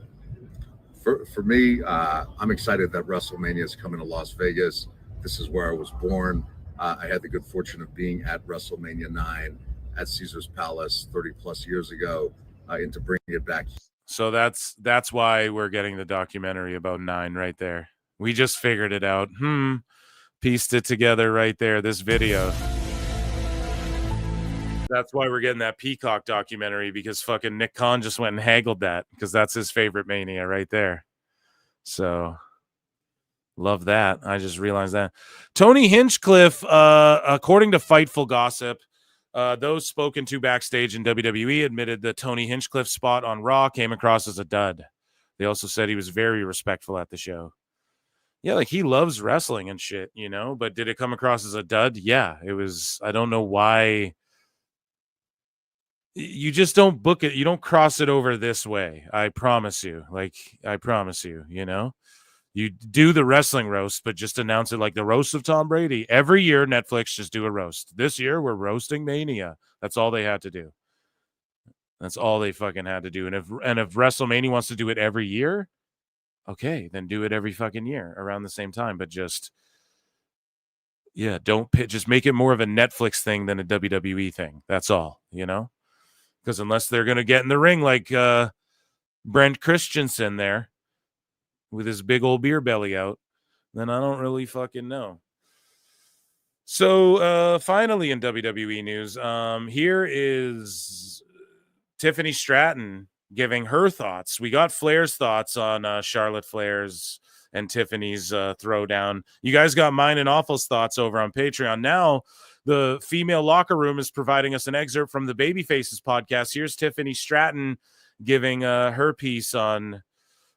Speaker 14: For me, I'm excited that WrestleMania is coming to Las Vegas. This is where I was born. I had the good fortune of being at WrestleMania 9 at Caesar's Palace 30 plus years ago, and to bring it back.
Speaker 8: So that's why we're getting the documentary about 9 right there. We just figured it out. Pieced it together right there. This video. That's why we're getting that Peacock documentary, because fucking Nick Khan just went and haggled that, because that's his favorite Mania right there. So love that. I just realized that. Tony Hinchcliffe, according to Fightful Gossip, those spoken to backstage in WWE admitted that Tony Hinchcliffe's spot on Raw came across as a dud. They also said he was very respectful at the show. Yeah, like he loves wrestling and shit, you know, but did it come across as a dud? Yeah, it was. I don't know why. You just don't book it. You don't cross it over this way. I promise you. I promise you, you know. You do the wrestling roast, but just announce it like the roast of Tom Brady. Every year, Netflix just do a roast. This year, we're roasting Mania. That's all they had to do. That's all they fucking had to do. And if WrestleMania wants to do it every year, okay, then do it every fucking year around the same time. But just, yeah, just make it more of a Netflix thing than a WWE thing. That's all, you know? Because unless they're going to get in the ring like Brent Christensen there with his big old beer belly out, then I don't really fucking know. So finally in WWE news, here is Tiffany Stratton giving her thoughts. We got Flair's thoughts on Charlotte Flair's and Tiffany's throwdown. You guys got mine and Awful's thoughts over on Patreon. Now the female locker room is providing us an excerpt from the Babyfaces podcast. Here's Tiffany Stratton giving her piece on,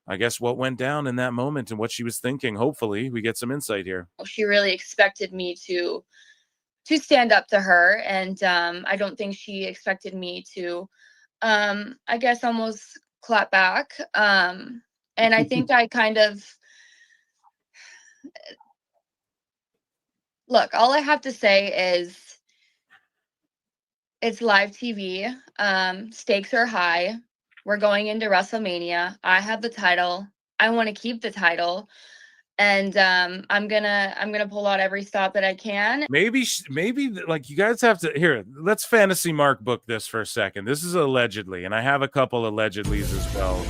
Speaker 8: I guess, what went down in that moment and what she was thinking. Hopefully we get some insight here.
Speaker 15: She really expected me to stand up to her. And I don't think she expected me to, I guess, almost clap back. And I think I kind of, look, all I have to say is it's live TV. Stakes are high. We're going into WrestleMania. I have the title. I want to keep the title. And I'm gonna pull out every stop that I can.
Speaker 8: Maybe like you guys have to here. Let's fantasy mark book this for a second. This is allegedly, and I have a couple allegedlys as well.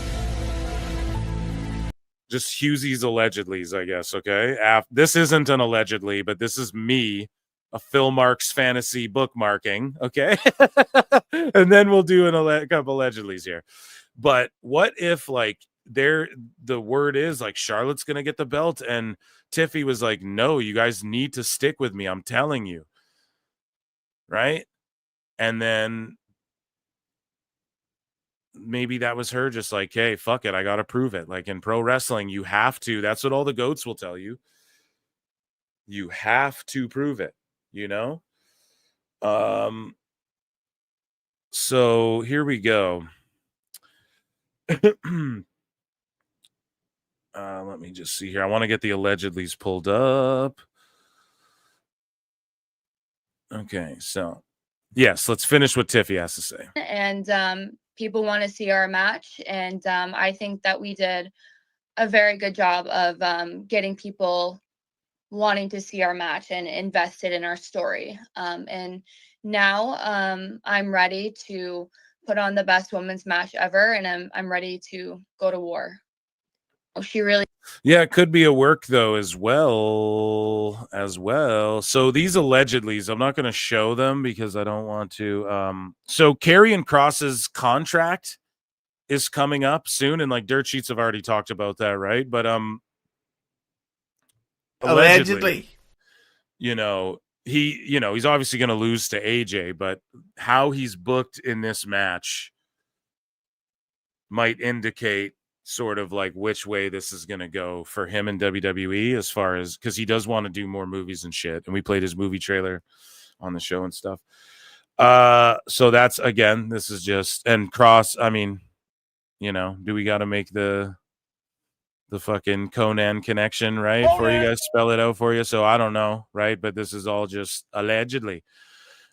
Speaker 8: Just Hughesy's allegedlys, I guess. Okay, this isn't an allegedly, but this is me, a Phil Marks fantasy bookmarking. Okay, and then we'll do a couple allegedlys here. But what if like the word is like Charlotte's gonna get the belt, and Tiffy was like, no, you guys need to stick with me, I'm telling you, right? And then maybe that was her just like, hey, fuck it, I gotta prove it. Like in pro wrestling, you have to, that's what all the goats will tell you, you have to prove it, you know. So here we go. Let me just see here. I want to get the allegedlys pulled up. Okay, so yes, let's finish what Tiffy has to say.
Speaker 15: And people want to see our match, and I think that we did a very good job of getting people wanting to see our match and invested in our story. And now I'm ready to put on the best women's match ever, and I'm ready to go to war. Oh, she really.
Speaker 8: Yeah, it could be a work though as well. So these allegedlys, I'm not going to show them because I don't want to. So Karrion Kross's contract is coming up soon, and like Dirt Sheets have already talked about that, right? But allegedly, you know, he's obviously going to lose to AJ, but how he's booked in this match might indicate sort of like which way this is going to go for him in WWE, as far as, because he does want to do more movies and shit, and we played his movie trailer on the show and stuff. So that's, again, this is just, and Cross, I mean, you know, do we got to make the fucking Conan connection, right? For you guys, spell it out for you. So I don't know, right? But this is all just allegedly.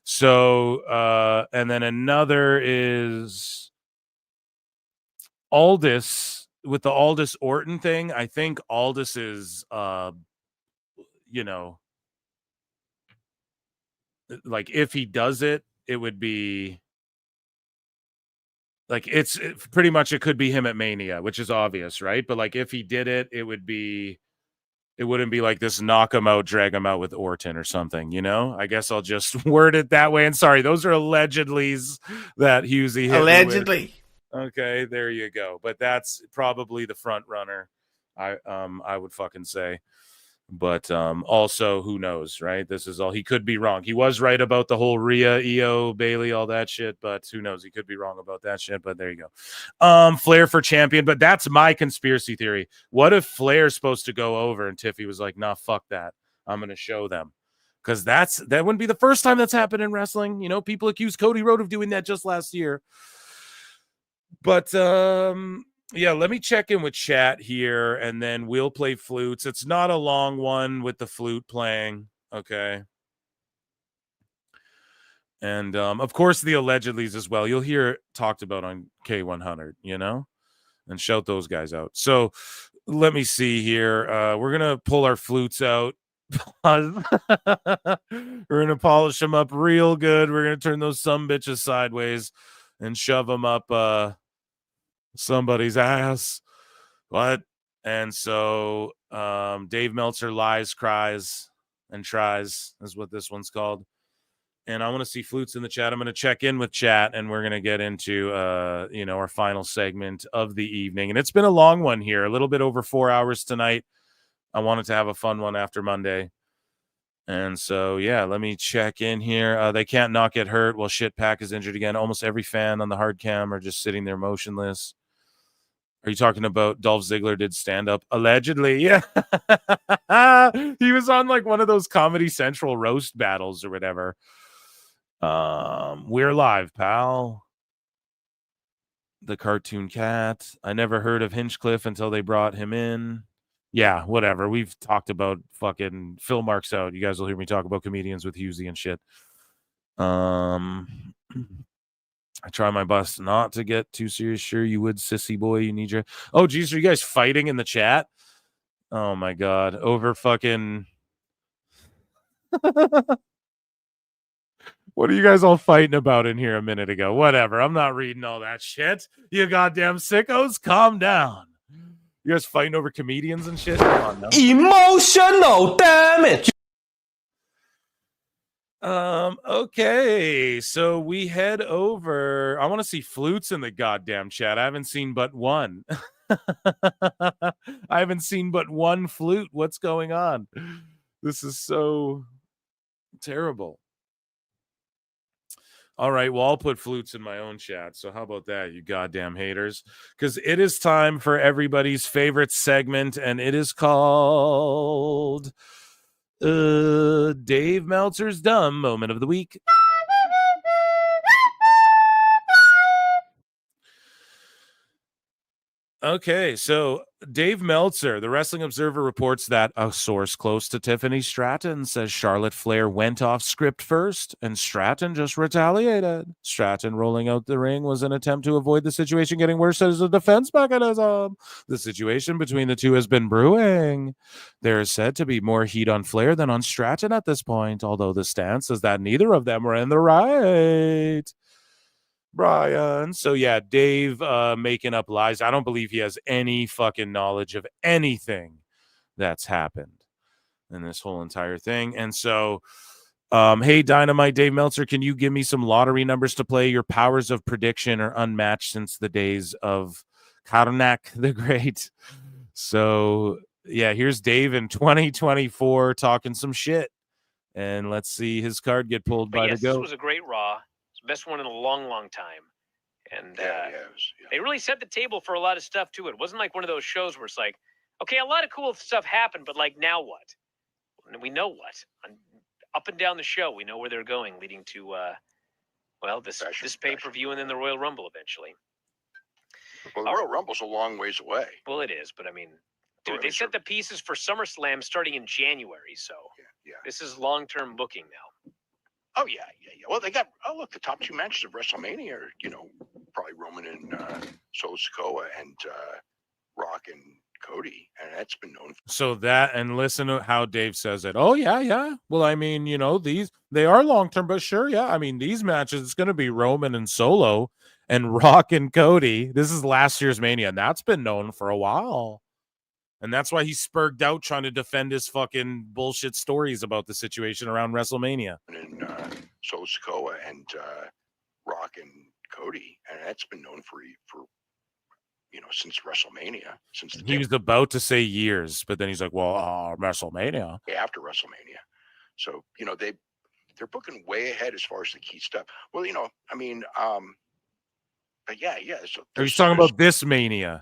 Speaker 8: So and then another is Aldis. With the Aldis Orton thing, I think Aldis is, you know, like if he does it, it would be like it's pretty much, it could be him at Mania, which is obvious, right? But like if he did it, it wouldn't be like this knock him out, drag him out with Orton or something, you know? I guess I'll just word it that way. And sorry, those are allegedlys that Hughesy hit
Speaker 11: allegedly.
Speaker 8: Okay, there you go. But that's probably the front runner, I would fucking say. But also, who knows, right? This is all, he could be wrong. He was right about the whole Rhea, Io, Bailey, all that shit, but who knows? He could be wrong about that shit, but there you go. Flair for champion, but that's my conspiracy theory. What if Flair's supposed to go over and Tiffy was like, nah, fuck that. I'm going to show them. Because that wouldn't be the first time that's happened in wrestling. You know, people accused Cody Rhodes of doing that just last year. But yeah, let me check in with chat here, and then we'll play flutes. It's not a long one with the flute playing, okay? And of course the allegedlys as well. You'll hear it talked about on K100, you know, and shout those guys out. So let me see here. We're gonna pull our flutes out. We're gonna polish them up real good. We're gonna turn those sumbitches sideways and shove them up somebody's ass. What? And so Dave Meltzer lies, cries, and tries is what this one's called. And I want to see flutes in the chat. I'm going to check in with chat, and we're going to get into you know, our final segment of the evening. And it's been a long one here, a little bit over 4 hours tonight. I wanted to have a fun one after Monday. And so, yeah, let me check in here. They can't not get hurt. Well, shit, Pac is injured again. Almost every fan on the hard cam are just sitting there motionless. Are you talking about Dolph Ziggler did stand up? Allegedly, yeah. He was on like one of those Comedy Central roast battles or whatever. We're live, pal. The cartoon cat. I never heard of Hinchcliffe until they brought him in. Yeah, whatever. We've talked about fucking Phil Marks out. You guys will hear me talk about comedians with Hughesy and shit. I try my best not to get too serious. Sure, you would, sissy boy. You need your. Oh, geez, are you guys fighting in the chat? Oh my God, over fucking. What are you guys all fighting about in here a minute ago? Whatever. I'm not reading all that shit. You goddamn sickos, calm down. You guys fighting over comedians and shit? Come on now.
Speaker 2: Emotional damage.
Speaker 8: Okay, so we head over. I want to see flutes in the goddamn chat. I haven't seen but one. I haven't seen but one flute. What's going on? This is so terrible. All right, well, I'll put flutes in my own chat. So how about that, you goddamn haters? Because it is time for everybody's favorite segment, and it is called Dave Meltzer's Dumb Moment of the Week. Okay, so Dave Meltzer, the Wrestling Observer, reports that a source close to Tiffany Stratton says Charlotte Flair went off script first and Stratton just retaliated. Stratton rolling out the ring was an attempt to avoid the situation getting worse as a defense mechanism. The situation between the two has been brewing. There is said to be more heat on Flair than on Stratton at this point, although the stance is that neither of them were in the right. Brian. So yeah, Dave making up lies. I don't believe he has any fucking knowledge of anything that's happened in this whole entire thing. And so, hey, Dynamite, Dave Meltzer, can you give me some lottery numbers to play? Your powers of prediction are unmatched since the days of Karnak the Great. So yeah, here's Dave in 2024 talking some shit. And let's see his card get pulled by the goat.
Speaker 16: This was a great Raw. Best one in a long, long time. And they really set the table for a lot of stuff, too. It wasn't like one of those shows where it's like, okay, a lot of cool stuff happened, but like, now what? We know what. Up and down the show, we know where they're going, leading to, this pay-per-view and then the Royal Rumble eventually.
Speaker 17: Well, the Royal Rumble's a long ways away.
Speaker 16: Well, it is, but I mean, dude, they set the pieces for SummerSlam starting in January, so this is long-term booking now.
Speaker 17: Oh, yeah. Well, they got, the top two matches of WrestleMania are, probably Roman and Solo Sikoa and Rock and Cody. And that's been known.
Speaker 8: So that, and listen to how Dave says it. Oh, yeah. Well, I mean, they are long-term, but sure, yeah. I mean, these matches, it's going to be Roman and Solo and Rock and Cody. This is last year's Mania, and that's been known for a while. And that's why he's spurged out trying to defend his fucking bullshit stories about the situation around WrestleMania.
Speaker 17: And Solo Sikoa and Rock and Cody, and that's been known for since WrestleMania.
Speaker 8: He was about to say years, but then he's like, "Well, WrestleMania."
Speaker 17: After WrestleMania, so they're booking way ahead as far as the key stuff. Well, but yeah. So
Speaker 8: he's talking about this Mania.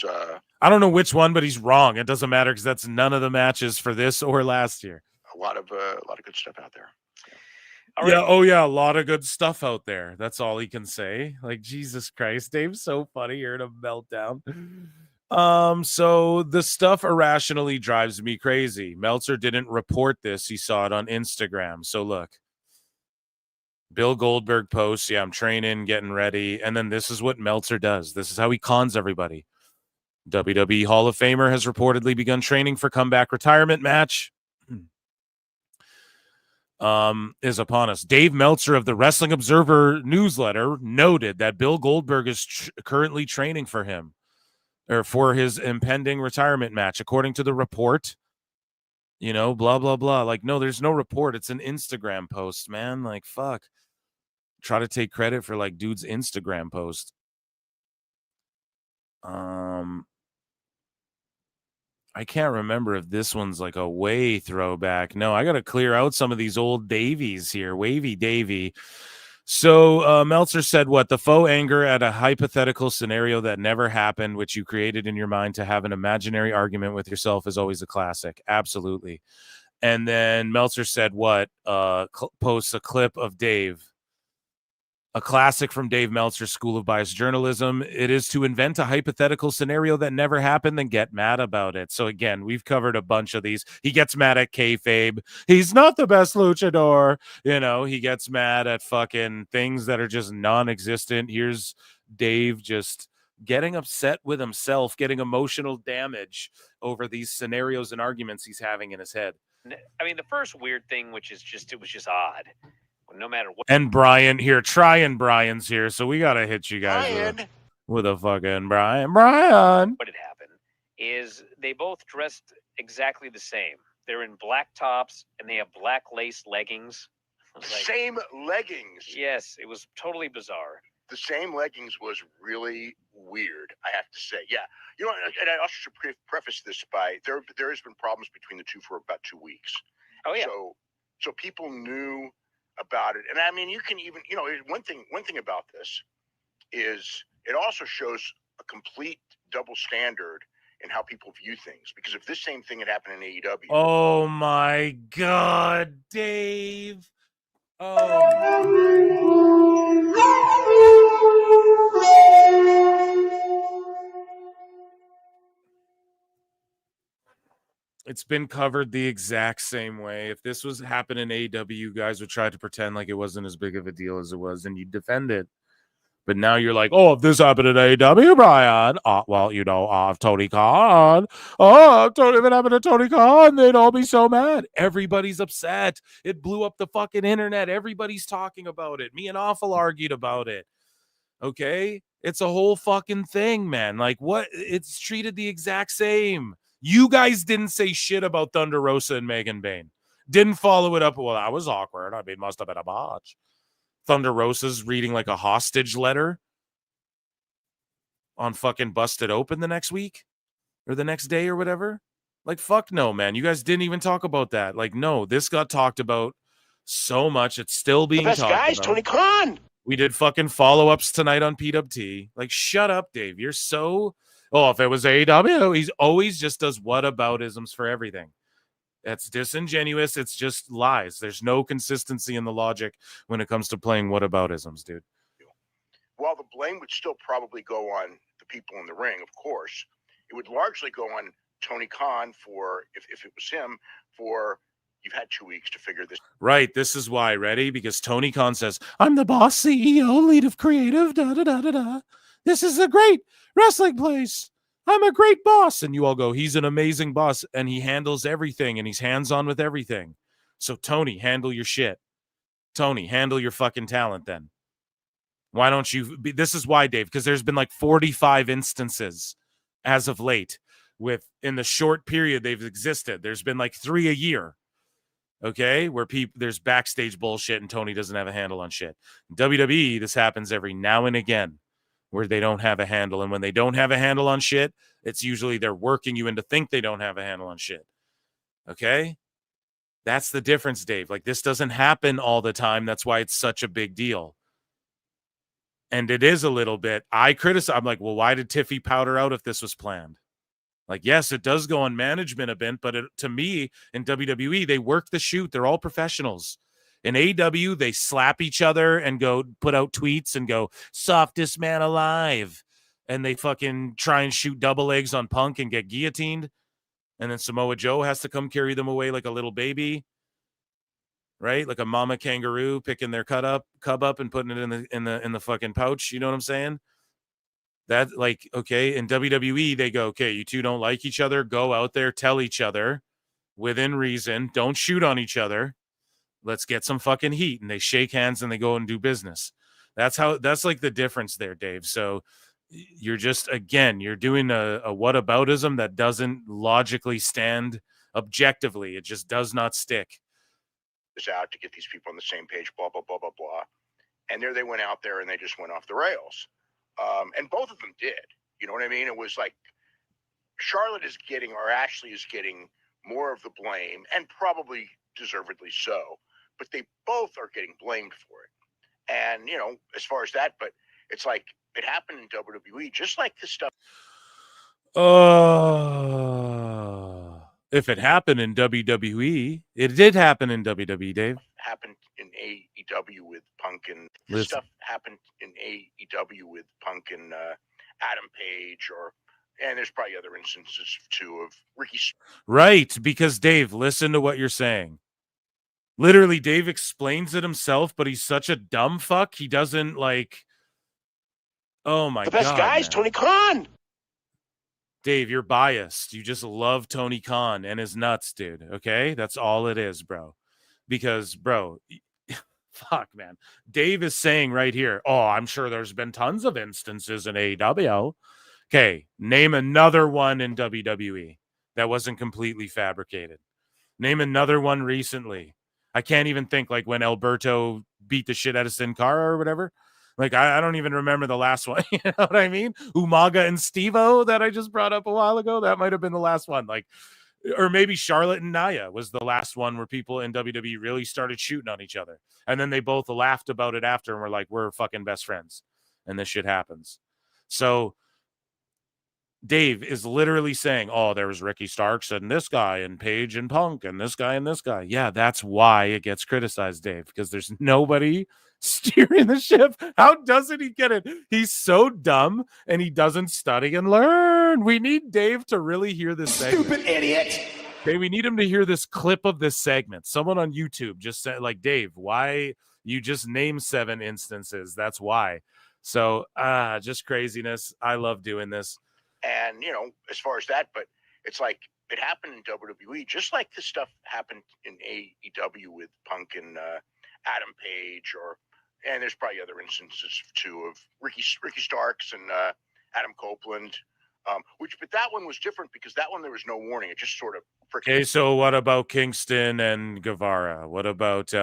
Speaker 8: I don't know which one, but he's wrong. It doesn't matter because that's none of the matches for this or last year.
Speaker 17: A lot of good stuff out there.
Speaker 8: Yeah. Right. Oh yeah, a lot of good stuff out there. That's all he can say. Like, Jesus Christ, Dave's so funny. You're in a meltdown. So the stuff irrationally drives me crazy. Meltzer didn't report this. He saw it on Instagram. So look. Bill Goldberg posts, I'm training, getting ready. And then this is what Meltzer does. This is how he cons everybody. WWE Hall of Famer has reportedly begun training for comeback retirement match. Is upon us. Dave Meltzer of the Wrestling Observer newsletter noted that Bill Goldberg is currently training for him or for his impending retirement match. According to the report, blah, blah, blah. Like, no, there's no report. It's an Instagram post, man. Like, fuck. Try to take credit for like dude's Instagram post. I can't remember if this one's like a way throwback. No, I got to clear out some of these old Davies here. Wavy Davy. So Meltzer said what? The faux anger at a hypothetical scenario that never happened, which you created in your mind to have an imaginary argument with yourself, is always a classic. Absolutely. And then Meltzer said what? Posts a clip of Dave A classic from Dave Meltzer's School of Biased Journalism. It is to invent a hypothetical scenario that never happened and get mad about it. So again, we've covered a bunch of these. He gets mad at kayfabe. He's not the best luchador. You know, he gets mad at fucking things that are just non-existent. Here's Dave just getting upset with himself, getting emotional damage over these scenarios and arguments he's having in his head.
Speaker 16: I mean, the first weird thing, which is just, it was just odd. No matter what.
Speaker 8: And Brian here, Brian's here, so we gotta hit you guys with a fucking Brian.
Speaker 16: What had happened is they both dressed exactly the same. They're in black tops and they have black lace leggings.
Speaker 17: Same leggings.
Speaker 16: Yes, it was totally bizarre.
Speaker 17: The same leggings was really weird, I have to say. Yeah. You know, and I also should preface this by there has been problems between the two for about 2 weeks.
Speaker 16: Oh yeah.
Speaker 17: So people knew about it. And I mean, you can even, you know, one thing about this is it also shows a complete double standard in how people view things. Because if this same thing had happened in AEW.
Speaker 8: Oh my God, Dave. Oh. It's been covered the exact same way. If this was happening in AEW, you guys would try to pretend like it wasn't as big of a deal as it was, and you'd defend it. But now you're like, oh, if this happened in AEW, Brian, well, you know, Tony Khan. Oh, if it happened to Tony Khan, they'd all be so mad. Everybody's upset. It blew up the fucking internet. Everybody's talking about it. Me and Awful argued about it. Okay? It's a whole fucking thing, man. Like, what? It's treated the exact same. You guys didn't say shit about Thunder Rosa and Megan Bayne. Didn't follow it up. Well, that was awkward. I mean, must have been a botch. Thunder Rosa's reading like a hostage letter on fucking Busted Open the next week or the next day or whatever. Like, fuck no, man. You guys didn't even talk about that. Like, no, this got talked about so much. It's still being talked about. The best guy's Tony Khan. We did fucking follow-ups tonight on PWT. Like, shut up, Dave. You're so... Oh, if it was AEW, he's always just does whataboutisms for everything. That's disingenuous. It's just lies. There's no consistency in the logic when it comes to playing whataboutisms, dude.
Speaker 17: While the blame would still probably go on the people in the ring, of course, it would largely go on Tony Khan for, if it was him, for you've had 2 weeks to figure this.
Speaker 8: Right. This is why. Ready? Because Tony Khan says, I'm the boss, CEO, lead of creative, da-da-da-da-da. This is a great wrestling place. I'm a great boss. And you all go, he's an amazing boss, and he handles everything, and he's hands-on with everything. So, Tony, handle your shit. Tony, handle your fucking talent then. Why don't you? This is why, Dave, because there's been like 45 instances as of late with, in the short period they've existed, there's been like 3 a year. Okay, where there's backstage bullshit and Tony doesn't have a handle on shit. In WWE, this happens every now and again, where they don't have a handle. And when they don't have a handle on shit, it's usually they're working you into think they don't have a handle on shit. Okay? That's the difference, Dave. Like, this doesn't happen all the time. That's why it's such a big deal. And it is a little bit. I'm like, well, why did Tiffy powder out if this was planned? Like, yes, it does go on management a bit, but to me, in WWE, they work the shoot. They're all professionals. In AEW, they slap each other and go put out tweets and go, softest man alive. And they fucking try and shoot double legs on Punk and get guillotined. And then Samoa Joe has to come carry them away like a little baby. Right? Like a mama kangaroo picking their cub up and putting it in the fucking pouch. You know what I'm saying? That, like, okay, in WWE, they go, okay, you two don't like each other. Go out there, tell each other within reason. Don't shoot on each other. Let's get some fucking heat. And they shake hands and they go and do business. That's like the difference there, Dave. So you're just, again, you're doing a whataboutism that doesn't logically stand objectively. It just does not stick.
Speaker 17: This out to get these people on the same page, blah, blah, blah, blah, blah. And there they went out there and they just went off the rails. And both of them did. You know what I mean? It was like Charlotte is getting, or Ashley is getting, more of the blame, and probably deservedly so. But they both are getting blamed for it. And, you know, as far as that, but it's like it happened in WWE, just like this stuff.
Speaker 8: If it happened in WWE, it did happen in WWE, Dave.
Speaker 17: Happened in AEW with Punk and
Speaker 8: Listen.
Speaker 17: stuff happened in AEW with Punk and Adam Page, and there's probably other instances too of Ricky.
Speaker 8: Right, because Dave, listen to what you're saying. Literally, Dave explains it himself, but he's such a dumb fuck. He doesn't like. Oh my god!
Speaker 11: The best guy is Tony Khan.
Speaker 8: Dave, you're biased. You just love Tony Khan and his nuts, dude. Okay, that's all it is, bro. Because, bro, fuck, man. Dave is saying right here. Oh, I'm sure there's been tons of instances in AEW. Okay, name another one in WWE that wasn't completely fabricated. Name another one recently. I can't even think, like when Alberto beat the shit out of Sin Cara or whatever. Like, I don't even remember the last one. You know what I mean? Umaga and Steve-O that I just brought up a while ago. That might have been the last one. Like, or maybe Charlotte and Nia was the last one where people in WWE really started shooting on each other. And then they both laughed about it after and were like, we're fucking best friends. And this shit happens. So Dave is literally saying, oh, there was Ricky Starks and this guy and Paige and Punk and this guy and this guy. Yeah, that's why it gets criticized, Dave, because there's nobody steering the ship. How doesn't he get it? He's so dumb and he doesn't study and learn. We need Dave to really hear this segment.
Speaker 11: Stupid idiot.
Speaker 8: Okay, we need him to hear this clip of this segment. Someone on YouTube just said, like, Dave, why you just named 7 instances? That's why. So, just craziness. I love doing this.
Speaker 17: And, you know, as far as that, but it's like it happened in WWE, just like this stuff happened in AEW with Punk and Adam Page, and there's probably other instances too of Ricky Starks and Adam Copeland, but that one was different because that one there was no warning. It just sort of
Speaker 8: Okay, so what about Kingston and Guevara? What about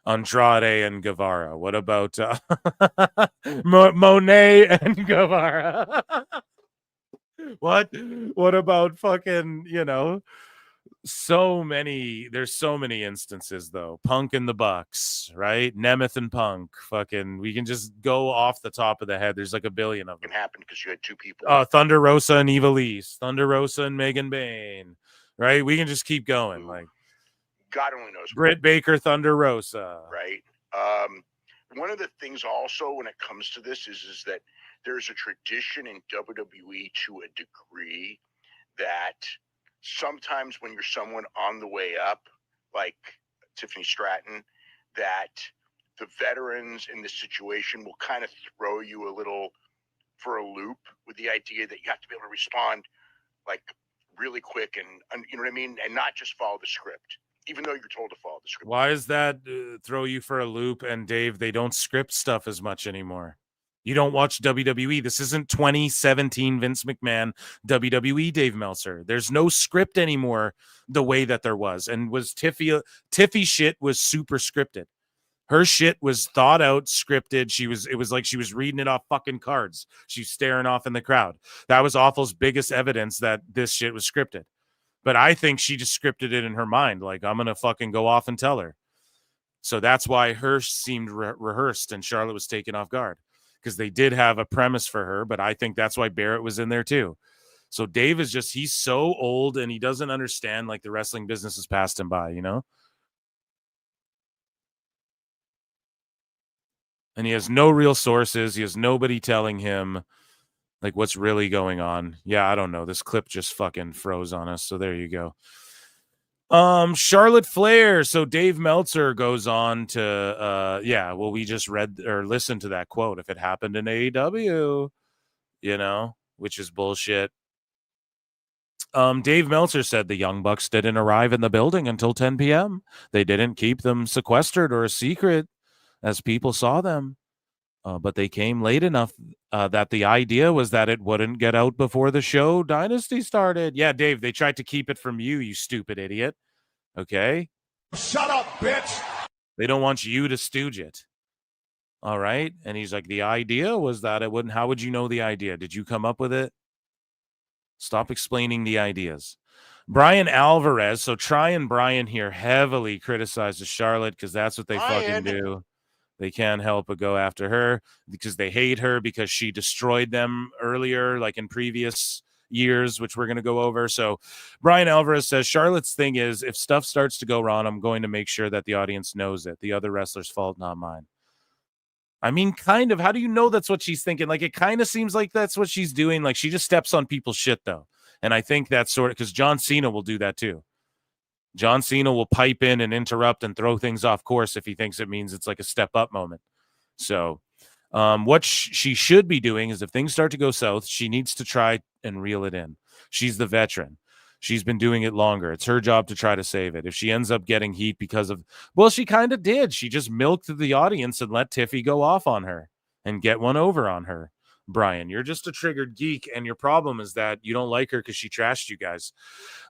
Speaker 8: Andrade and Guevara? What about Monet and Guevara? What about fucking, you know, there's so many instances though. Punk and the Bucks, right? Nemeth and Punk, fucking, we can just go off the top of the head. There's like a billion of them.
Speaker 17: It happened because you had 2 people.
Speaker 8: Thunder Rosa and Evilise, Thunder Rosa and Megan Bayne, right? We can just keep going. Like,
Speaker 17: God only knows.
Speaker 8: Britt Baker, Thunder Rosa,
Speaker 17: right? One of the things also when it comes to this is that there's a tradition in WWE to a degree that sometimes when you're someone on the way up, like Tiffany Stratton, that the veterans in this situation will kind of throw you a little for a loop with the idea that you have to be able to respond like really quick and you know what I mean? And not just follow the script, even though you're told to follow the script.
Speaker 8: Why is that throw you for a loop? And Dave, they don't script stuff as much anymore. You don't watch WWE. This isn't 2017 Vince McMahon WWE Dave Meltzer. There's no script anymore the way that there was. And was Tiffy shit was super scripted. Her shit was thought out, scripted. It was like she was reading it off fucking cards. She's staring off in the crowd. That was Awful's biggest evidence that this shit was scripted. But I think she just scripted it in her mind. Like, I'm going to fucking go off and tell her. So that's why hers seemed rehearsed and Charlotte was taken off guard. Because they did have a premise for her, but I think that's why Barrett was in there too. So Dave is he's so old and he doesn't understand like the wrestling business has passed him by, you know? And he has no real sources. He has nobody telling him like what's really going on. Yeah, I don't know. This clip just fucking froze on us. So there you go. Charlotte Flair. So Dave Meltzer goes on to, we just read or listened to that quote. If it happened in AEW, you know, which is bullshit. Dave Meltzer said the Young Bucks didn't arrive in the building until 10 p.m. They didn't keep them sequestered or a secret as people saw them. But they came late enough that the idea was that it wouldn't get out before the show Dynasty started. Yeah, Dave, they tried to keep it from you stupid idiot. Okay?
Speaker 11: Shut up, bitch!
Speaker 8: They don't want you to stooge it. All right? And he's like, the idea was that it wouldn't. How would you know the idea? Did you come up with it? Stop explaining the ideas. Brian Alvarez. So Brian here heavily criticizes Charlotte because that's what they fucking do. They can't help but go after her because they hate her because she destroyed them earlier, like in previous, years, which we're going to go over. So Brian Alvarez says, Charlotte's thing is, if stuff starts to go wrong, I'm going to make sure that the audience knows it. The other wrestler's fault, not mine. I mean, kind of. How do you know that's what she's thinking? Like, it kind of seems like that's what she's doing. Like, she just steps on people's shit, though. And I think that's sort of, because John Cena will do that, too. John Cena will pipe in and interrupt and throw things off course if he thinks it means it's like a step up moment. So what she should be doing is, if things start to go south, she needs to try and reel it in. She's the veteran. She's been doing it longer. It's her job to try to save it. If she ends up getting heat because of, well, she kind of did. She just milked the audience and let Tiffy go off on her and get one over on her. Brian, you're just a triggered geek, and your problem is that you don't like her because she trashed you guys.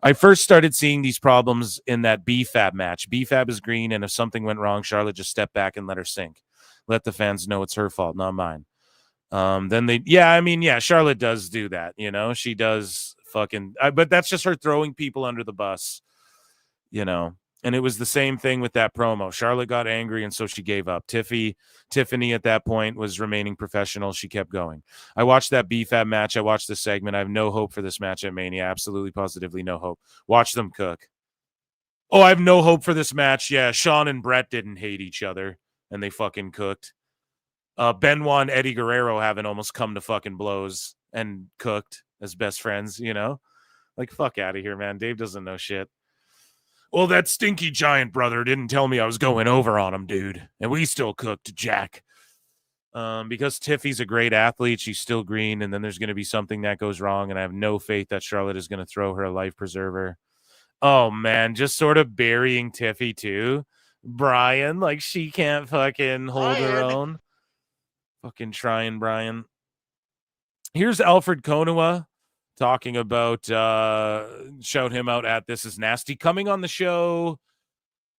Speaker 8: I first started seeing these problems in that BFAB match. BFAB is green, and if something went wrong, Charlotte just stepped back and let her sink. Let the fans know it's her fault, not mine. Charlotte does do that, you know. She does but that's just her throwing people under the bus, you know. And it was the same thing with that promo. Charlotte got angry, and so she gave up. Tiffany at that point was remaining professional. She kept going. I watched that BFAB match. I watched this segment. I have no hope for this match at Mania. Absolutely, positively no hope. Watch them cook. Oh, I have no hope for this match. Yeah, Sean and Brett didn't hate each other, and they fucking cooked. Benoit and Eddie Guerrero haven't almost come to fucking blows and cooked as best friends, you know? Like, fuck out of here, man. Dave doesn't know shit. Well, that stinky giant brother didn't tell me I was going over on him, dude. And we still cooked, Jack. Because Tiffy's a great athlete, she's still green, and then there's going to be something that goes wrong, and I have no faith that Charlotte is going to throw her a life preserver. Oh, man, just sort of burying Tiffy, too. Brian, like, she can't fucking hold her own. Fucking trying, Brian. Here's Alfred Konua talking about, shout him out at This Is Nasty, coming on the show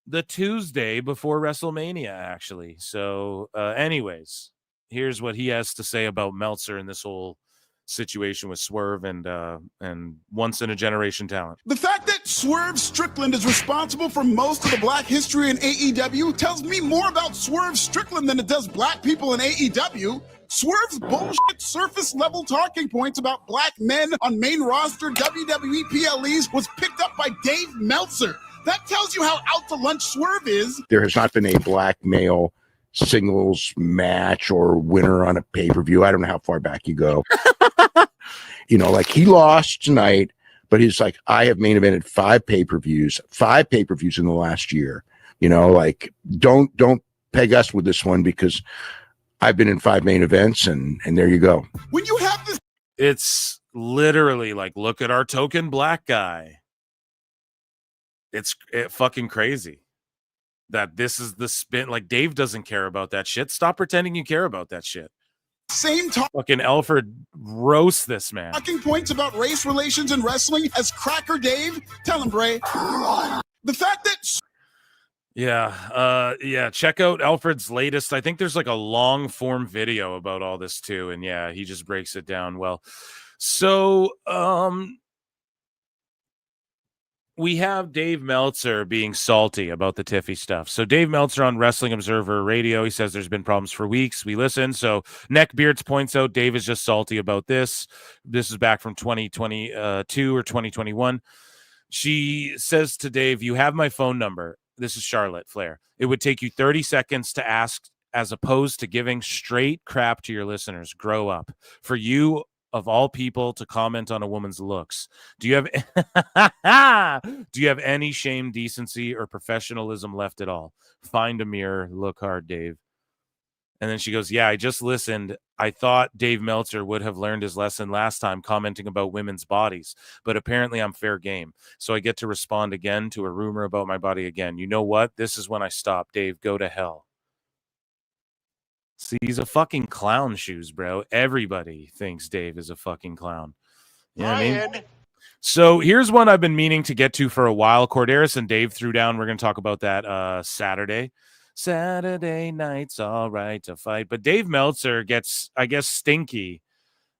Speaker 8: the Tuesday before WrestleMania, actually. So, anyways, here's what he has to say about Meltzer and this whole situation with Swerve and once-in-a-generation talent.
Speaker 5: The fact that Swerve Strickland is responsible for most of the black history in AEW tells me more about Swerve Strickland than it does black people in AEW. Swerve's bullshit surface-level talking points about black men on main roster WWE PLEs was picked up by Dave Meltzer. That tells you how out to lunch Swerve is.
Speaker 17: There has not been a black male singles match or winner on a pay-per-view. I don't know how far back you go. You know, like, he lost tonight, but he's like, I have main evented 5 pay-per-views in the last year. You know, like, don't peg us with this one because I've been in 5 main events, and there you go.
Speaker 5: When you have this,
Speaker 8: it's literally like, look at our token black guy. It's fucking crazy that this is the spin. Like, Dave doesn't care about that shit. Stop pretending you care about that shit.
Speaker 5: Same
Speaker 8: fucking Alfred roast this man.
Speaker 5: talking points about race relations in wrestling as Cracker Dave. Tell him, Bray. The fact that
Speaker 8: Yeah. Check out Alfred's latest. I think there's like a long form video about all this too. And yeah, he just breaks it down well. So, we have Dave Meltzer being salty about the Tiffy stuff. So Dave Meltzer on Wrestling Observer Radio, he says there's been problems for weeks. We listen. So Neckbeards points out Dave is just salty about this. This is back from 2022 or 2021. She says to Dave, you have my phone number. This is Charlotte Flair. It would take you 30 seconds to ask, as opposed to giving straight crap to your listeners. Grow up. For you, of all people, to comment on a woman's looks. Do you have any shame, decency, or professionalism left at all? Find a mirror. Look hard, Dave. And then she goes, yeah, I just listened. I thought Dave Meltzer would have learned his lesson last time commenting about women's bodies, but apparently I'm fair game. So I get to respond again to a rumor about my body again. You know what? This is when I stop. Dave, go to hell. See, he's a fucking clown shoes, bro. Everybody thinks Dave is a fucking clown. You know what I mean? So here's one I've been meaning to get to for a while. Corderis and Dave threw down. We're going to talk about that Saturday. Saturday night's all right to fight. But Dave Meltzer gets, I guess, stinky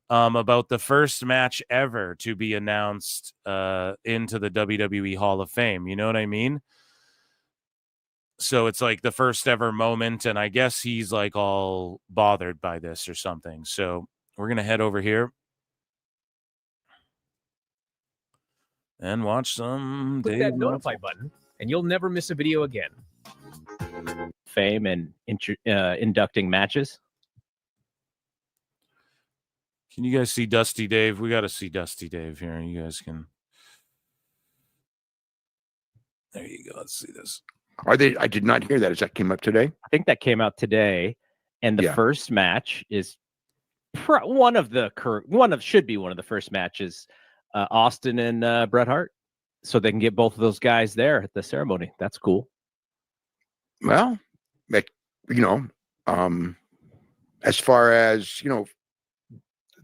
Speaker 8: about the first match ever to be announced into the WWE Hall of Fame. You know what I mean? So it's like the first ever moment, and I guess he's like all bothered by this or something. So we're going to head over here. and watch some
Speaker 1: Click
Speaker 8: Dave
Speaker 1: that
Speaker 8: Meltzer.
Speaker 1: notify button, and you'll never miss a video again.
Speaker 18: Fame and inducting matches.
Speaker 8: Can you guys see Dusty Dave? We got to see Dusty Dave here. You guys can. There you go. Let's see this.
Speaker 20: Are they? I did not hear that. Is that came up today?
Speaker 18: I think that came out today, and the first match is should be one of the first matches. Austin and Bret Hart, so they can get both of those guys there at the ceremony. That's cool.
Speaker 20: Well, as far as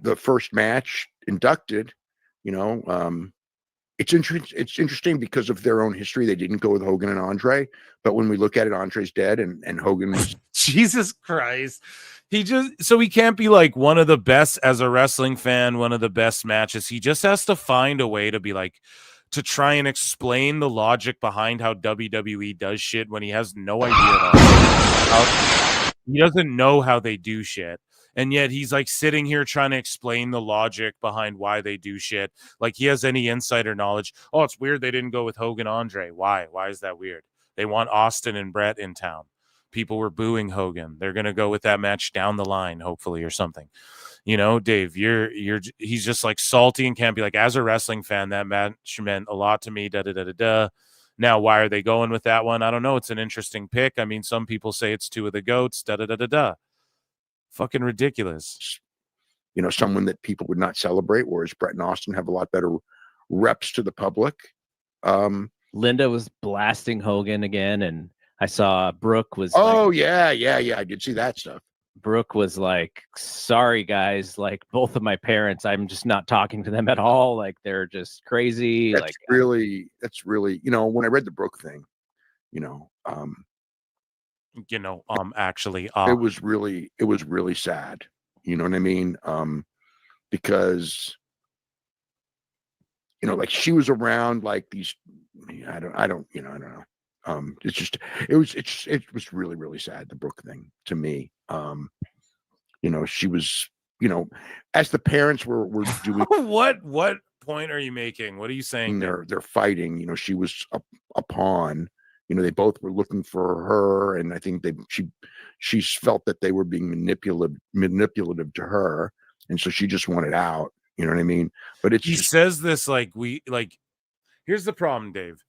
Speaker 20: the first match inducted, it's interesting because of their own history. They didn't go with Hogan and Andre, but when we look at it, Andre's dead and Hogan was
Speaker 8: Jesus Christ. He can't be like one of the best as a wrestling fan, one of the best matches. He just has to find a way to be like, to try and explain the logic behind how WWE does shit when he has no idea at all. He doesn't know how they do shit. And yet he's like sitting here trying to explain the logic behind why they do shit. Like he has any insider knowledge. Oh, it's weird they didn't go with Hogan Andre. Why? Why is that weird? They want Austin and Bret in town. People were booing Hogan. They're going to go with that match down the line, hopefully, or something. Dave, he's just like salty and can't be like, as a wrestling fan, that match meant a lot to me. Now, why are they going with that one? I don't know. It's an interesting pick. I mean, some people say it's two of the GOATs. Fucking ridiculous.
Speaker 20: Someone that people would not celebrate, whereas Bret and Austin have a lot better reps to the public.
Speaker 18: Linda was blasting Hogan again, and I saw Brooke was.
Speaker 20: Oh, yeah. I did see that stuff.
Speaker 18: Brooke was like, sorry, guys, like both of my parents, I'm just not talking to them at all. Like they're just crazy.
Speaker 20: That's really, when I read the Brooke thing,
Speaker 8: actually,
Speaker 20: it was really sad. You know what I mean? Because, like she was around like these, I don't know. It was really, really sad. The Brooke thing to me, she was, as the parents were doing.
Speaker 8: What point are you making? What are you saying?
Speaker 20: They're fighting, she was a pawn. They both were looking for her, and I think she felt that they were being manipulative to her, and so she just wanted out. You know what I mean? But
Speaker 8: he says this like here's the problem, Dave.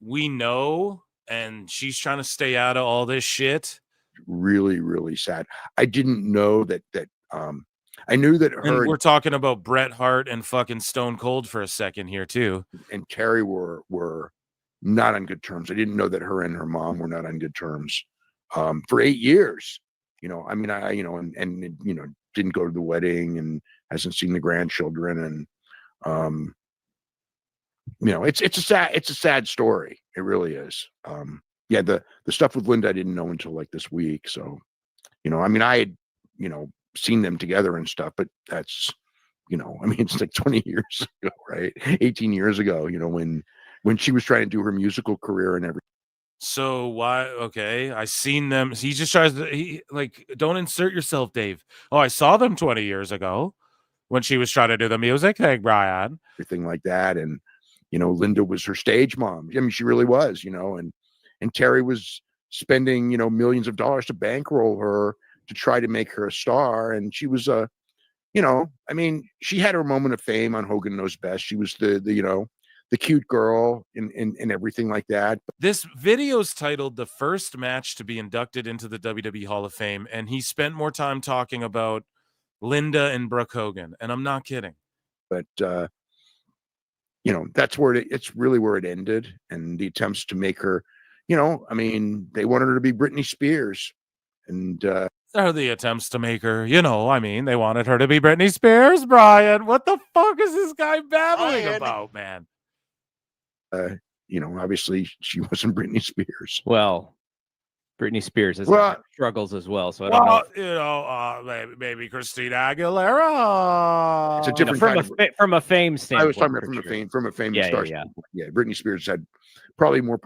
Speaker 8: We know, and she's trying to stay out of all this shit.
Speaker 20: Really, really sad. I didn't know that. I knew that her.
Speaker 8: And we're talking about Bret Hart and fucking Stone Cold for a second here too.
Speaker 20: And Terry were not on good terms. I didn't know that her and her mom were not on good terms for 8 years. I mean, and didn't go to the wedding and hasn't seen the grandchildren, and it's a sad story. It really is. The stuff with Linda I didn't know until like this week. So, I mean, I had seen them together and stuff, but that's it's like 20 years ago, right? 18 years ago, when she was trying to do her musical career and everything.
Speaker 8: So why? Okay, I seen them. He just tries to don't insert yourself, Dave. Oh, I saw them 20 years ago when she was trying to do the music thing, Brian.
Speaker 20: Everything like that, and Linda was her stage mom. I mean, she really was. And Terry was spending millions of dollars to bankroll her to try to make her a star, and she was I mean, she had her moment of fame on Hogan Knows Best. She was the cute girl and everything like that.
Speaker 8: This video's titled "The First Match to Be Inducted into the WWE Hall of Fame," and he spent more time talking about Linda and Brooke Hogan, and I'm not kidding.
Speaker 20: But that's where it's really where it ended, and the attempts to make her, I mean, they wanted her to be Britney Spears, and
Speaker 8: are the attempts to make her, I mean, they wanted her to be Britney Spears, Brian. What the fuck is this guy babbling about, man?
Speaker 20: Obviously she wasn't Britney Spears.
Speaker 18: Well, Britney Spears has struggles as well. So I don't know.
Speaker 8: Maybe Christina Aguilera.
Speaker 20: It's a different
Speaker 18: from a fame standpoint.
Speaker 20: I was talking about from a fame star. Yeah. Britney Spears had probably way more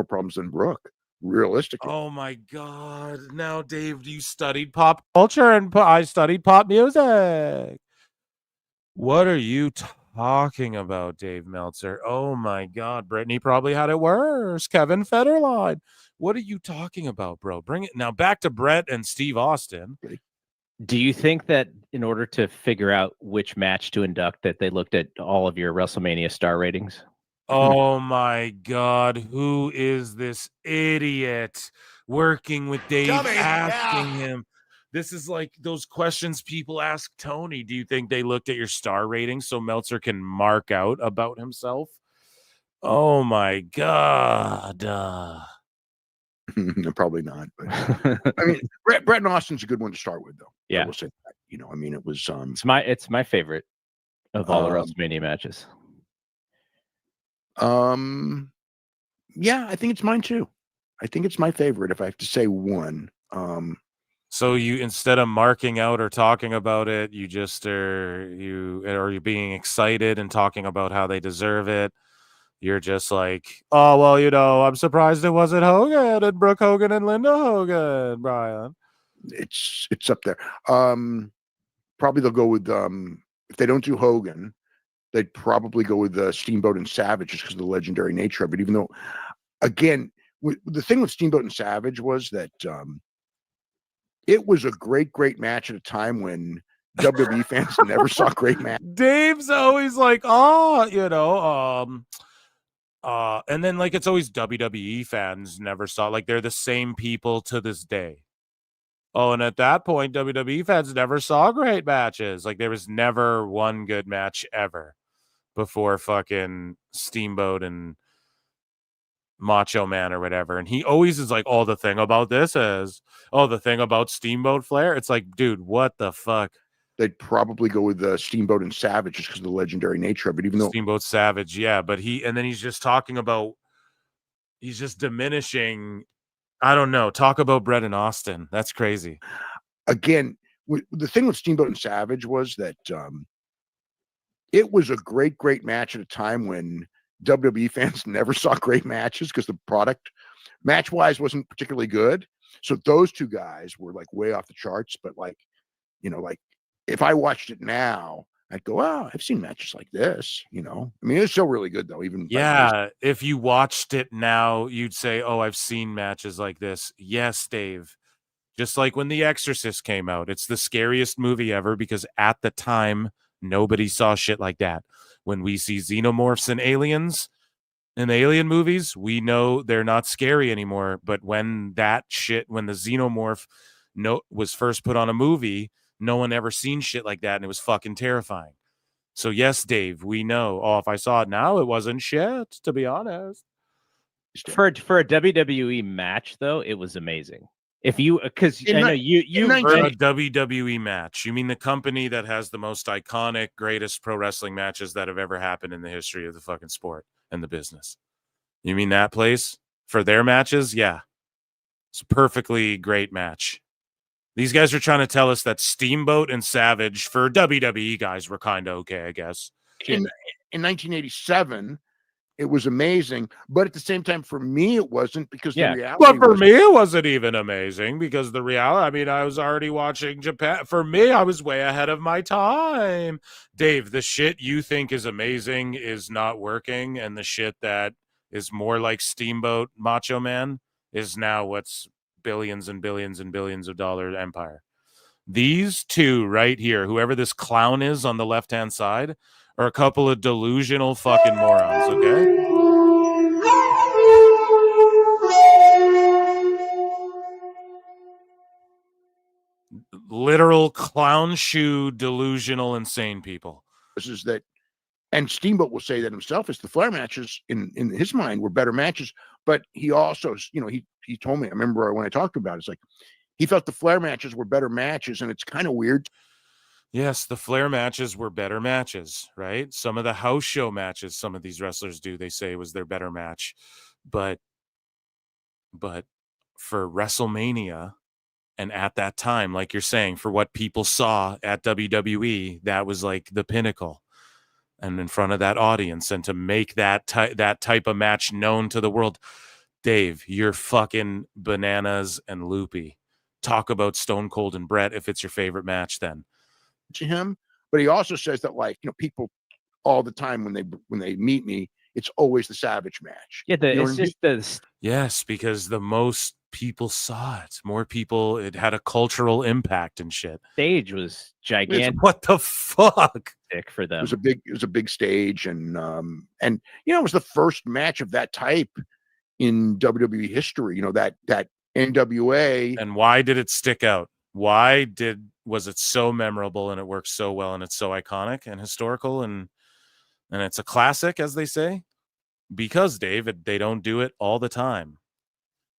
Speaker 20: problems than Brooke, realistically.
Speaker 8: Oh my God! Now, Dave, you studied pop culture, and I studied pop music. What are you talking about, Dave Meltzer? Oh my God, Brittany probably had it worse. Kevin Federline. What are you talking about, bro? Bring it now back to Brett and Steve Austin.
Speaker 18: Do you think that in order to figure out which match to induct, that they looked at all of your WrestleMania star ratings?
Speaker 8: Oh my God, who is this idiot working with Dave
Speaker 11: Dummy,
Speaker 8: asking
Speaker 11: yeah.
Speaker 8: him? This is like those questions people ask Tony. Do you think they looked at your star ratings so Meltzer can mark out about himself? Oh my God.
Speaker 20: Probably not. But I mean, Brett and Austin's a good one to start with, though.
Speaker 18: Yeah.
Speaker 20: I will say that. You know, I mean, it was
Speaker 18: it's my favorite of all the WrestleMania matches.
Speaker 20: Yeah, I think it's mine too. I think it's my favorite if I have to say one.
Speaker 8: So you, instead of marking out or talking about it, you just you're being excited and talking about how they deserve it. You're just like, oh well, you know, I'm surprised it wasn't Hogan and Brooke Hogan and Linda Hogan, Brian.
Speaker 20: It's up there. Probably they'll go with if they don't do Hogan, they'd probably go with Steamboat and Savage just because of the legendary nature of it. Even though, again, the thing with Steamboat and Savage was that it was a great match at a time when WWE fans never saw great match.
Speaker 8: Dave's always like, oh, you know, and then like it's always WWE fans never saw, like they're the same people to this day. Oh, and at that point, WWE fans never saw great matches. Like there was never one good match ever before fucking Steamboat and Macho Man or whatever. And he always is like, oh, the thing about this is, oh, the thing about Steamboat Flair. It's like, dude, what the fuck?
Speaker 20: They'd probably go with Steamboat and Savage just because of the legendary nature of it. Even though
Speaker 8: Steamboat Savage, yeah, but he's just talking about, he's just diminishing. I don't know. Talk about Brett and Austin. That's crazy.
Speaker 20: Again, the thing with Steamboat and Savage was that it was a great match at a time when WWE fans never saw great matches because the product match-wise wasn't particularly good. So those two guys were like way off the charts. But like, you know, like if I watched it now, I'd go, oh, I've seen matches like this, you know. I mean, it's still really good though, even
Speaker 8: yeah, if you watched it now, you'd say, oh, I've seen matches like this. Yes, Dave. Just like when The Exorcist came out, it's the scariest movie ever because at the time, nobody saw shit like that. When we see xenomorphs and aliens in the alien movies, we know they're not scary anymore. But when the xenomorph was first put on a movie, no one ever seen shit like that, and it was fucking terrifying. So yes, Dave, we know. Oh, if I saw it now, it wasn't shit, to be honest.
Speaker 18: For a WWE match, though, it was amazing. If you, because I know you
Speaker 8: for a WWE match, you mean the company that has the most iconic, greatest pro wrestling matches that have ever happened in the history of the fucking sport and the business. You mean that place for their matches? Yeah, it's a perfectly great match. These guys are trying to tell us that Steamboat and Savage for WWE guys were kind of okay, I guess.
Speaker 20: In 1987, it was amazing, but at the same time, for me, it wasn't because the reality.
Speaker 8: But for me, it wasn't even amazing because the reality. I mean, I was already watching Japan. For me, I was way ahead of my time. Dave, the shit you think is amazing is not working, and the shit that is more like Steamboat Macho Man is now what's billions and billions and billions of dollar empire. These two right here, whoever this clown is on the left-hand side, are a couple of delusional fucking morons, okay? Literal clown shoe, delusional, insane people.
Speaker 20: This is that, and Steamboat will say that himself. Is the Flair matches in his mind were better matches, but he also, you know, he told me. I remember when I talked about it, it's like he felt the Flair matches were better matches, and it's kind of weird.
Speaker 8: Yes, the Flair matches were better matches, right? Some of the house show matches some of these wrestlers do, they say was their better match. But for WrestleMania, and at that time, like you're saying, for what people saw at WWE, that was like the pinnacle. And in front of that audience, and to make that type of match known to the world, Dave, you're fucking bananas and loopy. Talk about Stone Cold and Brett if it's your favorite match then.
Speaker 20: To him, but he also says that, like, you know, people all the time when they meet me, it's always the Savage match.
Speaker 18: Yeah,
Speaker 20: You know
Speaker 18: it's
Speaker 20: what I mean?
Speaker 18: just the
Speaker 8: Yes, because the most people saw it. More people, it had a cultural impact and shit.
Speaker 18: stage was gigantic
Speaker 8: What the fuck?
Speaker 18: for them.
Speaker 20: It was a big stage, and it was the first match of that type in WWE history. You know, that NWA.
Speaker 8: And why did it stick out? Was it so memorable and it works so well and it's so iconic and historical and it's a classic, as they say? Because, Dave, they don't do it all the time.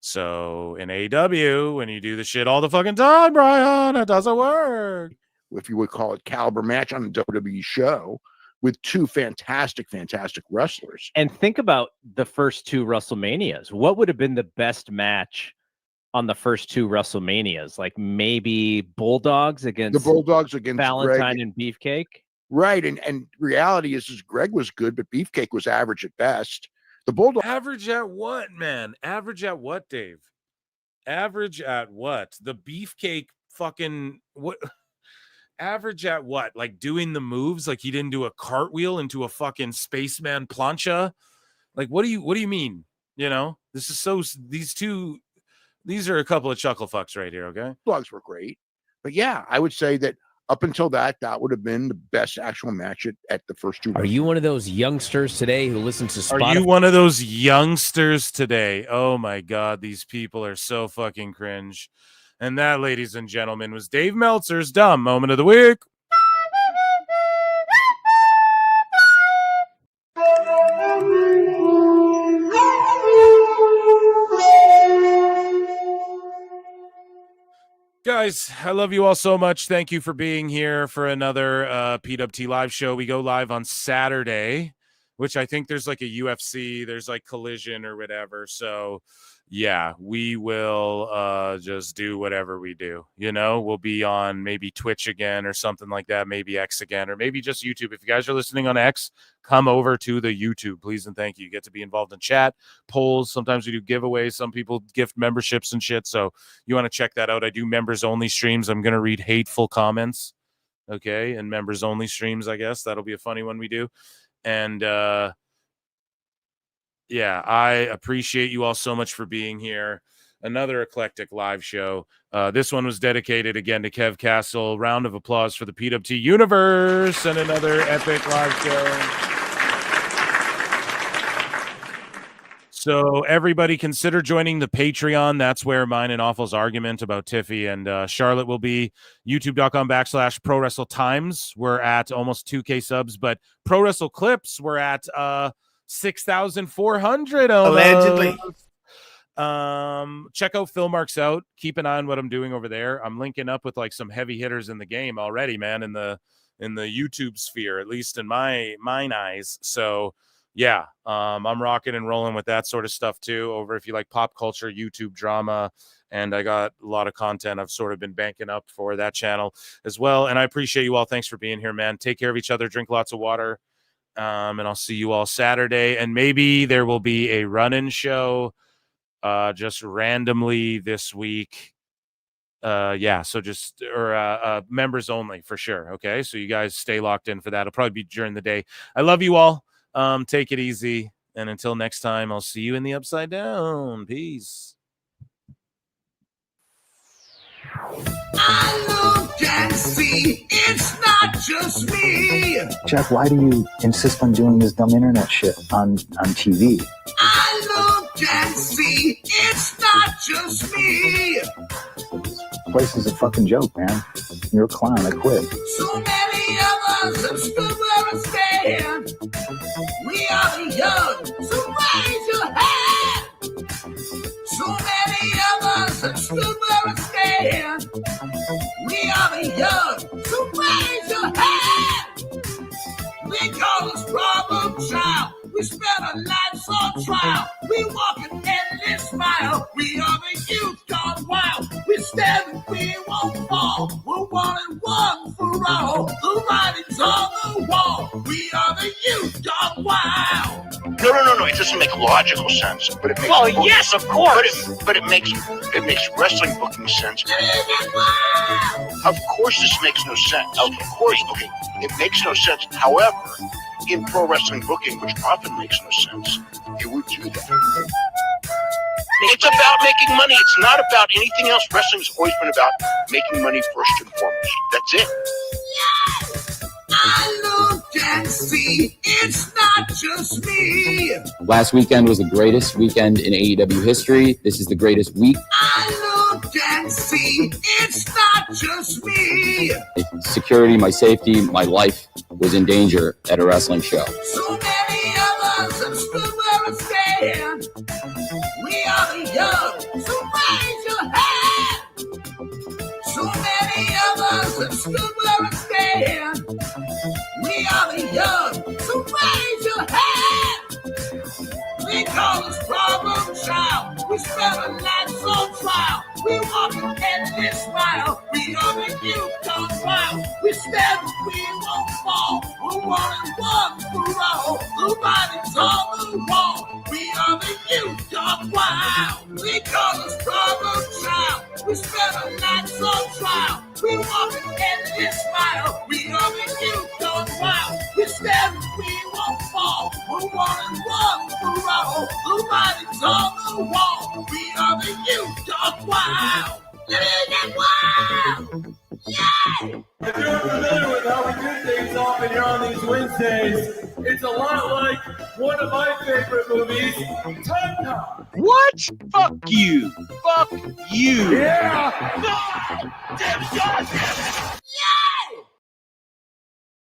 Speaker 8: So in AEW, when you do the shit all the fucking time, Brian, it doesn't work.
Speaker 20: If you would call it caliber match on a WWE show with two fantastic wrestlers.
Speaker 18: And think about the first two WrestleManias. What would have been the best match on the first two WrestleManias? Like maybe Bulldogs against Valentine and Beefcake?
Speaker 20: Right. And reality is Greg was good, but Beefcake was average at best. The Bulldog
Speaker 8: average at what, man? Average at what, Dave? Average at what? The Beefcake fucking what? Average at what? Like doing the moves? Like he didn't do a cartwheel into a fucking spaceman plancha? Like what do you mean? You know, this is so. These are a couple of chuckle fucks right here. Okay,
Speaker 20: Bulldogs were great, but yeah, I would say that up until that would have been the best actual match at the first two.
Speaker 1: Are you one of those youngsters today who listens to Spotify?
Speaker 8: Are you one of those youngsters today? Oh my God, these people are so fucking cringe. And that, ladies and gentlemen, was Dave Meltzer's Dumb Moment of the Week. Guys, I love you all so much. Thank you for being here for another PWT live show. We go live on Saturday, which I think there's like a UFC, there's like Collision or whatever. So yeah, we will just do whatever we do. You know, we'll be on maybe Twitch again or something like that, maybe X again, or maybe just YouTube. If you guys are listening on X, come over to the YouTube, please and thank you. You get to be involved in chat, polls. Sometimes we do giveaways. Some people gift memberships and shit. So you want to check that out. I do members only streams. I'm going to read hateful comments. Okay. And members only streams, I guess. That'll be a funny one we do. And yeah, I appreciate you all so much for being here. Another eclectic live show. This one was dedicated again to Kev Castle. Round of applause for the PWT universe and another epic live show. So everybody consider joining the Patreon. That's where mine and Awful's argument about Tiffy and Charlotte will be. YouTube.com/ProWrestleTimes. We're at almost 2K subs, but Pro Wrestle Clips, we're at 6,400
Speaker 11: allegedly.
Speaker 8: Check out Phil Marks Out. Keep an eye on what I'm doing over there. I'm linking up with like some heavy hitters in the game already, man, in the YouTube sphere, at least in mine eyes. So yeah, I'm rocking and rolling with that sort of stuff too. Over if you like pop culture, YouTube drama, and I got a lot of content I've sort of been banking up for that channel as well. And I appreciate you all. Thanks for being here, man. Take care of each other. Drink lots of water. And I'll see you all Saturday. And maybe there will be a run-in show just randomly this week. Yeah, so just members only for sure. Okay, so you guys stay locked in for that. It'll probably be during the day. I love you all. Take it easy. And until next time, I'll see you in the Upside Down. Peace.
Speaker 11: I look and see it's not just me.
Speaker 4: Jack, why do you insist on doing this dumb internet shit on TV?
Speaker 11: I look and see it's not just me.
Speaker 4: The place is a fucking joke, man. You're a clown. I quit.
Speaker 11: So many of us have stood where I stand. We are the young, so raise your hand. So many of us have stood where I stand. We are the young, so raise your hand. They call us problem child. We spend our lives on trial. We walk an endless mile. We are the youth gone wild. We stand and we won't fall. We're one and one for all. The writing's on the wall. We are the youth gone wild.
Speaker 17: No. It doesn't make logical sense, but it makes.
Speaker 11: Well, yes, of course.
Speaker 17: But it makes wrestling booking sense. Of course, this makes no sense. Of course, okay, it makes no sense. However, in pro wrestling booking, which often makes no sense, you would do that. It's about making money. It's not about anything else. Wrestling's always been about making money first and foremost. That's it.
Speaker 11: I look and see it's not just me.
Speaker 6: Last weekend was the greatest weekend in AEW history. This is the greatest week.
Speaker 11: I look and see it's not just me.
Speaker 6: Security, my safety, my life was in danger at a wrestling show.
Speaker 11: So many of us have stood where I stand. We are the young, so raise your hand. So many of us have stood where I stand. We are the young, so raise your hand. They call us problem child. We spend our lives on trial. We walk an endless mile. We are the youth gone wild. We stand, we won't fall. We're one and one for all. Nobody's on the wall. We are the youth gone wild. They call us problem child. We spend our lives on trial. We walk an endless mile. We are the youth gone wild. We stand, we won't fall. We're one and one for all. Nobody's on the wall. We are the youth gone wild. Let it get wild. Yeah.
Speaker 7: If you're familiar with how we do things often here on these Wednesdays, it's a lot like one of my favorite movies, Time Cop.
Speaker 21: What? Fuck you. Fuck you.
Speaker 7: Yeah. God damn it.